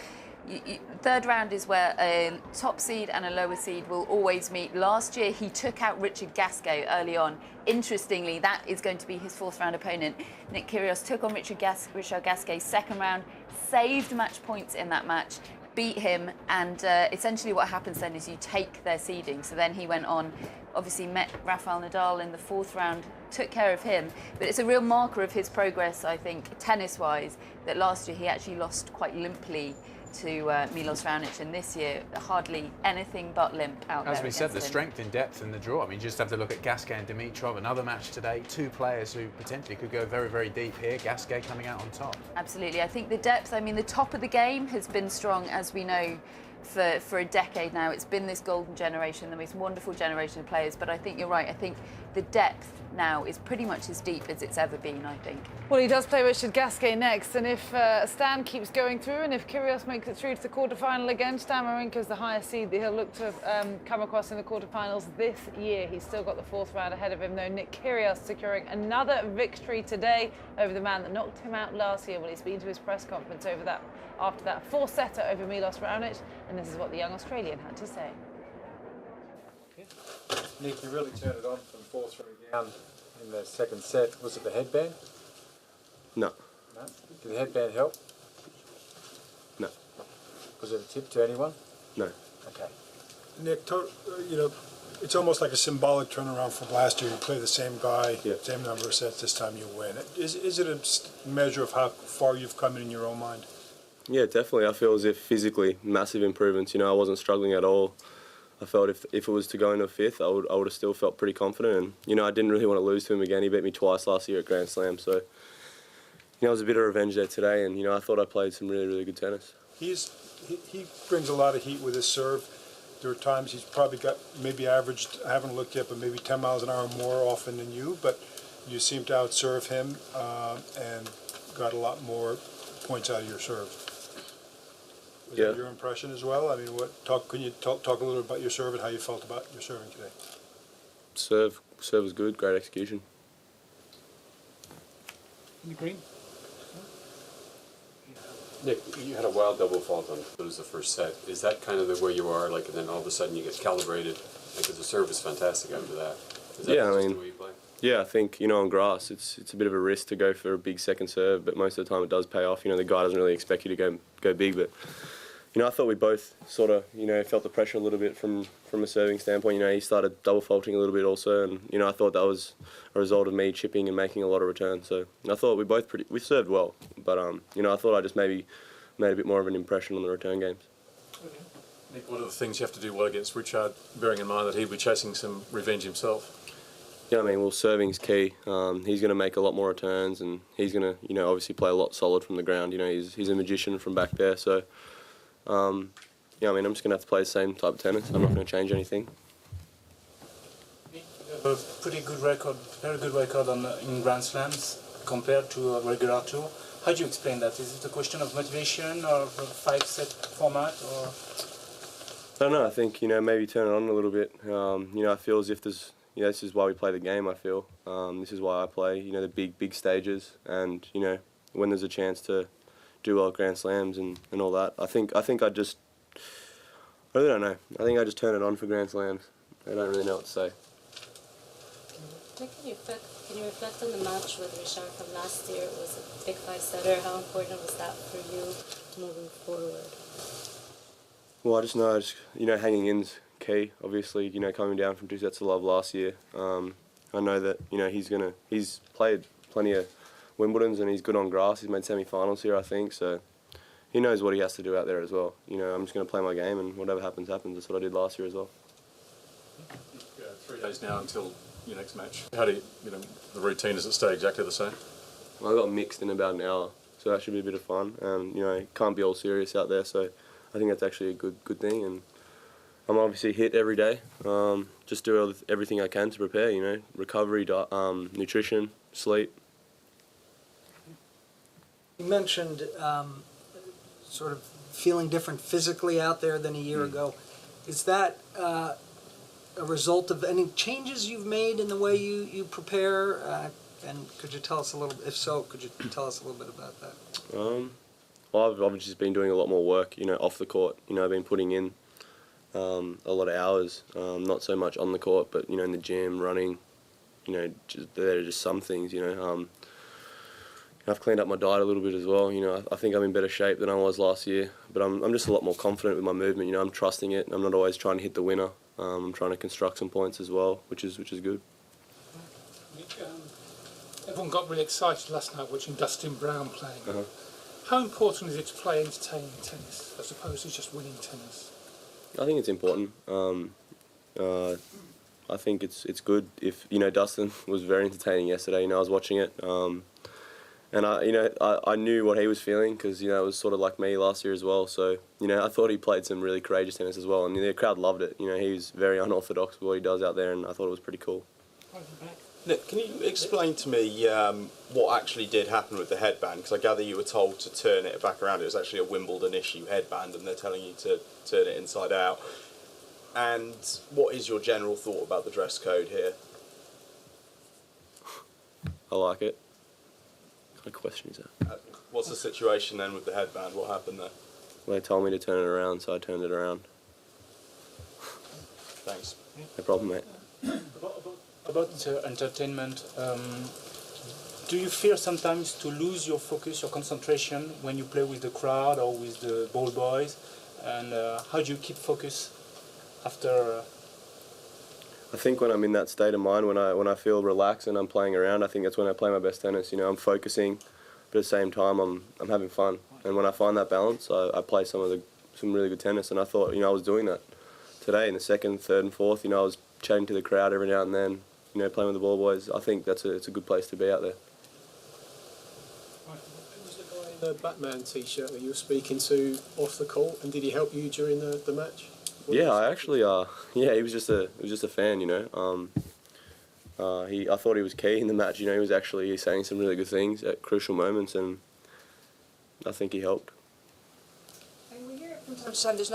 Third round is where a top seed and a lower seed will always meet. Last year, he took out Richard Gasquet early on. Interestingly, that is going to be his fourth round opponent. Nick Kyrgios took on Richard Gasquet second round, saved match points in that match, beat him, and essentially what happens then is you take their seeding. So then he went on, obviously met Rafael Nadal in the fourth round, took care of him. But it's a real marker of his progress, I think, tennis-wise, that last year he actually lost quite limply to Milos Raonic, and this year hardly anything but limp out there. As we said, the him. strength in depth and the draw. I mean, you just have to look at Gasquet and Dimitrov, another match today. Two players who potentially could go very, very deep here. Gasquet coming out on top. Absolutely. I think the depth, I mean, the top of the game has been strong, as we know, for a decade now. It's been this golden generation, the most wonderful generation of players. But I think you're right. I think the depth now is pretty much as deep as it's ever been, I think. Well, he does play Richard Gasquet next, and if Stan keeps going through, and if Kyrgios makes it through to the quarterfinal again, Stan Wawrinka's the highest seed that he'll look to come across in the quarterfinals this year. He's still got the fourth round ahead of him, though. Nick Kyrgios securing another victory today over the man that knocked him out last year. Well, he's been to his press conference after that four-setter over Milos Raonic, and this is what the young Australian had to say. Nick, you really turned it on from 4-3 down in the second set. Was it the headband? No. No? Did the headband help? No. Was it a tip to anyone? No. Okay. Nick, you know, it's almost like a symbolic turnaround from last year. You play the same guy, same number of sets, this time you win. Is it a measure of how far you've come in your own mind? Yeah, definitely. I feel as if physically, massive improvements. You know, I wasn't struggling at all. I felt if it was to go into fifth, I would have still felt pretty confident. And, you know, I didn't really want to lose to him again. He beat me twice last year at Grand Slam. So, you know, it was a bit of revenge there today. And, you know, I thought I played some really, really good tennis. He brings a lot of heat with his serve. There are times he's probably got maybe averaged, I haven't looked yet, but maybe 10 miles an hour more often than you. But you seem to outserve him and got a lot more points out of your serve. Was that your impression as well? I mean, can you talk a little bit about your serve and how you felt about your serving today? Serve was good, great execution. in the green. Nick, you had a wild double fault on lose the first set. Is that kind of the way you are, like, and then all of a sudden you get calibrated? Because the serve is fantastic after that. Is that Yeah, I just mean, the way you play? yeah, I think, you know, on grass, it's a bit of a risk to go for a big second serve, but most of the time it does pay off. You know, the guy doesn't really expect you to go big, but, you know, I thought we both sort of, you know, felt the pressure a little bit from a serving standpoint. You know, he started double faulting a little bit also, and, you know, I thought that was a result of me chipping and making a lot of returns. So I thought we served well, but, you know, I thought I just maybe made a bit more of an impression on the return games. Nick, what are the things you have to do well against Richard, bearing in mind that he'll be chasing some revenge himself? Yeah, I mean, well, serving's key. He's going to make a lot more returns, and he's going to, you know, obviously play a lot solid from the ground. You know, he's a magician from back there, so, yeah, I mean, I'm just going to have to play the same type of tennis. I'm not going to change anything. A pretty good record, very good record in Grand Slams compared to a regular tour. How do you explain that? Is it a question of motivation or of a 5-set format? Or? I don't know. I think, you know, maybe turn it on a little bit. You know, I feel as if there's, you know, this is why we play the game, I feel. This is why I play, you know, the big stages. And, you know, when there's a chance to do well at Grand Slams and all that, I think I just, I really don't know. I think I just turn it on for Grand Slams. I don't really know what to say. Can you reflect on the match with Richard from last year? It was a big 5-setter. How important was that for you moving forward? Well, I just know, you know, hanging in's key. Obviously, you know, coming down from 2 sets to love last year, I know that, you know, he's played plenty of Wimbledons and he's good on grass. He's made semi-finals here, I think. So he knows what he has to do out there as well. You know, I'm just going to play my game, and whatever happens, happens. That's what I did last year as well. 3 days now until your next match. How do you know, the routine, does it stay exactly the same? Well, I got mixed in about an hour, so that should be a bit of fun. You know, can't be all serious out there, so I think that's actually a good thing. And I'm obviously hit every day. Just do everything I can to prepare. You know, recovery, nutrition, sleep. You mentioned sort of feeling different physically out there than a year ago. Is that a result of any changes you've made in the way you prepare? And could you tell us a little, if so, could you tell us a little bit about that? Well, I've obviously just been doing a lot more work, you know, off the court. You know, I've been putting in a lot of hours, not so much on the court, but, you know, in the gym, running, you know, there are just some things, you know. I've cleaned up my diet a little bit as well. You know, I think I'm in better shape than I was last year, but I'm just a lot more confident with my movement. You know, I'm trusting it. I'm not always trying to hit the winner. I'm trying to construct some points as well, which is good. Everyone got really excited last night watching Dustin Brown playing. How important is it to play entertaining tennis as opposed to just winning tennis? I think it's important. I think it's good. If, you know, Dustin was very entertaining yesterday. You know, I was watching it, and I knew what he was feeling because, you know, it was sort of like me last year as well. So, you know, I thought he played some really courageous tennis as well, and the crowd loved it. You know, he was very unorthodox with what he does out there, and I thought it was pretty cool. Nick, can you explain to me what actually did happen with the headband? Because I gather you were told to turn it back around. It was actually a Wimbledon issue headband, and they're telling you to turn it inside out. And what is your general thought about the dress code here? I like it. What kind of question is that? What's the situation then with the headband? What happened there? Well, they told me to turn it around, so I turned it around. Thanks. No problem, mate. About entertainment, do you fear sometimes to lose your focus, your concentration when you play with the crowd or with the ball boys? And how do you keep focus after? I think when I'm in that state of mind, when I feel relaxed and I'm playing around, I think that's when I play my best tennis. You know, I'm focusing, but at the same time I'm having fun. And when I find that balance, I play some really good tennis. And I thought, you know, I was doing that today in the second, third, and fourth. You know, I was chatting to the crowd every now and then. You know, playing with the ball boys. I think it's a good place to be out there. Was the guy in the Batman T-shirt that you were speaking to off the court, and did he help you during the match? Yeah, I actually, he was just a fan, you know. I thought he was key in the match. You know, he was actually saying some really good things at crucial moments, and I think he helped. And we hear it from I'm just saying there's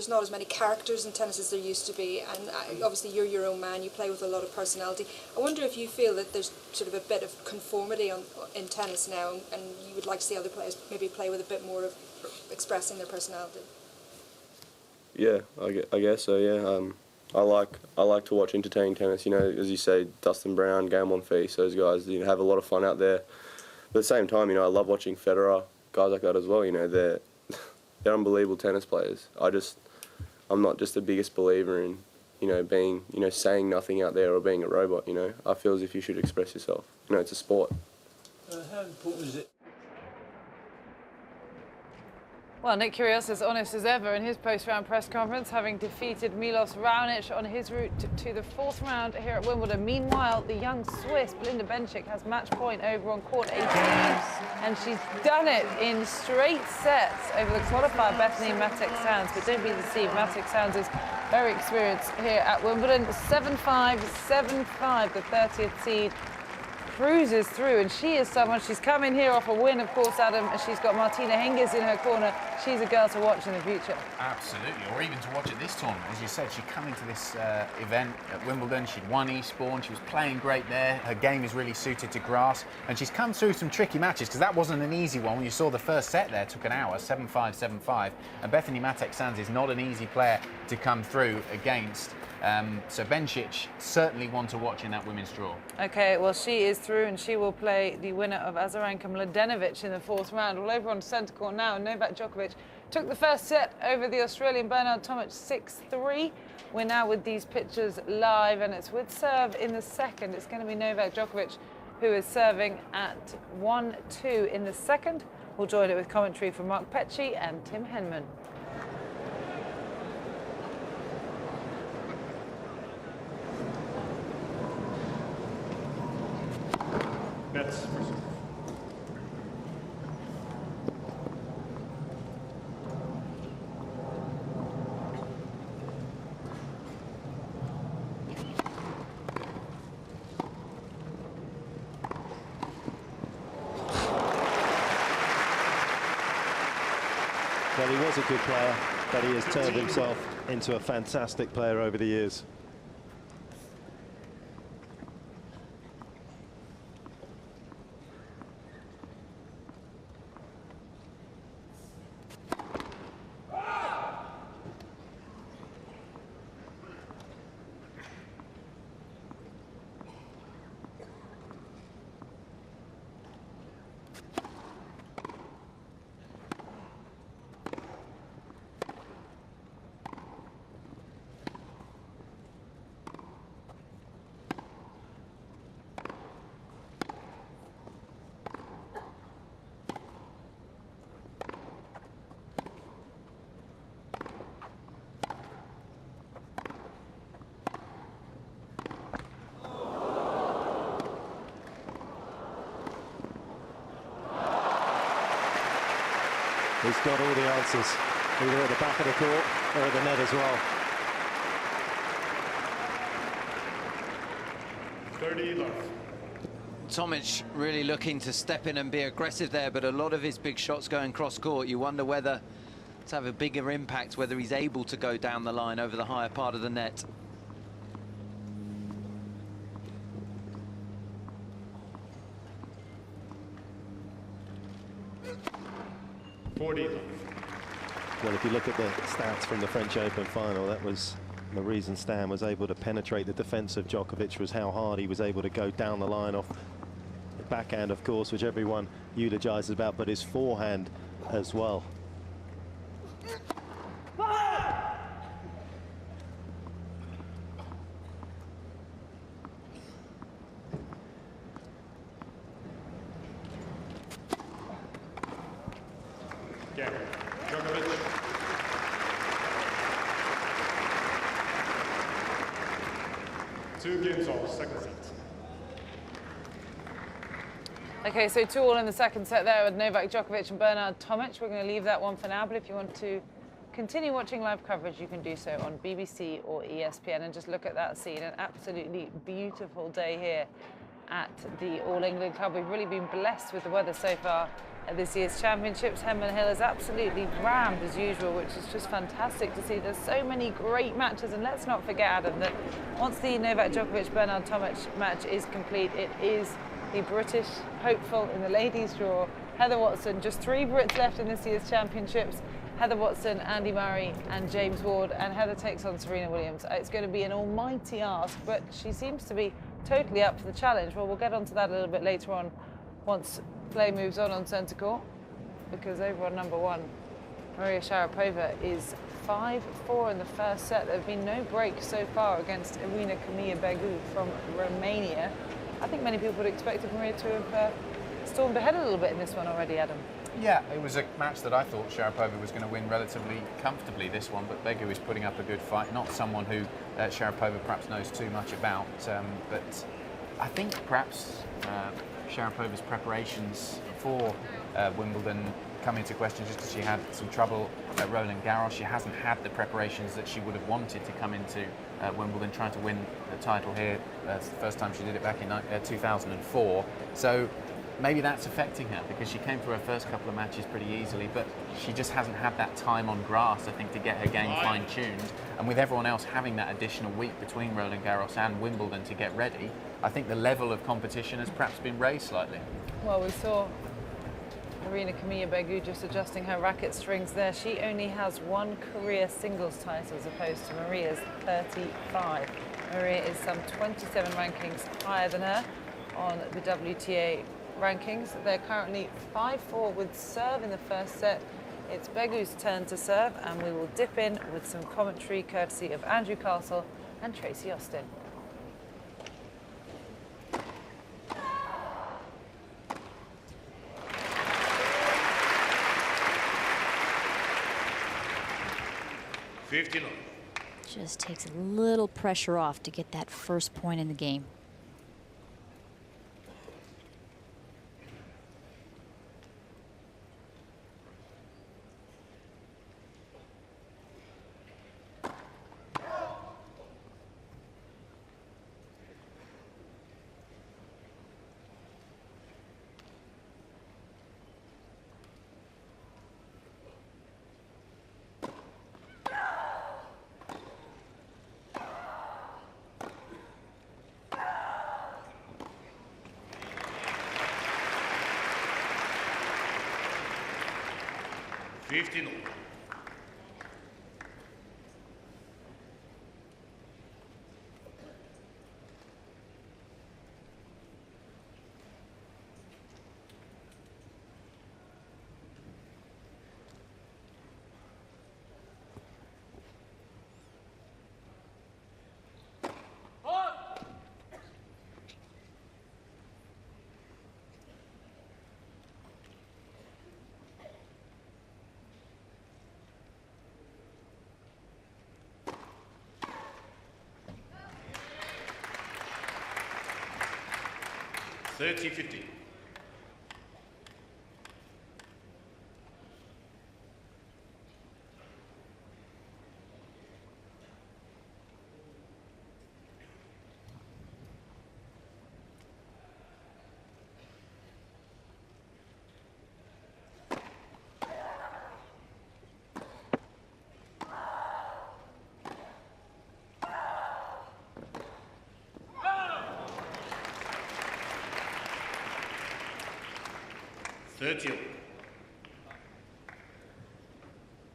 not as many characters in tennis as there used to be, and obviously you're your own man. You play with a lot of personality. I wonder if you feel that there's sort of a bit of conformity in tennis now, and you would like to see other players maybe play with a bit more of expressing their personality. Yeah, I guess so. Yeah, I like to watch entertaining tennis. You know, as you say, Dustin Brown, Game Monfils, those guys, you know, have a lot of fun out there. But at the same time, you know, I love watching Federer, guys like that as well. You know, they're unbelievable tennis players. I'm not just the biggest believer in, you know, being, you know, saying nothing out there or being a robot. You know, I feel as if you should express yourself. You know, it's a sport. How important is it? Well, Nick Kyrgios is honest as ever in his post-round press conference, having defeated Milos Raonic on his route to the fourth round here at Wimbledon. Meanwhile, the young Swiss, Belinda Bencic, has match point over on court 18, and she's done it in straight sets over the qualifier Bethany Matek-Sands. But don't be deceived, Matek-Sands is very experienced here at Wimbledon. 7-5, 7-5, the 30th seed. Cruises through, and she is someone, she's coming here off a win, of course, Adam, and she's got Martina Hingis in her corner. She's a girl to watch in the future. Absolutely, or even to watch at this tournament. As you said, she'd come into this event at Wimbledon, she'd won Eastbourne, she was playing great there, her game is really suited to grass, and she's come through some tricky matches, because that wasn't an easy one. When you saw the first set there, took an hour, 7-5, 7-5, and Bethany Matek-Sands is not an easy player to come through against. So Bencic, certainly one to watch in that women's draw. Okay, well, she is through, and she will play the winner of Azarenka Mladenovic in the fourth round. Well, over on centre court now, Novak Djokovic took the first set over the Australian Bernard Tomic 6-3. We're now with these pictures live, and it's with serve in the second. It's going to be Novak Djokovic who is serving at 1-2 in the second. We'll join it with commentary from Mark Petchey and Tim Henman. Nets. Well, he was a good player, but he has turned himself into a fantastic player over the years. He's got all the answers, either at the back of the court or at the net as well. 30 love. Tomic really looking to step in and be aggressive there, but a lot of his big shots going cross court. You wonder whether to have a bigger impact, whether he's able to go down the line over the higher part of the net. Well, if you look at the stats from the French Open final, that was the reason Stan was able to penetrate the defence of Djokovic, was how hard he was able to go down the line off the backhand, of course, which everyone eulogises about, but his forehand as well. Djokovic. Two games all, second set. Okay, so 2-2 in the second set there with Novak Djokovic and Bernard Tomic. We're going to leave that one for now, but if you want to continue watching live coverage, you can do so on BBC or ESPN, and just look at that scene. An absolutely beautiful day here at the All England Club. We've really been blessed with the weather so far at this year's championships. Hemel Hill is absolutely rammed as usual, which is just fantastic to see. There's so many great matches, and let's not forget, Adam, that once the Novak Djokovic-Bernard Tomic match is complete, it is the British hopeful in the ladies' draw, Heather Watson. Just 3 Brits left in this year's championships. Heather Watson, Andy Murray and James Ward, and Heather takes on Serena Williams. It's going to be an almighty ask, but she seems to be totally up for the challenge. Well, we'll get onto that a little bit later on once play moves on centre court, because over on number 1, Maria Sharapova is 5-4 in the first set. There have been no breaks so far against Irina Camelia Begu from Romania. I think many people would have expected Maria to have stormed ahead a little bit in this one already, Adam. Yeah, it was a match that I thought Sharapova was going to win relatively comfortably, this one, but Begu is putting up a good fight. Not someone who Sharapova perhaps knows too much about, but I think perhaps Sharapova's preparations for Wimbledon come into question just because she had some trouble at Roland Garros. She hasn't had the preparations that she would have wanted to come into Wimbledon, trying to win the title here. It's the first time she did it back in 2004. So maybe that's affecting her, because she came through her first couple of matches pretty easily, but she just hasn't had that time on grass, I think, to get her game fine-tuned. And with everyone else having that additional week between Roland Garros and Wimbledon to get ready, I think the level of competition has perhaps been raised slightly. Well, we saw Irina Camelia Begu just adjusting her racket strings there. She only has 1 career singles title as opposed to Maria's 35. Maria is some 27 rankings higher than her on the WTA rankings. They're currently 5-4 with serve in the first set. It's Begu's turn to serve, and we will dip in with some commentary courtesy of Andrew Castle and Tracy Austin. Just takes a little pressure off to get that first point in the game. $30-50.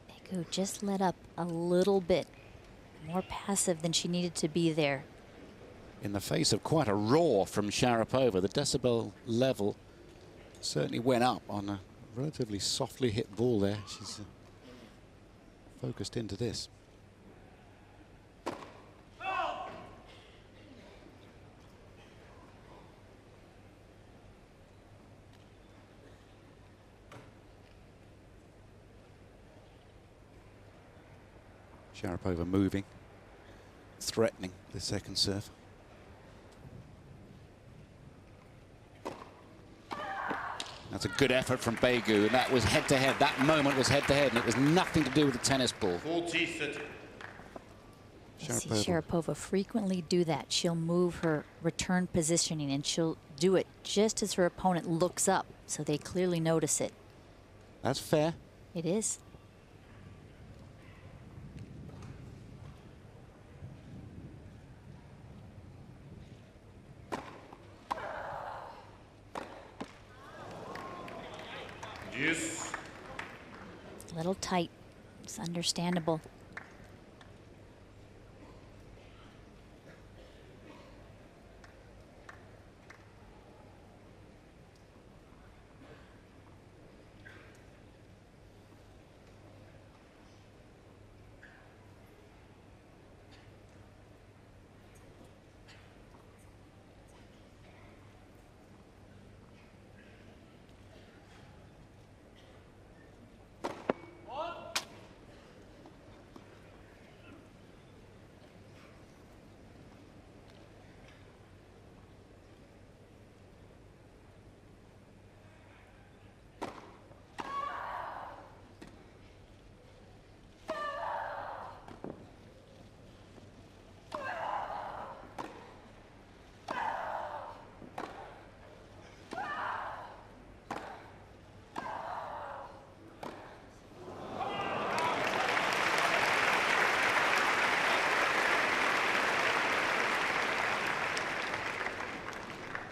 Begu just let up a little bit. More passive than she needed to be there. In the face of quite a roar from Sharapova, the decibel level certainly went up on a relatively softly hit ball there. She's focused into this. Sharapova moving, threatening the second serve. That's a good effort from Begu, and that was head-to-head. That moment was head-to-head, and it was nothing to do with the tennis ball. 40-30. See Sharapova frequently do that. She'll move her return positioning and she'll do it just as her opponent looks up, so they clearly notice it. That's fair. It is. Yes. It's a little tight. It's understandable.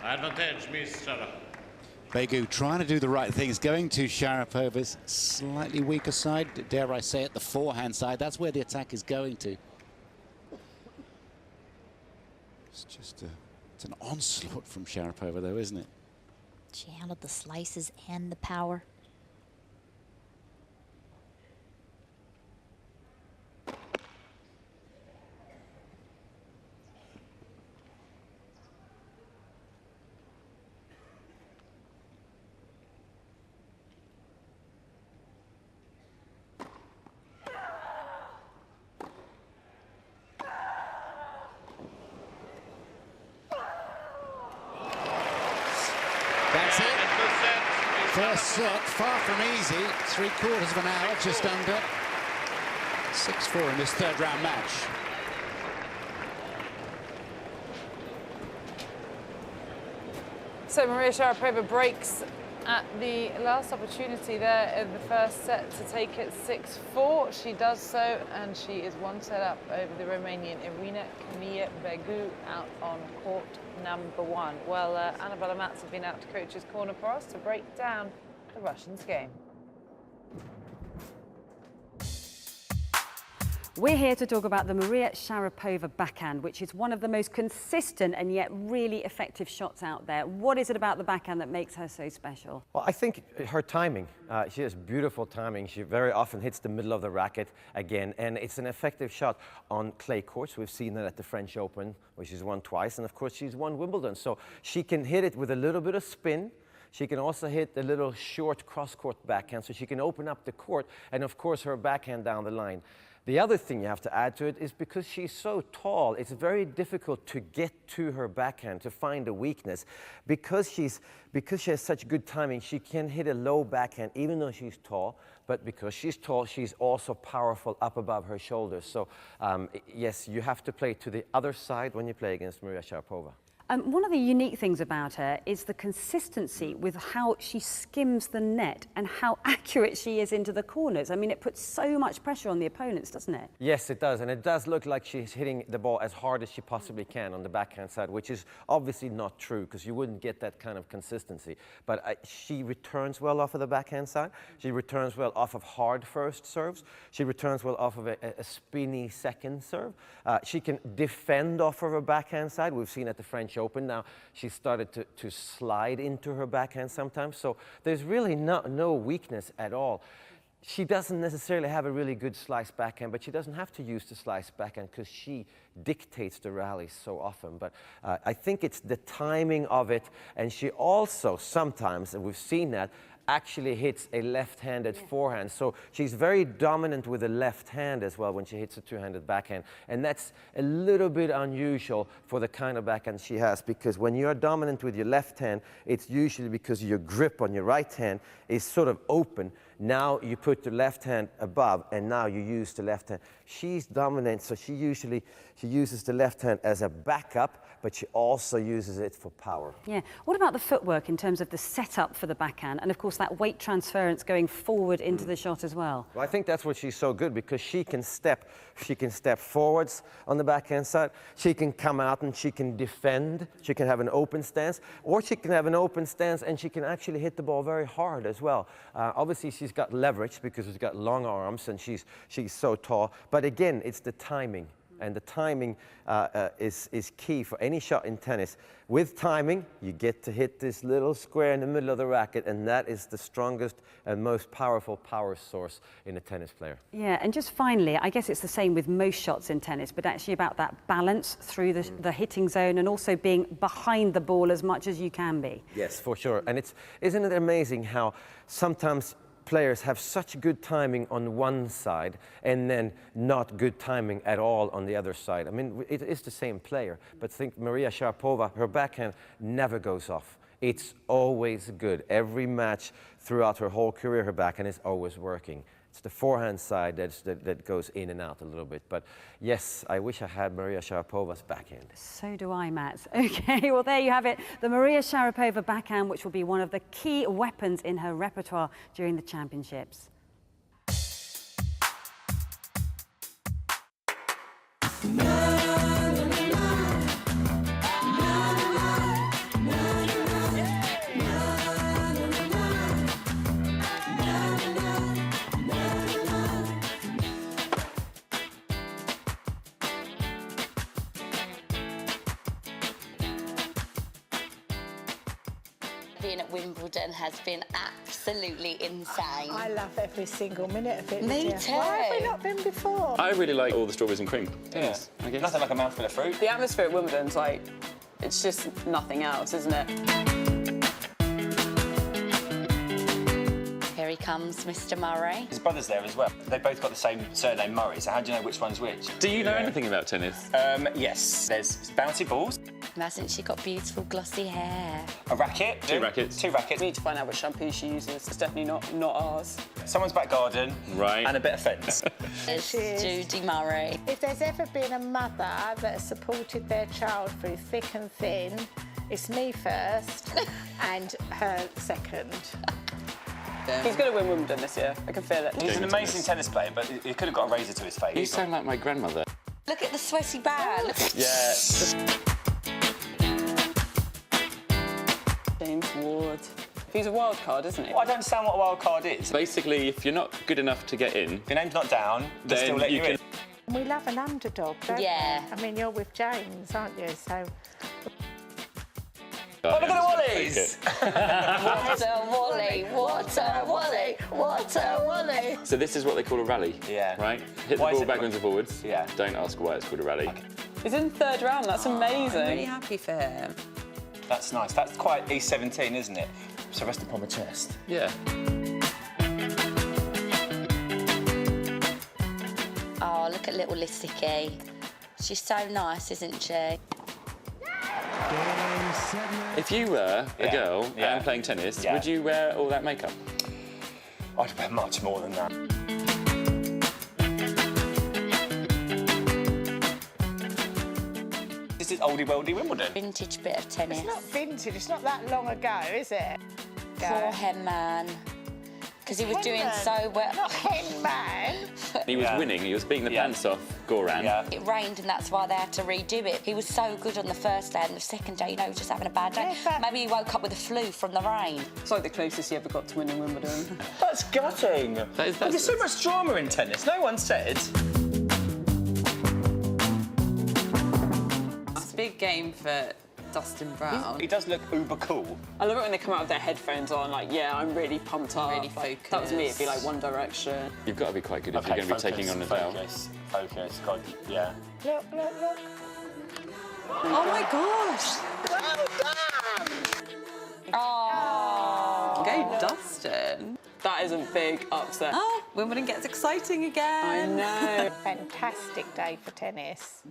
Advantage, Miss Sharapova. Begu trying to do the right things, going to Sharapova's slightly weaker side, dare I say it, the forehand side. That's where the attack is going to. It's just it's an onslaught from Sharapova, though, isn't it? She handled the slices and the power. That's it. First set, far from easy. 3/4 of an hour, just under. 6-4 in this third round match. So Maria Sharapova breaks at the last opportunity there in the first set to take it 6-4. She does so, and she is one set up over the Romanian Irina Begu out on court number 1. Well, Annabella Matz have been out to Coach's Corner for us to break down the Russians' game. We're here to talk about the Maria Sharapova backhand, which is one of the most consistent and yet really effective shots out there. What is it about the backhand that makes her so special? Well, I think her timing. She has beautiful timing. She very often hits the middle of the racket again, and it's an effective shot on clay courts. We've seen that at the French Open, where she's won twice, and of course she's won Wimbledon. So she can hit it with a little bit of spin. She can also hit the little short cross-court backhand, so she can open up the court, and of course her backhand down the line. The other thing you have to add to it is because she's so tall, it's very difficult to get to her backhand, to find a weakness. Because she has such good timing, she can hit a low backhand even though she's tall, but because she's tall, she's also powerful up above her shoulders. So yes, you have to play to the other side when you play against Maria Sharapova. One of the unique things about her is the consistency with how she skims the net and how accurate she is into the corners. I mean, it puts so much pressure on the opponents, doesn't it? Yes, it does. And it does look like she's hitting the ball as hard as she possibly can on the backhand side, which is obviously not true because you wouldn't get that kind of consistency. But she returns well off of the backhand side. She returns well off of hard first serves. She returns well off of a spinny second serve. She can defend off of her backhand side. We've seen at the French Open now she started to slide into her backhand sometimes. So there's really no weakness at all. She doesn't necessarily have a really good slice backhand, but she doesn't have to use the slice backhand because she dictates the rallies so often. But I think it's the timing of it, and she also sometimes, and we've seen that, actually hits a left-handed forehand. So she's very dominant with the left hand as well when she hits a two-handed backhand. And that's a little bit unusual for the kind of backhand she has, because when you're dominant with your left hand, it's usually because your grip on your right hand is sort of open Now you put the left hand above, and now you use the left hand. She's dominant, so she uses the left hand as a backup, but she also uses it for power. Yeah. What about the footwork in terms of the setup for the backhand, and of course that weight transference going forward into the shot as well? Well, I think that's what she's so good, because she can step forwards on the backhand side. She can come out and she can defend. She can have an open stance, or she can have an open stance and she can actually hit the ball very hard as well. Obviously, she's got leverage because she's got long arms and she's so tall. But again, it's the timing. And the timing is key for any shot in tennis. With timing, you get to hit this little square in the middle of the racket, and that is the strongest and most powerful power source in a tennis player. Yeah, and just finally, I guess it's the same with most shots in tennis, but actually about that balance through the hitting zone and also being behind the ball as much as you can be. Yes, for sure. And isn't it amazing how sometimes players have such good timing on one side and then not good timing at all on the other side. I mean, it is the same player, but think Maria Sharapova, her backhand never goes off. It's always good. Every match throughout her whole career, her backhand is always working. It's the forehand side that goes in and out a little bit. But yes, I wish I had Maria Sharapova's backhand. So do I, Matt. Okay, well, there you have it. The Maria Sharapova backhand, which will be one of the key weapons in her repertoire during the championships. Being at Wimbledon has been absolutely insane. I love every single minute of it. Me Lydia. too. Why have we not been before? I really like all the strawberries and cream. Yes, I guess. Nothing like a mouthful of fruit. The atmosphere at Wimbledon's like, it's just nothing else, isn't it? Here he comes, Mr. Murray. His brother's there as well. They've both got the same surname, Murray, so how do you know which one's which? Do you know anything about tennis? Yes. There's bouncy balls. And hasn't she got beautiful glossy hair? A racket. Two rackets. Two rackets. We need to find out which shampoo she uses. It's definitely not ours. Someone's back garden. Right. And a bit of fence. There's Judy Murray. If there's ever been a mother that has supported their child through thick and thin, it's me first and her second. He's going to win Wimbledon this year. I can feel it. He's an amazing tennis player, but he could have got a razor to his face. You sound like my grandmother. Look at the sweaty band. Yeah. James Ward. He's a wild card, isn't he? Well, I don't understand what a wild card is. Basically, if you're not good enough to get in, if your name's not down, they'll still let you in. We love an underdog, don't we? I mean, you're with James, aren't you? So. Oh, look at the Wallies! What a Wally, what a Wally, what a Wally. So this is what they call a rally. Yeah. Right? Hit the ball backwards and forwards. Yeah. Don't ask why it's called a rally. Okay. He's in the third round. That's amazing. I'm really happy for him. That's nice. That's quite E17, isn't it? So rest upon my chest. Yeah. Oh, look at little Lissiki. She's so nice, isn't she? If you were a girl and playing tennis, would you wear all that makeup? I'd wear much more than that. This is oldie worldy Wimbledon. Vintage bit of tennis. It's not vintage, it's not that long ago, is it? Poor hen man. Because he was doing so well. Not hen man. He was winning, he was beating the pants off Goran. It rained and that's why they had to redo it. He was so good on the first day and the second day, he was just having a bad day. Maybe he woke up with a flu from the rain. It's like the closest he ever got to winning Wimbledon. That's gutting. There's so much drama in tennis. No one said. It's a big game for Dustin Brown. He does look uber cool. I love it when they come out with their headphones on, like, yeah, I'm really pumped up. Really like, if that was me, it'd be like One Direction. You've got to be quite good if you're going to be taking on Nadal. Focus, God, yeah. Look. Oh my gosh! Well done! Oh. Go Dustin. That is a big upset. Oh, Wimbledon gets exciting again. I know. Fantastic day for tennis.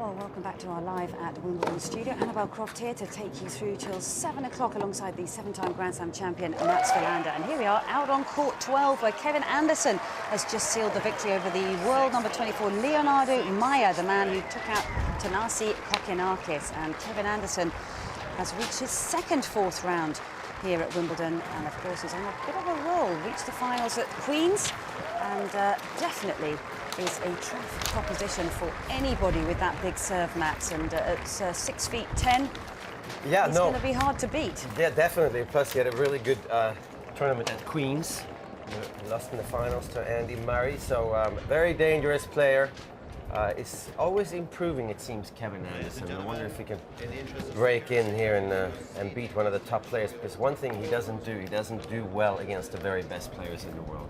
Well, welcome back to our live at Wimbledon studio. Annabelle Croft here to take you through till 7 o'clock alongside the 7-time Grand Slam champion Mats Wilander. And here we are out on court 12 where Kevin Anderson has just sealed the victory over the world number 24 Leonardo Maia, the man who took out Thanasi Kokkinakis. And Kevin Anderson has reached his second fourth round here at Wimbledon, and of course is on a bit of a roll. Reached the finals at Queen's, and definitely is a tough proposition for anybody with that big serve, Mats. And at 6'10", yeah, it's going to be hard to beat. Yeah, definitely. Plus, he had a really good tournament at Queen's. He lost in the finals to Andy Murray, so very dangerous player. Is always improving, it seems, Kevin Anderson. I wonder if he can break in here and beat one of the top players, because one thing he doesn't do well against the very best players in the world.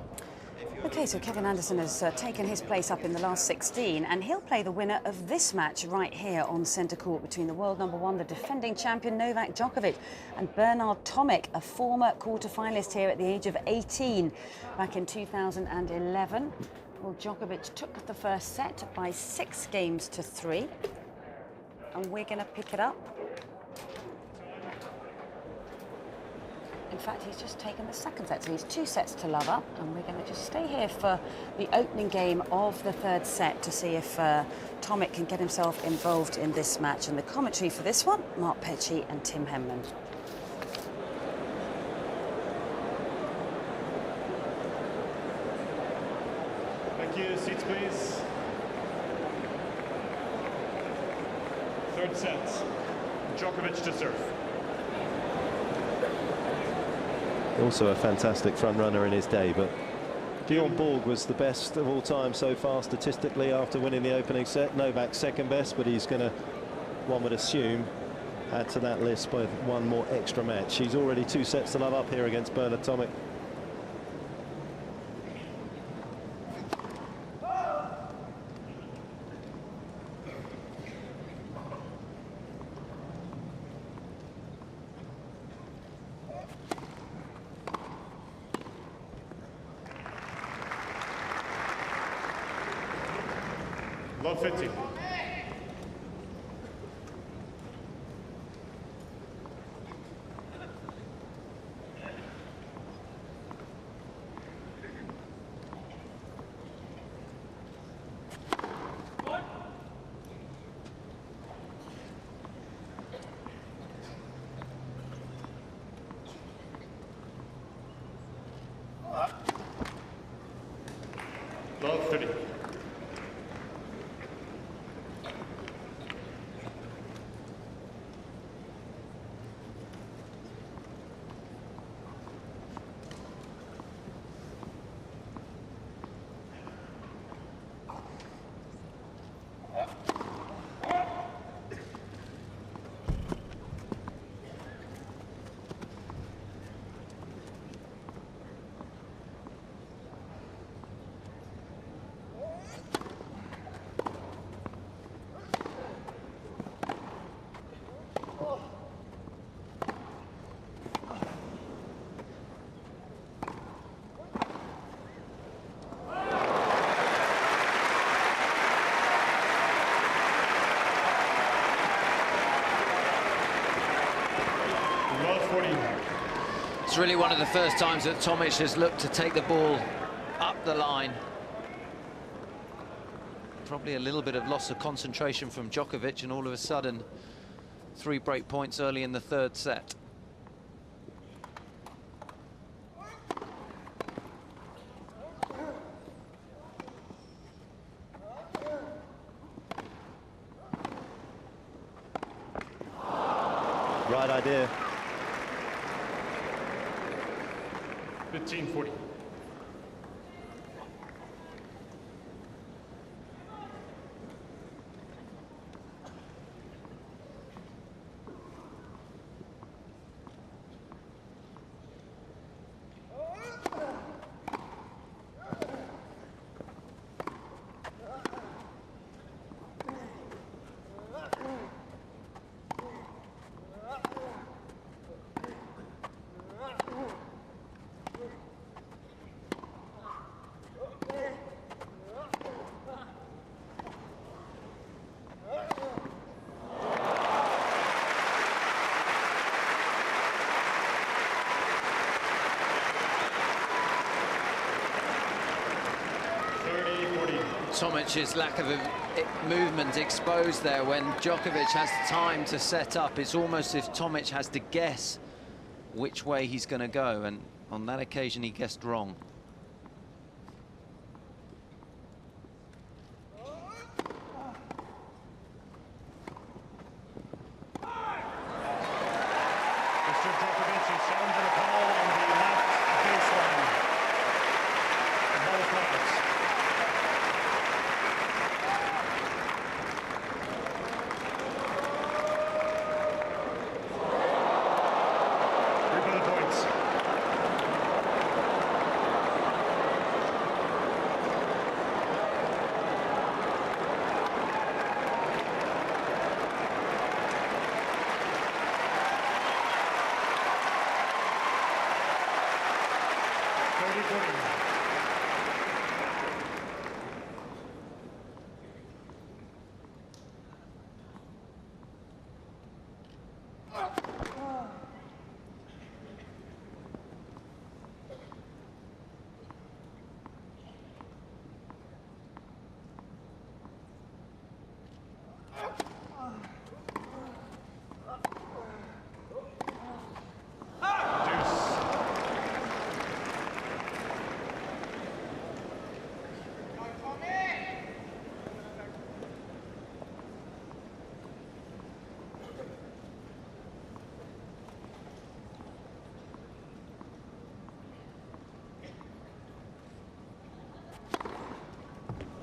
Okay, so Kevin Anderson has taken his place up in the last 16, and he'll play the winner of this match right here on centre court between the world number 1, the defending champion Novak Djokovic, and Bernard Tomic, a former quarter-finalist here at the age of 18 back in 2011. Well, Djokovic took the first set by 6 games to 3, and we're going to pick it up. In fact, he's just taken the second set, so he's 2 sets to love up, and we're going to just stay here for the opening game of the third set to see if Tomic can get himself involved in this match. And the commentary for this one, Mark Petchey and Tim Henman. Thank you. Seats, please. Third set. Djokovic to serve. Also a fantastic front runner in his day, but Bjorn Borg was the best of all time so far statistically after winning the opening set. Novak second best, but he's going to, one would assume, add to that list by one more extra match. He's already 2 sets to love up here against Bernard Tomic. Love 50. Love 30. It's really one of the first times that Tomic has looked to take the ball up the line. Probably a little bit of loss of concentration from Djokovic, and all of a sudden 3 break points early in the third set. Right idea. 15-40. Tomic's lack of movement exposed there. When Djokovic has time to set up, it's almost as if Tomic has to guess which way he's going to go, and on that occasion he guessed wrong.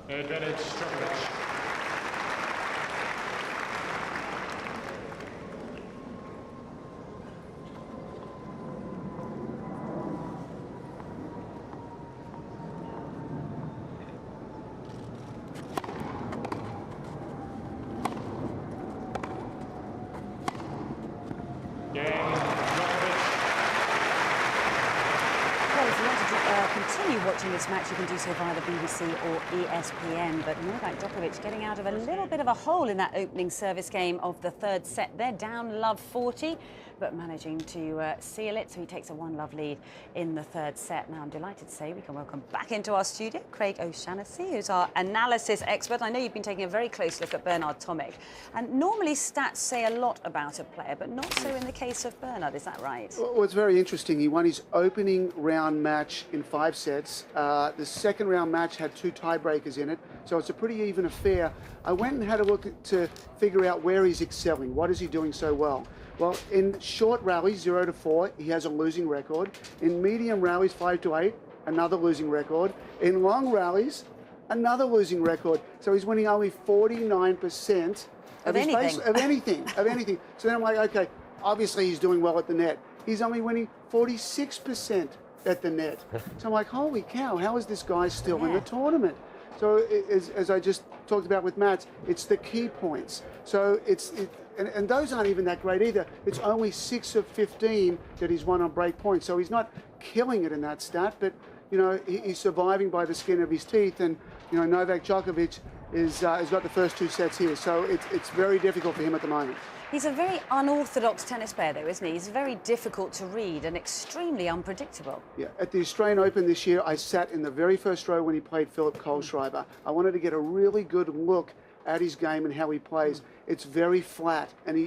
Advantage, Djokovic. Continue watching this match, you can do so via the BBC or ESPN, but Novak Djokovic getting out of a little bit of a hole in that opening service game of the third set. They're down love 40, but managing to seal it, so he takes a 1-love lead in the third set. Now I'm delighted to say we can welcome back into our studio Craig O'Shaughnessy, who's our analysis expert. I know you've been taking a very close look at Bernard Tomic, and normally stats say a lot about a player, but not so in the case of Bernard, is that right? Well, it's very interesting. He won his opening round match in 5 sets. The second round match had 2 tiebreakers in it, so it's a pretty even affair. I went and had a look to figure out where he's excelling. What is he doing so well? Well, in short rallies, 0-4, he has a losing record. In medium rallies, 5-8, another losing record. In long rallies, another losing record. So he's winning only 49% of his anything. of anything. So then I'm like, okay, obviously he's doing well at the net. He's only winning 46% at the net. So I'm like, holy cow, how is this guy still in the tournament? So as I just talked about with Mats, it's the key points. So and those aren't even that great either. It's only 6 of 15 that he's won on break points. So he's not killing it in that stat, but you know, he's surviving by the skin of his teeth. And you know, Novak Djokovic has got the first 2 sets here. So it's very difficult for him at the moment. He's a very unorthodox tennis player, though, isn't he? He's very difficult to read and extremely unpredictable. Yeah, at the Australian Open this year, I sat in the very first row when he played Philip Kohlschreiber. I wanted to get a really good look at his game and how he plays. It's very flat, and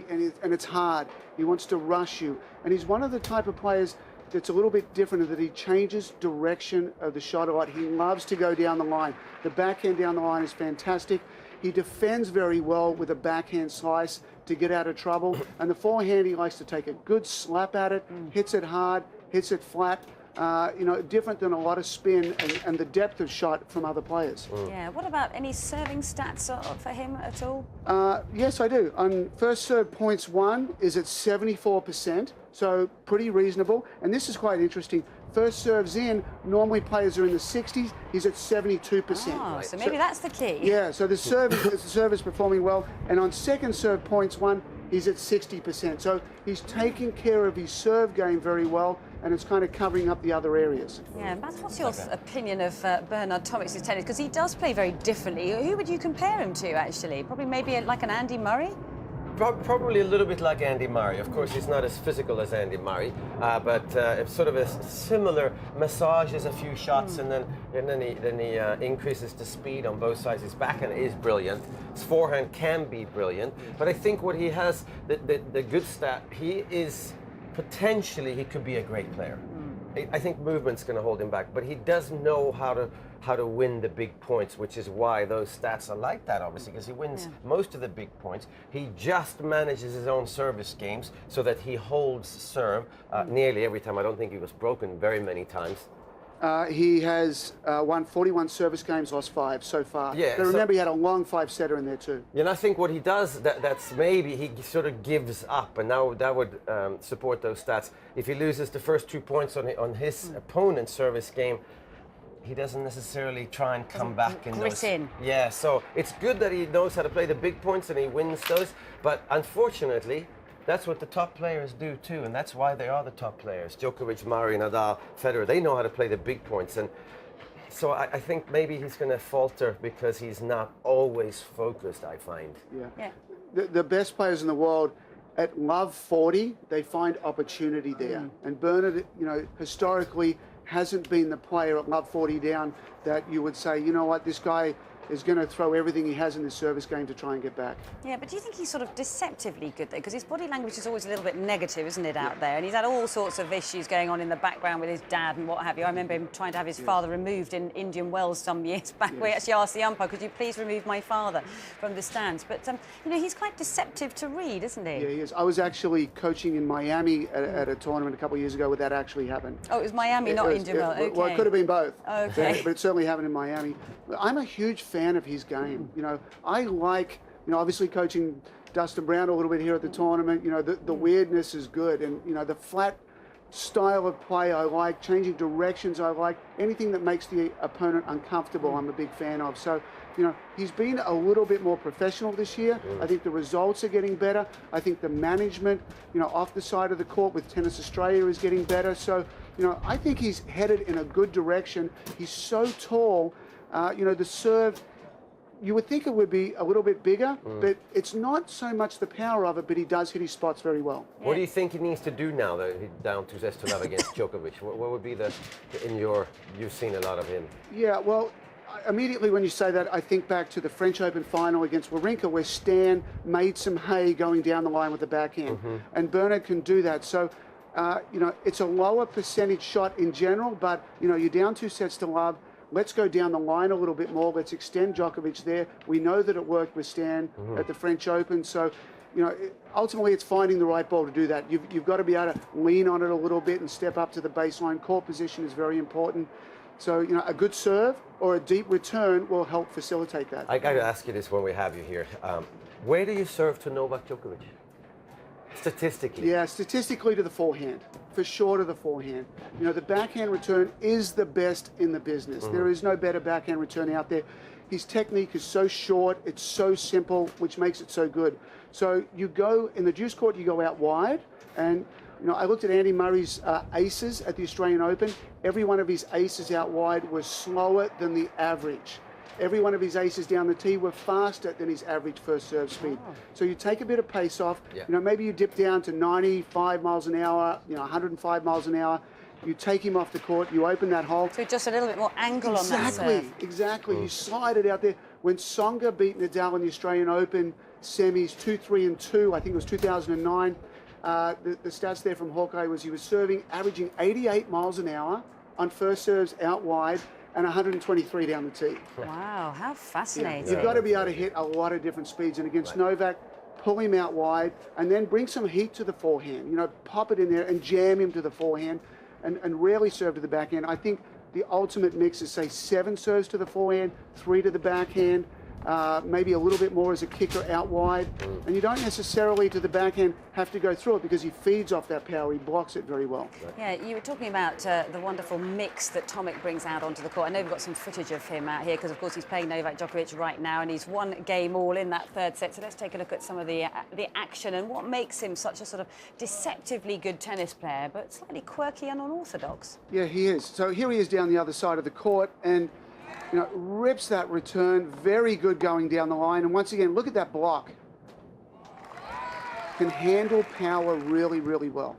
it's hard. He wants to rush you, and he's one of the type of players that's a little bit different in that he changes direction of the shot a lot. He loves to go down the line. The backhand down the line is fantastic. He defends very well with a backhand slice to get out of trouble. And the forehand, he likes to take a good slap at it, hits it hard, hits it flat. You know, different than a lot of spin and the depth of shot from other players. Yeah, what about any serving stats for him at all? Yes, I do. On first serve points won is at 74%, so pretty reasonable. And this is quite interesting. First serves in, normally players are in the 60s, he's at 72%. Oh, so maybe that's the key. Yeah, so the serve is performing well. And on second serve points won, he's at 60%. So he's taking care of his serve game very well, and it's kind of covering up the other areas. Yeah, Matt, what's your opinion of Bernard Tomic's tennis? Because he does play very differently. Who would you compare him to, actually? Probably maybe like an Andy Murray? Probably a little bit like Andy Murray. Of course, he's not as physical as Andy Murray, but it's sort of a similar, massages a few shots, and then he increases the speed on both sides. His backhand is brilliant. His forehand can be brilliant. But I think what he has, the good stat, he could be a great player. I think movement's going to hold him back, but he does know how to win the big points, which is why those stats are like that, obviously, because he wins most of the big points. He just manages his own service games so that he holds serve nearly every time. I don't think he was broken very many times. He has won 41 service games, lost 5 so far. Yeah, but remember, he had a long 5-setter in there too. And I think what he does, that's maybe he sort of gives up, and now that would support those stats. If he loses the first 2 points on his opponent's service game, he doesn't necessarily try and come back in those. Yeah, so it's good that he knows how to play the big points and he wins those, but unfortunately, that's what the top players do too, and that's why they are the top players. Djokovic, Marin, Nadal, Federer, they know how to play the big points. And so I think maybe he's going to falter because he's not always focused, I find. Yeah. The best players in the world, at love 40, they find opportunity there. And Bernard, historically hasn't been the player at love 40 down that you would say, you know what, this guy is going to throw everything he has in his service game to try and get back. Yeah, but do you think he's sort of deceptively good there? Because his body language is always a little bit negative, isn't it, out there? And he's had all sorts of issues going on in the background with his dad and what have you. I remember him trying to have his father removed in Indian Wells some years back, where he actually asked the umpire, could you please remove my father from the stands? But, he's quite deceptive to read, isn't he? Yeah, he is. I was actually coaching in Miami at a tournament a couple of years ago where that actually happened. Oh, it was Miami, not Indian Wells. Okay. Well, it could have been both. Okay. But it certainly happened in Miami. I'm a huge fan of his game. I like, obviously coaching Dustin Brown a little bit here at the tournament. The weirdness is good, and the flat style of play I like, changing directions I like, anything that makes the opponent uncomfortable I'm a big fan of. So, he's been a little bit more professional this year. I think the results are getting better. I think the management, off the side of the court with Tennis Australia is getting better. So, I think he's headed in a good direction. He's so tall. The serve, you would think it would be a little bit bigger, but it's not so much the power of it, but he does hit his spots very well. What do you think he needs to do now that he's down 2-0 against Djokovic? What would be you've seen a lot of him? Yeah, well, immediately when you say that, I think back to the French Open final against Wawrinka, where Stan made some hay going down the line with the backhand, and Bernard can do that. So, it's a lower percentage shot in general, but, you're down 2-0. Let's go down the line a little bit more. Let's extend Djokovic there. We know that it worked with Stan at the French Open. So, ultimately it's finding the right ball to do that. You've got to be able to lean on it a little bit and step up to the baseline. Court position is very important. So, a good serve or a deep return will help facilitate that. I got to ask you this when we have you here. Where do you serve to Novak Djokovic? Statistically? Yeah, statistically to the forehand. For sure to the forehand. The backhand return is the best in the business. There is no better backhand return out there. His technique is so short, it's so simple, which makes it so good. So you go, in the deuce court, you go out wide, and I looked at Andy Murray's aces at the Australian Open. Every one of his aces out wide was slower than the average. Every one of his aces down the tee were faster than his average first serve speed. So you take a bit of pace off. Maybe you dip down to 95 miles an hour, 105 miles an hour. You take him off the court, you open that hole. So just a little bit more angle on that serve. Exactly. You slide it out there. When Tsonga beat Nadal in the Australian Open semis 2-3-2, I think it was 2009, the stats there from Hawkeye was he was serving, averaging 88 miles an hour on first serves out wide, and 123 down the tee. Wow, how fascinating. You've got to be able to hit a lot of different speeds. And against Novak, pull him out wide and then bring some heat to the forehand. Pop it in there and jam him to the forehand and rarely serve to the backhand. I think the ultimate mix is, say, 7 serves to the forehand, 3 to the backhand, maybe a little bit more as a kicker out wide. And you don't necessarily, to the backhand, have to go through it because he feeds off that power. He blocks it very well. Yeah, you were talking about the wonderful mix that Tomic brings out onto the court. I know we've got some footage of him out here because, of course, he's playing Novak Djokovic right now and he's won game all in that third set. So let's take a look at some of the action and what makes him such a sort of deceptively good tennis player, but slightly quirky and unorthodox. Yeah, he is. So here he is down the other side of the court and rips that return. Very good going down the line. And once again, look at that block. can handle power really, really well.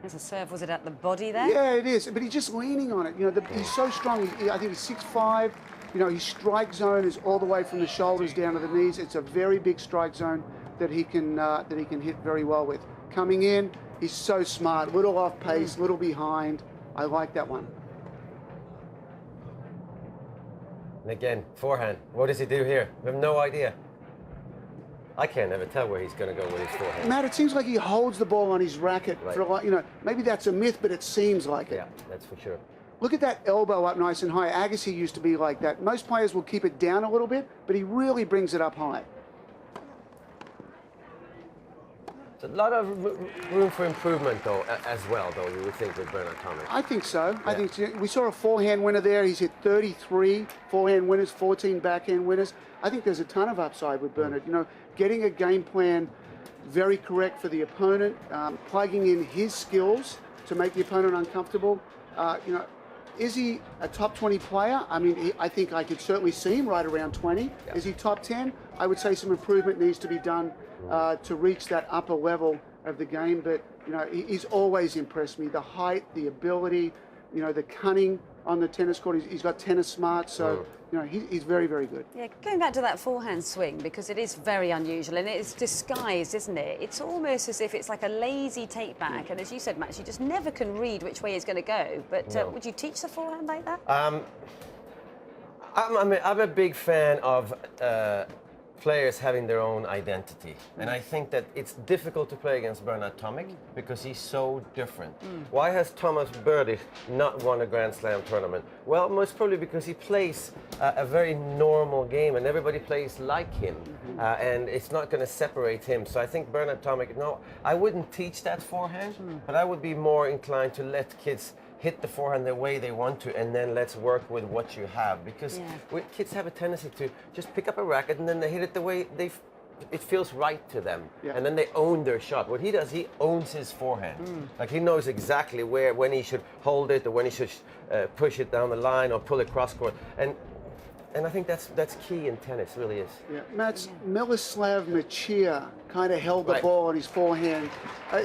There's a serve, was it at the body there? Yeah, it is, but he's just leaning on it. You know, he's so strong. I think he's 6'5". You know, his strike zone is all the way from the shoulders down to the knees. It's a very big strike zone that he can hit very well with. Coming in, he's so smart. Little off pace, little behind. I like that one. And again, forehand. What does he do here? We have no idea. I can't ever tell where he's going to go with his forehand. Matt, it seems like he holds the ball on his racket for a lot. You know, maybe that's a myth, but it seems like it. Yeah, that's for sure. Look at that elbow up nice and high. Agassi used to be like that. Most players will keep it down a little bit, but he really brings it up high. It's a lot of room for improvement, though, as well, though, you would think, with Bernard Tomic. I think so. Yeah. I think so. We saw a forehand winner there. He's hit 33 forehand winners, 14 backhand winners. I think there's a ton of upside with Bernard. You know, getting a game plan very correct for the opponent, plugging in his skills to make the opponent uncomfortable. You know, is he a top 20 player? I mean, I think I could certainly see him right around 20. Yeah. Is he top 10? I would say some improvement needs to be done to reach that upper level of the game. But, you know, he's always impressed me. The height, the ability, you know, the cunning on the tennis court. He's got tennis smart, so, you know, he's very, very good. Yeah, going back to that forehand swing, because it is very unusual, and it's disguised, isn't it? It's almost as if it's like a lazy take back, and as you said, Max, you just never can read which way it's going to go. But would you teach the forehand like that? I'm a big fan of players having their own identity. And I think that it's difficult to play against Bernard Tomic because he's so different. Why has Thomas Berdych not won a Grand Slam tournament? Well, most probably because he plays a very normal game and everybody plays like him. And it's not going to separate him. So I think Bernard Tomic, no, I wouldn't teach that forehand, but I would be more inclined to let kids hit the forehand the way they want to, and then let's work with what you have. Because kids have a tendency to just pick up a racket and then they hit it the way it feels right to them. And then they own their shot. What he does, he owns his forehand. Like he knows exactly when he should hold it or when he should push it down the line or pull it cross court. And I think that's key in tennis, really is. Yeah, Mats, Miloslav Machia kind of held the ball on his forehand.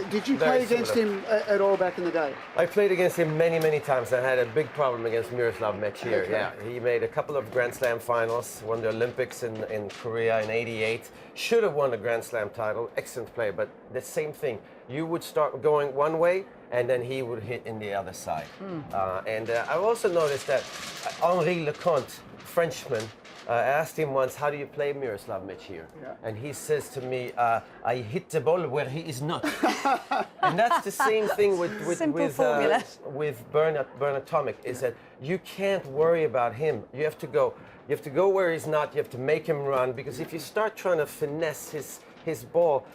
Did you play against him at all back in the day? I played against him many, many times. I had a big problem against Miroslav Machir. Okay. Yeah, he made a couple of Grand Slam finals, won the Olympics in Korea in '88. Should have won a Grand Slam title. Excellent player, but the same thing. You would start going one way, and then he would hit in the other side. And I also noticed that Henri Leconte, Frenchman, I asked him once, how do you play Miroslav Machir? And he says to me, I hit the ball where he is not. And that's the same thing with Bernard Tomic, is that you can't worry about him. You have to go where he's not, you have to make him run, because if you start trying to finesse his ball,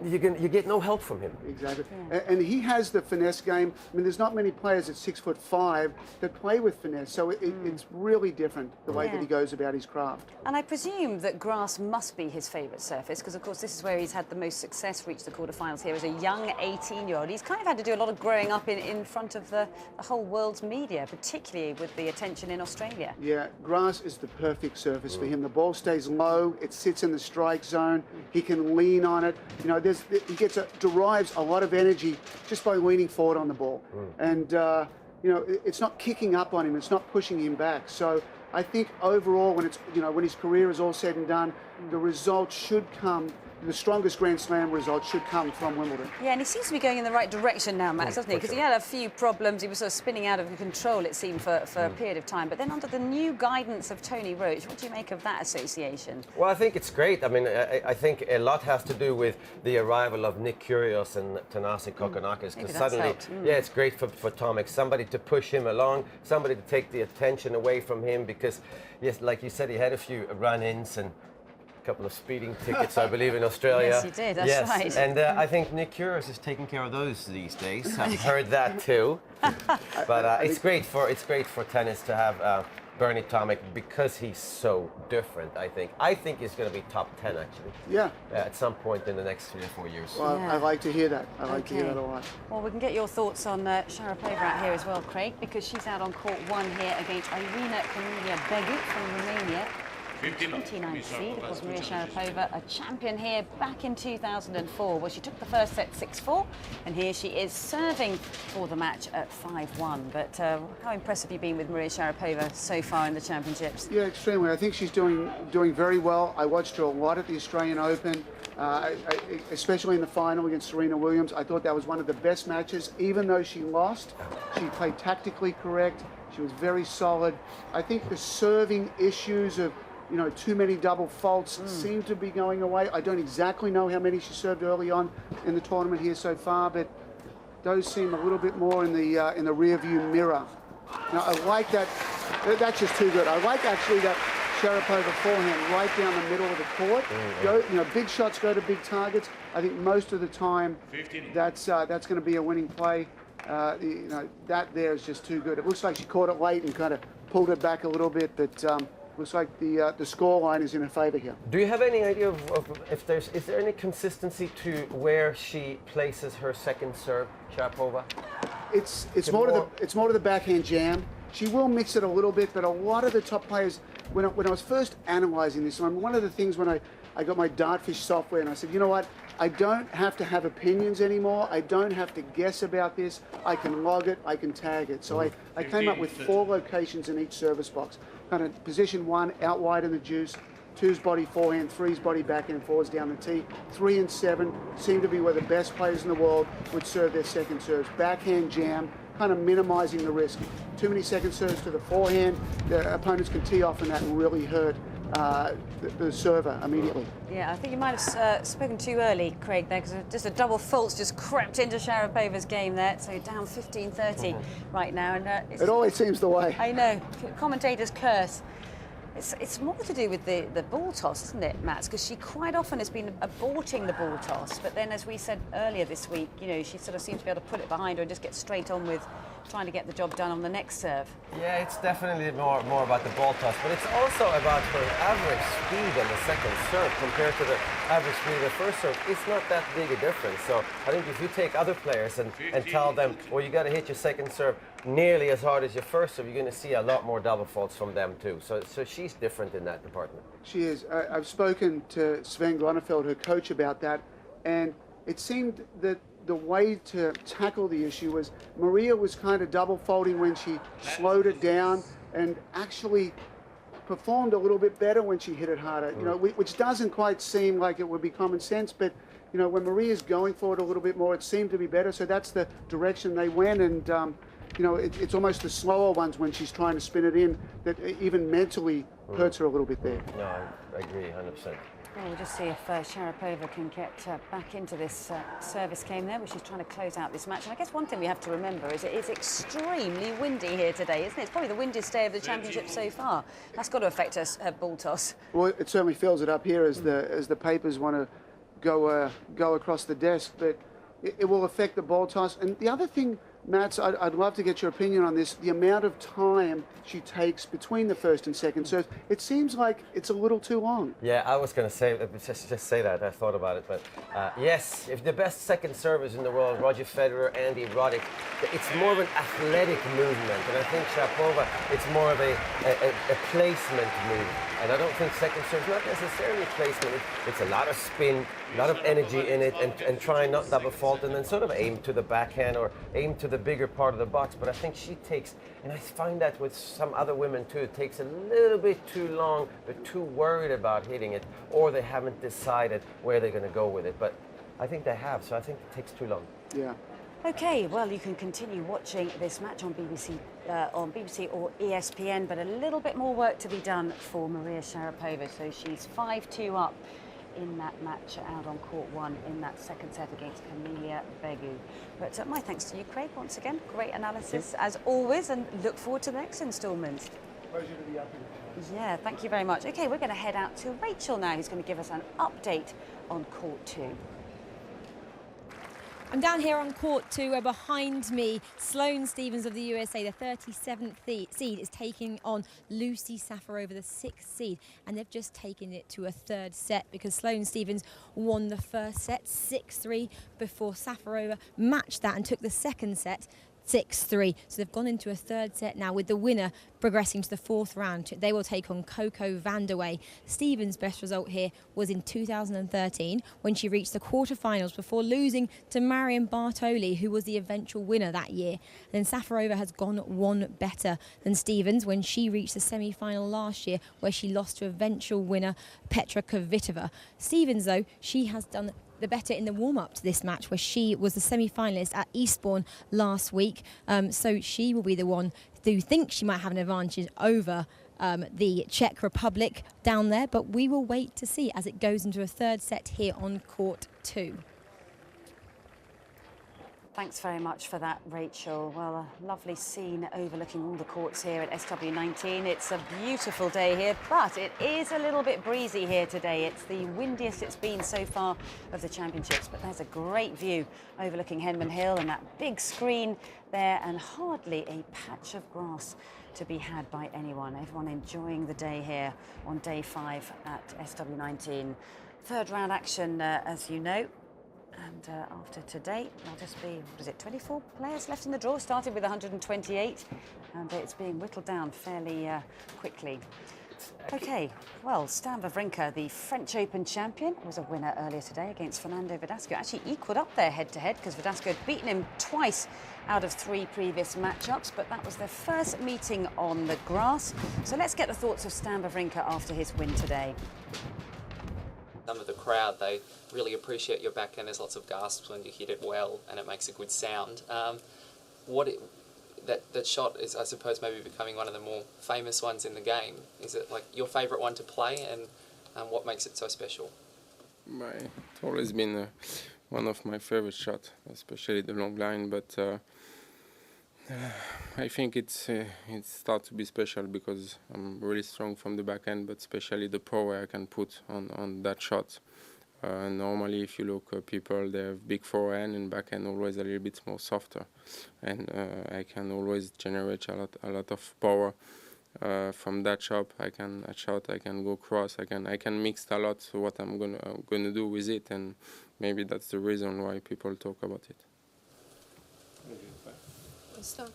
you get no help from him. Exactly. And he has the finesse game. I mean, there's not many players at 6'5" that play with finesse, so it's really different the way that he goes about his craft. And I presume that grass must be his favourite surface, because of course this is where he's had the most success, reached the quarterfinals here as a young 18-year-old. He's kind of had to do a lot of growing up in front of the whole world's media, particularly with the attention in Australia. Yeah, grass is the perfect surface for him. The ball stays low, it sits in the strike zone, he can lean on it. You know, he derives a lot of energy just by leaning forward on the ball. And, you know, it's not kicking up on him, it's not pushing him back. So I think overall, when his career is all said and done, the results should come. The strongest Grand Slam results should come from Wimbledon. Yeah, and he seems to be going in the right direction now, Max, doesn't he? Because he had a few problems. He was sort of spinning out of control, it seemed, for a period of time. But then under the new guidance of Tony Roach, what do you make of that association? Well, I think it's great. I mean, I think a lot has to do with the arrival of Nick Kyrgios and Thanasi Kokkinakis. Because suddenly, it's great for Tomic. Somebody to push him along, somebody to take the attention away from him. Because, yes, like you said, he had a few run-ins and couple of speeding tickets, I believe, in Australia. Yes, he did, that's right. And I think Nick Kyrgios is taking care of those these days. I've heard that too. But it's great for tennis to have Bernie Tomic because he's so different, I think. I think he's going to be top 10, actually. Yeah. At some point in the next 3 or 4 years. Well, I like to hear that. I like to hear that a lot. Well, we can get your thoughts on Sharapova out here as well, Craig, because she's out on court 1 here against Irina Begu from Romania. 29th seed, of course, Maria Sharapova, a champion here back in 2004. Well, she took the first set 6-4, and here she is serving for the match at 5-1. But how impressive have you been with Maria Sharapova so far in the championships? Yeah, extremely. I think she's doing very well. I watched her a lot at the Australian Open, especially in the final against Serena Williams. I thought that was one of the best matches. Even though she lost, she played tactically correct. She was very solid. I think the serving issues of too many double faults seem to be going away. I don't exactly know how many she served early on in the tournament here so far, but those seem a little bit more in the rear view mirror. Now, I like that. That's just too good. I like actually that Sharapova forehand right down the middle of the court. Big shots go to big targets. I think most of the time that's going to be a winning play. That there is just too good. It looks like she caught it late and kind of pulled it back a little bit, but looks like the score line is in her favour here. Do you have any idea of if is there any consistency to where she places her second serve, Sharapova? It's more to the backhand jam. She will mix it a little bit, but a lot of the top players, when I was first analysing this, one of the things when I got my Dartfish software and I said, you know what, I don't have to have opinions anymore. I don't have to guess about this. I can log it, I can tag it. So I came up with 4 locations in each service box. Kind of position 1, out wide in the juice, 2's body forehand, 3's body backhand, 4's down the tee. 3 and 7 seem to be where the best players in the world would serve their second serves. Backhand jam, kind of minimising the risk. Too many second serves to the forehand, the opponents can tee off and that really hurt the server immediately. Yeah, I think you might have spoken too early, Craig, there, because just a double faults just crept into Sharapova's game there. So down 15-30 right now. And it always seems the way. I know. Commentators curse. It's more to do with the ball toss, isn't it, Matt? Because she quite often has been aborting the ball toss. But then, as we said earlier this week, she sort of seems to be able to put it behind her and just get straight on with trying to get the job done on the next serve. Yeah, it's definitely more about the ball toss, but it's also about her average speed on the second serve compared to the average speed of the first serve. It's not that big a difference. So I think if you take other players and tell them, well, you got to hit your second serve nearly as hard as your first serve, you're going to see a lot more double faults from them too. So she's different in that department. She is. I've spoken to Sven Grönefeld, her coach, about that, and it seemed that the way to tackle the issue was Maria was kind of double faulting when she slowed it down and actually performed a little bit better when she hit it harder, which doesn't quite seem like it would be common sense, but when Maria's going for it a little bit more, it seemed to be better. So that's the direction they went, and it's almost the slower ones when she's trying to spin it in that even mentally hurts her a little bit there. No, I agree 100%. Well, we'll just see if Sharapova can get back into this service game there, where she's trying to close out this match. And I guess one thing we have to remember is it is extremely windy here today, isn't it? It's probably the windiest day of the championship so far. That's got to affect her ball toss. Well, it certainly fills it up here as the papers want to go across the desk, but it will affect the ball toss. And the other thing, Mats, I'd love to get your opinion on this. The amount of time she takes between the first and second serves, it seems like it's a little too long. Yeah, I was going to say just say that. I thought about it, but yes, if the best second servers in the world, Roger Federer, Andy Roddick, it's more of an athletic movement, and I think Sharapova, it's more of a placement move. And I don't think second serve is not necessarily placement. It's a lot of spin, a lot of energy in it, and try and not double fault, and then sort of aim to the backhand or aim to the bigger part of the box. But I think she takes, and I find that with some other women too, it takes a little bit too long. They're too worried about hitting it, or they haven't decided where they're going to go with it. But I think they have, so I think it takes too long. Yeah. Okay, well, you can continue watching this match on BBC or ESPN, but a little bit more work to be done for Maria Sharapova. So she's 5-2 up in that match out on court 1 in that second set against Camelia Begu. But my thanks to you, Craig, once again. Great analysis, as always, and look forward to the next instalment. Pleasure to be up here. Yeah, thank you very much. Okay, we're going to head out to Rachel now, who's going to give us an update on court 2. I'm down here on court 2, where behind me, Sloane Stephens of the USA, the 37th seed, is taking on Lucy Safarova, the 6th seed. And they've just taken it to a third set because Sloane Stephens won the first set 6-3 before Safarova matched that and took the second set 6-3. So they've gone into a third set now with the winner progressing to the fourth round. They will take on Coco Vandeweghe. Stevens' best result here was in 2013 when she reached the quarterfinals before losing to Marin, who was the eventual winner that year. And then Safarova has gone one better than Stevens when she reached the semi-final last year where she lost to eventual winner Petra Kvitova. Stevens, though, she has done the better in the warm-up to this match where she was the semi-finalist at Eastbourne last week. So she will be the one who thinks she might have an advantage over the Czech Republic down there, but we will wait to see as it goes into a third set here on court 2. Thanks very much for that, Rachel. Well, a lovely scene overlooking all the courts here at SW19. It's a beautiful day here, but it is a little bit breezy here today. It's the windiest it's been so far of the championships, but there's a great view overlooking Henman Hill and that big screen there, and hardly a patch of grass to be had by anyone. Everyone enjoying the day here on day 5 at SW19. Third round action, as you know. And after today, there'll just be, 24 players left in the draw. Started with 128, and it's being whittled down fairly quickly. Okay, well, Stan Wawrinka, the French Open champion, was a winner earlier today against Fernando Verdasco. Actually equalled up their head-to-head because Verdasco had beaten him twice out of 3 previous matchups, but that was their first meeting on the grass. So let's get the thoughts of Stan Wawrinka after his win today. Some of the crowd, they really appreciate your backhand. There's lots of gasps when you hit it well and it makes a good sound. That shot is, I suppose, maybe becoming one of the more famous ones in the game. Is it like your favourite one to play, and what makes it so special? It's always been one of my favourite shots, especially the long line, but I think it starts to be special because I'm really strong from the backhand, but especially the power I can put on that shot. Normally, if you look at people, they have big forehand and backhand always a little bit more softer, and I can always generate a lot of power from that shot. I can go cross. I can mix a lot. So what I'm gonna do with it, and maybe that's the reason why people talk about it. Stan,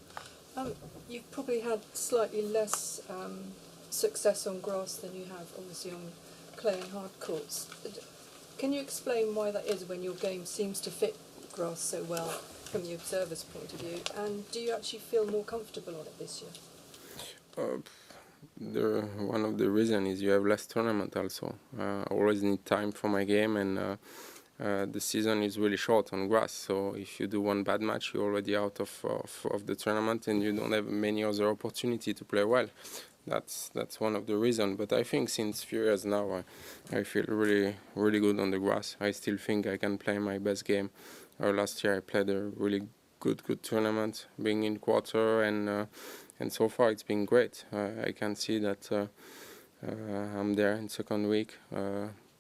you've probably had slightly less success on grass than you have obviously on clay and hard courts. Can you explain why that is when your game seems to fit grass so well from the observer's point of view? And do you actually feel more comfortable on it this year? One of the reasons is you have less tournament also. I always need time for my game, and the season is really short on grass, so if you do one bad match, you're already out of the tournament, and you don't have many other opportunity to play well. That's one of the reasons. But I think since few years now, I feel really good on the grass. I still think I can play my best game. Last year I played a really good tournament, being in quarter, and so far it's been great. I can see that I'm there in second week.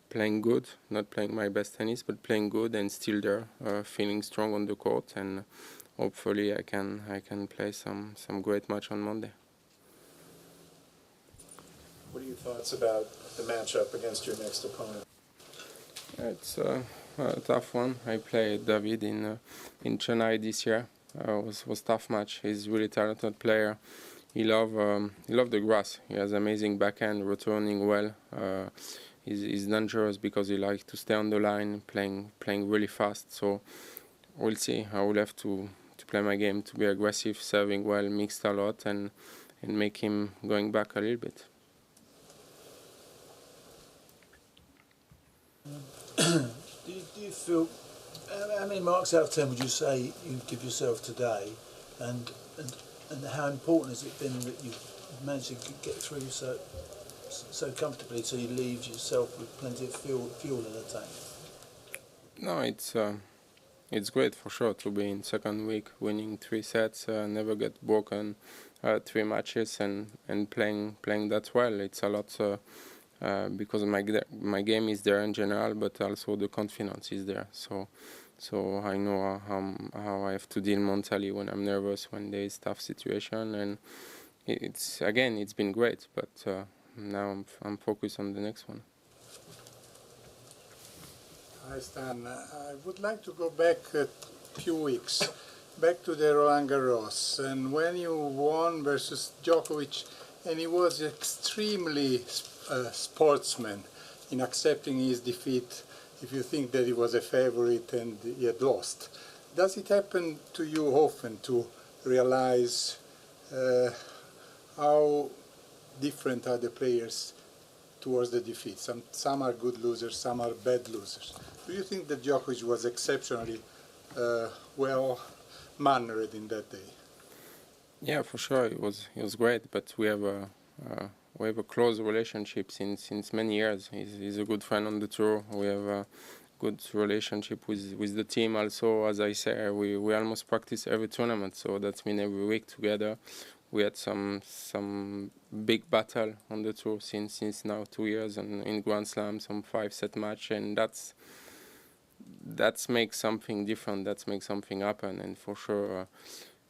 Playing good, not playing my best tennis, but playing good and still there, feeling strong on the court, and hopefully I can play some great match on Monday. What are your thoughts about the matchup against your next opponent? It's a tough one. I played David in Chennai this year. It was tough match. He's a really talented player. He love the grass. He has amazing backhand, returning well. He's dangerous because he likes to stay on the line, playing really fast. So we'll see. I will have to play my game, to be aggressive, serving well, mixed a lot, and make him going back a little bit. Do you feel, how many marks out of 10 would you say you give yourself today, and how important has it been that you've managed to get through so comfortably so you leave yourself with plenty of fuel in the tank? No, it's great for sure to be in second week, winning 3 sets, never get broken, 3 matches, and playing that well. It's a lot because my game is there in general, but also the confidence is there. So I know how I have to deal mentally when I'm nervous, when there is tough situation, and it's been great, but now I'm focused on the next one. Hi Stan, I would like to go back a few weeks. back to the Roland Garros, and when you won versus Djokovic, and he was extremely sportsman in accepting his defeat, if you think that he was a favorite and he had lost. Does it happen to you often to realize how different are the players towards the defeat? Some are good losers, some are bad losers. Do you think that Djokovic was exceptionally well-mannered in that day? Yeah, for sure, it was great. But we have a close relationship since many years. He's a good friend on the tour. We have a good relationship with the team. Also, as I say, we almost practice every tournament. So that's mean every week together. We had some big battle on the tour since now 2 years, and in Grand Slam, some 5-set match, and that's makes something different. That makes something happen, and for sure,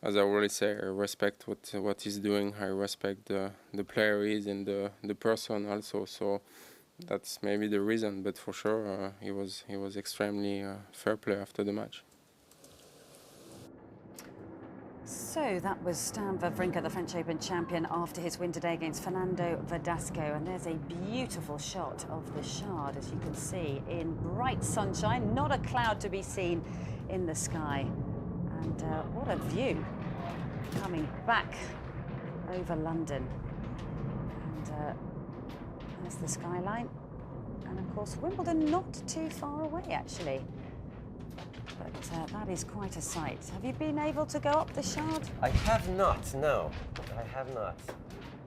as I already say, I respect what he's doing. I respect the player he is and the person also. So that's maybe the reason, but for sure, he was extremely fair play after the match. So that was Stan Wawrinka, the French Open champion, after his win today against Fernando Verdasco. And there's a beautiful shot of the Shard, as you can see, in bright sunshine. Not a cloud to be seen in the sky. And what a view coming back over London. And there's the skyline. And of course, Wimbledon not too far away, actually. But that is quite a sight. Have you been able to go up the Shard? I have not, no. I have not.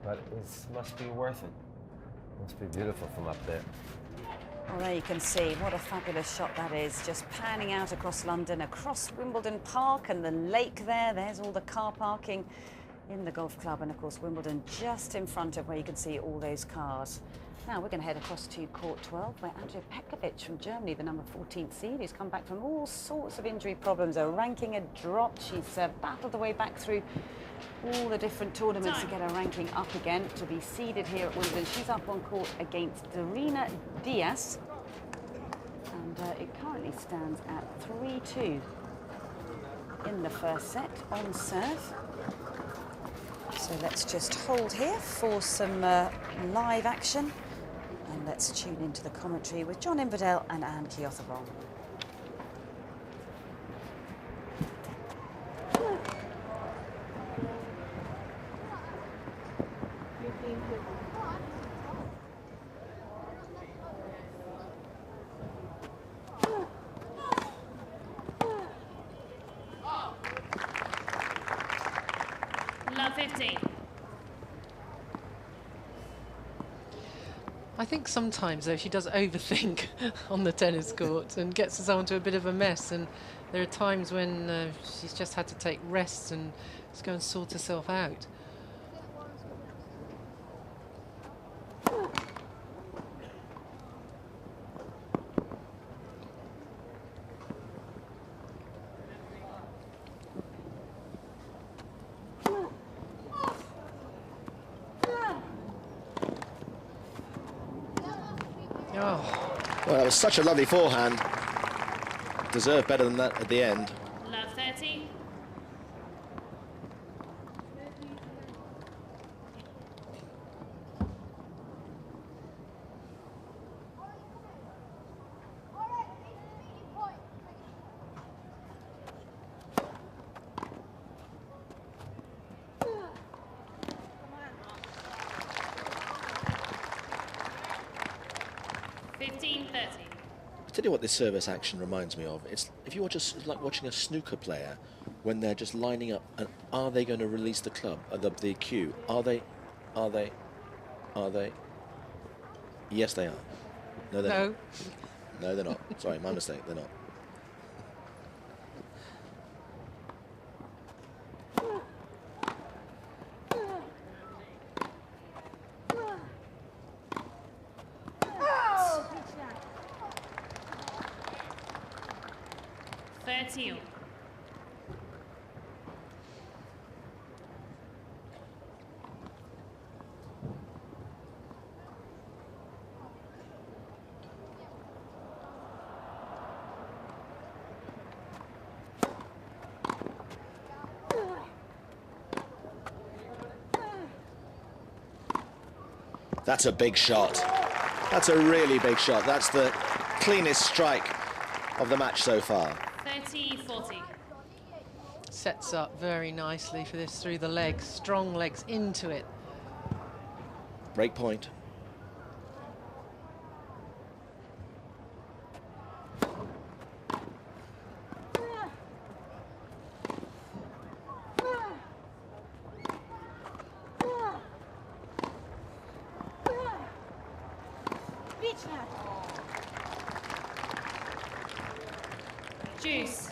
But it must be worth it. It must be beautiful from up there. Well, there you can see what a fabulous shot that is. Just panning out across London, across Wimbledon Park and the lake there. There's all the car parking in the golf club. And of course, Wimbledon just in front of where you can see all those cars. Now we're going to head across to court 12, where Andrea Petkovic from Germany, the number 14th seed, who's come back from all sorts of injury problems. Her ranking had dropped. She's battled her way back through all the different tournaments to get her ranking up again to be seeded here at Wimbledon. She's up on court against Darina Diaz, and it currently stands at 3-2 in the first set on serve. So let's just hold here for some live action. And let's tune into the commentary with John Inverdale and Anne Keothabong. Love 15. I think sometimes, though, she does overthink on the tennis court and gets herself into a bit of a mess. And there are times when she's just had to take rests and just go and sort herself out. Well, that was such a lovely forehand. Deserved better than that at the end. Love 30. I tell you what this service action reminds me of. It's if you were just like watching a snooker player when they're just lining up, and are they going to release the club, the cue? Are they? Yes, they are. No, they're not. No, they're not. Sorry, my mistake. They're not. That's a big shot. That's a really big shot. That's the cleanest strike of the match so far. 30-40. Sets up very nicely for this through the legs, strong legs into it. Break point. Juice.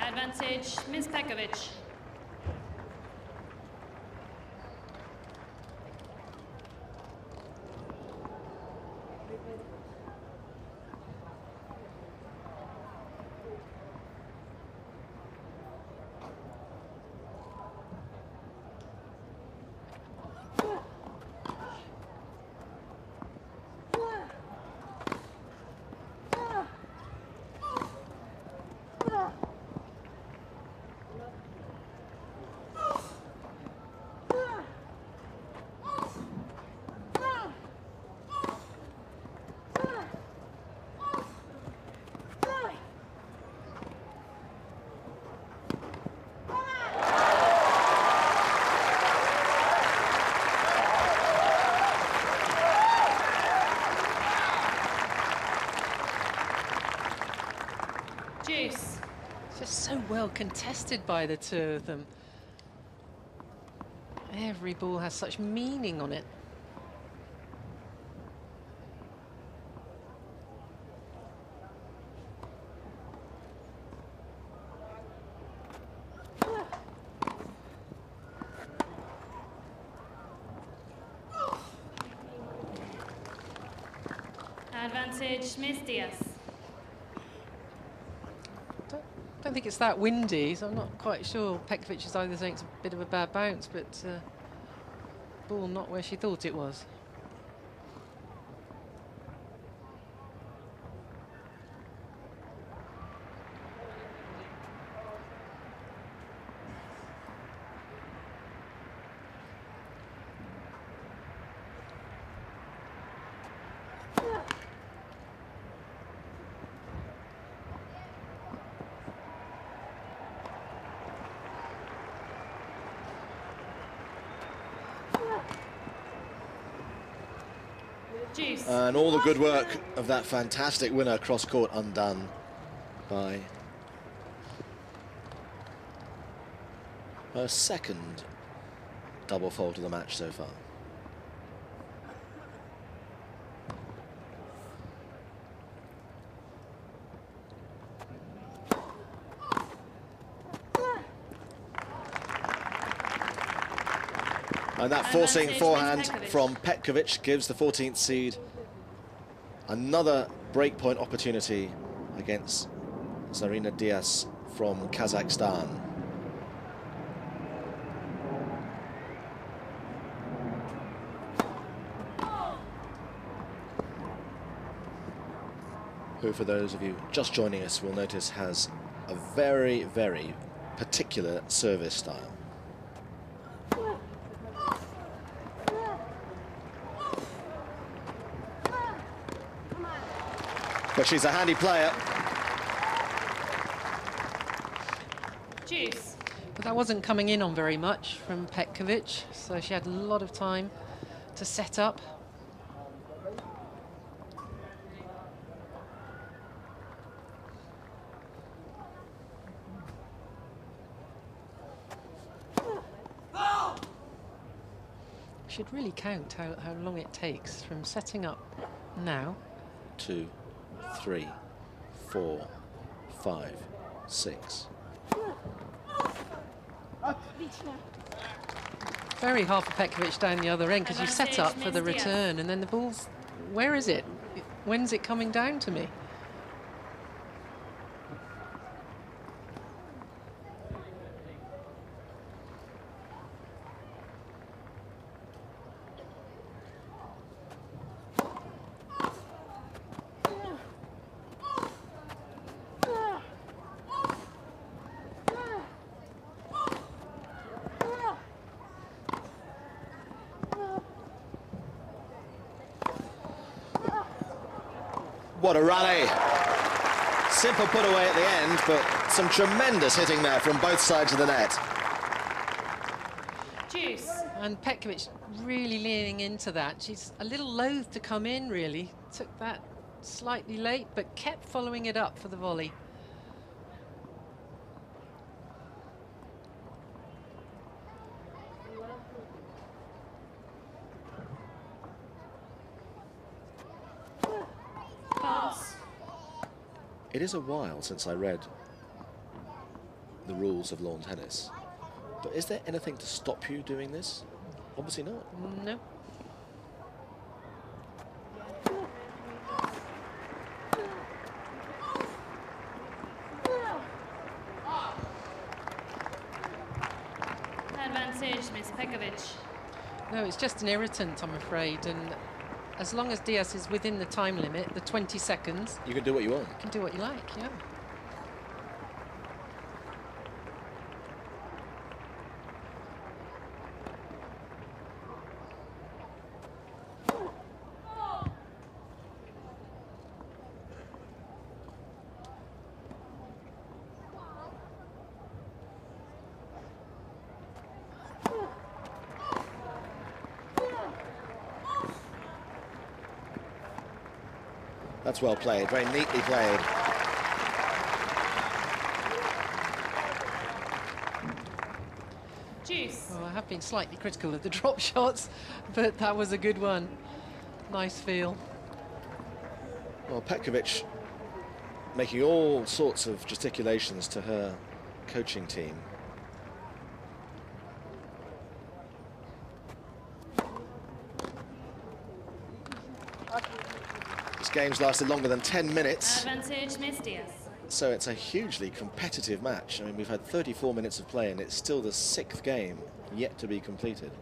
Advantage, Ms. Pekovic. Juice. It's just so well contested by the two of them. Every ball has such meaning on it. Advantage, Miss Diaz. I don't think it's that windy, so I'm not quite sure. Pekovic is either saying it's a bit of a bad bounce, but ball not where she thought it was. Juice. And all the good work of that fantastic winner cross-court undone by her second double fault of the match so far. And that forcing forehand from Petkovic gives the 14th seed another breakpoint opportunity against Zarina Diaz from Kazakhstan. Who, for those of you just joining us, will notice has a very, very particular service style. But she's a handy player. Juice. But that wasn't coming in on very much from Petkovic, so she had a lot of time to set up. Should really count how long it takes from setting up now. 2, 3, 4, 5, 6. very hard for Petkovic down the other end because you set up for the return and then the ball's... Where is it? When's it coming down to me? What a rally. Simple put away at the end, but some tremendous hitting there from both sides of the net. Juice. And Petkovic really leaning into that. She's a little loath to come in, really. Took that slightly late, but kept following it up for the volley. It is a while since I read the rules of lawn tennis, but is there anything to stop you doing this? Obviously not. No. Advantage, Miss Petkovic. No, it's just an irritant, I'm afraid, and as long as Diaz is within the time limit, the 20 seconds... You can do what you want. You can do what you like, yeah. That's well played, very neatly played. Juice. Oh, I have been slightly critical of the drop shots, but that was a good one. Nice feel. Well, Petkovic making all sorts of gesticulations to her coaching team. This game's lasted longer than 10 minutes. Advantage, Miss Diaz. So it's a hugely competitive match. I mean, we've had 34 minutes of play and it's still the 6th game yet to be completed.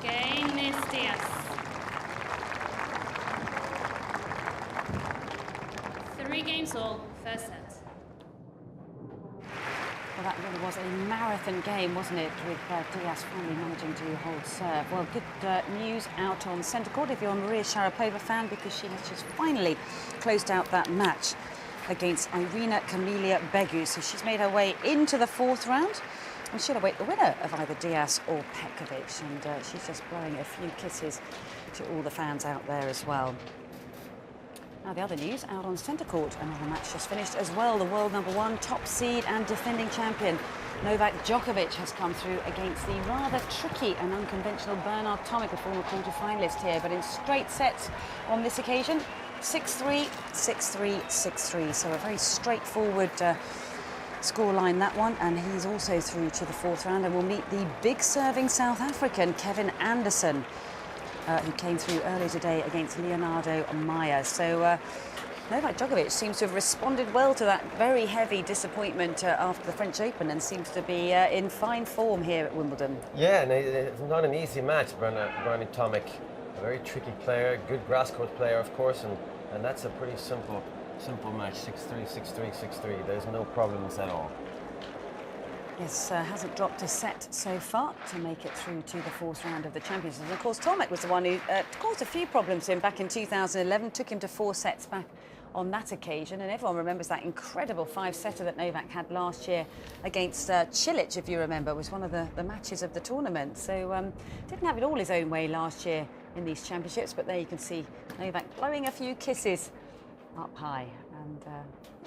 Game, Miss Diaz. 3 games all, first set. Well, that really was a marathon game, wasn't it, with Diaz finally managing to hold serve. Well, good news out on centre court if you're a Maria Sharapova fan, because she has just finally closed out that match against Irina Camelia Begu. So she's made her way into the 4th round, and she'll await the winner of either Diaz or Petkovic. And she's just blowing a few kisses to all the fans out there as well. Now, the other news out on centre court, another match just finished as well. The world #1 top seed and defending champion Novak Djokovic has come through against the rather tricky and unconventional Bernard Tomic, a former quarter-finalist here, but in straight sets on this occasion. 6-3, 6-3, 6-3. So a very straightforward scoreline, that one. And he's also through to the 4th round and will meet the big serving South African Kevin Anderson, who came through earlier today against Leonardo Maia. So Novak Djokovic seems to have responded well to that very heavy disappointment after the French Open and seems to be in fine form here at Wimbledon. Yeah, and it's not an easy match, Bernard Tomic. A very tricky player, good grass court player, of course, and that's a pretty simple match. 6-3, 6-3, 6-3. There's no problems at all. Yes, hasn't dropped a set so far to make it through to the 4th round of the Champions. And of course, Tomic was the one who caused a few problems to him back in 2011, took him to 4 sets back on that occasion. And everyone remembers that incredible 5-setter that Novak had last year against Cilic, if you remember, was one of the matches of the tournament. So didn't have it all his own way last year in these championships, but there you can see Novak blowing a few kisses up high, and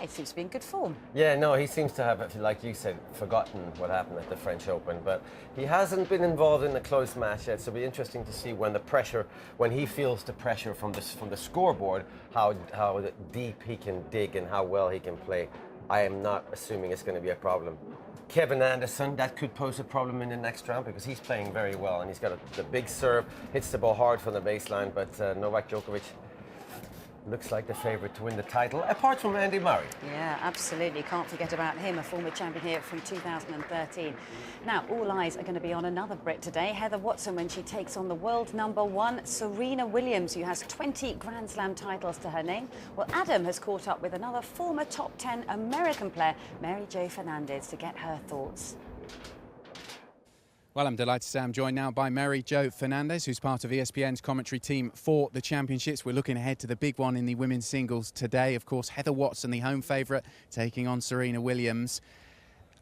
it seems to be in good form. Yeah, no, he seems to have, like you said, forgotten what happened at the French Open, but he hasn't been involved in a close match yet, so it'll be interesting to see when he feels the pressure from the scoreboard, how deep he can dig and how well he can play. I am not assuming it's going to be a problem. Kevin Anderson, that could pose a problem in the next round because he's playing very well and he's got the big serve, hits the ball hard from the baseline, but Novak Djokovic looks like the favourite to win the title, apart from Andy Murray. Yeah, absolutely. Can't forget about him, a former champion here from 2013. Now, all eyes are going to be on another Brit today, Heather Watson, when she takes on the world #1, Serena Williams, who has 20 Grand Slam titles to her name. Well, Adam has caught up with another former top 10 American player, Mary Jo Fernandez, to get her thoughts. Well, I'm delighted to say I'm joined now by Mary Jo Fernandez, who's part of ESPN's commentary team for the championships. We're looking ahead to the big one in the women's singles today. Of course, Heather Watson, the home favourite, taking on Serena Williams.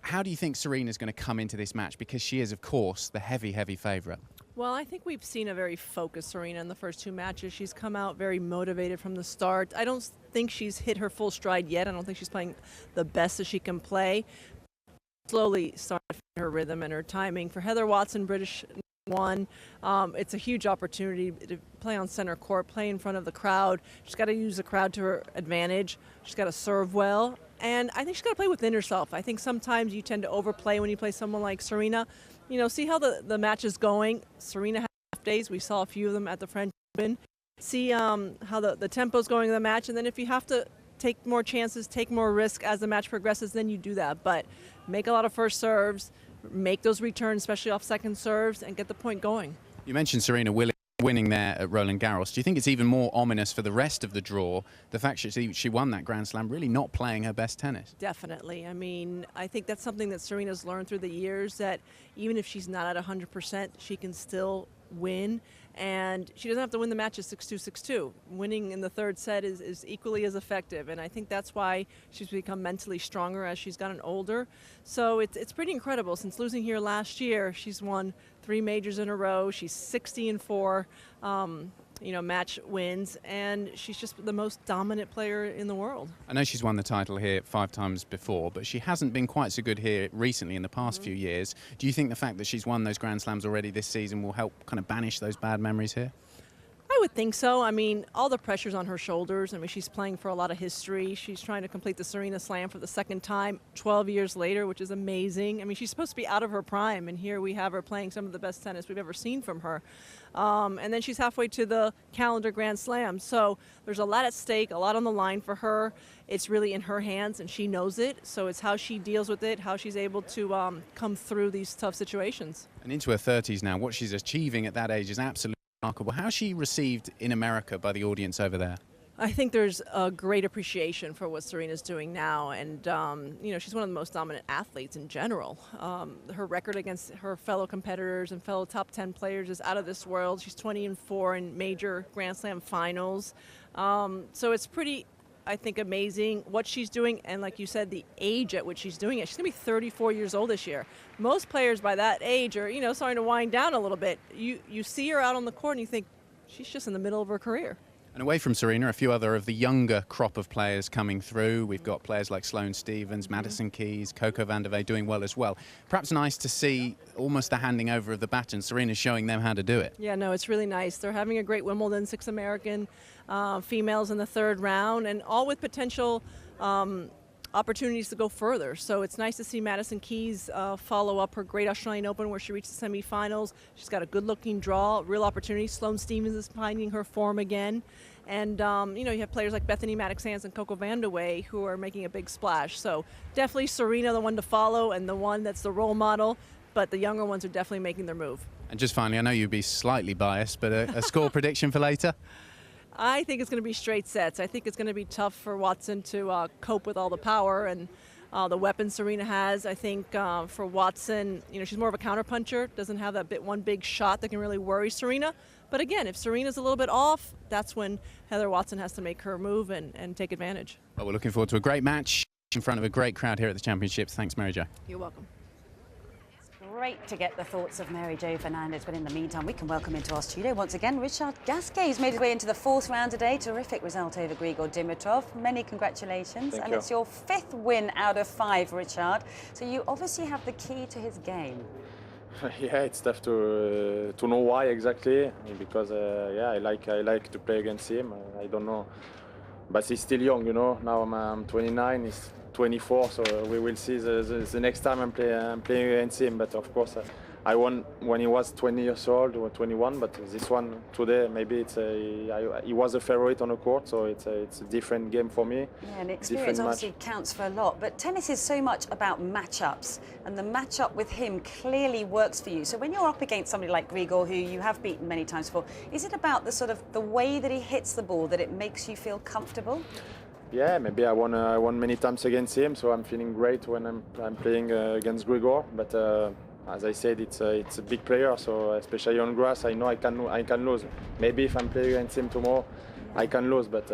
How do you think Serena's going to come into this match? Because she is, of course, the heavy favourite. Well, I think we've seen a very focused Serena in the first two matches. She's come out very motivated from the start. I don't think she's hit her full stride yet. I don't think she's playing the best that she can play. Slowly starting to find her rhythm and her timing. For Heather Watson, British #1, it's a huge opportunity to play on center court, play in front of the crowd. She's got to use the crowd to her advantage. She's got to serve well. And I think she's got to play within herself. I think sometimes you tend to overplay when you play someone like Serena. You know, see how the match is going. Serena has half days. We saw a few of them at the French Open. See how the tempo's going in the match. And then if you have to take more chances, take more risk as the match progresses, then you do that. But make a lot of first serves, make those returns, especially off second serves, and get the point going. You mentioned Serena Williams winning there at Roland Garros. Do you think it's even more ominous for the rest of the draw, the fact that she won that Grand Slam really not playing her best tennis? Definitely. I mean, I think that's something that Serena's learned through the years, that even if she's not at 100%, she can still win. And she doesn't have to win the matches 6-2, 6-2. Winning in the third set is equally as effective, and I think that's why she's become mentally stronger as she's gotten older. So it's pretty incredible. Since losing here last year, she's won 3 majors in a row. She's 60-4, match wins, and she's just the most dominant player in the world. I know she's won the title here 5 times before, but she hasn't been quite so good here recently in the past few years. Do you think the fact that she's won those Grand Slams already this season will help kind of banish those bad memories here? I would think so. I mean, all the pressure's on her shoulders. I mean, she's playing for a lot of history. She's trying to complete the Serena Slam for the second time 12 years later, which is amazing. I mean, she's supposed to be out of her prime, and here we have her playing some of the best tennis we've ever seen from her. And then she's halfway to the calendar Grand Slam. So there's a lot at stake, a lot on the line for her. It's really in her hands, and she knows it. So it's how she deals with it, how she's able to come through these tough situations. And into her 30s now, what she's achieving at that age is absolutely remarkable. How's she received in America by the audience over there? I think there's a great appreciation for what Serena's doing now, and she's one of the most dominant athletes in general. Her record against her fellow competitors and fellow top 10 players is out of this world. She's 20-4 in major Grand Slam finals. So it's pretty, I think, amazing what she's doing, and like you said, the age at which she's doing it. She's going to be 34 years old this year. Most players by that age are, starting to wind down a little bit. You see her out on the court and you think, she's just in the middle of her career. And away from Serena, a few other of the younger crop of players coming through. We've got players like Sloane Stephens, Madison Keys, Coco Vandeweghe doing well as well. Perhaps nice to see almost the handing over of the baton. Serena's showing them how to do it. Yeah, no, it's really nice. They're having a great Wimbledon, 6 American females in the third round, and all with potential opportunities to go further. So it's nice to see Madison Keys follow up her great Australian Open where she reached the semifinals. She's got a good-looking draw, real opportunity. Sloane Stephens is finding her form again. And, you have players like Bethany Maddox-Sands and Coco Vandeweghe who are making a big splash. So definitely Serena, the one to follow, and the one that's the role model. But the younger ones are definitely making their move. And just finally, I know you'd be slightly biased, but a score prediction for later? I think it's going to be straight sets. I think it's going to be tough for Watson to cope with all the power and the weapons Serena has. I think for Watson, she's more of a counterpuncher, doesn't have that one big shot that can really worry Serena. But again, if Serena's a little bit off, that's when Heather Watson has to make her move and take advantage. Well, we're looking forward to a great match in front of a great crowd here at the Championships. Thanks, Mary Jo. You're welcome. Great great to get the thoughts of Mary Jo Fernandez, but in the meantime, we can welcome into our studio once again Richard Gasquet, who's made his way into the 4th round today. Terrific result over Grigor Dimitrov. Many congratulations. Thank and you. It's your 5th win out of 5, Richard. So you obviously have the key to his game. Yeah, it's tough to know why exactly, because yeah, I like to play against him. I don't know, but he's still young, you know. Now I'm 29, he's 24, so we will see the next time I'm playing against him. But of course, I won when he was 20 years old or 21. But this one today, maybe he was a favorite on the court, so it's a different game for me. Yeah, and experience obviously counts for a lot. But tennis is so much about matchups, and the matchup with him clearly works for you. So when you're up against somebody like Grigor, who you have beaten many times before, is it about the way that he hits the ball that it makes you feel comfortable? Yeah, maybe I won many times against him, so I'm feeling great when I'm playing against Grigor. But as I said, it's a big player, so especially on grass, I know I can lose. Maybe if I'm playing against him tomorrow, I can lose. But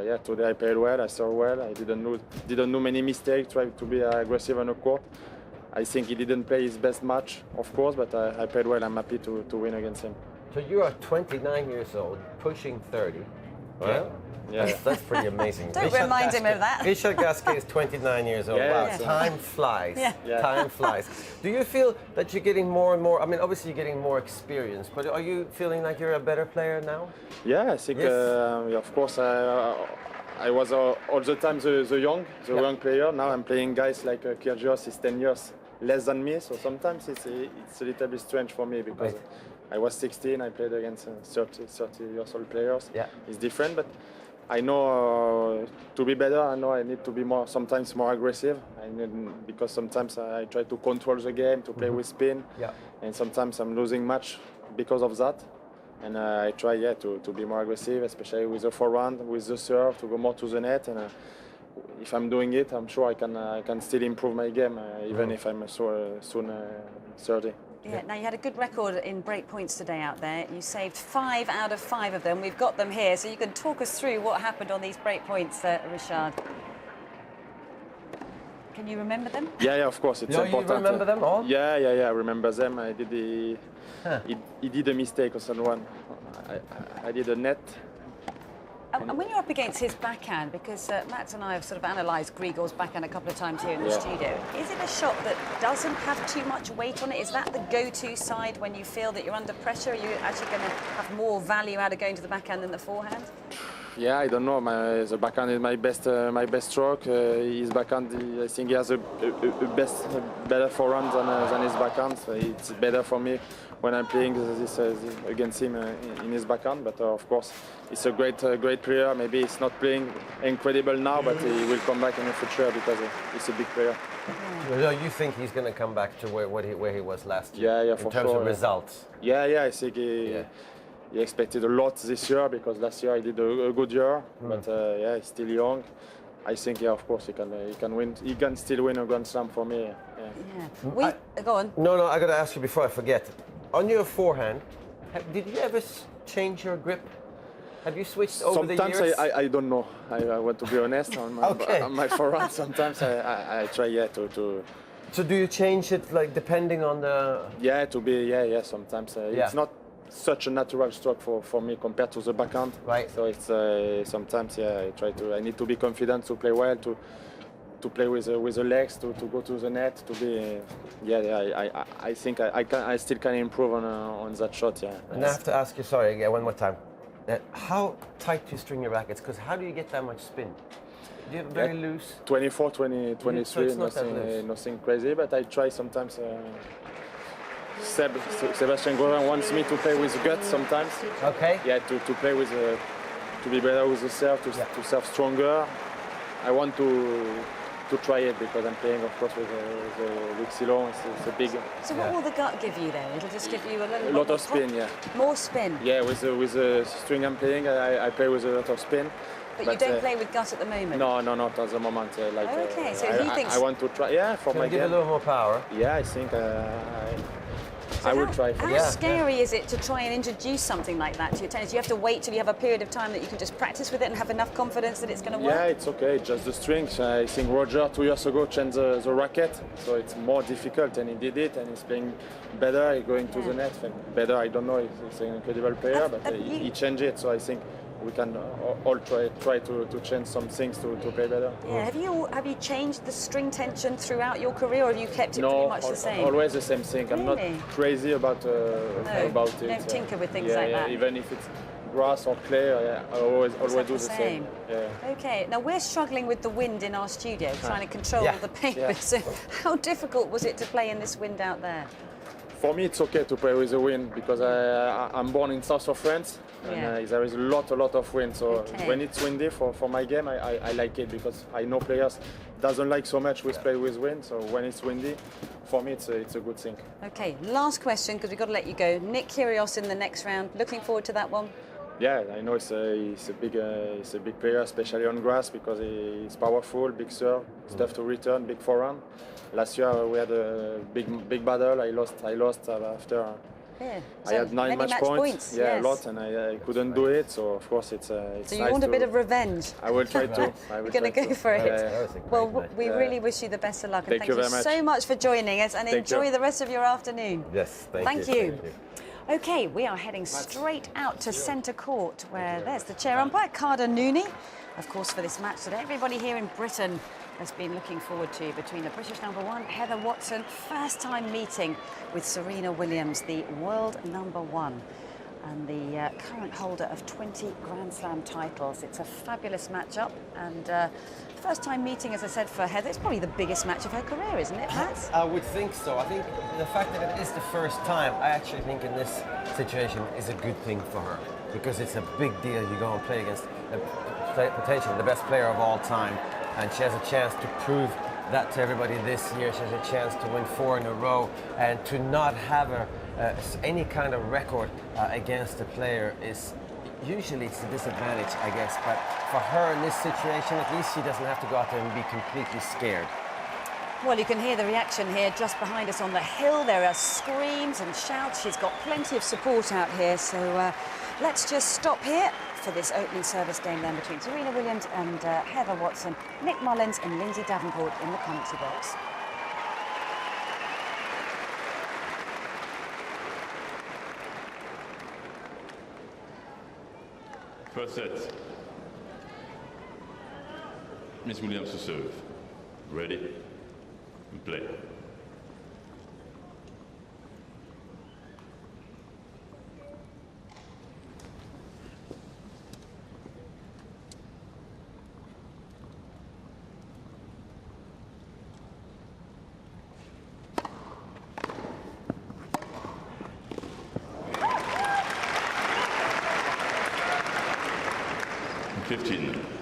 yeah, today I played well, I served well, I didn't do many mistakes, tried to be aggressive on the court. I think he didn't play his best match, of course, but I played well. I'm happy to win against him. So you are 29 years old, pushing 30, right? Yeah. That's pretty amazing. Don't remind him of that. Richard Gasquet is 29 years old. Yeah, wow, yeah. time flies. Yeah. Time flies. Do you feel that you're getting more and more, I mean, obviously you're getting more experience, but are you feeling like you're a better player now? Yeah, I think, Yes. of course, I was all the time the young player. Now I'm playing guys like Kyrgios, is 10 years less than me, so sometimes it's a little bit strange for me because I was 16, I played against 30 years old players. Yeah. It's different, but I know to be better, I know I need to be sometimes more aggressive. Because sometimes I try to control the game, to play with spin. Yeah. And sometimes I'm losing match because of that. And I try, to be more aggressive, especially with the forehand, with the serve, to go more to the net. And if I'm doing it, I'm sure I can still improve my game, even if I'm soon 30. Yeah, now you had a good record in break points today out there. You saved 5 out of 5 of them. We've got them here, so you can talk us through what happened on these break points, Richard. Can you remember them? Yeah, of course, it's important. You remember them all? Yeah, I remember them. I did he did a mistake on someone. I did a net. And when you're up against his backhand, because Matt and I have sort of analysed Grigor's backhand a couple of times here in the studio, is it a shot that doesn't have too much weight on it? Is that the go-to side when you feel that you're under pressure? Are you actually going to have more value out of going to the backhand than the forehand? Yeah, I don't know. The backhand is my best stroke. His backhand, I think he has a better forehand than his backhand. So it's better for me when I'm playing this against him in his backhand. But of course, he's a great player. Maybe he's not playing incredible now, but he will come back in the future because he's a big player. Well, you think he's going to come back to where he was last year? Yeah, in terms of results. Yeah, I think he expected a lot this year because last year he did a good year. But yeah, he's still young. I think, of course, he can win. He can still win a Grand Slam for me. Go on. No, I got to ask you before I forget. On your forehand, did you ever change your grip? Have you switched over the years? Sometimes I don't know. I want to be honest on my forehand. Sometimes I try to. So do you change it like depending on the? Yeah, Sometimes it's not such a natural stroke for me compared to the backhand. Right. So it's sometimes I need to be confident to play well, to play with the legs, to go to the net, to be. I think I still can improve on that shot. Yeah. And I have to ask you, sorry, again, one more time. How tight do you string your rackets? Because how do you get that much spin? Do you have very loose? 24, 23, So it's not that loose. nothing crazy, but I try sometimes. Sebastian Goffin wants me to play with gut sometimes. Okay. Yeah, to play with, to be better with the serve, to serve stronger. I want to try it because I'm playing, of course, with Cilic. It's a big. So what will the gut give you then? It'll just give you a lot of spin, yeah. More spin. Yeah, with the string I'm playing, I play with a lot of spin. But you don't play with gut at the moment? No, not at the moment. Okay, so he thinks. I want to try, for my game. Give a little more power. Yeah, I think I will try. How scary is it to try and introduce something like that to your tennis? You have to wait till you have a period of time that you can just practice with it and have enough confidence that it's going to work? Yeah, it's okay, just the strings. I think Roger 2 years ago changed the racket, so it's more difficult, and he did it, and he's playing better, going to the net. Better, I don't know, he's an incredible player, but he changed it, so I think we can all try to change some things to play better. Yeah, have you changed the string tension throughout your career, or have you kept it pretty much the same? Always the same thing. I'm not crazy about it. Don't tinker with things like that. Even if it's grass or clay, I always do the same. Yeah. Okay, now we're struggling with the wind in our studio, trying to control the paper. So how difficult was it to play in this wind out there? For me, it's okay to play with the wind because I'm born in south of France, and there is a lot of wind. So when it's windy for my game, I like it because I know players doesn't like so much we play with wind. So when it's windy, for me, it's a good thing. Okay, last question because we've got to let you go. Nick Kyrgios in the next round. Looking forward to that one. Yeah, I know he's a big player, especially on grass because he's powerful, big serve, tough to return, big forehand. Last year we had a big battle. I lost after. I had 9 match points. Yeah, a lot, and I couldn't do it. So of course it's so nice. You want a bit of revenge? I will try to. You're going to go for it. Well, we really wish you the best of luck, and thank you so much for joining us, and enjoy the rest of your afternoon. Yes, thank you. Okay, we are heading straight out to centre court, where there's the chair umpire, Carter Nooney, of course, for this match today. Everybody here in Britain has been looking forward to between the British #1, Heather Watson, first time meeting with Serena Williams, the world #1 and the current holder of 20 Grand Slam titles. It's a fabulous matchup, and first time meeting, as I said, for Heather. It's probably the biggest match of her career, isn't it, Matt? I would think so. I think the fact that it is the first time, I actually think in this situation is a good thing for her, because it's a big deal. You go and play against potentially the best player of all time, and she has a chance to prove that to everybody this year. She has a chance to win 4 in a row, and to not have any kind of record against a player is usually it's a disadvantage, I guess. But for her in this situation, at least she doesn't have to go out there and be completely scared. Well, you can hear the reaction here just behind us on the hill. There are screams and shouts. She's got plenty of support out here. So let's just stop here for this opening service game then between Serena Williams and Heather Watson, Nick Mullins and Lindsay Davenport in the commentary box. First set. Miss Williams to serve. Ready? And play.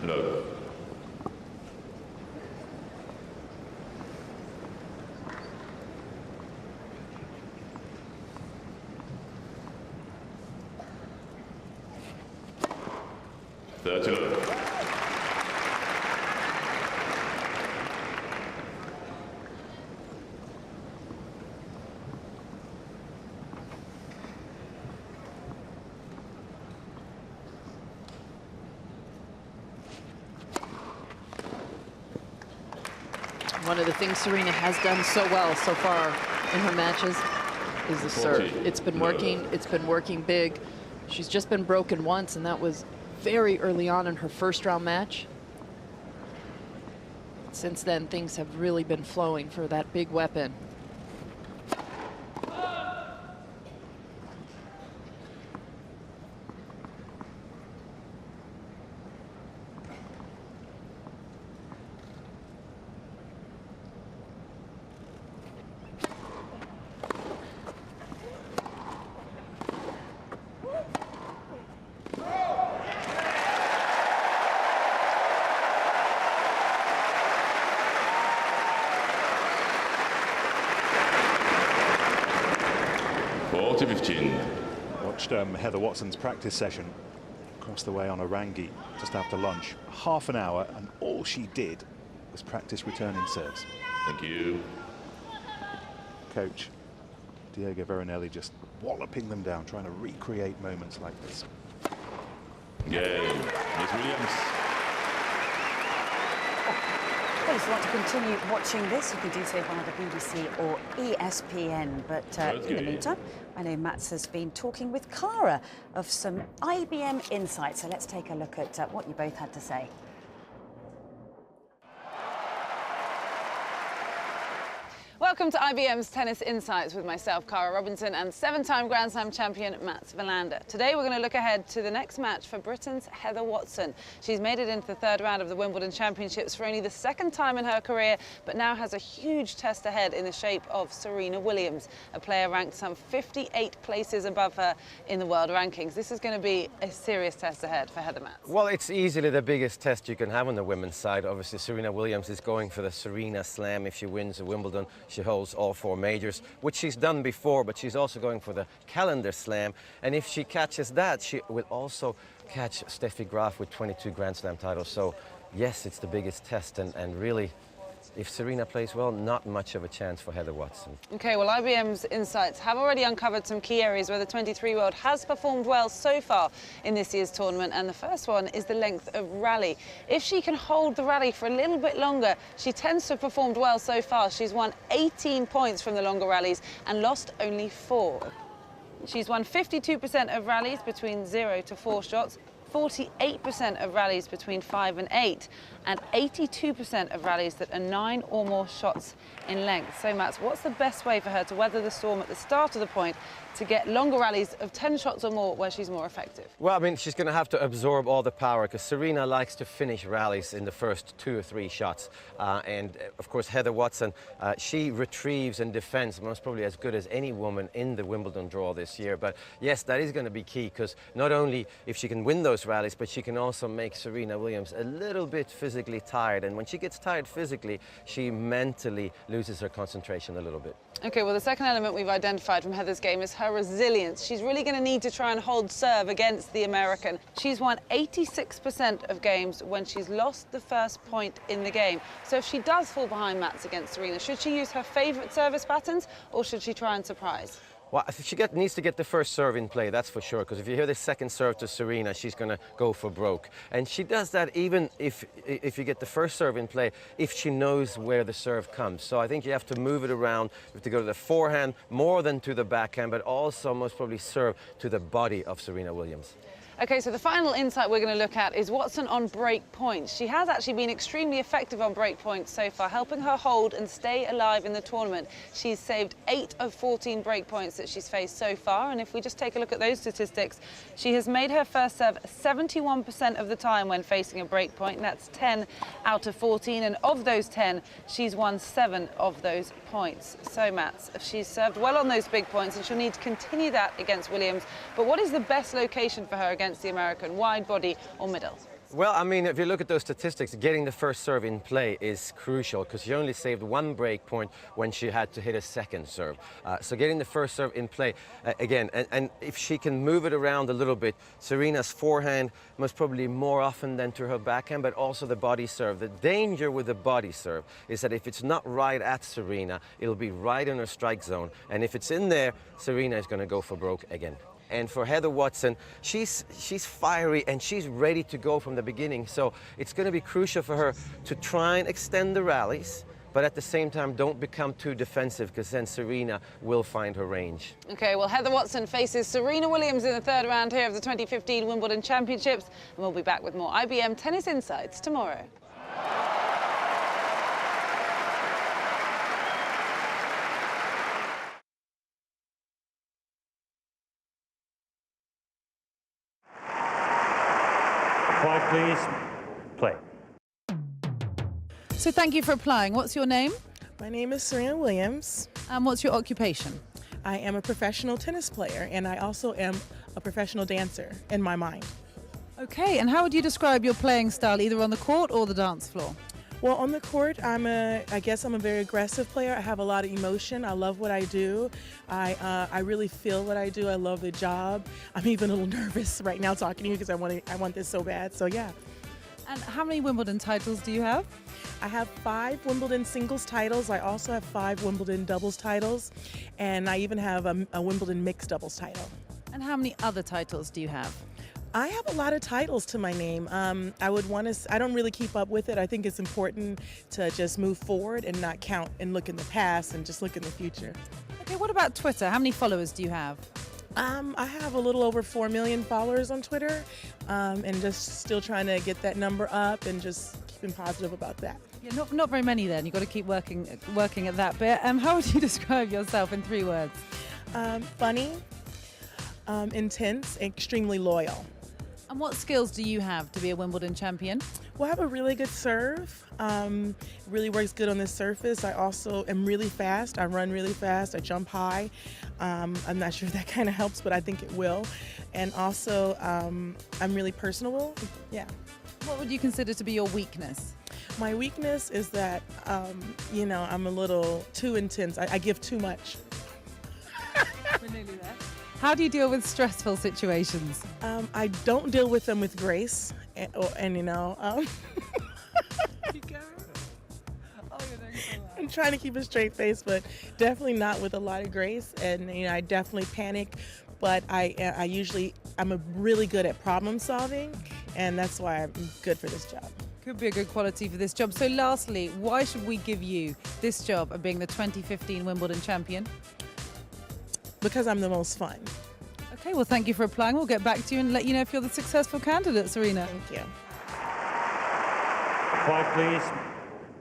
Low. Low. One of the things Serena has done so well so far in her matches is the serve. It's been working. It's been working big. She's just been broken once, and that was very early on in her first round match. Since then, things have really been flowing for that big weapon. Watched Heather Watson's practice session across the way on Orangi just after lunch. Half an hour, and all she did was practice returning serves. Thank you. Coach Diego Veronelli just walloping them down, trying to recreate moments like this. Game, Miss Williams. Well, if you want to continue watching this, you can do so via the BBC or ESPN. But in the meantime, I know Mats has been talking with Cara of some IBM insights. So let's take a look at what you both had to say. Welcome to IBM's Tennis Insights with myself, Cara Robinson, and 7-time Grand Slam champion Mats Wilander. Today we're going to look ahead to the next match for Britain's Heather Watson. She's made it into the third round of the Wimbledon Championships for only the second time in her career, but now has a huge test ahead in the shape of Serena Williams, a player ranked some 58 places above her in the world rankings. This is going to be a serious test ahead for Heather Mats. Well, it's easily the biggest test you can have on the women's side. Obviously, Serena Williams is going for the Serena Slam. If she wins the Wimbledon, she holds all 4 majors, which she's done before, but she's also going for the calendar slam. And if she catches that, she will also catch Steffi Graf with 22 Grand Slam titles. So, yes, it's the biggest test, and really, if Serena plays well, not much of a chance for Heather Watson. Okay, well, IBM's insights have already uncovered some key areas where the 23-year-old has performed well so far in this year's tournament, and the first one is the length of rally. If she can hold the rally for a little bit longer, she tends to have performed well so far. She's won 18 points from the longer rallies and lost only 4. She's won 52% of rallies between 0 to 4 shots, 48% of rallies between 5 and 8, and 82% of rallies that are 9 or more shots in length. So, Mats, what's the best way for her to weather the storm at the start of the point to get longer rallies of 10 shots or more where she's more effective? Well, I mean, she's going to have to absorb all the power, because Serena likes to finish rallies in the first 2 or 3 shots. And, of course, Heather Watson, she retrieves and defends most probably as good as any woman in the Wimbledon draw this year. But, yes, that is going to be key, because not only if she can win those rallies, but she can also make Serena Williams a little bit physically tired. And when she gets tired physically, she mentally loses her concentration a little bit. Okay, well, the second element we've identified from Heather's game is her resilience. She's really going to need to try and hold serve against the American. She's won 86% of games when she's lost the first point in the game. So if she does fall behind Mats against Serena, should she use her favourite service patterns, or should she try and surprise? Well, she needs to get the first serve in play, that's for sure, because if you hear the second serve to Serena, she's going to go for broke. And she does that even if you get the first serve in play, if she knows where the serve comes. So I think you have to move it around. You have to go to the forehand more than to the backhand, but also most probably serve to the body of Serena Williams. Okay, so the final insight we're going to look at is Watson on break points. She has actually been extremely effective on break points so far, helping her hold and stay alive in the tournament. She's saved 8 of 14 break points that she's faced so far, and if we just take a look at those statistics, she has made her first serve 71% of the time when facing a break point, and that's 10 out of 14, and of those 10, she's won 7 of those points. So, Mats, she's served well on those big points, and she'll need to continue that against Williams, but what is the best location for her against the American, wide body or middle? Well, I mean, if you look at those statistics, getting the first serve in play is crucial, because she only saved 1 break point when she had to hit a second serve. So getting the first serve in play, again, and if she can move it around a little bit, Serena's forehand most probably more often than to her backhand, but also the body serve. The danger with the body serve is that if it's not right at Serena, it'll be right in her strike zone. And if it's in there, Serena is going to go for broke again. And for Heather Watson, she's fiery and she's ready to go from the beginning. So it's going to be crucial for her to try and extend the rallies, but at the same time, don't become too defensive, because then Serena will find her range. Okay, well, Heather Watson faces Serena Williams in the third round here of the 2015 Wimbledon Championships, and we'll be back with more IBM Tennis Insights tomorrow. Quiet, please. Play. So thank you for applying. What's your name? My name is Serena Williams. And what's your occupation? I am a professional tennis player, and I also am a professional dancer in my mind. Okay, and how would you describe your playing style, either on the court or the dance floor? Well, on the court, I guess I'm a very aggressive player. I have a lot of emotion. I love what I do. I really feel what I do. I love the job. I'm even a little nervous right now talking to you because I want this so bad. So yeah. And how many Wimbledon titles do you have? I have 5 Wimbledon singles titles. I also have 5 Wimbledon doubles titles, and I even have a Wimbledon mixed doubles title. And how many other titles do you have? I have a lot of titles to my name. I don't really keep up with it. I think it's important to just move forward and not count and look in the past and just look in the future. Okay, what about Twitter? How many followers do you have? I have a little over 4 million followers on Twitter, and just still trying to get that number up and just keeping positive about that. Yeah, not very many then. You've got to keep working at that bit. How would you describe yourself in 3 words? Funny, intense, extremely loyal. And what skills do you have to be a Wimbledon champion? Well, I have a really good serve. Really works good on the surface. I also am really fast. I run really fast. I jump high. I'm not sure if that kind of helps, but I think it will. And also, I'm really personable. Yeah. What would you consider to be your weakness? My weakness is that, I'm a little too intense. I give too much. We're nearly there. How do you deal with stressful situations? I don't deal with them with grace, I'm trying to keep a straight face, but definitely not with a lot of grace. And I definitely panic, but I'm really good at problem solving, and that's why I'm good for this job. Could be a good quality for this job. So lastly, why should we give you this job of being the 2015 Wimbledon champion? Because I'm the most fun. Okay, well, thank you for applying. We'll get back to you and let you know if you're the successful candidate, Serena. Thank you. Quiet, please.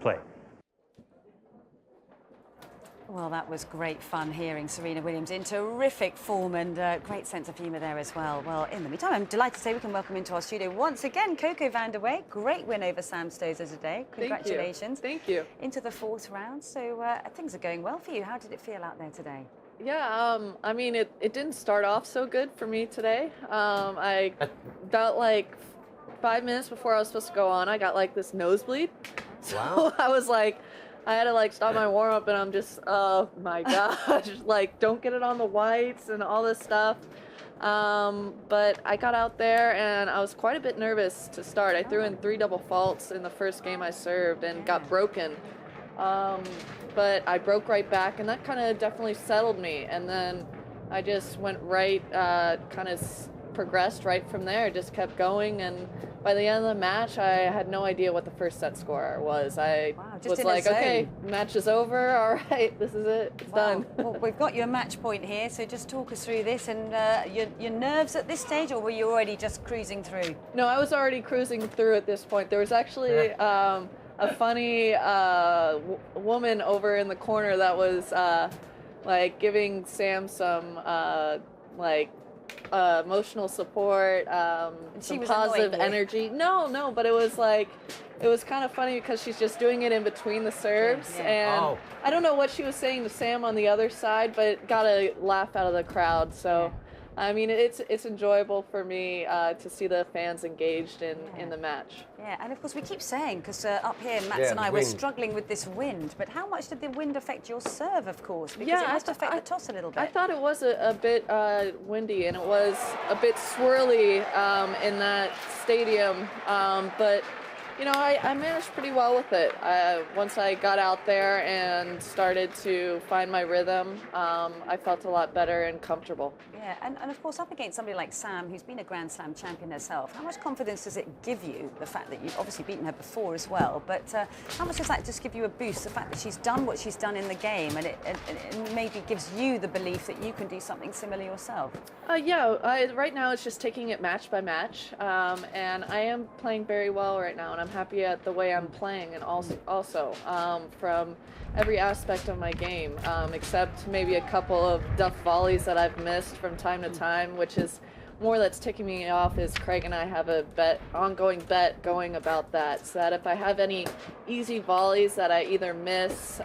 Play. Well, that was great fun hearing Serena Williams in terrific form and great sense of humour there as well. Well, in the meantime, I'm delighted to say we can welcome into our studio once again Coco Vandeweghe. Great win over Sam Stosur today. Congratulations. Thank you. Into the 4th round. So things are going well for you. How did it feel out there today? Yeah, I mean, it didn't start off so good for me today. I got like 5 minutes before I was supposed to go on, I got like this nosebleed. So Wow. I was like, I had to like stop my warm up, and I'm just, oh my gosh, like don't get it on the whites and all this stuff. But I got out there and I was quite a bit nervous to start. I threw in 3 double faults in the first game I served and got broken. But I broke right back, and that kind of definitely settled me. And then I just went right, kind of progressed right from there, just kept going. And by the end of the match, I had no idea what the first set score was. I was like, okay, match is over. All right, this is it. It's done. Well, we've got your match point here, so just talk us through this. And your nerves at this stage, or were you already just cruising through? No, I was already cruising through at this point. There was actually a funny woman over in the corner that was like giving Sam some emotional support, some positive energy. No, but it was like, it was kind of funny because she's just doing it in between the serves. And I don't know what she was saying to Sam on the other side, but got a laugh out of the crowd. So I mean, it's enjoyable for me to see the fans engaged in the match. Yeah, and of course we keep saying, because up here, Mats and I, we're struggling with this wind, but how much did the wind affect your serve, of course? Because it must affect the toss a little bit. I thought it was a bit windy, and it was a bit swirly in that stadium, but you know, I managed pretty well with it. Once I got out there and started to find my rhythm, I felt a lot better and comfortable. Yeah, and of course up against somebody like Sam, who's been a Grand Slam champion herself, how much confidence does it give you, the fact that you've obviously beaten her before as well, but how much does that just give you a boost, the fact that she's done what she's done in the game, and it maybe gives you the belief that you can do something similar yourself? Right now it's just taking it match by match, and I am playing very well right now, and I'm happy at the way I'm playing, and also from every aspect of my game, except maybe a couple of duff volleys that I've missed from time to time, which is more that's ticking me off. Is Craig and I have a ongoing bet going about that, so that if I have any easy volleys that I either miss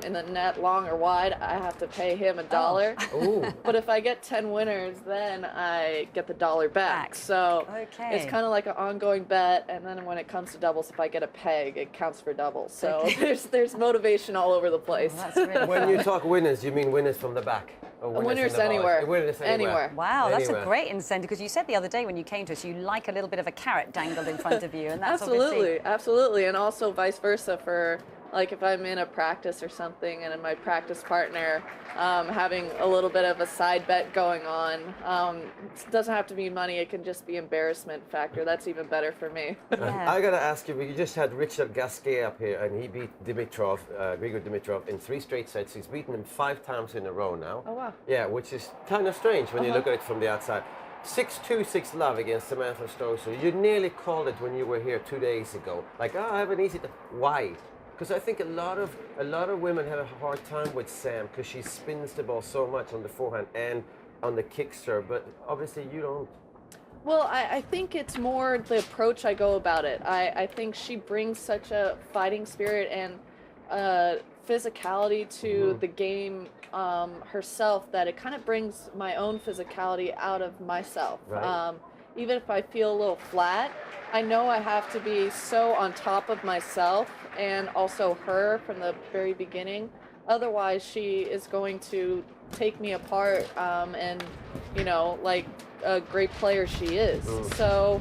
in the net long or wide, I have to pay him $1. Oh. But if I get 10 winners, then I get the $1 back. So it's kind of like an ongoing bet, and then when it comes to doubles, if I get a peg, it counts for doubles. So there's motivation all over the place. Well, that's really when you talk winners, you mean winners from the back? A winner's anywhere. A winner's anywhere. Wow, that's a Anywhere. great incentive, because you said the other day when you came to us you like a little bit of a carrot dangled in front of you, and that's Absolutely, absolutely, and also vice versa for, like, if I'm in a practice or something and my practice partner having a little bit of a side bet going on. It doesn't have to be money, it can just be embarrassment factor. That's even better for me. I got to ask you, you just had Richard Gasquet up here, and he beat Dimitrov, Grigor Dimitrov, in 3 straight sets. He's beaten him 5 times in a row now. Oh, wow. Yeah, which is kind of strange when you look at it from the outside. 6-2, 6-love against Samantha Stosur. You nearly called it when you were here 2 days ago. Like, I have an easy time. Why? Because I think a lot of women have a hard time with Sam because she spins the ball so much on the forehand and on the kick serve, but obviously you don't. Well, I think it's more the approach I go about it. I think she brings such a fighting spirit and physicality to the game herself that it kind of brings my own physicality out of myself. Right. Even if I feel a little flat, I know I have to be so on top of myself and also her from the very beginning. Otherwise, she is going to take me apart and, you know, like a great player she is. So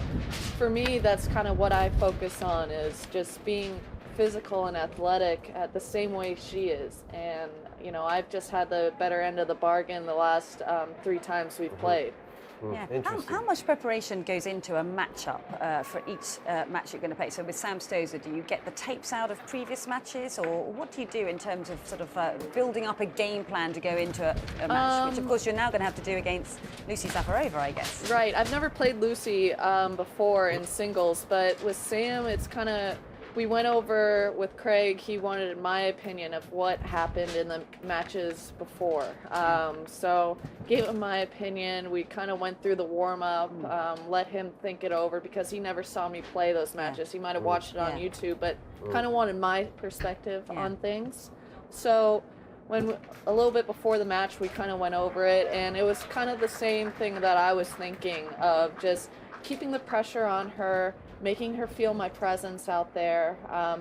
for me, that's kind of what I focus on, is just being physical and athletic at the same way she is. And, you know, I've just had the better end of the bargain the last 3 times we've played. Yeah. How much preparation goes into a matchup for each match you're going to play? So with Sam Stosur, do you get the tapes out of previous matches, or what do you do in terms of sort of building up a game plan to go into a match, which of course you're now going to have to do against Lucy Zafarova, I guess? Right. I've never played Lucy before in singles, but with Sam, it's kind of, we went over with Craig, he wanted my opinion of what happened in the matches before. So gave him my opinion. We kind of went through the warm-up, let him think it over because he never saw me play those matches. He might have watched it on YouTube, but kind of wanted my perspective on things. So when a little bit before the match, we kind of went over it, and it was kind of the same thing that I was thinking of, just keeping the pressure on her, making her feel my presence out there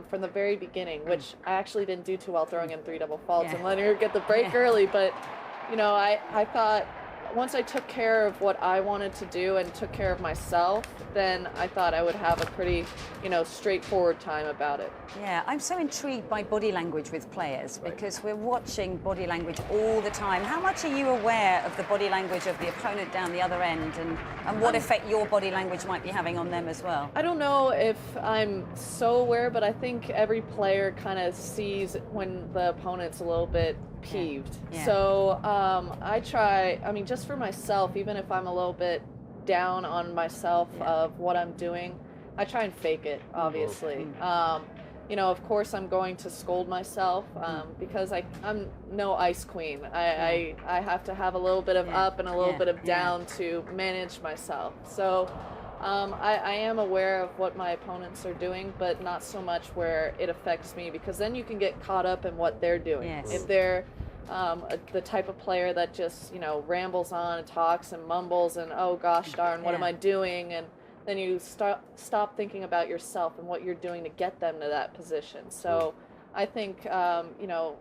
from the very beginning, which I actually didn't do too well, throwing in 3 double faults and letting her get the break early. But, you know, I thought once I took care of what I wanted to do and took care of myself, then I thought I would have a pretty, you know, straightforward time about it. Yeah, I'm so intrigued by body language with players because we're watching body language all the time. How much are you aware of the body language of the opponent down the other end, and what effect your body language might be having on them as well? I don't know if I'm so aware, but I think every player kind of sees when the opponent's a little bit peeved. So I try, I mean, just for myself, even if I'm a little bit down on myself of what I'm doing, I try and fake it, obviously. You know, of course I'm going to scold myself because I'm no ice queen. I have to have a little bit of up and a little bit of down to manage myself. So I am aware of what my opponents are doing, but not so much where it affects me, because then you can get caught up in what they're doing. If they're the type of player that just, you know, rambles on and talks and mumbles and, oh gosh darn, what am I doing? And then you stop thinking about yourself and what you're doing to get them to that position. So I think, you know,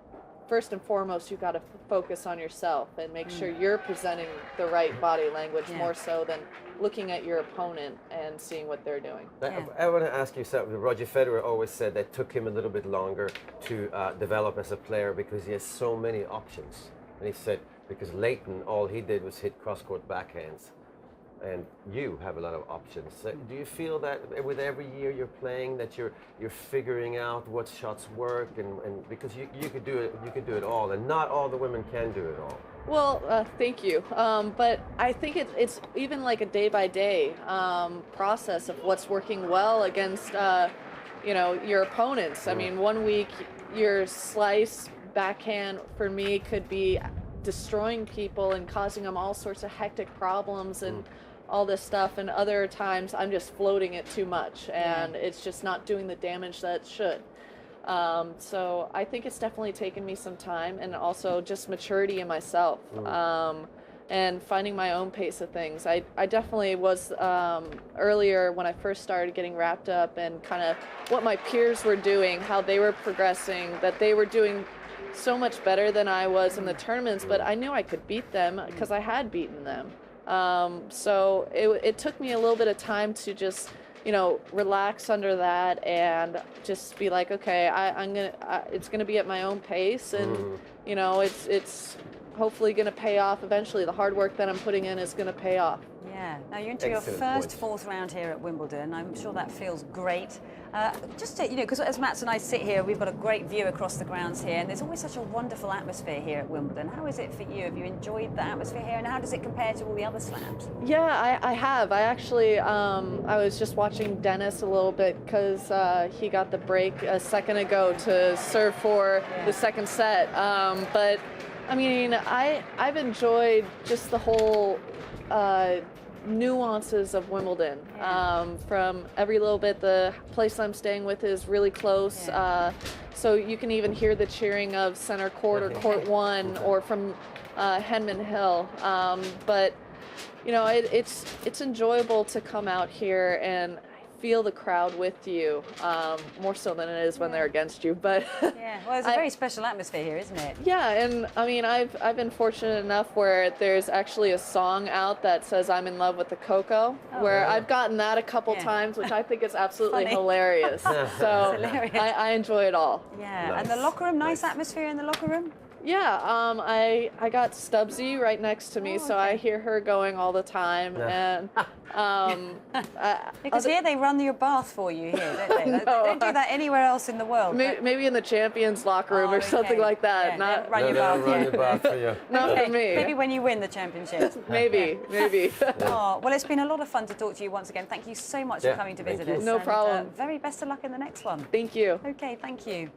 first and foremost, you've got to focus on yourself and make sure you're presenting the right body language more so than looking at your opponent and seeing what they're doing. I want to ask you something. Roger Federer always said that it took him a little bit longer to develop as a player because he has so many options. And he said, because Leighton, all he did was hit cross-court backhands. And you have a lot of options. So do you feel that with every year you're playing that you're figuring out what shots work, and because you could do it all, and not all the women can do it all? Well, thank you. But I think it's even like a day-by-day process of what's working well against, you know, your opponents. I mean, one week your slice backhand for me could be destroying people and causing them all sorts of hectic problems and all this stuff, and other times I'm just floating it too much and it's just not doing the damage that it should. So I think it's definitely taken me some time, and also just maturity in myself and finding my own pace of things. I definitely was earlier when I first started getting wrapped up and kind of what my peers were doing, how they were progressing, that they were doing so much better than I was in the tournaments, but I knew I could beat them because I had beaten them. So it took me a little bit of time to just, you know, relax under that and just be like, okay, it's gonna be at my own pace, and you know, it's hopefully gonna pay off eventually. The hard work that I'm putting in is gonna pay off. Yeah. Now you're into your first fourth round here at Wimbledon. I'm sure that feels great. Just to, you know, because as Mats and I sit here, we've got a great view across the grounds here, and there's always such a wonderful atmosphere here at Wimbledon. How is it for you? Have you enjoyed the atmosphere here, and how does it compare to all the other slams? Yeah, I have. I actually, I was just watching Dennis a little bit because he got the break a second ago to serve for the second set. But I mean, I've enjoyed just the whole nuances of Wimbledon. From every little bit, the place I'm staying with is really close, so you can even hear the cheering of center court or court one or from Henman Hill. But you know, it's enjoyable to come out here and feel the crowd with you, more so than it is when they're against you. But yeah, well, it's a very special atmosphere here, isn't it? Yeah, and I mean, I've been fortunate enough where there's actually a song out that says "I'm in love with the Coco," where I've gotten that a couple times, which I think is absolutely hilarious. So hilarious. I enjoy it all. Yeah, and the locker room, nice atmosphere in the locker room. Yeah, I got Stubbsy right next to me, so I hear her going all the time, and because here they run your bath for you here, don't they? They don't do that anywhere else in the world. Maybe in the champions locker room or something like that. Not run your bath. Run your bath for you. Not for me. Maybe when you win the championship. maybe. Oh, well, it's been a lot of fun to talk to you once again. Thank you so much for coming to visit us. No problem. Very best of luck in the next one. Thank you. Okay, thank you.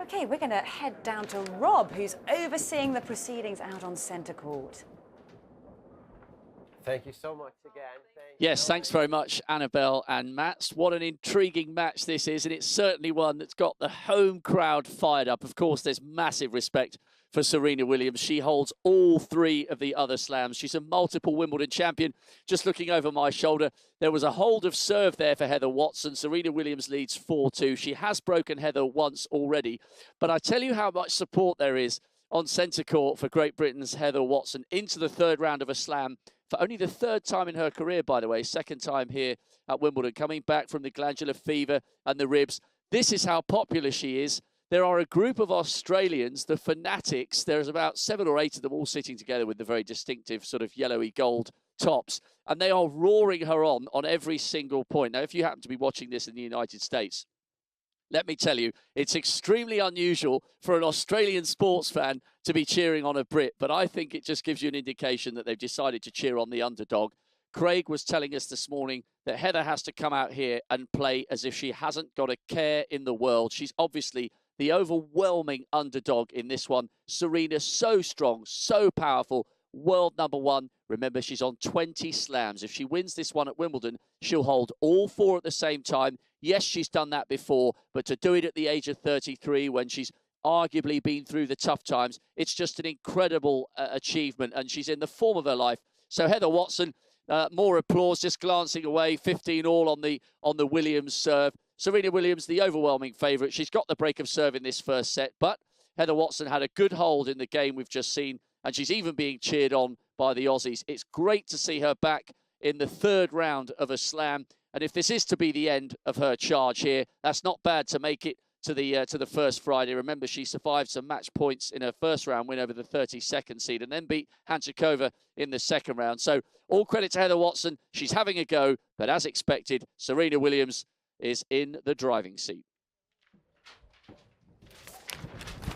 Okay, we're going to head down to Rob, who's overseeing the proceedings out on centre court. Thank you so much again. Yes, thanks very much, Annabelle and Mats. What an intriguing match this is, and it's certainly one that's got the home crowd fired up. Of course, there's massive respect for Serena Williams. She holds all three of the other slams. She's a multiple Wimbledon champion. Just looking over my shoulder, there was a hold of serve there for Heather Watson. Serena Williams leads 4-2. She has broken Heather once already. But I tell you how much support there is on centre court for Great Britain's Heather Watson into the third round of a slam for only the third time in her career, by the way, second time here at Wimbledon, coming back from the glandular fever and the ribs. This is how popular she is. There are a group of Australians, the Fanatics. There's about 7 or 8 of them all sitting together with the very distinctive sort of yellowy gold tops. And they are roaring her on every single point. Now, if you happen to be watching this in the United States, let me tell you, it's extremely unusual for an Australian sports fan to be cheering on a Brit. But I think it just gives you an indication that they've decided to cheer on the underdog. Craig was telling us this morning that Heather has to come out here and play as if she hasn't got a care in the world. She's obviously the overwhelming underdog in this one. Serena, so strong, so powerful, world number one. Remember, she's on 20 slams. If she wins this one at Wimbledon, she'll hold all 4 at the same time. Yes, she's done that before, but to do it at the age of 33 when she's arguably been through the tough times, it's just an incredible achievement, and she's in the form of her life. So Heather Watson, more applause, just glancing away, 15 all on the Williams serve. Serena Williams, the overwhelming favourite. She's got the break of serve in this first set, but Heather Watson had a good hold in the game we've just seen, and she's even being cheered on by the Aussies. It's great to see her back in the third round of a slam, and if this is to be the end of her charge here, that's not bad to make it to the first Friday. Remember, she survived some match points in her first round win over the 32nd seed and then beat Hanchikova in the second round. So all credit to Heather Watson. She's having a go, but as expected, Serena Williams is in the driving seat.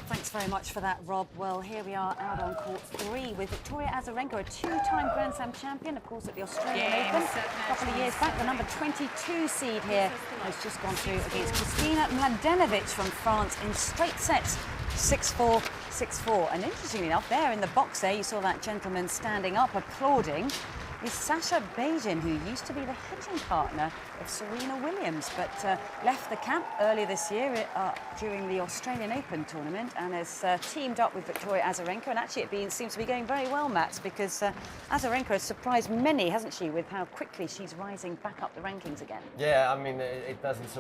Thanks very much for that, Rob. Well, here we are out on court 3 with Victoria Azarenka, a 2-time Grand Slam champion, of course, at the Australian Open. A couple of years back, the number 22 seed here has just gone through against Kristina Mladenovic from France in straight sets, 6-4, 6-4. And interestingly enough, there in the box there, you saw that gentleman standing up, applauding, is Sasha Bajin, who used to be the hitting partner of Serena Williams, but left the camp earlier this year during the Australian Open tournament and has teamed up with Victoria Azarenka. And actually it seems to be going very well, Mats, because Azarenka has surprised many, hasn't she, with how quickly she's rising back up the rankings again. Yeah, I mean, it doesn't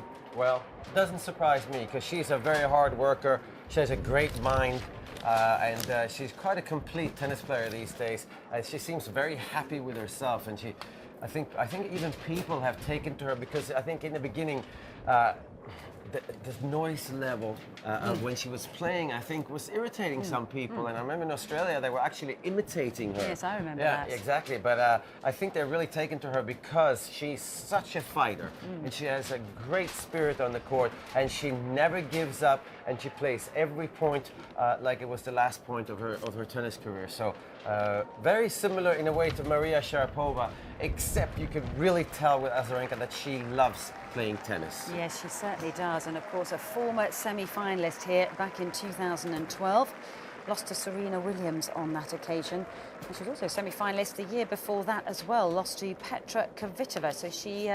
surprise me because she's a very hard worker. She has a great mind. And she's quite a complete tennis player these days. And she seems very happy with herself. And I think even people have taken to her, because I think in the beginning, the noise level when she was playing, I think, was irritating some people. And I remember in Australia, they were actually imitating her. Yes, I remember that. that. Exactly. But I think they're really taken to her because she's such a fighter. And she has a great spirit on the court. And she never gives up. And she plays every point like it was the last point of her tennis career. So very similar in a way to Maria Sharapova, except you could really tell with Azarenka that she loves playing tennis. Yes, she certainly does. And of course, a former semi-finalist here back in 2012. Lost to Serena Williams on that occasion. And she was also a semi-finalist the year before that as well. Lost to Petra Kvitova. So she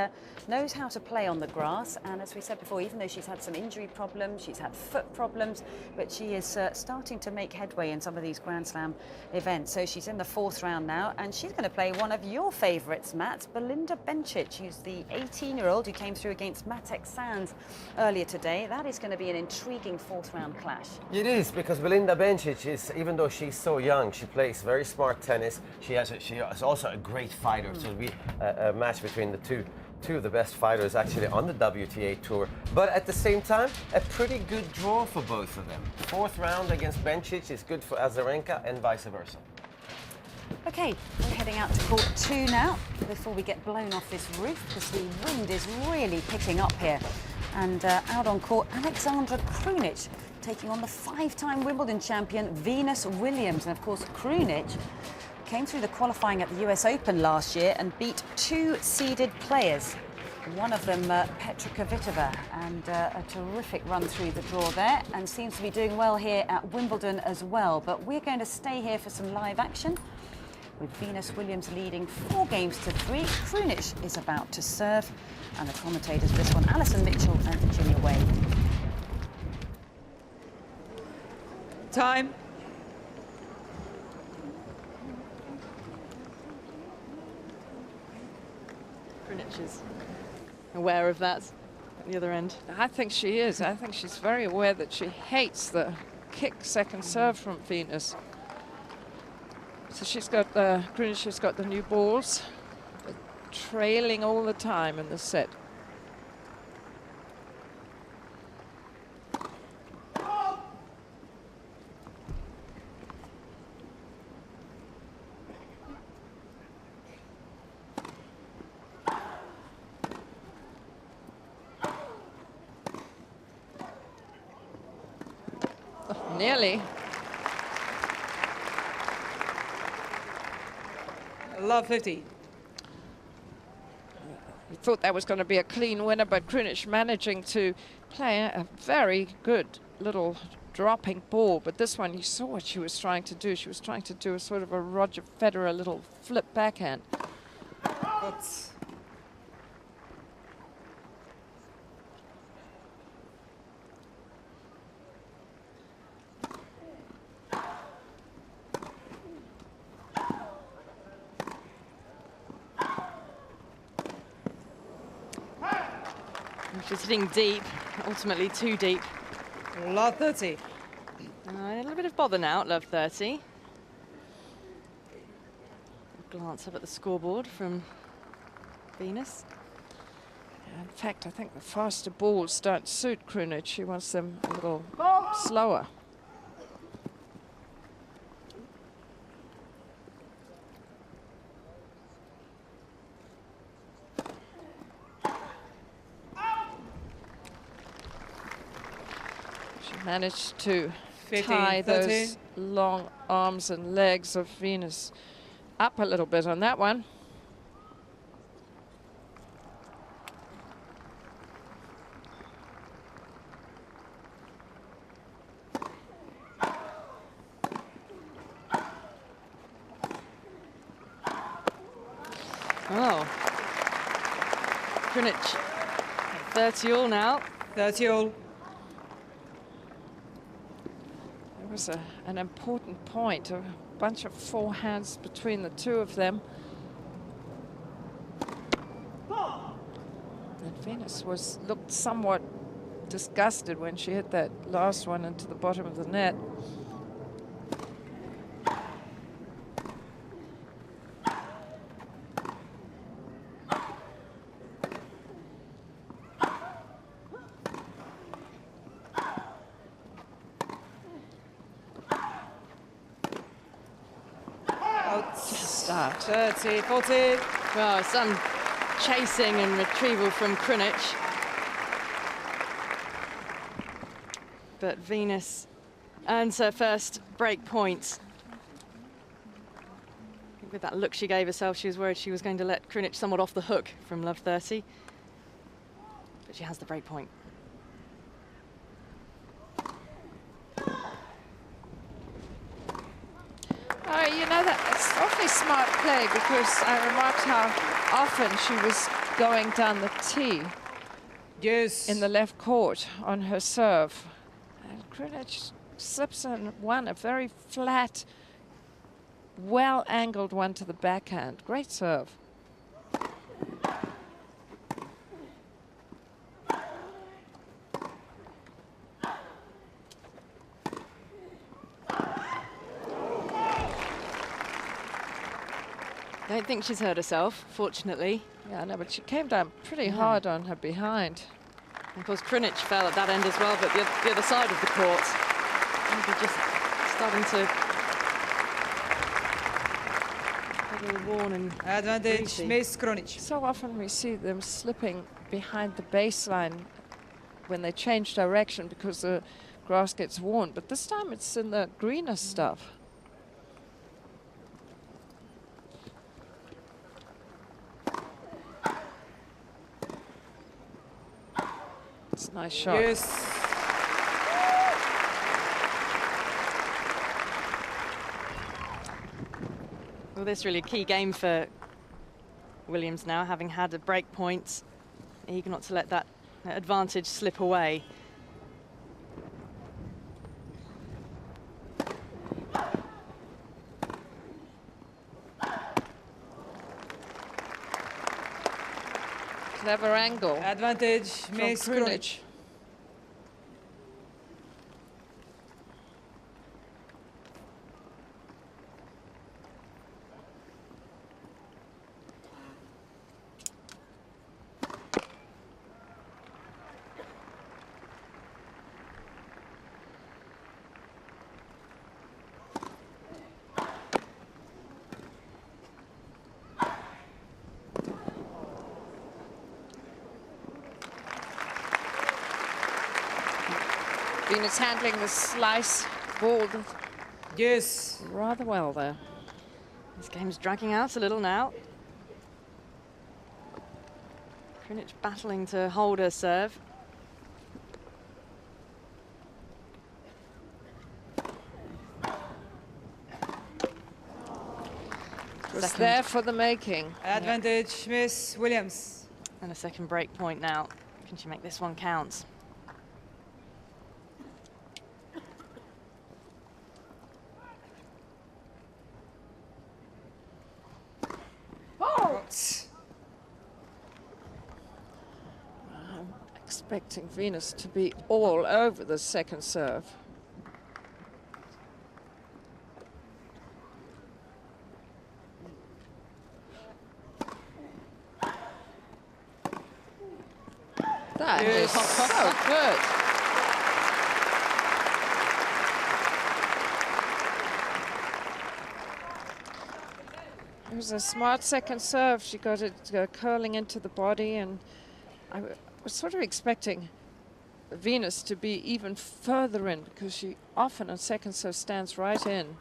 knows how to play on the grass. And as we said before, even though she's had some injury problems, she's had foot problems, but she is starting to make headway in some of these Grand Slam events. So she's in the 4th round now, and she's going to play one of your favourites, Matt, Belinda Bencic, who's the 18-year-old who came through against Matek Sands earlier today. That is going to be an intriguing 4th round clash. It is, because Belinda Bencic is, even though she's so young, she plays very smart tennis. She is also a great fighter. So it'll be a match between the two of the best fighters actually on the WTA tour. But at the same time, a pretty good draw for both of them. 4th round against Bencic is good for Azarenka and vice versa. OK, we're heading out to court 2 now before we get blown off this roof, because the wind is really picking up here. And out on court, Alexandra Krunic taking on the 5-time Wimbledon champion Venus Williams. And of course, Krunic came through the qualifying at the US Open last year and beat 2 seeded players. One of them, Petra Kvitova, and a terrific run through the draw there, and seems to be doing well here at Wimbledon as well. But we're going to stay here for some live action, with Venus Williams leading 4 games to 3. Krunic is about to serve, and the commentators for this one, Alison Mitchell and Virginia Wade. Time. Krunic is aware of that at the other end. I think she is. I think she's very aware that she hates the kick second serve from Venus. So she's got Krunic has got the new balls, trailing all the time in the set. Nearly. Love 50. We thought that was going to be a clean winner, but Krunic managing to play a very good little dropping ball. But this one, you saw what she was trying to do. She was trying to do a sort of a Roger Federer little flip backhand. But she's hitting deep, ultimately too deep. Love 30. A little bit of bother now at love 30. Glance up at the scoreboard from Venus. In fact, I think the faster balls don't suit Krunic. She wants them a little slower. Managed to 15, tie 30. those long arms and legs of Venus up a little bit on that one. Oh. Krunic, 30 all now. 30 all. It was an important point, a bunch of forehands between the two of them. And Venus looked somewhat disgusted when she hit that last one into the bottom of the net. Start. 30, 40. Well, some chasing and retrieval from Krunic. But Venus earns her first break point. With that look she gave herself, she was worried she was going to let Krunic somewhat off the hook from love 30. But she has the break point. Oh, you know, it's awfully smart play, because I remarked how often she was going down the tee. Yes. In the left court on her serve. And Krunic slips in one, a very flat, well-angled one to the backhand. Great serve. I don't think she's hurt herself, fortunately. Yeah, no, but she came down pretty hard on her behind. And of course, Krunic fell at that end as well, but the other side of the court. Maybe just starting to get a little worn and advantage, Miss Krunic. So often we see them slipping behind the baseline when they change direction because the grass gets worn, but this time it's in the greener stuff. It's a nice shot. Yes. Well, this is really a key game for Williams now, having had a break point. Eager not to let that advantage slip away. Clever angle. Advantage, Miss Krunic. Venus handling the slice ball. Yes. Rather well there. This game's dragging out a little now. Krunic battling to hold her serve. It's there for the making. Advantage, Miss Williams. And a second break point now. Can she make this one count? I'm expecting Venus to be all over the second serve. That is so good. It was a smart second serve. She got it curling into the body, and I was sort of expecting Venus to be even further in, because she often on second serve stands right in.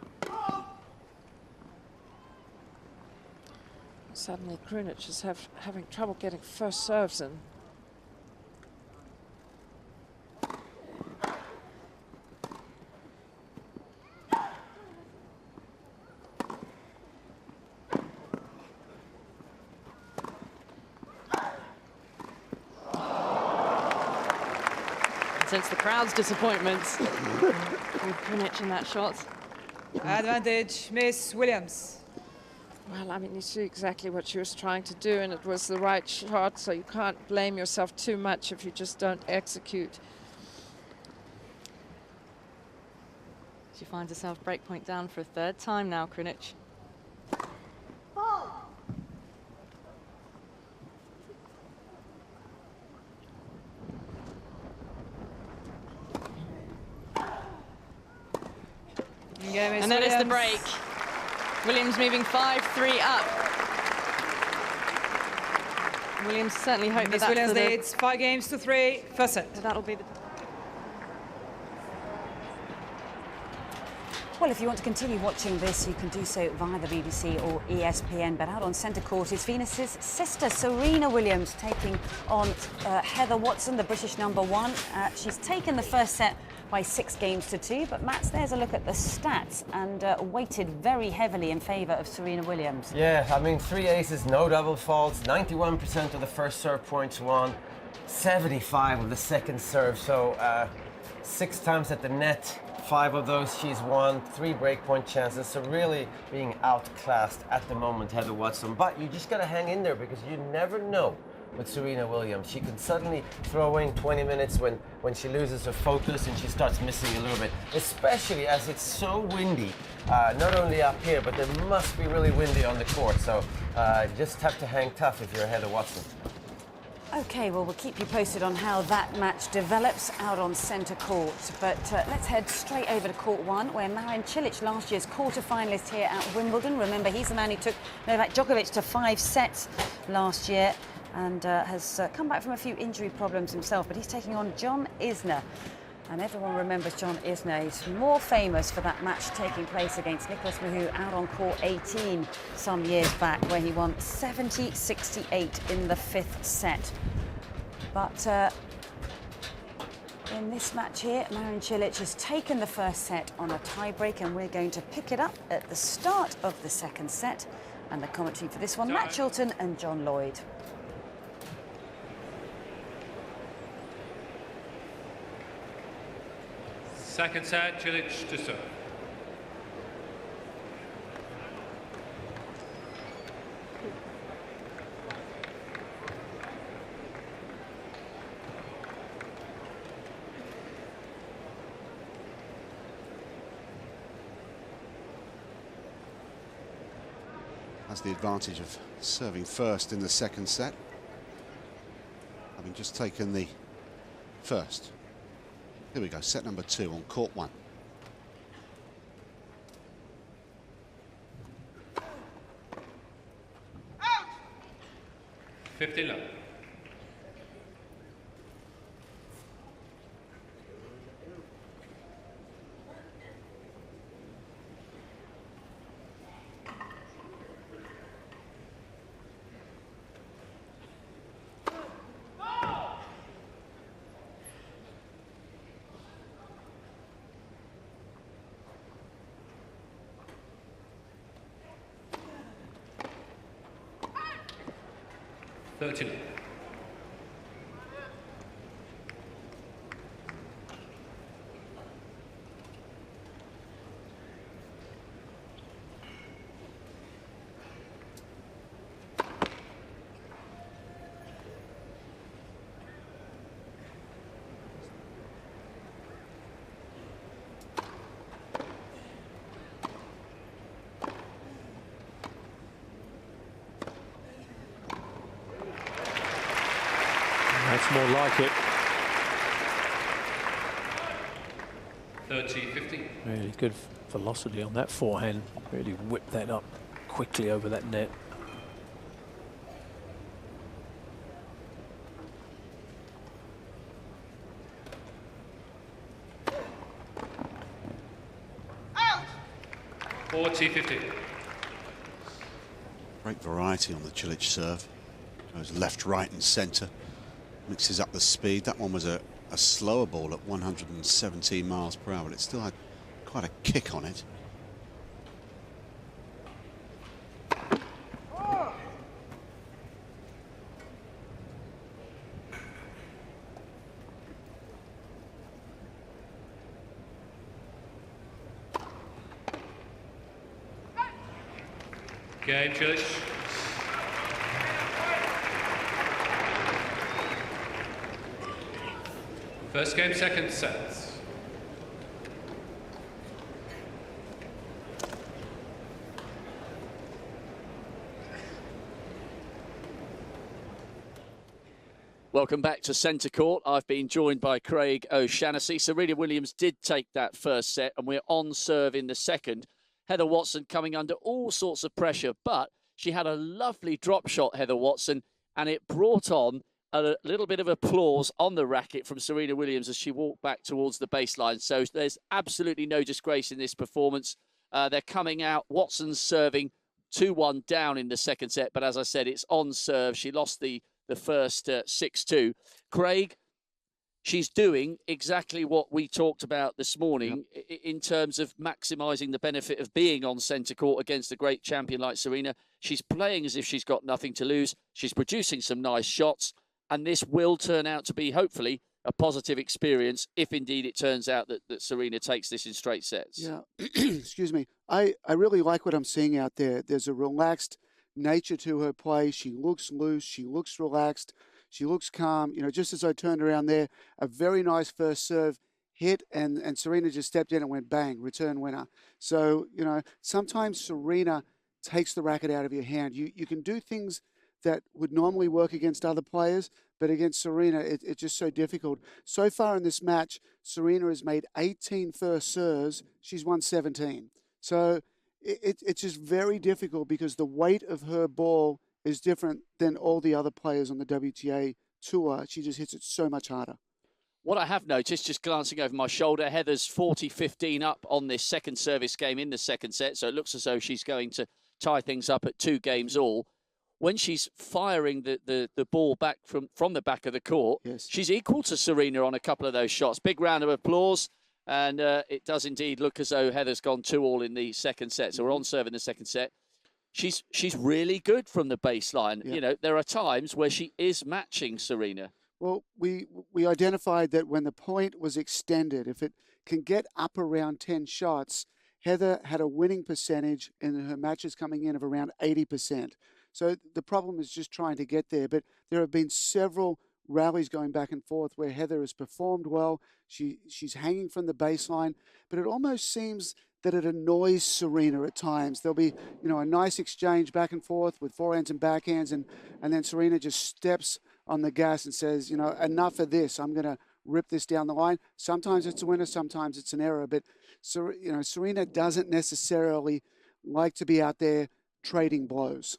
Suddenly Krunic is having trouble getting first serves in. Sense the crowd's disappointment with Krunic in that shot. Advantage, Miss Williams. Well, I mean, you see exactly what she was trying to do, and it was the right shot, so you can't blame yourself too much if you just don't execute. She finds herself breakpoint down for a third time now, Krunic. And then it's the break. Williams moving 5-3 up. Williams certainly hope that Miss that's Williams the... leads 5-3, first set. That'll be the... Well, if you want to continue watching this, you can do so via the BBC or ESPN. But out on centre court is Venus's sister, Serena Williams, taking on Heather Watson, the British #1. She's taken the first set by 6-2, but Mats, there's a look at the stats and weighted very heavily in favour of Serena Williams. Yeah, I mean, 3 aces, no double faults, 91% of the first serve points won, 75 of the second serve, so 6 times at the net, 5 of those she's won, 3 breakpoint chances, so really being outclassed at the moment, Heather Watson. But you just got to hang in there because you never know with Serena Williams. She can suddenly throw in 20 minutes when she loses her focus and she starts missing a little bit, especially as it's so windy, not only up here, but there must be really windy on the court. So just have to hang tough if you're Heather Watson. OK, well, we'll keep you posted on how that match develops out on centre court. But let's head straight over to court 1, where Marin Cilic, last year's quarter-finalist here at Wimbledon. Remember, he's the man who took Novak Djokovic to 5 sets last year and has come back from a few injury problems himself, but he's taking on John Isner. And everyone remembers John Isner. He's more famous for that match taking place against Nicolas Mahut out on court 18 some years back, where he won 70-68 in the 5th set. But in this match here, Marin Cilic has taken the first set on a tiebreak, and we're going to pick it up at the start of the 2nd set. And the commentary for this one, Matt Chilton and John Lloyd. Second set, Cilic to serve. Has the advantage of serving first in the 2nd set, having just taken the first. Here we go, set number 2 on court 1. Out! 50 love. That's more like it. 30-50. Really good velocity on that forehand. Really whipped that up quickly over that net. Out! 40-50. Great variety on the Cilic serve. Goes left, right and centre. Mixes up the speed. That one was a slower ball at 117 miles per hour, but it still had quite a kick on it. Game, Cilic. First game, 2nd set. Welcome back to Centre Court. I've been joined by Craig O'Shannessy. Serena Williams did take that first set, and we're on serve in the second. Heather Watson coming under all sorts of pressure, but she had a lovely drop shot, Heather Watson, and it brought on a little bit of applause on the racket from Serena Williams as she walked back towards the baseline. So there's absolutely no disgrace in this performance. They're coming out. Watson's serving 2-1 down in the second set, but as I said, it's on serve. She lost the first 6-2. Craig, she's doing exactly what we talked about this morning in terms of maximising the benefit of being on centre court against a great champion like Serena. She's playing as if she's got nothing to lose. She's producing some nice shots, and this will turn out to be, hopefully, a positive experience if indeed it turns out that Serena takes this in straight sets. Yeah, excuse me. I really like what I'm seeing out there. There's a relaxed nature to her play. She looks loose. She looks relaxed. She looks calm. You know, just as I turned around there, a very nice first serve hit, and Serena just stepped in and went bang, return winner. So, you know, sometimes Serena takes the racket out of your hand. You can do things that would normally work against other players, but against Serena, it's just so difficult. So far in this match, Serena has made 18 first serves. She's won 17. So it's just very difficult because the weight of her ball is different than all the other players on the WTA tour. She just hits it so much harder. What I have noticed, just glancing over my shoulder, Heather's 40-15 up on this second service game in the second set, so it looks as though she's going to tie things up at 2 games all. When she's firing the ball back from the back of the court, she's equal to Serena on a couple of those shots. Big round of applause. And it does indeed look as though Heather's gone 2-all in the second set. So we're on serve in the second set. She's really good from the baseline. Yeah. You know, there are times where she is matching Serena. Well, we identified that when the point was extended, if it can get up around 10 shots, Heather had a winning percentage in her matches coming in of around 80%. So the problem is just trying to get there. But there have been several rallies going back and forth where Heather has performed well. She's hanging from the baseline, but it almost seems that it annoys Serena at times. There'll be, you know, a nice exchange back and forth with forehands and backhands, and then Serena just steps on the gas and says, you know, enough of this. I'm going to rip this down the line. Sometimes it's a winner, sometimes it's an error, but you know, Serena doesn't necessarily like to be out there trading blows.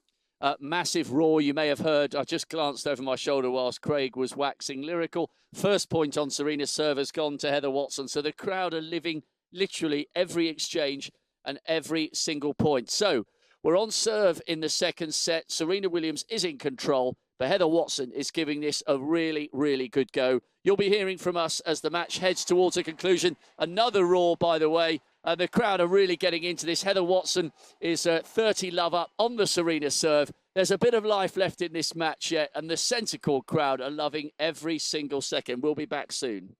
Massive roar, you may have heard. I just glanced over my shoulder whilst Craig was waxing lyrical. First point on Serena's serve has gone to Heather Watson. So the crowd are living literally every exchange and every single point. So we're on serve in the second set. Serena Williams is in control, but Heather Watson is giving this a really, really good go. You'll be hearing from us as the match heads towards a conclusion. Another roar, by the way. The crowd are really getting into this. Heather Watson is 30 love up on the Serena serve. There's a bit of life left in this match yet, and the centre court crowd are loving every single second. We'll be back soon.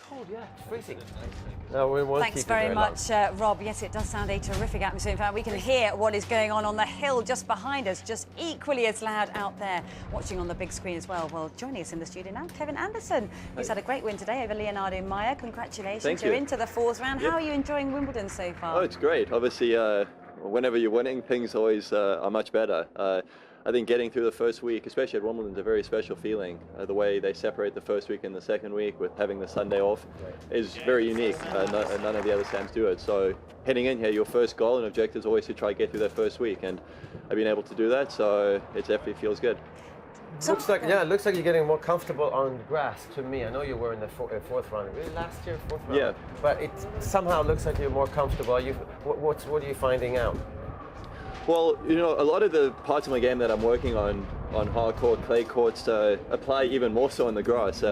Cold, yeah, it's freezing. No, we won't. Thanks very much, Rob. Yes, it does sound a terrific atmosphere. In fact, we can hear what is going on the hill just behind us, just equally as loud out there, watching on the big screen as well. Well, joining us in the studio now, Kevin Anderson, who's had a great win today over Leonardo Mayer. Congratulations. Thank you. You're into the 4th round. Yep. How are you enjoying Wimbledon so far? Oh, it's great. Obviously, whenever you're winning, things always are much better. I think getting through the first week, especially at Wimbledon, is a very special feeling. The way they separate the first week and the second week with having the Sunday off is very unique. None of the other Slams do it. So heading in here, your first goal and objective is always to try to get through that first week, and I've been able to do that, so it definitely feels good. Looks like you're getting more comfortable on grass to me. I know you were in the 4th round. Really last year, 4th round? Yeah. But it somehow looks like you're more comfortable. What are you finding out? Well, you know, a lot of the parts of my game that I'm working on hard court, clay courts, apply even more so on the grass.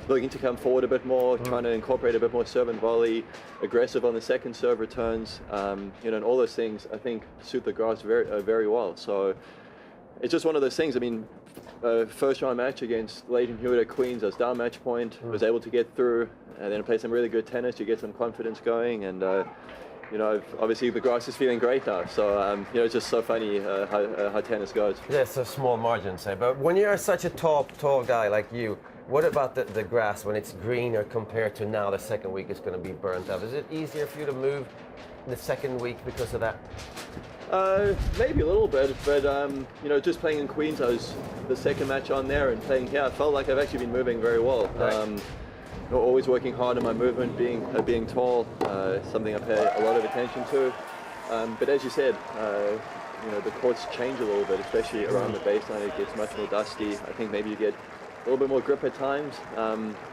Looking to come forward a bit more, trying to incorporate a bit more serve and volley, aggressive on the second serve returns, you know, and all those things I think suit the grass very well. So it's just one of those things. I mean, first round match against Leighton Hewitt at Queens, I was down match point, was able to get through, and then play some really good tennis. You get some confidence going, and you know, obviously the grass is feeling great now, so you know, it's just so funny how tennis goes. Yeah, it's a small margin, say, but when you're such a tall guy like you, what about the grass when it's greener compared to now the second week is going to be burnt up? Is it easier for you to move the second week because of that? Maybe a little bit, but you know, just playing in Queens, I was the second match on there, and playing here, I felt like I've actually been moving very well. Right. Always working hard on my movement, being tall, something I pay a lot of attention to. But as you said, you know, the courts change a little bit, especially around the baseline. It gets much more dusty. I think maybe you get a little bit more grip at times,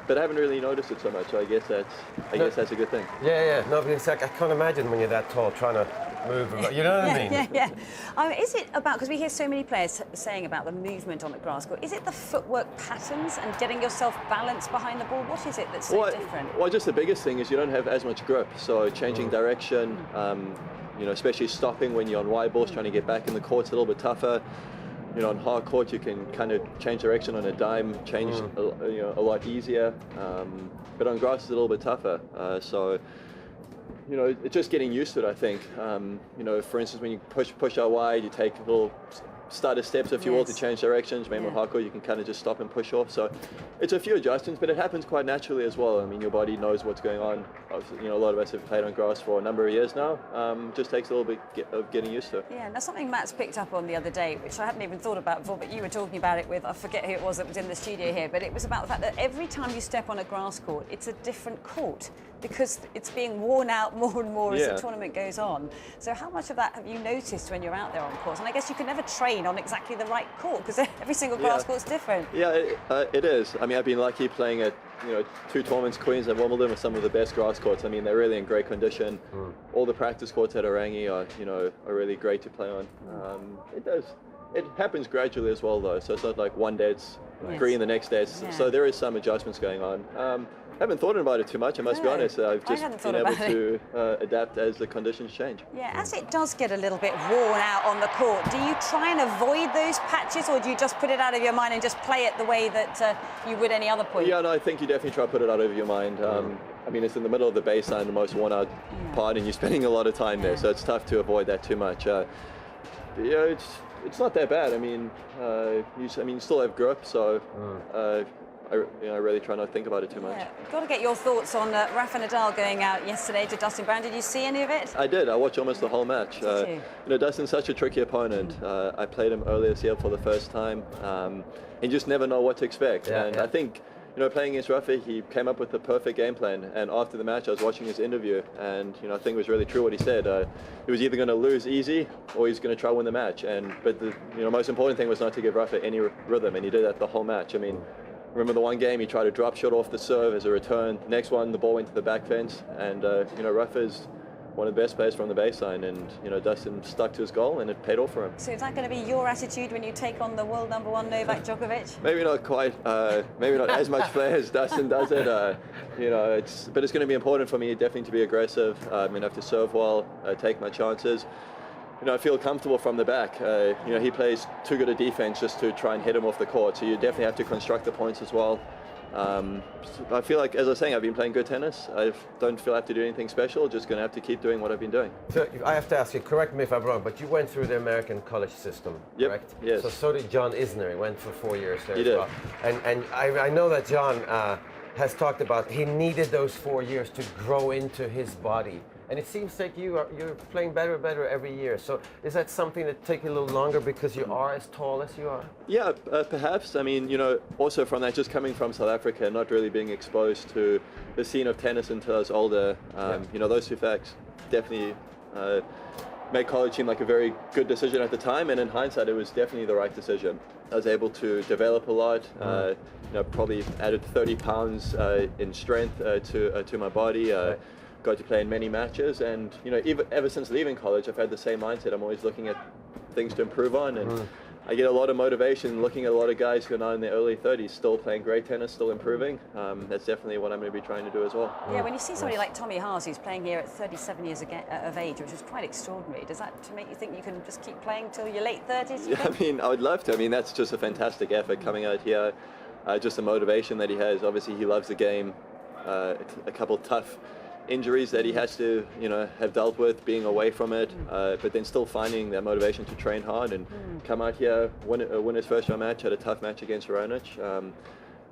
but I haven't really noticed it so much. So I guess that's a good thing. Yeah. No, because I can't imagine when you're that tall trying to move. You know what I mean? Yeah. Is it about, because we hear so many players saying about the movement on the grass court, is it the footwork patterns and getting yourself balanced behind the ball? What is it that's so different? Well, just the biggest thing is you don't have as much grip, so changing direction, you know, especially stopping when you're on wide balls, trying to get back in the court's a little bit tougher. You know, on hard court, you can kind of change direction on a dime, change you know, a lot easier. But on grass, it's a little bit tougher. So, you know, it's just getting used to it, I think. You know, for instance, when you push out wide, you take little starter steps, if you will, to change directions. Maybe on hard court, you can kind of just stop and push off. So it's a few adjustments, but it happens quite naturally as well. I mean, your body knows what's going on. You know, a lot of us have played on grass for a number of years now. Just takes a little bit of getting used to. Yeah, that's something Matt's picked up on the other day, which I hadn't even thought about before, but you were talking about it with, I forget who it was that was in the studio here, but it was about the fact that every time you step on a grass court, it's a different court, because it's being worn out more and more as the tournament goes on. So how much of that have you noticed when you're out there on course? And I guess you can never train on exactly the right court, because every single grass court's different. Yeah, it is. I mean, I've been lucky playing at, you know, 2 tournaments, Queens and Wimbledon, with some of the best grass courts. I mean, they're really in great condition. All the practice courts at Orangi are really great to play on. It happens gradually as well, though. So it's not like one day it's green, the next day it's... So there is some adjustments going on. I haven't thought about it too much, I must be honest. I've just been able to adapt as the conditions change. Yeah, as it does get a little bit worn out on the court, do you try and avoid those patches, or do you just put it out of your mind and just play it the way that you would any other point? Yeah, no, I think you definitely try to put it out of your mind. I mean, it's in the middle of the baseline, the most worn out part, and you're spending a lot of time there, so it's tough to avoid that too much. Yeah, it's not that bad. I mean, you still have grip, so I really try not to think about it too much. Yeah. Got to get your thoughts on Rafa Nadal going out yesterday to Dustin Brown. Did you see any of it? I did. I watched almost the whole match. Did you? You know, Dustin's such a tricky opponent. I played him earlier this year for the first time. And you just never know what to expect. I think, you know, playing against Rafa, he came up with the perfect game plan. And after the match, I was watching his interview, and you know, I think it was really true what he said. He was either going to lose easy, or he's going to try to win the match. But the most important thing was not to give Rafa any rhythm, and he did that the whole match. I mean, remember the one game he tried to drop shot off the serve as a return. Next one, the ball went to the back fence, and you know, Rafa's one of the best players from the baseline, and you know, Dustin stuck to his goal, and it paid off for him. So is that going to be your attitude when you take on the world #1 Novak Djokovic? Maybe not quite, maybe not as much play as Dustin does it. You know, but it's going to be important for me definitely to be aggressive. I'm going to have to serve well, take my chances. You know, I feel comfortable from the back. You know, he plays too good a defense just to try and hit him off the court, so you definitely have to construct the points as well. I feel like, as I was saying, I've been playing good tennis. I don't feel I have to do anything special, just going to have to keep doing what I've been doing. So I have to ask you, correct me if I'm wrong, but you went through the American college system, correct? Yes. So did John Isner. He went for 4 years there He as did. well. And I know that John has talked about he needed those 4 years to grow into his body. And it seems like you're playing better and better every year. So is that something that takes a little longer because you are as tall as you are? Yeah, perhaps. I mean, you know, also from that, just coming from South Africa, not really being exposed to the scene of tennis until I was older, you know, those two facts definitely made college seem like a very good decision at the time. And in hindsight, it was definitely the right decision. I was able to develop a lot, you know, probably added 30 pounds in strength to my body. Got to play in many matches, and you know, ever since leaving college, I've had the same mindset. I'm always looking at things to improve on, and I get a lot of motivation looking at a lot of guys who are now in their early 30s, still playing great tennis, still improving. That's definitely what I'm going to be trying to do as well. Yeah, when you see somebody like Tommy Haas, who's playing here at 37 years of age, which is quite extraordinary, does that make you think you can just keep playing till your late 30s? Yeah, I mean, I would love to. I mean, that's just a fantastic effort coming out here. Just the motivation that he has. Obviously, he loves the game. A couple tough injuries that he has to, you know, have dealt with, being away from it, but then still finding that motivation to train hard and come out here, win his first round match, had a tough match against Raonic.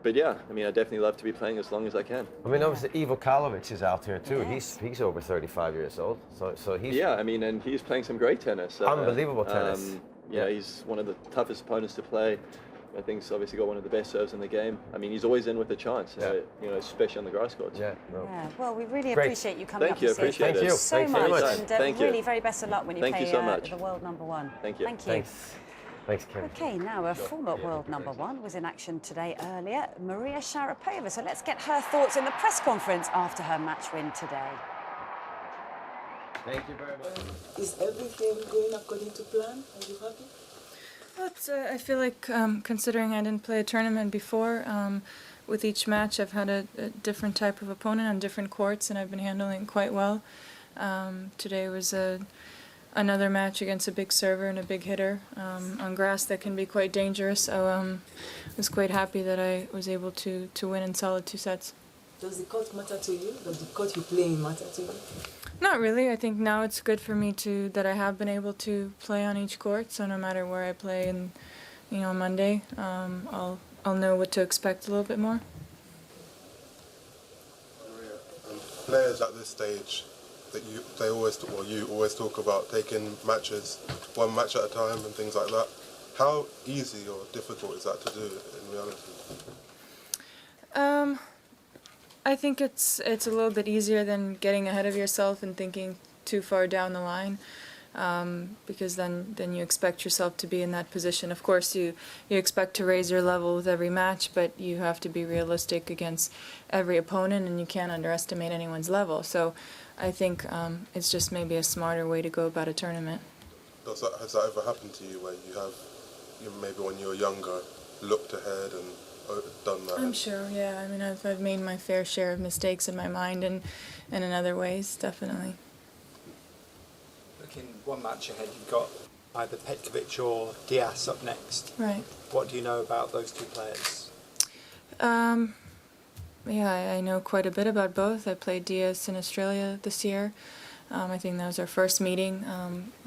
but yeah, I mean, I definitely love to be playing as long as I can. I mean, obviously, Ivo Karlovic is out here too. He's over 35 years old, so he's... Yeah, I mean, and he's playing some great tennis. Unbelievable tennis. Yeah, he's one of the toughest opponents to play. I think he's obviously got one of the best serves in the game. I mean, he's always in with a chance, you know, especially on the grass courts. Yeah, well, we really Great. appreciate you coming Thank up you, and saying appreciate thank it. you so Thanks much. very much. And Thank you. really, very best of luck when you Thank play you so much. the world #1. Thank you. Thank you. Thanks, Kevin. Okay, now a former world #1 was in action today earlier, Maria Sharapova. So let's get her thoughts in the press conference after her match win today. Thank you very much. Is everything going according to plan? Are you happy? Well, I feel like, considering I didn't play a tournament before, with each match I've had a different type of opponent on different courts, and I've been handling quite well. Today was another match against a big server and a big hitter on grass that can be quite dangerous, so I was quite happy that I was able to win in solid 2 sets. Does the court matter to you? Does the court you play in matter to you? Not really. I think now it's good for me that I have been able to play on each court. So no matter where I play, and on Monday, I'll know what to expect a little bit more. Players at this stage, that you always talk about taking matches one match at a time and things like that. How easy or difficult is that to do in reality? I think it's a little bit easier than getting ahead of yourself and thinking too far down the line, because then you expect yourself to be in that position. Of course, you expect to raise your level with every match, but you have to be realistic against every opponent, and you can't underestimate anyone's level. So I think it's just maybe a smarter way to go about a tournament. Has that ever happened to you where maybe when you were younger, looked ahead and done that? I'm sure, yeah. I mean, I've made my fair share of mistakes in my mind and in other ways, definitely. Looking one match ahead, you've got either Petkovic or Diaz up next. Right. What do you know about those two players? Yeah, I know quite a bit about both. I played Diaz in Australia this year. I think that was our first meeting.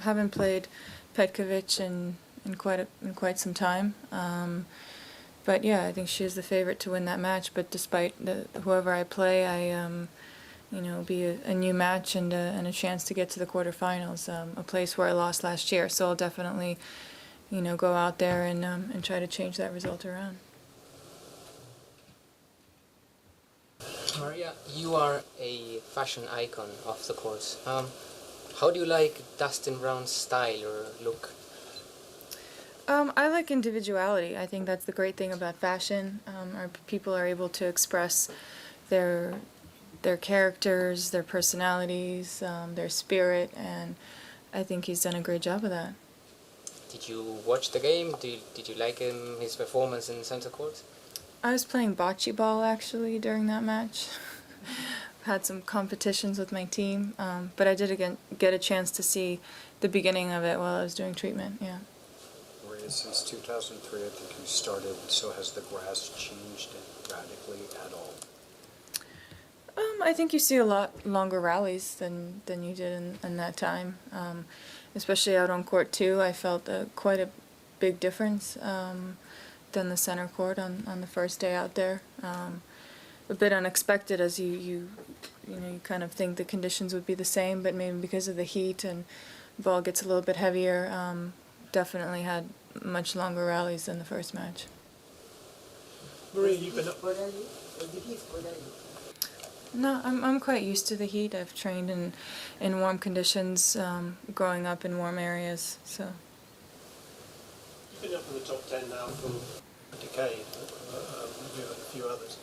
Haven't played Petkovic in quite some time. But yeah, I think she is the favorite to win that match. But despite whoever I play, it'll be a new match and a chance to get to the quarterfinals, a place where I lost last year. So I'll definitely, go out there and try to change that result around. Maria, you are a fashion icon off the course. How do you like Dustin Brown's style or look? I like individuality. I think that's the great thing about fashion. People are able to express their characters, their personalities, their spirit, and I think he's done a great job of that. Did you watch the game? Did you like his performance in center court? I was playing bocce ball actually during that match. Had some competitions with my team, but I did again get a chance to see the beginning of it while I was doing treatment. Yeah. Since 2003, I think you started, so has the grass changed radically at all? I think you see a lot longer rallies than you did in that time. Especially out on court 2, I felt quite a big difference than the center court on the first day out there. A bit unexpected, as you kind of think the conditions would be the same, but maybe because of the heat and the ball gets a little bit heavier, definitely had much longer rallies than the first match. Maria, you've been up. No, I'm quite used to the heat. I've trained in warm conditions, growing up in warm areas. So. You've been up in the top 10 now for a decade, you and a few others.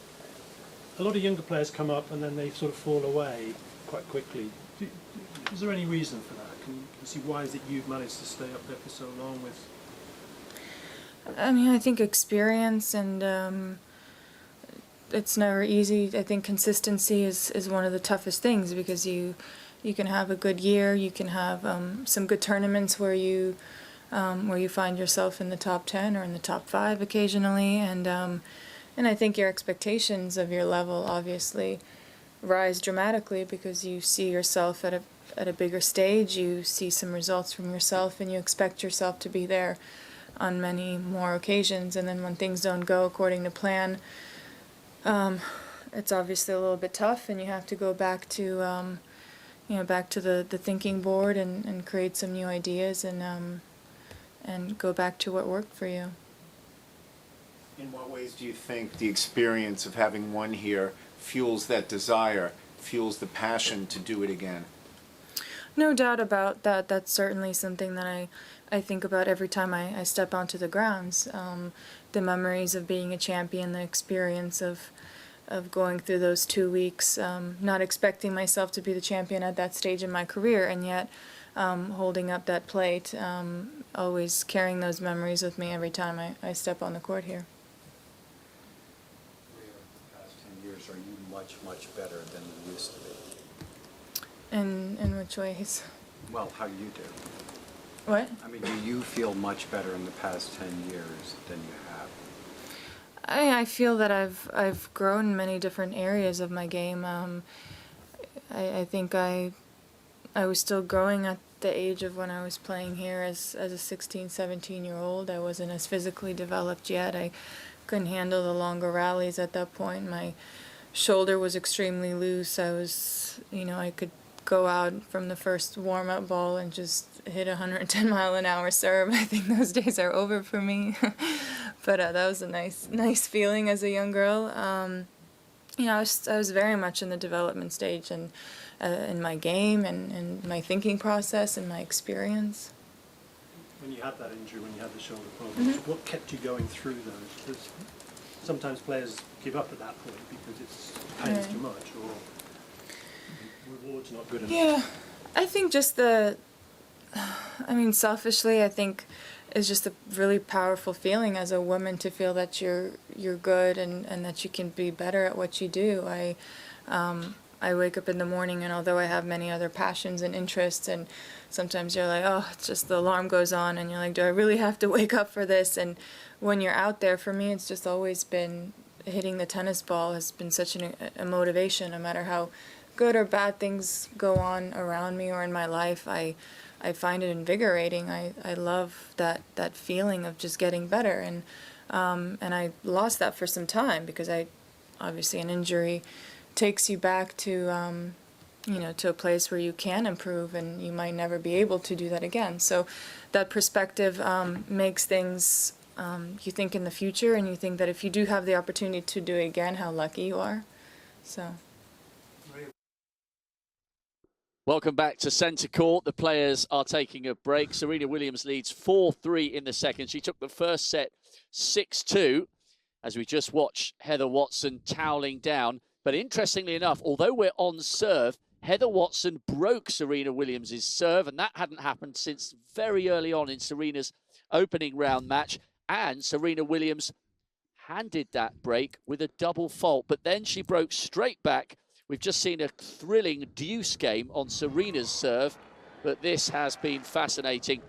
A lot of younger players come up and then they sort of fall away quite quickly. Is there any reason for that? Can you see why is it you've managed to stay up there for so long with? I mean, I think experience and it's never easy. I think consistency is one of the toughest things because you can have a good year, you can have some good tournaments where you find yourself in the top 10 or in the top 5 occasionally, and I think your expectations of your level obviously rise dramatically because you see yourself at a bigger stage, you see some results from yourself, and you expect yourself to be there on many more occasions. And then when things don't go according to plan, it's obviously a little bit tough, and you have to go back to back to the thinking board and create some new ideas and go back to what worked for you. In what ways do you think the experience of having won here fuels that desire, fuels the passion to do it again? No doubt about that. That's certainly something that I think about every time I step onto the grounds. The memories of being a champion, the experience of going through those 2 weeks, not expecting myself to be the champion at that stage in my career, and yet holding up that plate, always carrying those memories with me every time I step on the court here. The past 10 years, are you much, much better than you used to be? In which ways? Well, how you do. What? I mean, do you feel much better in the past 10 years than you have? I feel that I've grown in many different areas of my game. I think I was still growing at the age of when I was playing here as a 16, 17-year-old. I wasn't as physically developed yet. I couldn't handle the longer rallies at that point. My shoulder was extremely loose. I could go out from the first warm-up ball and just hit 110-mile-an-hour serve. I think those days are over for me. But that was a nice feeling as a young girl. I was very much in the development stage and in my game and my thinking process and my experience. When you had that injury, when you had the shoulder problems, what kept you going through those? Because sometimes players give up at that point because it's pains too much or reward's not good enough. Yeah, I think just selfishly, I think it's just a really powerful feeling as a woman to feel that you're good and that you can be better at what you do. I wake up in the morning, and although I have many other passions and interests, and sometimes you're like, oh, it's just the alarm goes on, and you're like, do I really have to wake up for this? And when you're out there, for me, it's just always been hitting the tennis ball has been such a motivation, no matter how good or bad things go on around me or in my life. I find it invigorating. I love that feeling of just getting better, and I lost that for some time because obviously an injury takes you back to to a place where you can improve, and you might never be able to do that again. So that perspective makes things you think in the future, and you think that if you do have the opportunity to do it again, how lucky you are. So. Welcome back to centre court. The players are taking a break. Serena Williams leads 4-3 in the second. She took the first set 6-2 as we just watched Heather Watson toweling down. But interestingly enough, although we're on serve, Heather Watson broke Serena Williams' serve, and that hadn't happened since very early on in Serena's opening round match. And Serena Williams handed that break with a double fault, but then she broke straight back. We've just seen a thrilling deuce game on Serena's serve, but this has been fascinating.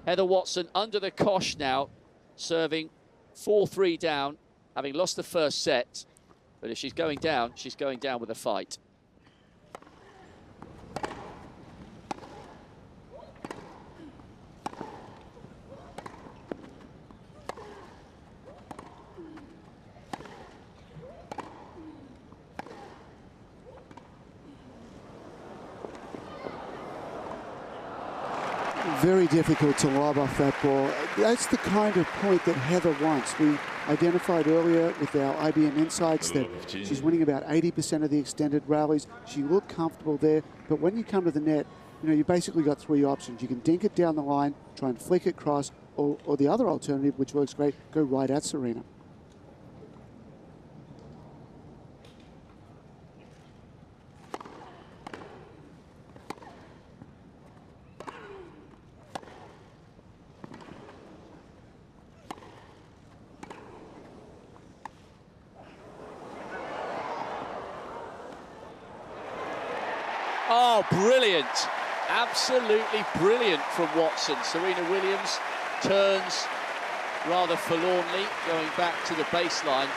Heather Watson under the cosh now, serving 4-3 down, having lost the first set. But if she's going down with a fight. Very difficult to lob off that ball. That's the kind of point that Heather wants. We identified earlier with our IBM Insights that she's winning about 80% of the extended rallies. She looked comfortable there, but when you come to the net, you basically got three options. You can dink it down the line, try and flick it across, or the other alternative, which works great, go right at Serena. Oh, brilliant. Absolutely brilliant from Watson. Serena Williams turns rather forlornly, going back to the baseline.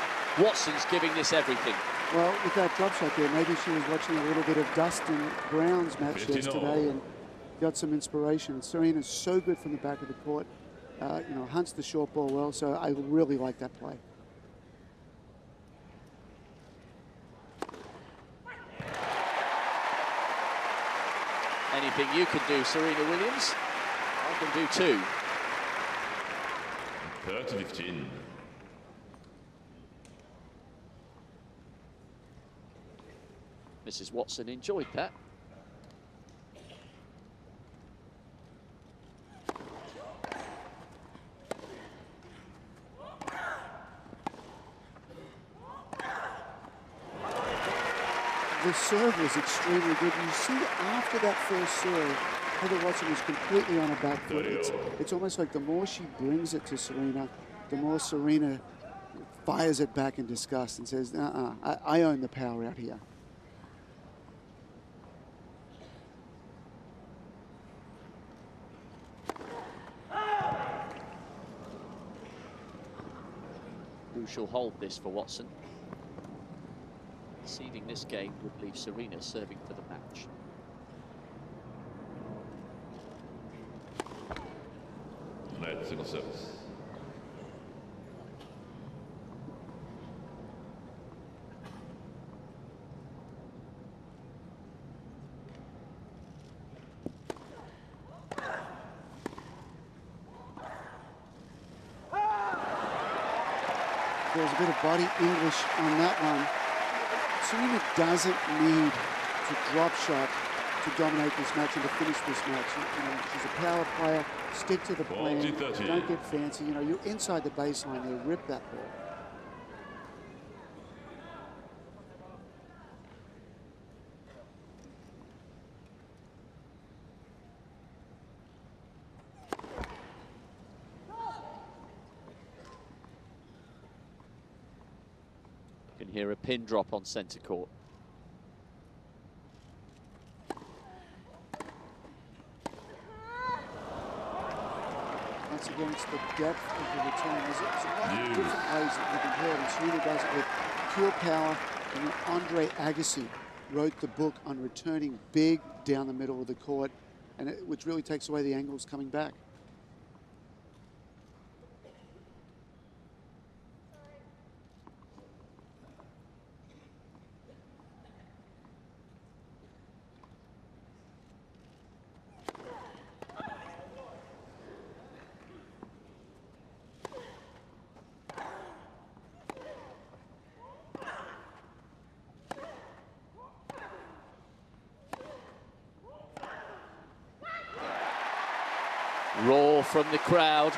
Watson's giving this everything. Well, with that drop shot there, maybe she was watching a little bit of Dustin Brown's match yesterday and got some inspiration. Serena's so good from the back of the court. Hunts the short ball well, so I really like that play. anything you can do, Serena Williams. I can do too. 30-15. Mrs. Watson enjoyed that. The serve was extremely good. You see, after that first serve, Heather Watson was completely on her back foot. It's almost like the more she brings it to Serena, the more Serena fires it back in disgust and says, I own the power out here. Crucial hold this for Watson. Conceding this game would leave Serena serving for the match. Net single service. There's a bit of body English on that one. Serena doesn't need to drop shot to dominate this match and to finish this match. You know, she's a power player. Stick to the plan. Don't get fancy. You know, you're inside the baseline there. Rip that ball. You can hear a pin drop on centre court. Once again, it's the depth of the return. There's a lot of different ways that you can hurt, and Serena does it with pure power. And Andre Agassi wrote the book on returning big down the middle of the court, and which really takes away the angles coming back. Roar from the crowd.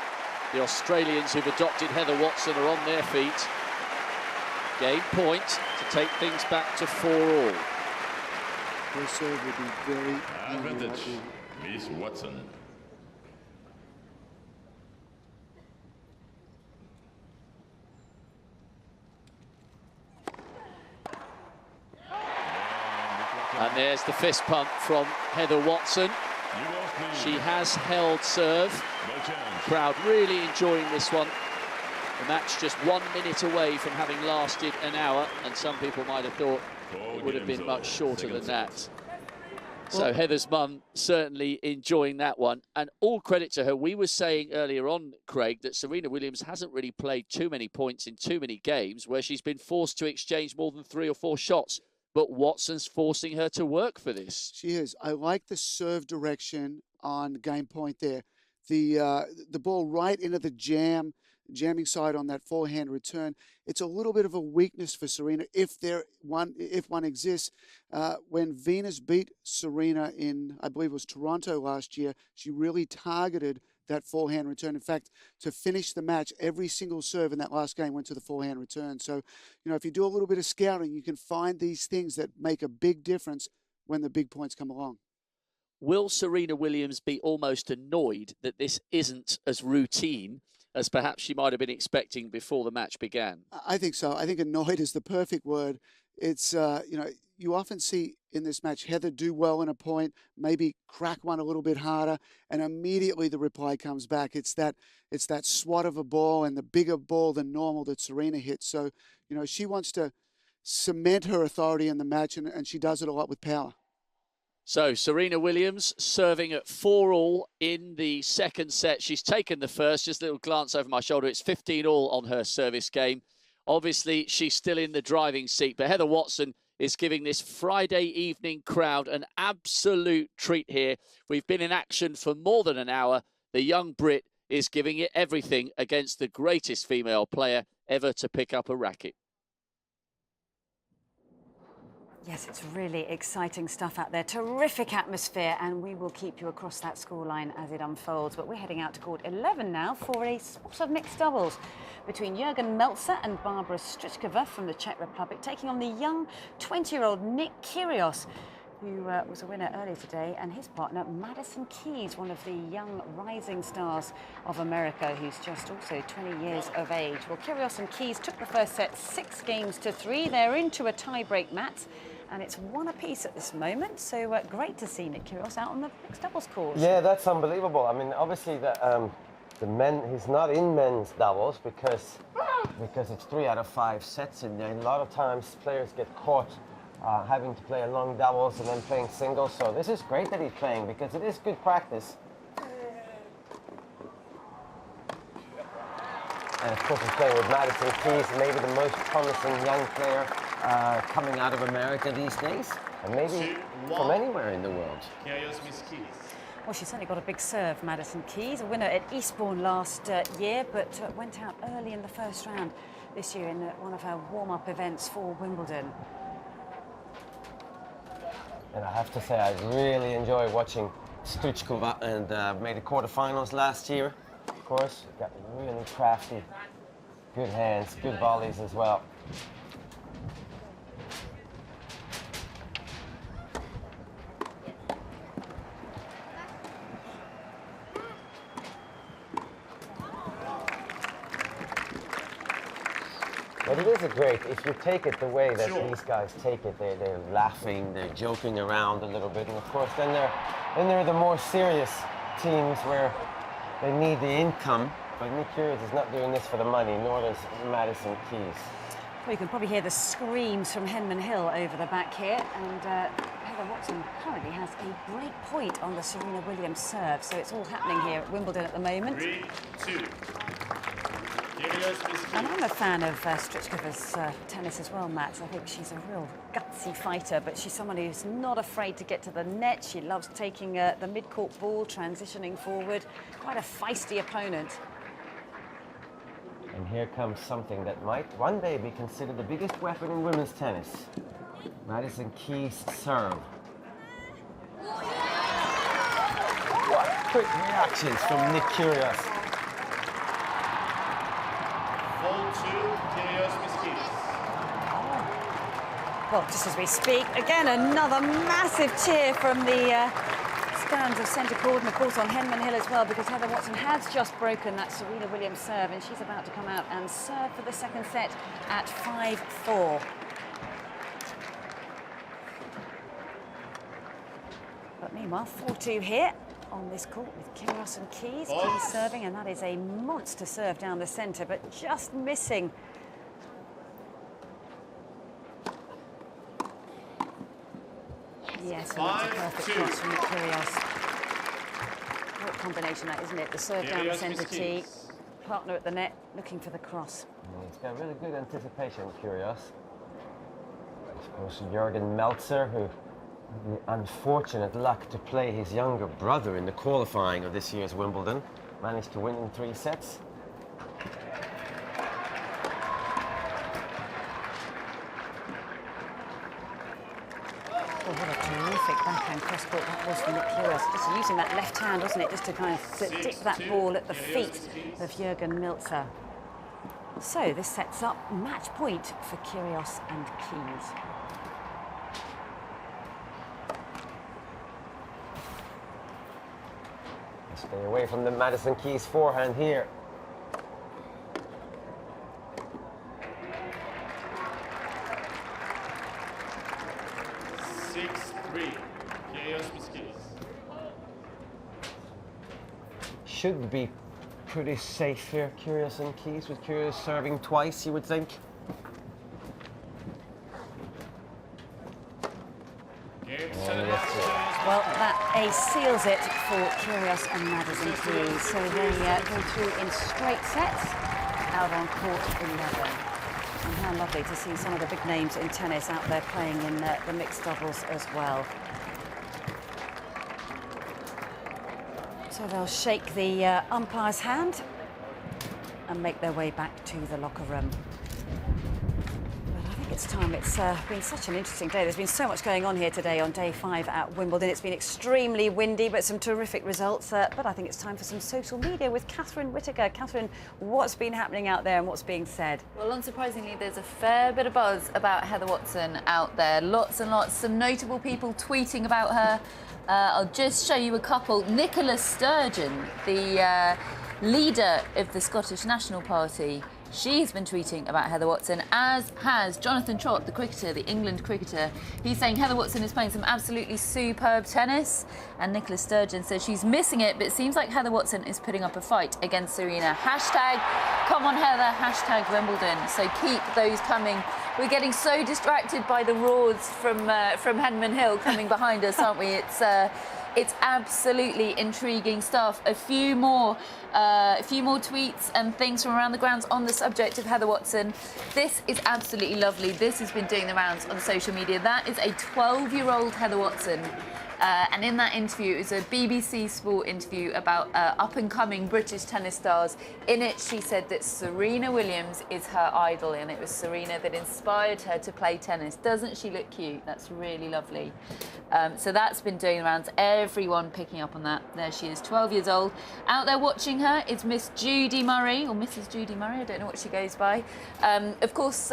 The Australians who've adopted Heather Watson are on their feet. Game point to take things back to 4-all. Her serve will be very advantage, Miss Watson. And there's the fist pump from Heather Watson. She has held serve. Crowd really enjoying this one. The match just 1 minute away from having lasted an hour, and some people might have thought it would have been much shorter than that. So Heather's mum certainly enjoying that one, and all credit to her. We were saying earlier on, Craig, that Serena Williams hasn't really played too many points in too many games where she's been forced to exchange more than 3 or 4 shots. But Watson's forcing her to work for this. She is. I like the serve direction on game point there. The ball right into the jamming side on that forehand return. It's a little bit of a weakness for Serena if one exists. When Venus beat Serena in, I believe it was Toronto last year, she really targeted that forehand return. In fact, to finish the match, every single serve in that last game went to the forehand return. So, you know, if you do a little bit of scouting, you can find these things that make a big difference when the big points come along. Will Serena Williams be almost annoyed that this isn't as routine as perhaps she might have been expecting before the match began? I think so. I think annoyed is the perfect word. It's, you know, you often see in this match Heather do well in a point, maybe crack one a little bit harder, and immediately the reply comes back. It's that swat of a ball and the bigger ball than normal that Serena hits. So, you know, she wants to cement her authority in the match, and she does it a lot with power. So Serena Williams serving at 4-all in the second set. She's taken the first. Just a little glance over my shoulder. It's 15-all on her service game. Obviously, she's still in the driving seat, but Heather Watson is giving this Friday evening crowd an absolute treat here. We've been in action for more than an hour. The young Brit is giving it everything against the greatest female player ever to pick up a racket. Yes, it's really exciting stuff out there. Terrific atmosphere, and we will keep you across that scoreline as it unfolds. But we're heading out to court 11 now for a sort of mixed doubles between Jürgen Melzer and Barbara Strychkova from the Czech Republic, taking on the young 20-year-old Nick Kyrgios, who was a winner earlier today, and his partner, Madison Keys, one of the young rising stars of America, who's just also 20 years of age. Well, Kyrgios and Keys took the first set 6-3. They're into a tie-break match, and it's one apiece at this moment. So great to see Nick Kyrgios out on the mixed doubles court. Yeah, that's unbelievable. I mean, obviously he's not in men's doubles because it's 3 out of 5 sets in there. A lot of times players get caught having to play a long doubles and then playing singles. So this is great that he's playing because it is good practice. And of course he's playing with Madison Keys, maybe the most promising young player coming out of America these days, and maybe from anywhere in the world. Well, she's certainly got a big serve, Madison Keys, a winner at Eastbourne last year, but went out early in the first round this year in one of her warm-up events for Wimbledon. And I have to say, I really enjoy watching Strychkova, and made the quarterfinals last year. Of course, got really crafty, good hands, good volleys as well. But it is great if you take it the way that these guys take it. They're laughing, they're joking around a little bit, and of course then they're the more serious teams where they need the income. But Nick Kyrgios is not doing this for the money, nor does Madison Keys. Well, you can probably hear the screams from Henman Hill over the back here, and Heather Watson currently has a break point on the Serena Williams serve, so it's all happening here at Wimbledon at the moment. 3-2. And I'm a fan of Strychkova's tennis as well, Matt. I think she's a real gutsy fighter, but she's someone who's not afraid to get to the net. She loves taking the mid-court ball, transitioning forward. Quite a feisty opponent. And here comes something that might one day be considered the biggest weapon in women's tennis. Madison Keys' serve. What quick reactions from Nick Kyrgios. Well, just as we speak, again, another massive cheer from the stands of centre court, and of course on Henman Hill as well, because Heather Watson has just broken that Serena Williams serve, and she's about to come out and serve for the second set at 5-4. But meanwhile, 4-2 here on this court with Kyrgios and Keys. Keys serving, and that is a monster serve down the centre, but just missing. Yes, and that's a perfect cross from Kyrgios. What combination that, isn't it? The serve down the centre tee, partner at the net, looking for the cross. He's got really good anticipation, Kyrgios. Of course, Jürgen Melzer, who had the unfortunate luck to play his younger brother in the qualifying of this year's Wimbledon, managed to win in 3 sets. Oh, what a terrific backhand cross-court that was from Nick Kyrgios. Just using that left hand, wasn't it, just to kind of dip that ball at the feet of Jürgen Melzer. So this sets up match point for Kyrgios and Keys. Stay away from the Madison Keys forehand here. Should be pretty safe here, Kyrgios and Keys, with Kyrgios serving twice, you would think. Well, that ace seals it for Kyrgios and Madison Keys. So they go through in straight sets out on court 11. And how lovely to see some of the big names in tennis out there playing in the mixed doubles as well. So they'll shake the umpire's hand and make their way back to the locker room. But I think it's time. It's been such an interesting day. There's been so much going on here today on day 5 at Wimbledon. It's been extremely windy, but some terrific results. But I think it's time for some social media with Catherine Whitaker. Catherine, what's been happening out there and what's being said? Well, unsurprisingly, there's a fair bit of buzz about Heather Watson out there. Lots and lots. Some notable people tweeting about her. I'll just show you a couple. Nicola Sturgeon, the leader of the Scottish National Party, she has been tweeting about Heather Watson, as has Jonathan Trott, the cricketer, the England cricketer. He's saying Heather Watson is playing some absolutely superb tennis, and Nicola Sturgeon says she's missing it, but it seems like Heather Watson is putting up a fight against Serena. Hashtag come on Heather, hashtag Wimbledon. So keep those coming. We're getting so distracted by the roars from Henman Hill coming behind us, aren't we? It's absolutely intriguing stuff. A few more tweets and things from around the grounds on the subject of Heather Watson. This is absolutely lovely. This has been doing the rounds on social media. That is a 12-year-old Heather Watson. And in that interview, it was a BBC Sport interview about up-and-coming British tennis stars. In it, she said that Serena Williams is her idol, and it was Serena that inspired her to play tennis. Doesn't she look cute? That's really lovely. So that's been doing the rounds. Everyone picking up on that. There she is, 12 years old. Out there watching her is Miss Judy Murray, or Mrs. Judy Murray, I don't know what she goes by. Of course,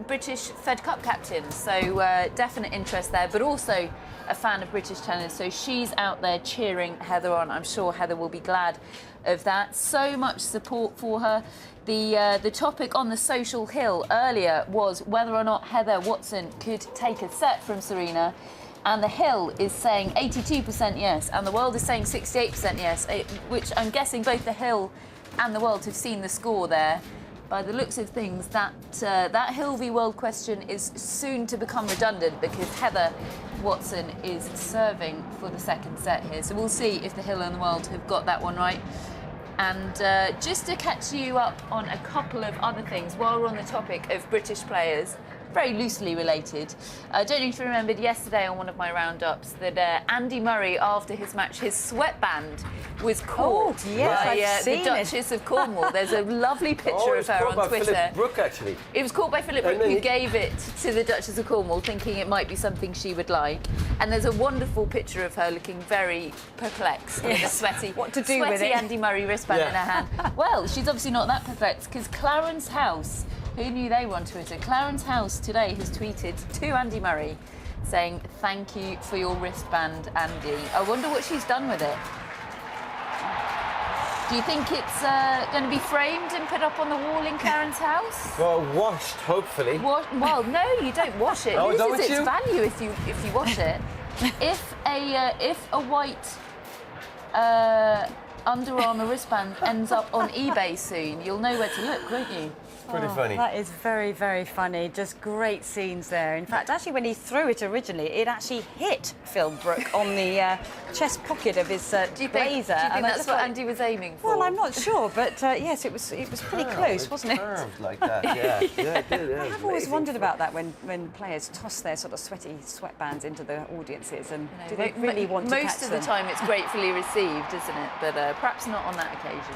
British Fed Cup captain, so definite interest there, but also a fan of British tennis, so she's out there cheering Heather on. I'm sure Heather will be glad of that. So much support for her. The topic on the social hill earlier was whether or not Heather Watson could take a set from Serena, and the hill is saying 82% yes, and the world is saying 68% yes, which I'm guessing both the hill and the world have seen the score there. By the looks of things, that Hill v World question is soon to become redundant because Heather Watson is serving for the second set here. So we'll see if the Hill and the World have got that one right. And just to catch you up on a couple of other things while we're on the topic of British players, very loosely related. I don't know if you remembered yesterday on one of my roundups that Andy Murray, after his match, his sweatband was caught by the Duchess of Cornwall. There's a lovely picture of her on Twitter. Philip Brook, actually. It was caught by Philip Brook, who gave it to the Duchess of Cornwall, thinking it might be something she would like. And there's a wonderful picture of her looking very perplexed with a sweaty Andy Murray wristband in her hand. Well, she's obviously not that perplexed because Clarence House, who knew they were on Twitter? Clarence House today has tweeted to Andy Murray saying, "Thank you for your wristband, Andy." I wonder what she's done with it. Do you think it's going to be framed and put up on the wall in Clarence House? Well, washed, hopefully. Well, no, you don't wash it. Oh, Loses its value if you wash it. If a white Under Armour wristband ends up on eBay soon, you'll know where to look, won't you? Pretty funny. That is very, very funny. Just great scenes there. In fact, actually, when he threw it originally, it actually hit Phil Brook on the chest pocket of his blazer. Do you think that's what Andy was aiming for? Well, I'm not sure, but yes, it was pretty close, wasn't it? Curved like that, yeah. Yeah, it did. Yeah, I've always wondered about that when players toss their sort of sweaty sweatbands into the audiences, and do they really want to catch Most of the time, it's gratefully received, isn't it? But perhaps not on that occasion.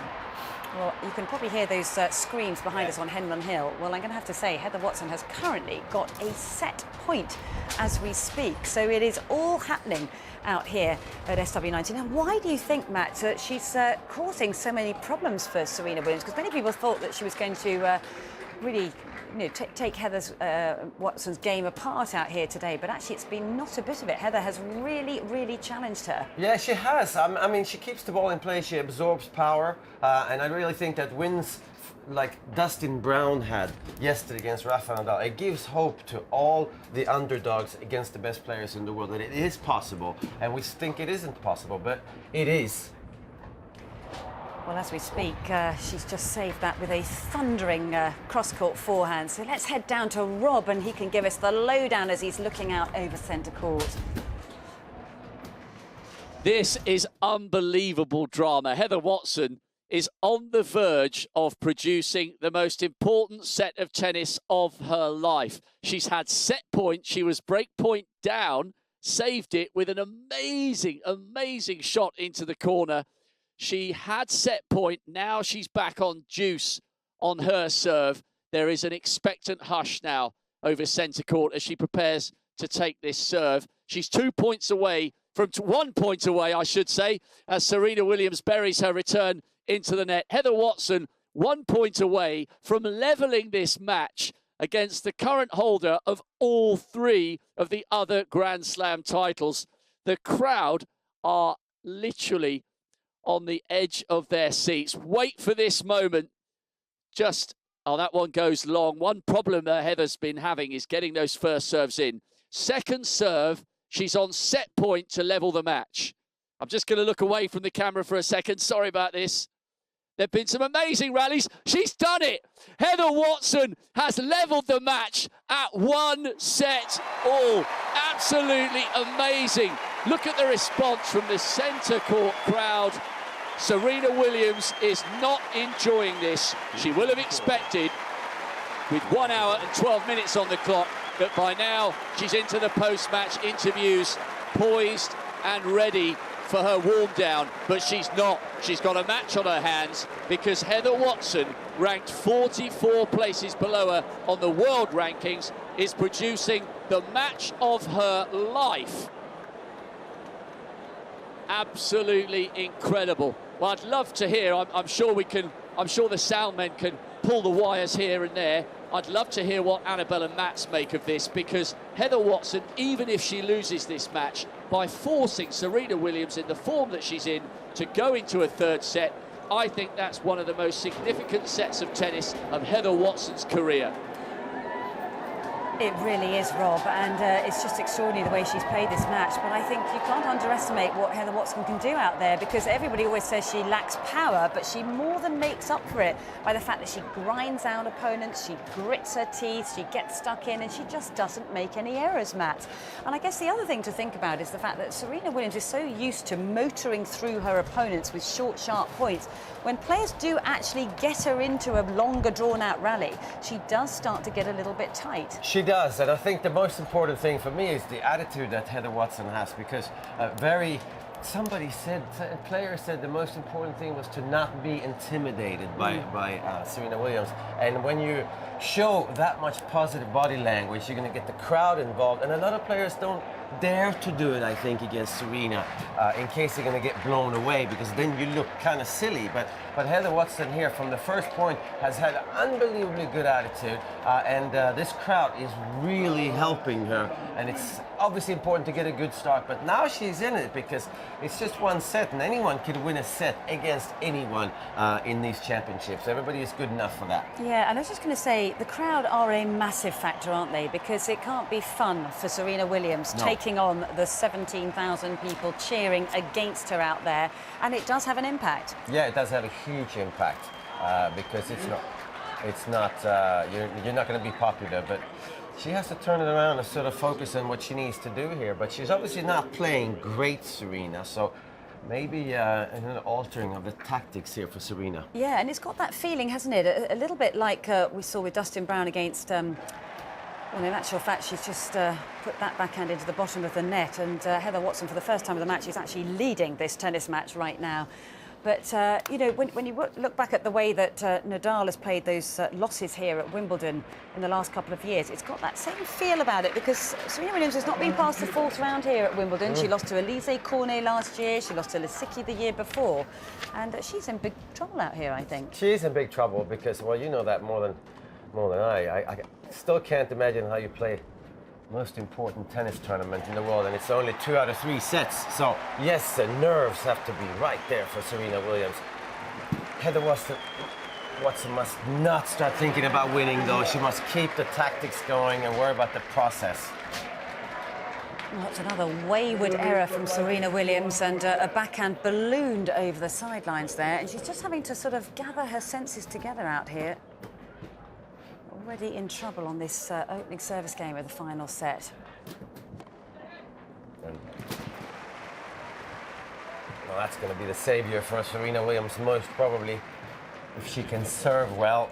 Well, you can probably hear those screams behind us on Henman Hill. Well, I'm going to have to say Heather Watson has currently got a set point as we speak. So it is all happening out here at SW19. Now, why do you think, Matt, that she's causing so many problems for Serena Williams? Because many people thought that she was going to really take Heather's Watson's game apart out here today, but actually it's been not a bit of it. Heather has really, really challenged her. Yeah, she has. I mean, she keeps the ball in play, she absorbs power, and I really think that wins like Dustin Brown had yesterday against Rafa Nadal, it gives hope to all the underdogs against the best players in the world that it is possible, and we think it isn't possible, but it is. Well, as we speak, she's just saved that with a thundering cross-court forehand. So let's head down to Rob, and he can give us the lowdown as he's looking out over centre court. This is unbelievable drama. Heather Watson is on the verge of producing the most important set of tennis of her life. She's had set point. She was break point down, saved it with an amazing, amazing shot into the corner. She had set point. Now she's back on deuce on her serve. There is an expectant hush now over centre court as she prepares to take this serve. She's 2 points away from 1 point away, I should say, as Serena Williams buries her return into the net. Heather Watson 1 point away from levelling this match against the current holder of all 3 of the other Grand Slam titles. The crowd are literally on the edge of their seats. Wait for this moment. Oh, that one goes long. One problem that Heather's been having is getting those first serves in. Second serve, she's on set point to level the match. I'm just going to look away from the camera for a second. Sorry about this. There have been some amazing rallies. She's done it. Heather Watson has levelled the match at 1 set all. Absolutely amazing. Look at the response from the centre court crowd. Serena Williams is not enjoying this. She will have expected, with 1 hour and 12 minutes on the clock, that by now she's into the post-match interviews, poised and ready for her warm down, but she's not. She's got a match on her hands because Heather Watson, ranked 44 places below her on the world rankings, is producing the match of her life. Absolutely incredible. Well, I'd love to hear, I'm sure the sound men can pull the wires here and there. I'd love to hear what Annabelle and Mats make of this, because Heather Watson, even if she loses this match, by forcing Serena Williams in the form that she's in to go into a third set, I think that's one of the most significant sets of tennis of Heather Watson's career. It really is, Rob, and it's just extraordinary the way she's played this match. But I think you can't underestimate what Heather Watson can do out there, because everybody always says she lacks power, but she more than makes up for it by the fact that she grinds out opponents, she grits her teeth, she gets stuck in, and she just doesn't make any errors, Matt. And I guess the other thing to think about is the fact that Serena Williams is so used to motoring through her opponents with short, sharp points. When players do actually get her into a longer, drawn-out rally, she does start to get a little bit tight. She does, and I think the most important thing for me is the attitude that Heather Watson has, because somebody said, a player said the most important thing was to not be intimidated by Serena Williams. And when you show that much positive body language, you're going to get the crowd involved, and a lot of players don't dare to do it, I think, against Serena, in case they're going to get blown away, because then you look kind of silly. But Heather Watson here from the first point has had an unbelievably good attitude, and this crowd is really helping her, and it's obviously important to get a good start, but now she's in it because it's just 1 set, and anyone could win a set against anyone in these championships. Everybody is good enough for that. Yeah, and I was just going to say, the crowd are a massive factor, aren't they? Because it can't be fun for Serena Williams taking on the 17,000 people cheering against her out there, and it does have an impact. Yeah, it does have a huge impact, because you're not going to be popular, but she has to turn it around and sort of focus on what she needs to do here. But she's obviously not playing great, Serena, so maybe an altering of the tactics here for Serena. Yeah, and it's got that feeling, hasn't it? A little bit like we saw with Dustin Brown against... well, in actual fact, she's just put that backhand into the bottom of the net, and Heather Watson, for the first time of the match, is actually leading this tennis match right now. But, you know, when you look back at the way that Nadal has played those losses here at Wimbledon in the last couple of years, it's got that same feel about it, because Serena Williams has not been past the 4th round here at Wimbledon. She lost to Elise Cornet last year, she lost to Lisicki the year before, and she's in big trouble out here, I think. She is in big trouble because, well, you know that more than I still can't imagine how you play most important tennis tournament in the world, and it's only 2 out of 3 sets. So yes, the nerves have to be right there for Serena Williams. Heather Watson must not start thinking about winning, though. She must keep the tactics going and worry about the process. Well, that's another wayward error from Serena Williams, and a backhand ballooned over the sidelines there, and she's just having to sort of gather her senses together out here. Already in trouble on this opening service game of the final set. Well, that's going to be the saviour for Serena Williams, most probably, if she can serve well.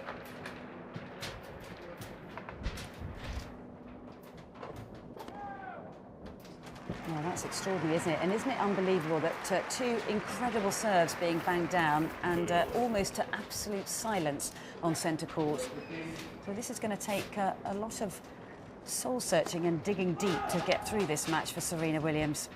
Well, that's extraordinary, isn't it? And isn't it unbelievable that two incredible serves being banged down and almost to absolute silence on centre court. So this is going to take a lot of soul-searching and digging deep to get through this match for Serena Williams.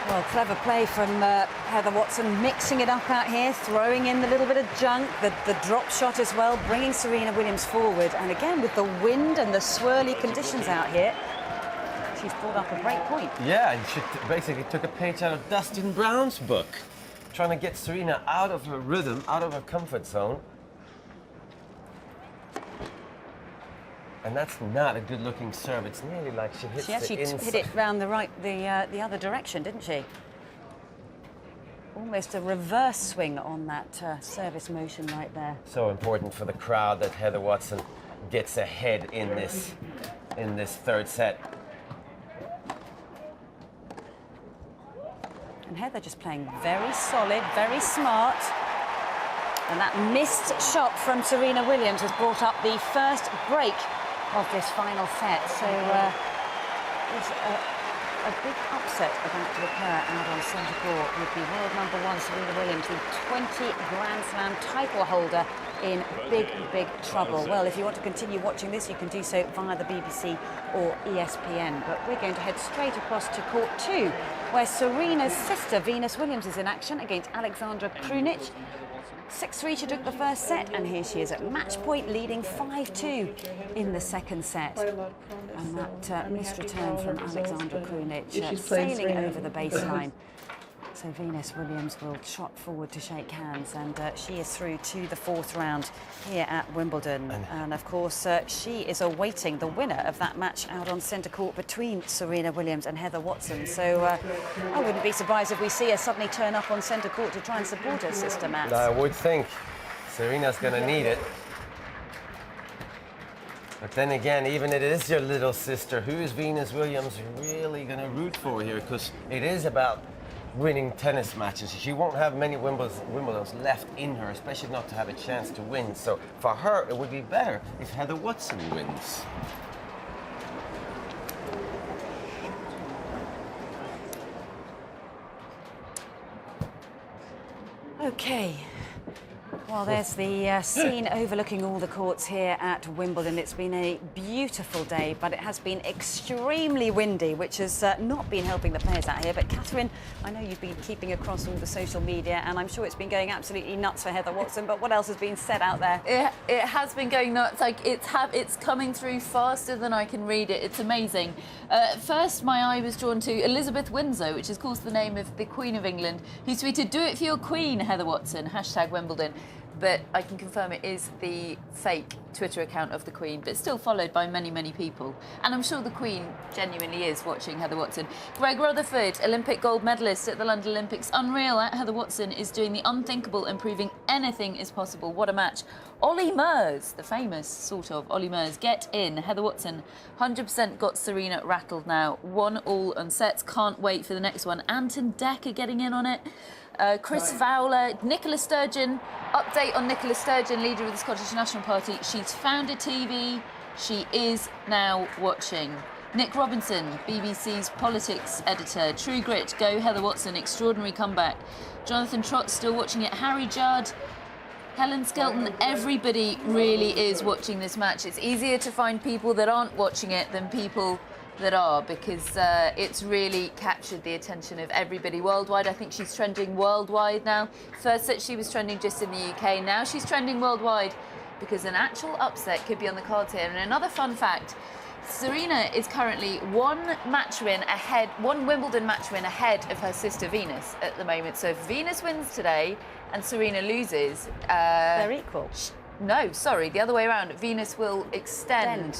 Well, clever play from Heather Watson, mixing it up out here, throwing in the little bit of junk, the drop shot as well, bringing Serena Williams forward. And again, with the wind and the swirly conditions out here, she's brought up a great point. Yeah, and she basically took a page out of Dustin Brown's book, trying to get Serena out of her rhythm, out of her comfort zone. And that's not a good-looking serve. It's nearly like she hits She actually hit it round the other direction, didn't she? Almost a reverse swing on that service motion right there. So important for the crowd that Heather Watson gets ahead in this third set. And Heather just playing very solid, very smart. And that missed shot from Serena Williams has brought up the first break of this final set. So there's a big upset about to occur out on centre court with the world #1 Serena Williams, the 20 Grand Slam title holder, in big, big trouble. Well, if you want to continue watching this, you can do so via the BBC or ESPN. But we're going to head straight across to court 2, where Serena's sister Venus Williams is in action against Alexandra Krunic. 6-3 she took the first set, and here she is at match point, leading 5-2 in the second set. And that missed return from Alexandra Krunic, sailing over the baseline. So Venus Williams will trot forward to shake hands, and she is through to the fourth round here at Wimbledon. And of course, she is awaiting the winner of that match out on centre court between Serena Williams and Heather Watson. So I wouldn't be surprised if we see her suddenly turn up on centre court to try and support her sister, Matt. I would think Serena's going to need it. But then again, even if it is your little sister, who is Venus Williams really going to root for here? Because it is about winning tennis matches. She won't have many Wimbledons left in her, especially not to have a chance to win. So for her, it would be better if Heather Watson wins. Okay. Well, there's the scene overlooking all the courts here at Wimbledon. It's been a beautiful day, but it has been extremely windy, which has not been helping the players out here. But Catherine, I know you've been keeping across all the social media, and I'm sure it's been going absolutely nuts for Heather Watson. But what else has been said out there? It has been going nuts. Like it's coming through faster than I can read it. It's amazing. First, my eye was drawn to Elizabeth Windsor, which is, of course, the name of the Queen of England, who tweeted, "Do it for your Queen, Heather Watson, #Wimbledon." But I can confirm it is the fake Twitter account of the Queen, but still followed by many, many people. And I'm sure the Queen genuinely is watching Heather Watson. Greg Rutherford, Olympic gold medalist at the London Olympics. Unreal at Heather Watson is doing the unthinkable and proving anything is possible. What a match. Ollie Murs, the famous sort of Ollie Murs, get in. Heather Watson, 100% got Serena rattled now. 1-1 on sets. Can't wait for the next one. Anton Decker getting in on it. Chris Fowler, Nicola Sturgeon. Update on Nicola Sturgeon, leader of the Scottish National Party. She's found a TV. She is now watching. Nick Robinson, BBC's politics editor. True Grit, go Heather Watson, extraordinary comeback. Jonathan Trott still watching it. Harry Judd, Helen Skelton, everybody really is watching this match. It's easier to find people that aren't watching it than people that are, because it's really captured the attention of everybody worldwide. I think she's trending worldwide now. First set she was trending just in the UK. Now she's trending worldwide because an actual upset could be on the cards here. And another fun fact, Serena is currently one Wimbledon match win ahead of her sister Venus at the moment. So if Venus wins today and Serena loses, they're equal. No, sorry, the other way around. Venus will extend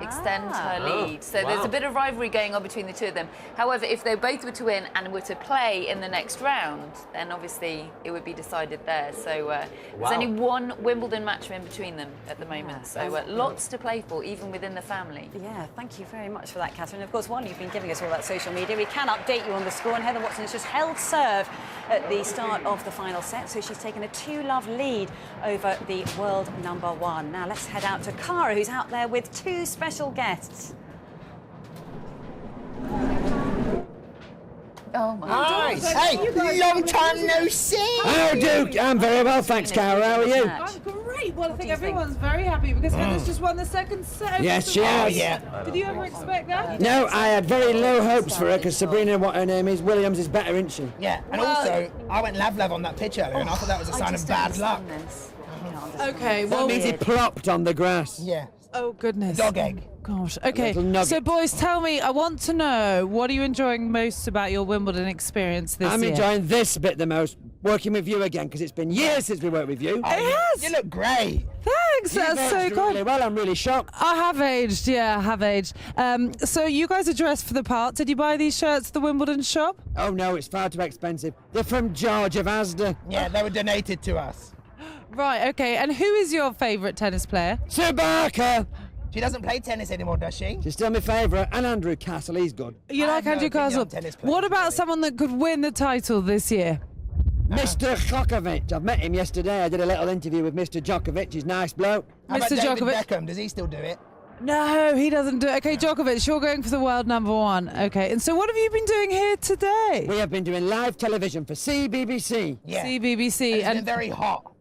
extend her lead. So there's a bit of rivalry going on between the two of them. However, if they both were to win and were to play in the next round, then obviously it would be decided there. So there's only one Wimbledon match in between them at the moment. So lots to play for, even within the family. Yeah, thank you very much for that, Catherine. Of course, while you've been giving us all that social media, we can update you on the score. And Heather Watson has just held serve at the start of the final set. So she's taken a 2-love lead over the world #1. Now let's head out to Cara, who's out there with 2 special guests. Oh my God. Hey, long time no see. How do? I'm very well, thanks, Cara. How are you? I'm great. Well, I think everyone's very happy because Heather's just won the second set. Yes, she has. Did you ever expect that? No, I had very low hopes for her because Sabrina, what her name is, Williams is better, isn't she? Yeah, and also, I went lav on that pitch earlier and I thought that was a sign of bad luck. Okay, That means he plopped on the grass. Yeah. Oh, goodness. Dog egg. Gosh. Okay, little nugget. so boys, tell me, I want to know, what are you enjoying most about your Wimbledon experience this I'm year? enjoying this bit the most, working with you again, because it's been years since we worked with you. Yes. You look great. Thanks, You've that's so aged good. really well, I'm really shocked. I have aged, yeah, I have aged. So you guys are dressed for the part. Did you buy these shirts at the Wimbledon shop? Oh no, it's far too expensive. They're from George of Asda. Yeah, they were donated to us. Right, okay. And who is your favourite tennis player? Sue Barker. She doesn't play tennis anymore, does she? She's still my favourite. And Andrew Castle, he's good. You like Andrew Castle? What about someone that could win the title this year? Mr. Djokovic. I've met him yesterday. I did a little interview with Mr. Djokovic. He's a nice bloke. How about Mr. David Djokovic? Beckham? Does he still do it? No, he doesn't do it. Okay, Djokovic, you're going for the world #1. Okay, and so what have you been doing here today? We have been doing live television for CBBC. Yeah. CBBC. And it's been very hot.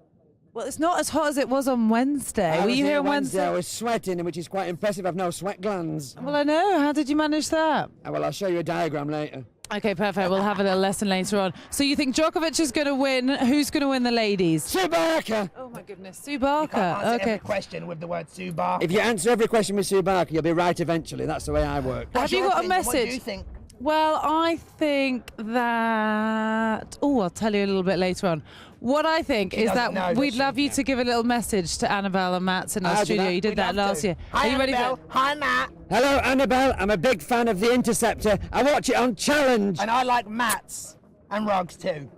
Well, it's not as hot as it was on Wednesday. Were you here on Wednesday? I was sweating, which is quite impressive. I've no sweat glands. Well, I know. How did you manage that? Well, I'll show you a diagram later. Okay, perfect. We'll have a little lesson later on. So you think Djokovic is going to win? Who's going to win the ladies? Sue Barker. Oh my goodness, Sue You Barker. can't answer Okay. every question with the word Sue Barker. If you answer every question with Sue Barker, you'll be right eventually. That's the way I work. Have you got a message? What do you think? Well, I think that... Oh, I'll tell you a little bit later on. What I think is doesn't know, that does we'd she? love you to give a little message to Annabelle and Matt in our I'll do studio. that. You did We'd that love last to. year. Hi, Are you ready for Annabelle. Hi, Matt. Hello, Annabelle. I'm a big fan of The Interceptor. I watch it on Challenge. And I like mats and rugs too.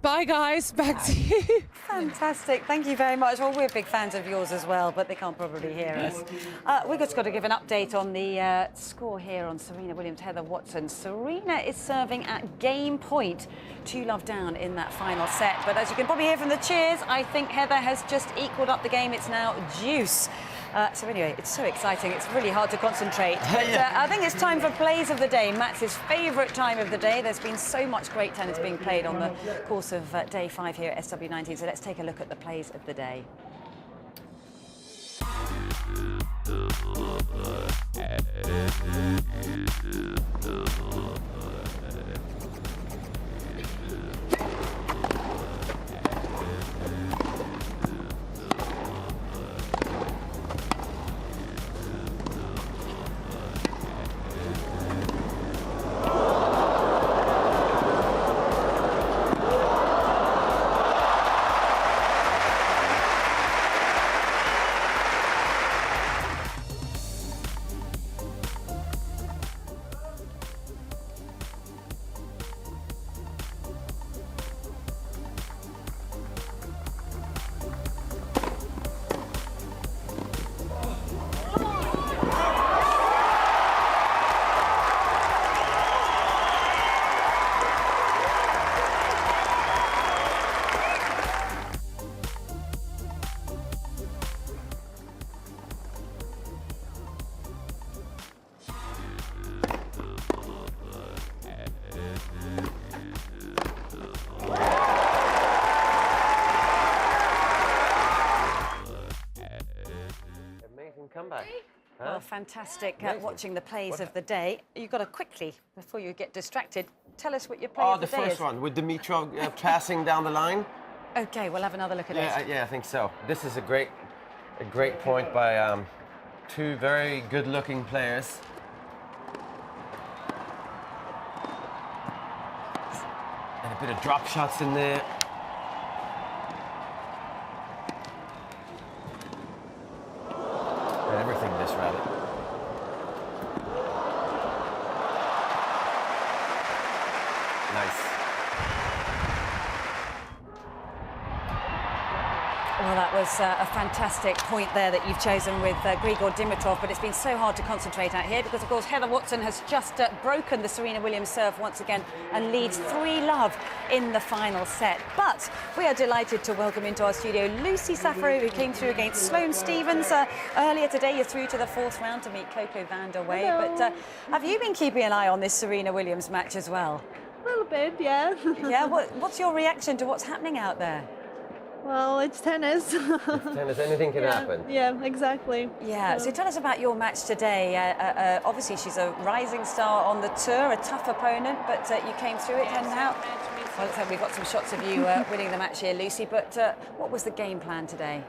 Bye, guys. Back to you. Fantastic. Thank you very much. Well, we're big fans of yours as well, but they can't probably hear us. We've just got to give an update on the score here on Serena Williams, Heather Watson. Serena is serving at game point, 2-love down in that final set. But as you can probably hear from the cheers, I think Heather has just equalled up the game. It's now deuce. So anyway, it's so exciting. It's really hard to concentrate. But I think it's time for plays of the day. Matt's favourite time of the day. There's been so much great tennis being played on the course of day 5 here at SW19. So let's take a look at the plays of the day. Comeback. Well, fantastic watching the plays of the day. You've got to quickly, before you get distracted, tell us what your play of the day the is. first one with Dimitrov passing down the line. Okay, we'll have another look at it. Yeah, I think so. This is a great point by two very good-looking players. And a bit of drop shots in there. And everything this rally. Nice. Well, that was a fantastic point there that you've chosen with Grigor Dimitrov, but it's been so hard to concentrate out here because, of course, Heather Watson has just broken the Serena Williams serve once again and leads 3-love in the final set. But we are delighted to welcome into our studio Lucy Safaro, who came through against Sloane Stephens. Earlier today, you're through to the 4th round to meet Coco Vandeweghe. Hello. But have you been keeping an eye on this Serena Williams match as well? A little bit, yeah. Yeah, what's your reaction to what's happening out there? Well, it's tennis. Tennis, anything can happen. Yeah, exactly. Yeah, so tell us about your match today. Obviously, she's a rising star on the tour, a tough opponent, but you came through it. And now, well, looks like we've got some shots of you winning the match here, Lucy. But what was the game plan today?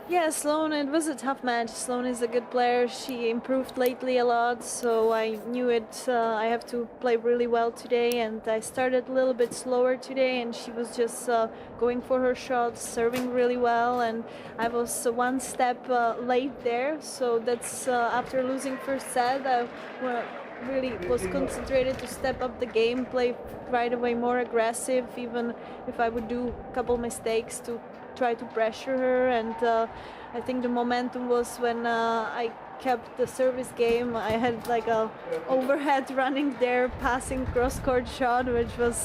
Yeah, Sloane, it was a tough match. Sloane is a good player. She improved lately a lot, so I knew it. I have to play really well today, and I started a little bit slower today, and she was just going for her shots, serving really well, and I was one step late there, so that's after losing first set. I really was concentrated to step up the game, play right away more aggressive, even if I would do a couple mistakes to try to pressure her, and I think the momentum was when I kept the service game. I had like a overhead running there, passing cross-court shot, which was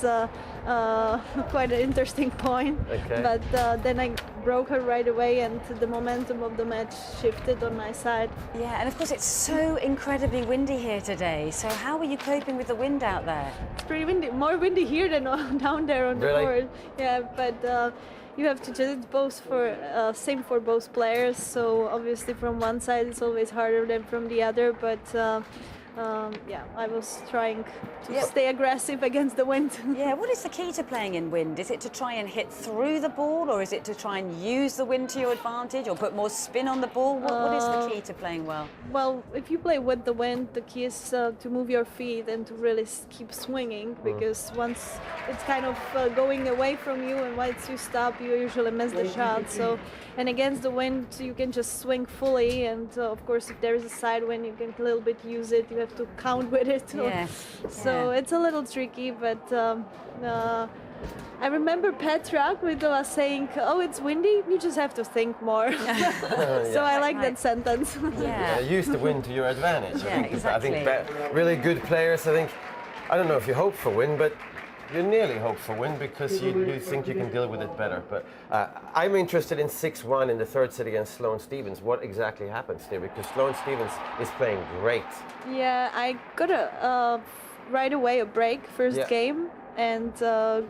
quite an interesting point. Okay. But then I broke her right away, and the momentum of the match shifted on my side. Yeah, and of course it's so incredibly windy here today. So how are you coping with the wind out there? It's pretty windy, more windy here than down there on the court. Yeah, but you have to just both for same for both players. So obviously from one side it's always harder than from the other. But yeah, I was trying to stay aggressive against the wind. Yeah, what is the key to playing in wind? Is it to try and hit through the ball, or is it to try and use the wind to your advantage, or put more spin on the ball? What is the key to playing well? Well, if you play with the wind, the key is to move your feet and to really keep swinging, because once it's kind of going away from you and once you stop, you usually miss the shot. So, and against the wind, you can just swing fully, and of course, if there is a side wind, you can a little bit use it. You have to count with it. Yeah. So it's a little tricky, but I remember Petra was saying, "Oh, it's windy. You just have to think more." So I like that sentence. Yeah. Use the wind to your advantage. Yeah, exactly. I think really good players. I don't know if you hope for win, but you nearly hope for win because you think you can deal with it better. But I'm interested in 6-1 in the 3rd set against Sloane Stephens. What exactly happens there? Because Sloane Stephens is playing great. Yeah, I got right away a break first game, and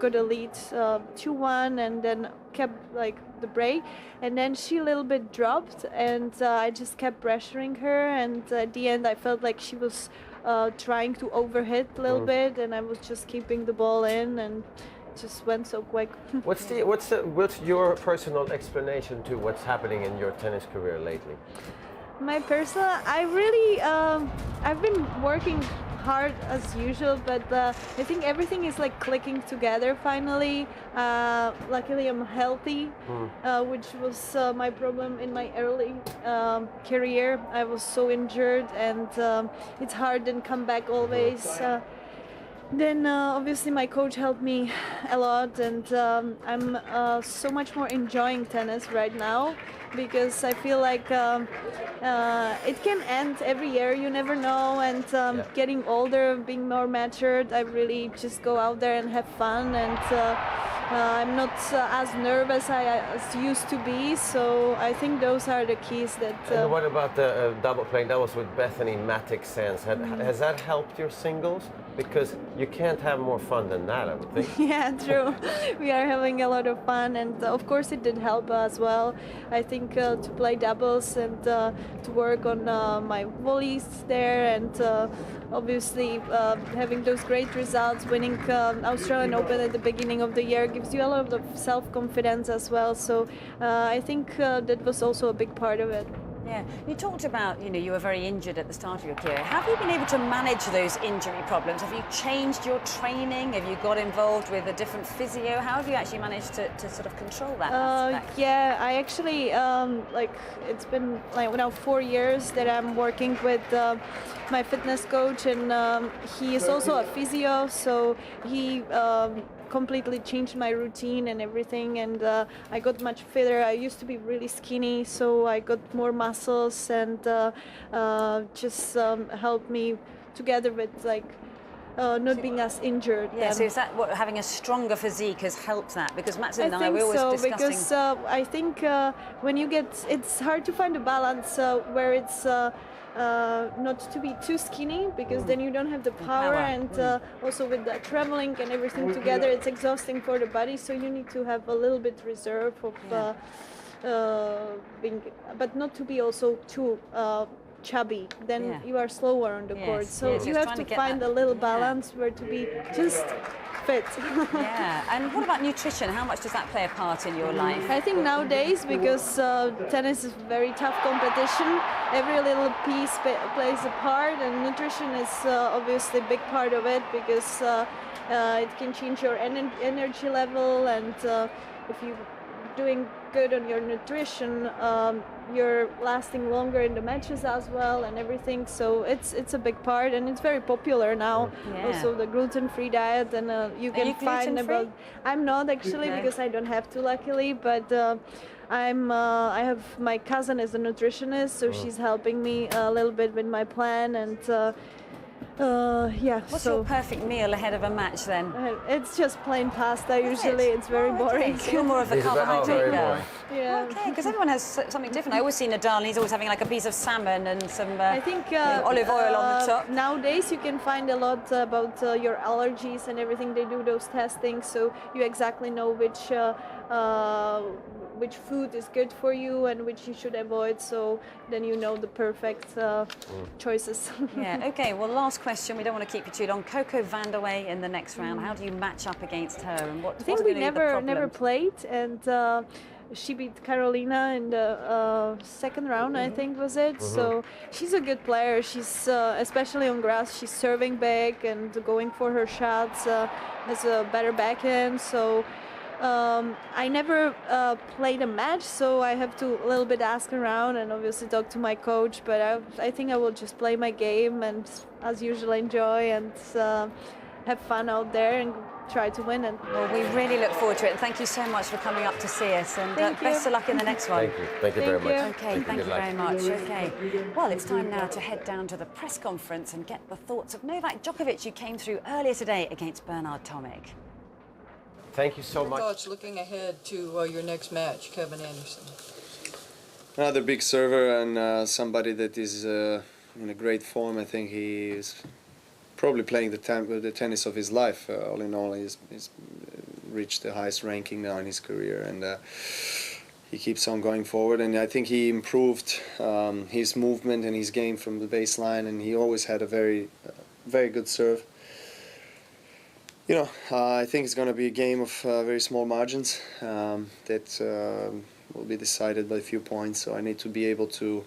got a lead 2-1, and then kept like the break, and then she a little bit dropped, and I just kept pressuring her, and at the end I felt like she was trying to overhit a little bit, and I was just keeping the ball in, and it just went so quick. What's your personal explanation to what's happening in your tennis career lately? My personal, I really, I've been working hard as usual, but I think everything is like clicking together finally. Luckily I'm healthy, which was my problem in my early career. I was so injured, and it's hard to come back always. Then obviously my coach helped me a lot, and I'm so much more enjoying tennis right now, because I feel like it can end every year, you never know, and getting older, being more matured, I really just go out there and have fun, and I'm not as nervous as used to be, so I think those are the keys that... And what about the playing doubles with Bethany Mattek-Sands? Has that helped your singles? Because you can't have more fun than that, I would think. Yeah, true. We are having a lot of fun, and of course it did help as well. I think to play doubles and to work on my volleys there, and obviously having those great results, winning Australian Open at the beginning of the year gives you a lot of self-confidence as well. So I think that was also a big part of it. Yeah, you talked about, you were very injured at the start of your career. Have you been able to manage those injury problems? Have you changed your training? Have you got involved with a different physio? How have you actually managed to sort of control that aspect? Yeah, I actually, it's been now 4 years that I'm working with my fitness coach, and he is also a physio, so he completely changed my routine and everything, and I got much fitter. I used to be really skinny, so I got more muscles, and just helped me together with not being as injured. Yeah, so is that what having a stronger physique has helped that? Because Mats and I were always so, discussing... because I think when you it's hard to find a balance where it's not to be too skinny, because then you don't have the power, and also with the traveling and everything together, it's exhausting for the body, so you need to have a little bit reserve of being, but not to be also too chubby, then you are slower on the court, so you have to find a little balance where to be just fit. Yeah, and what about nutrition? How much does that play a part in your life? I think nowadays, because tennis is very tough competition, every little piece plays a part, and nutrition is obviously a big part of it, because it can change your energy level, and if you're doing good on your nutrition, you're lasting longer in the matches as well, and everything. So it's a big part, and it's very popular now. Yeah. Also the gluten-free diet, and you can find about. I'm not actually, because I don't have to, luckily, but I have my cousin is a nutritionist, so she's helping me a little bit with my plan, and yeah. What's your perfect meal ahead of a match then? It's just plain pasta usually. It's very boring. So you're more of a carbohydrate girl. Yeah. Okay, because everyone has something different. I always see Nadal, and he's always having like a piece of salmon and some I think olive oil on the top. Nowadays you can find a lot about your allergies and everything. They do those testings, so you exactly know which food is good for you and which you should avoid, so then you know the perfect choices. Yeah, okay, well, last question. We don't want to keep you too long. Coco Vandeweghe in the next round. How do you match up against her, and what? I think we never played, and she beat Carolina in the second round, I think was it. So she's a good player. She's especially on grass. She's serving big and going for her shots. Has a better backhand. So I never played a match, so I have to a little bit ask around and obviously talk to my coach. But I think I will just play my game and, as usual, enjoy and have fun out there and try to win it. Well, we really look forward to it, and thank you so much for coming up to see us, and best of luck in the next one. Thank you very much. Okay, thank you very much. Okay, well, it's time now to head down to the press conference and get the thoughts of Novak Djokovic, who came through earlier today against Bernard Tomic. Thank you so much. Thoughts looking ahead to your next match, Kevin Anderson? Another big server and somebody that is in a great form. I think he is probably playing the tennis of his life. All in all, he's reached the highest ranking now in his career, and he keeps on going forward. And I think he improved his movement and his game from the baseline, and he always had a very good serve. You know, I think it's going to be a game of very small margins that will be decided by a few points. So I need to be able to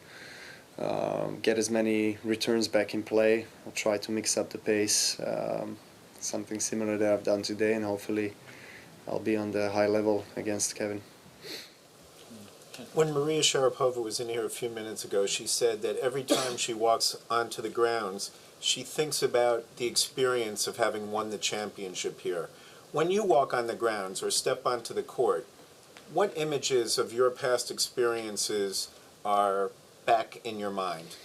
get as many returns back in play. I'll try to mix up the pace, something similar that I've done today, and hopefully I'll be on the high level against Kevin. When Maria Sharapova was in here a few minutes ago, she said that every time she walks onto the grounds, she thinks about the experience of having won the championship here. When you walk on the grounds or step onto the court, what images of your past experiences are back in your mind?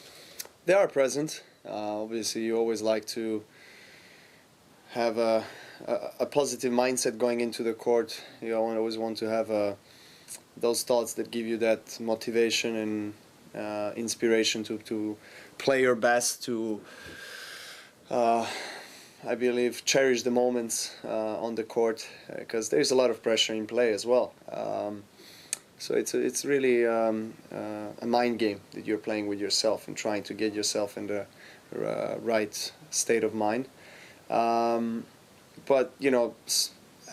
They are present. Obviously, you always like to have a positive mindset going into the court. You always want to have those thoughts that give you that motivation and inspiration to play your best, to I believe cherish the moments on the court, because there's a lot of pressure in play as well. So it's really a mind game that you're playing with yourself and trying to get yourself in the right state of mind. But you know,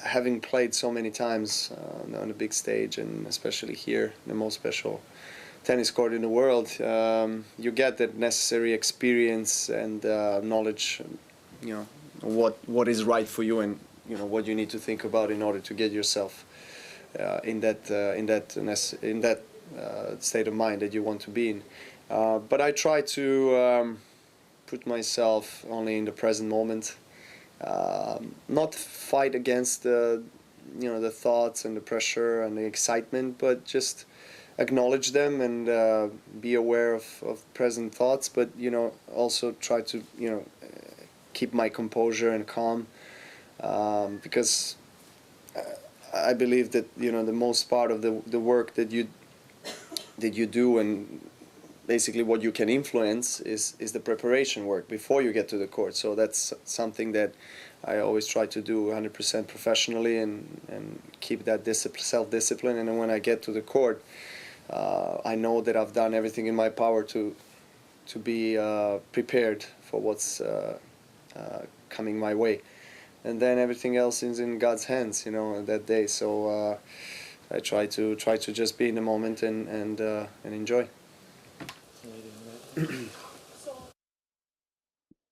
having played so many times on a big stage, and especially here, the most special tennis court in the world, you get that necessary experience and knowledge, you know, what is right for you, and you know what you need to think about in order to get yourself in that state of mind that you want to be in. But I try to put myself only in the present moment, not fight against the thoughts and the pressure and the excitement, but just acknowledge them and be aware of present thoughts, but also try to keep my composure and calm, because I believe that the most part of the work that you do and basically what you can influence is the preparation work before you get to the court. So that's something that I always try to do 100% professionally and keep that self-discipline. And then when I get to the court, I know that I've done everything in my power to be prepared for what's coming my way. And then everything else is in God's hands, that day. So I try to just be in the moment and enjoy.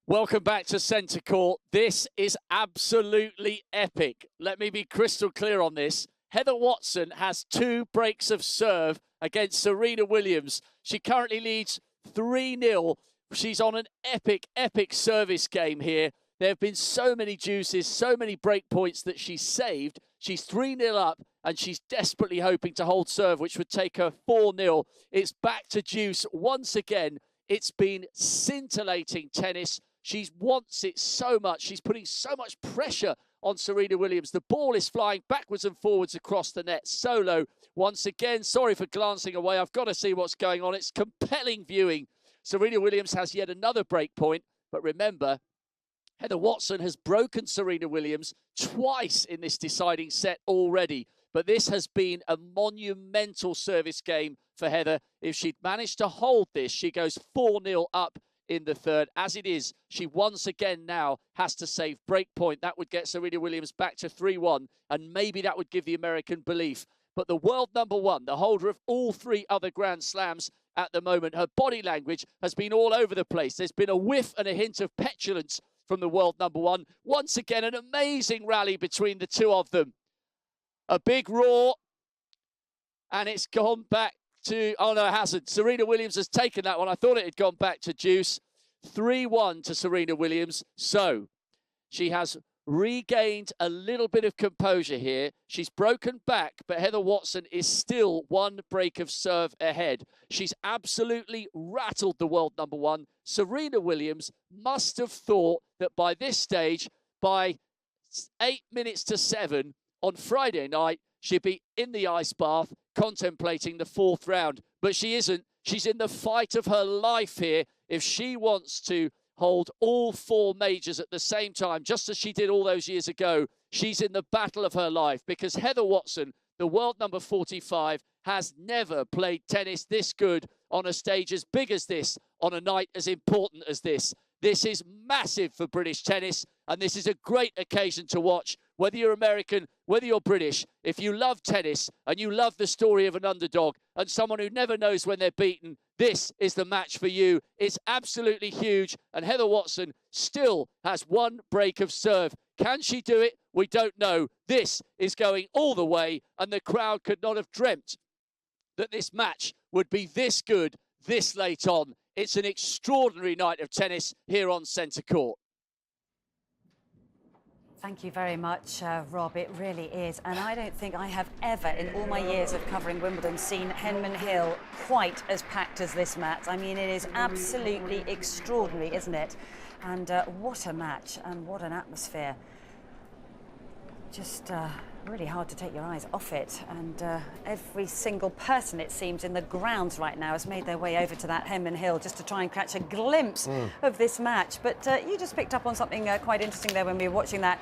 Welcome back to Centre Court. This is absolutely epic. Let me be crystal clear on this. Heather Watson has 2 breaks of serve against Serena Williams. She currently leads 3-0. She's on an epic service game here. There have been so many juices, so many break points that she's saved. She's 3-0 up, and she's desperately hoping to hold serve, which would take her 4-0. It's back to juice once again. It's been scintillating tennis. She wants it so much. She's putting so much pressure on Serena Williams. The ball is flying backwards and forwards across the net. Solo once again. Sorry for glancing away. I've got to see what's going on. It's compelling viewing. Serena Williams has yet another break point. But remember, Heather Watson has broken Serena Williams twice in this deciding set already. But this has been a monumental service game for Heather. If she'd managed to hold this, she goes 4-0 up in the third. As it is, she once again now has to save break point. That would get Serena Williams back to 3-1, and maybe that would give the American belief. But the world number 1, the holder of all 3 other Grand Slams at the moment, her body language has been all over the place. There's been a whiff and a hint of petulance from the world number 1. Once again, an amazing rally between the 2 of them. A big roar, and it's gone back to... Oh, no, it hasn't. Serena Williams has taken that one. I thought it had gone back to juice. 3-1 to Serena Williams. So she has regained a little bit of composure here. She's broken back, but Heather Watson is still 1 break of serve ahead. She's absolutely rattled the world number 1. Serena Williams must have thought that by this stage, by 8 minutes to 7 on Friday night, she'd be in the ice bath contemplating the 4th round. But she isn't. She's in the fight of her life here. If she wants to hold all 4 majors at the same time, just as she did all those years ago, she's in the battle of her life, because Heather Watson, the world number 45, has never played tennis this good on a stage as big as this, on a night as important as this. This is massive for British tennis, and this is a great occasion to watch. Whether you're American, whether you're British, if you love tennis and you love the story of an underdog and someone who never knows when they're beaten, this is the match for you. It's absolutely huge, and Heather Watson still has 1 break of serve. Can she do it? We don't know. This is going all the way, and the crowd could not have dreamt that this match would be this good this late on. It's an extraordinary night of tennis here on Centre Court. Thank you very much, Rob. It really is. And I don't think I have ever, in all my years of covering Wimbledon, seen Henman Hill quite as packed as this match. I mean, it is absolutely extraordinary, isn't it? And what a match and what an atmosphere. Just really hard to take your eyes off it. And every single person, it seems, in the grounds right now has made their way over to that Henman Hill just to try and catch a glimpse of this match. But you just picked up on something quite interesting there when we were watching that.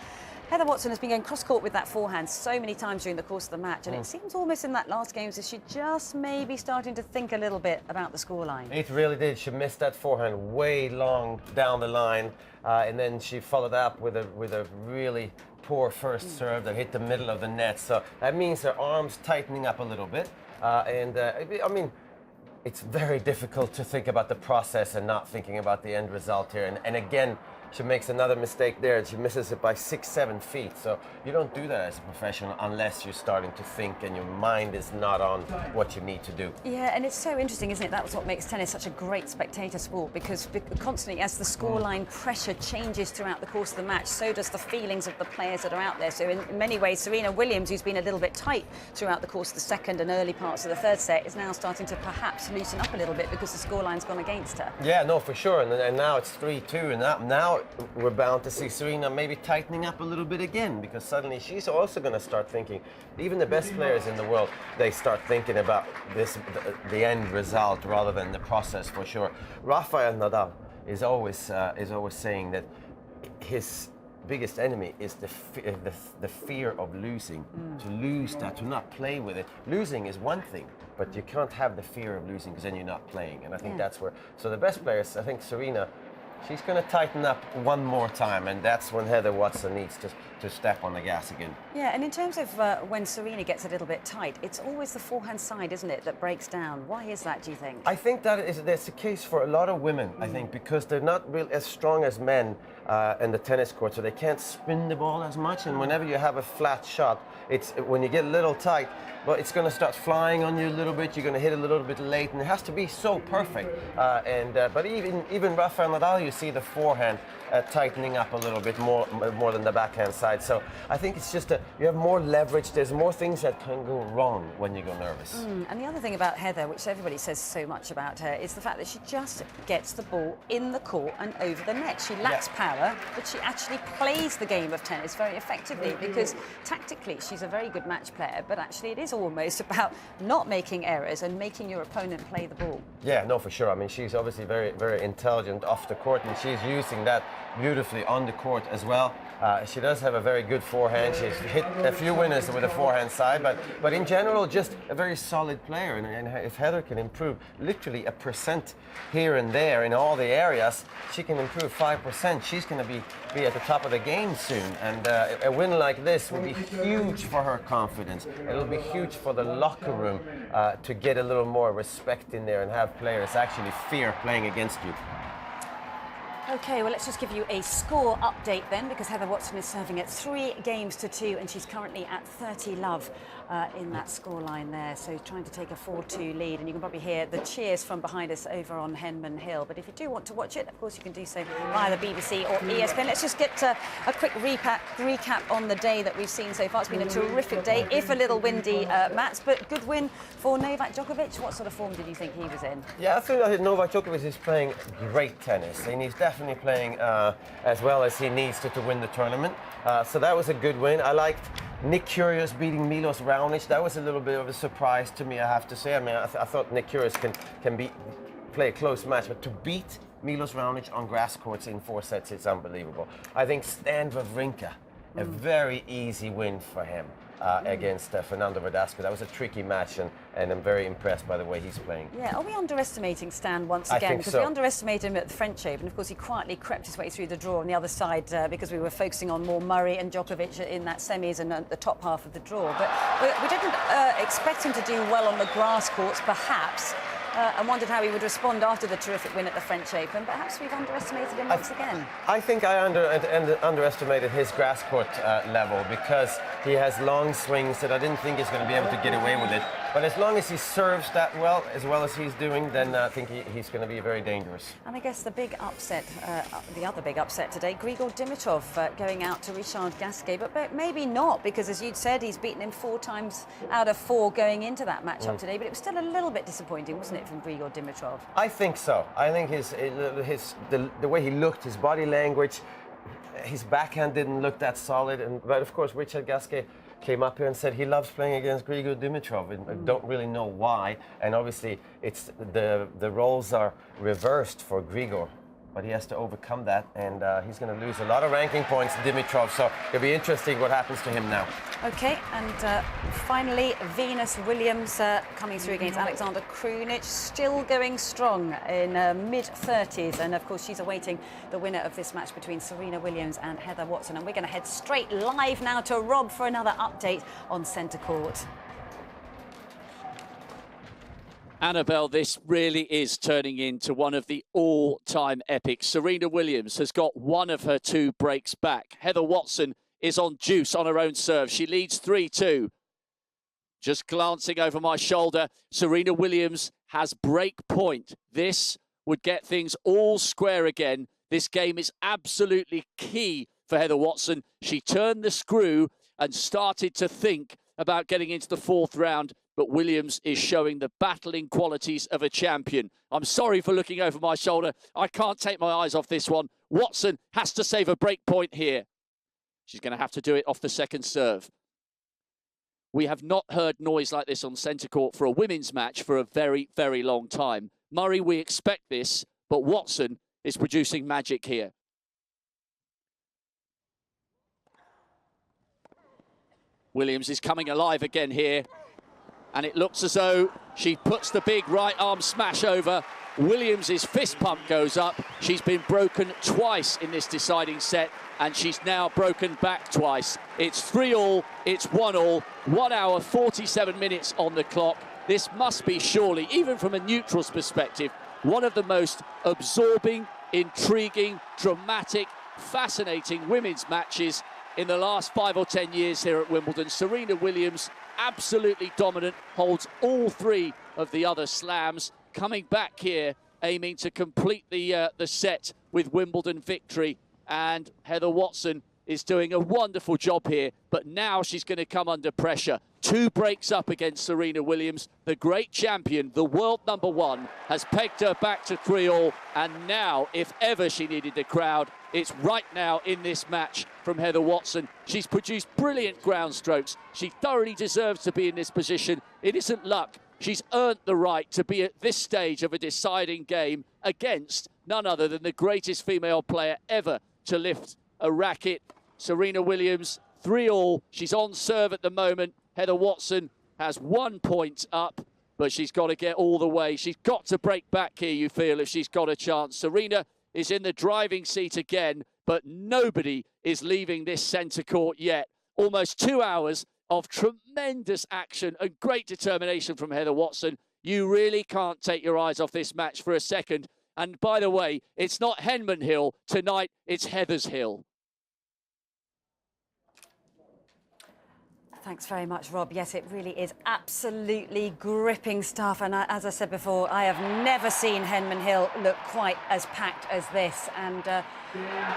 Heather Watson has been going cross-court with that forehand so many times during the course of the match, and it seems almost in that last game as if she just may be starting to think a little bit about the scoreline. It really did. She missed that forehand way long down the line, and then she followed up with a really poor first serve that hit the middle of the net. So that means her arms tightening up a little bit. I mean, it's very difficult to think about the process and not thinking about the end result here. And again, she makes another mistake there and she misses it by 6-7 feet. So you don't do that as a professional unless you're starting to think and your mind is not on what you need to do. Yeah, and it's so interesting, isn't it? That's what makes tennis such a great spectator sport, because constantly as the scoreline pressure changes throughout the course of the match, so does the feelings of the players that are out there. So in many ways, Serena Williams, who's been a little bit tight throughout the course of the second and early parts of the third set, is now starting to perhaps loosen up a little bit because the scoreline's gone against her. Yeah, no, for sure. And now it's 3-2, and now we're bound to see Serena maybe tightening up a little bit again, because suddenly she's also going to start thinking, even the best players in the world, they start thinking about the end result rather than the process, for sure. Rafael Nadal is always saying that his biggest enemy is the fear of losing. To lose that, to not play with it. Losing is one thing, but you can't have the fear of losing because then you're not playing. And I think that's where, so the best players, I think Serena, she's going to tighten up one more time, and that's when Heather Watson needs to step on the gas again. Yeah, and in terms of when Serena gets a little bit tight, it's always the forehand side, isn't it, that breaks down. Why is that, do you think? I think that's the case for a lot of women, I think, because they're not really as strong as men in the tennis court, so they can't spin the ball as much, and whenever you have a flat shot, it's when you get a little tight, but it's going to start flying on you a little bit, you're going to hit a little bit late, and it has to be so perfect. But even Rafael Nadal, you see the forehand tightening up a little bit more than the backhand side. So I think it's just you have more leverage. There's more things that can go wrong when you go nervous. And the other thing about Heather, which everybody says so much about her, is the fact that she just gets the ball in the court and over the net. She lacks power, but she actually plays the game of tennis very effectively, because tactically she's a very good match player, but actually it is almost about not making errors and making your opponent play the ball. Yeah, no, for sure. I mean, she's obviously very, very intelligent off the court, and she's using that beautifully on the court as well. She does have a very good forehand. She's hit a few winners with the forehand side, but in general, just a very solid player. And if Heather can improve literally 1% here and there in all the areas, she can improve 5%. She's going to be at the top of the game soon. And a win like this will be huge for her confidence. It'll be huge for the locker room to get a little more respect in there and have players actually fear playing against you. OK, well, let's just give you a score update then, because Heather Watson is serving at 3-2, and she's currently at 30 love in that scoreline there. So trying to take a 4-2 lead, and you can probably hear the cheers from behind us over on Henman Hill. But if you do want to watch it, of course, you can do so via the BBC or ESPN. Let's just get a quick recap on the day that we've seen so far. It's been a terrific day, if a little windy, Mats, but good win for Novak Djokovic. What sort of form did you think he was in? Yeah, I think that Novak Djokovic is playing great tennis, and he's definitely playing as well as he needs to win the tournament. So that was a good win. I liked Nick Kyrgios beating Milos Raonic. That was a little bit of a surprise to me, I have to say. I mean, I thought Nick Kyrgios can play a close match, but to beat Milos Raonic on grass courts in 4 sets, it's unbelievable. I think Stan Wawrinka, a very easy win for him against Fernando Verdasco. That was a tricky match, and I'm very impressed by the way he's playing. Yeah, are we underestimating Stan once again? I think because so. We underestimated him at the French Open. Of course, he quietly crept his way through the draw on the other side because we were focusing on more Murray and Djokovic in that semis and the top half of the draw. But we didn't expect him to do well on the grass courts, perhaps. And wondered how he would respond after the terrific win at the French Open. Perhaps we've underestimated him once again. I think I underestimated his grass court level, because he has long swings that I didn't think he's going to be able to get away with it. But as long as he serves that well as he's doing, then I think he's going to be very dangerous. And I guess the big upset, the other big upset today, Grigor Dimitrov going out to Richard Gasquet, but maybe not, because as you'd said, he's beaten him 4 times out of 4 going into that matchup today. But it was still a little bit disappointing, wasn't it, from Grigor Dimitrov? I think so. I think the way he looked, his body language, his backhand didn't look that solid. But of course, Richard Gasquet came up here and said he loves playing against Grigor Dimitrov. I don't really know why. And obviously, it's the roles are reversed for Grigor. But he has to overcome that, and he's going to lose a lot of ranking points, Dimitrov. So it'll be interesting what happens to him now. OK, and finally, Venus Williams coming through against Alexander Krunic, still going strong in mid-30s. And, of course, she's awaiting the winner of this match between Serena Williams and Heather Watson. And we're going to head straight live now to Rob for another update on centre court. Annabelle, this really is turning into one of the all-time epics. Serena Williams has got one of her 2 breaks back. Heather Watson is on juice on her own serve. She leads 3-2. Just glancing over my shoulder, Serena Williams has break point. This would get things all square again. This game is absolutely key for Heather Watson. She turned the screw and started to think about getting into the 4th round, but Williams is showing the battling qualities of a champion. I'm sorry for looking over my shoulder. I can't take my eyes off this one. Watson has to save a break point here. She's going to have to do it off the 2nd serve. We have not heard noise like this on centre court for a women's match for a very, very long time. Murray, we expect this, but Watson is producing magic here. Williams is coming alive again here. And it looks as though she puts the big right arm smash over. Williams' fist pump goes up. She's been broken twice in this deciding set, and she's now broken back twice. It's 3-all, it's 1-all, 1 hour, 47 minutes on the clock. This must be surely, even from a neutral's perspective, one of the most absorbing, intriguing, dramatic, fascinating women's matches in the last 5 or 10 years here at Wimbledon. Serena Williams, absolutely dominant, holds all 3 of the other slams, coming back here, aiming to complete the set with Wimbledon victory. And Heather Watson is doing a wonderful job here, but now she's going to come under pressure. 2 breaks up against Serena Williams. The great champion, the world #1, has pegged her back to 3-all, and now, if ever she needed the crowd, it's right now in this match from Heather Watson. She's produced brilliant ground strokes. She thoroughly deserves to be in this position. It isn't luck. She's earned the right to be at this stage of a deciding game against none other than the greatest female player ever to lift a racket. Serena Williams, 3-all. She's on serve at the moment. Heather Watson has 1 point up, but she's got to get all the way. She's got to break back here, you feel, if she's got a chance. Serena is in the driving seat again, but nobody is leaving this centre court yet. Almost 2 hours of tremendous action and great determination from Heather Watson. You really can't take your eyes off this match for a second. And by the way, it's not Henman Hill tonight, it's Heather's Hill. Thanks very much, Rob. Yes, it really is absolutely gripping stuff. And as I said before, I have never seen Henman Hill look quite as packed as this. And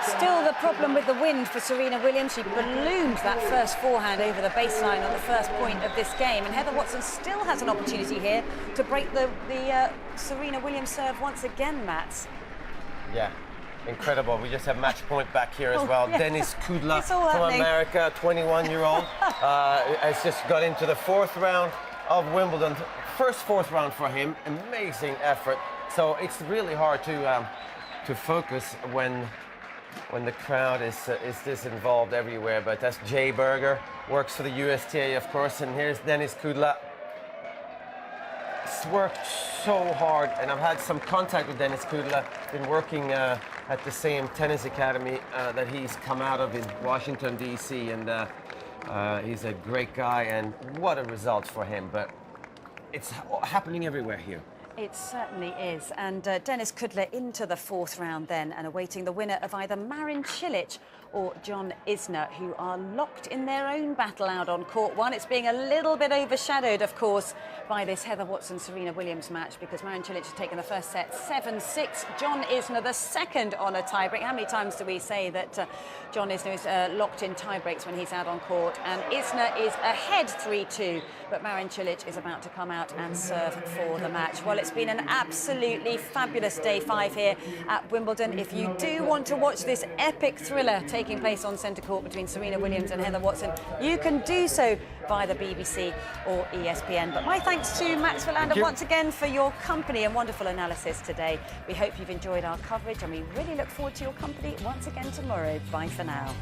still the problem with the wind for Serena Williams. She ballooned that first forehand over the baseline on the first point of this game. And Heather Watson still has an opportunity here to break the Serena Williams serve once again, Mats. Yeah. Incredible. We just have match point back here as well. Yeah. Denis Kudla from America, 21-year-old. Has just got into the 4th round of Wimbledon. First 4th round for him. Amazing effort. So it's really hard to focus when the crowd is this involved everywhere. But that's Jay Berger, works for the USTA, of course. And here's Denis Kudla. He's worked so hard, and I've had some contact with Denis Kudla. Been working at the same tennis academy that he's come out of in Washington, D.C., and he's a great guy, and what a result for him. But it's happening everywhere here. It certainly is. And Denis Kudla into the 4th round then, and awaiting the winner of either Marin Cilic or John Isner, who are locked in their own battle out on court 1. It's being a little bit overshadowed, of course, by this Heather Watson-Serena Williams match, because Marin Cilic has taken the first set 7-6. John Isner the second on a tiebreak. How many times do we say that John Isner is locked in tiebreaks when he's out on court? And Isner is ahead 3-2, but Marin Cilic is about to come out and serve for the match. Well, it's been an absolutely fabulous day 5 here at Wimbledon. If you do want to watch this epic thriller taking place on centre court between Serena Williams and Heather Watson, you can do so via the BBC or ESPN. But my thanks to Max Verlander once again for your company and wonderful analysis today. We hope you've enjoyed our coverage, and we really look forward to your company once again tomorrow. Bye for now.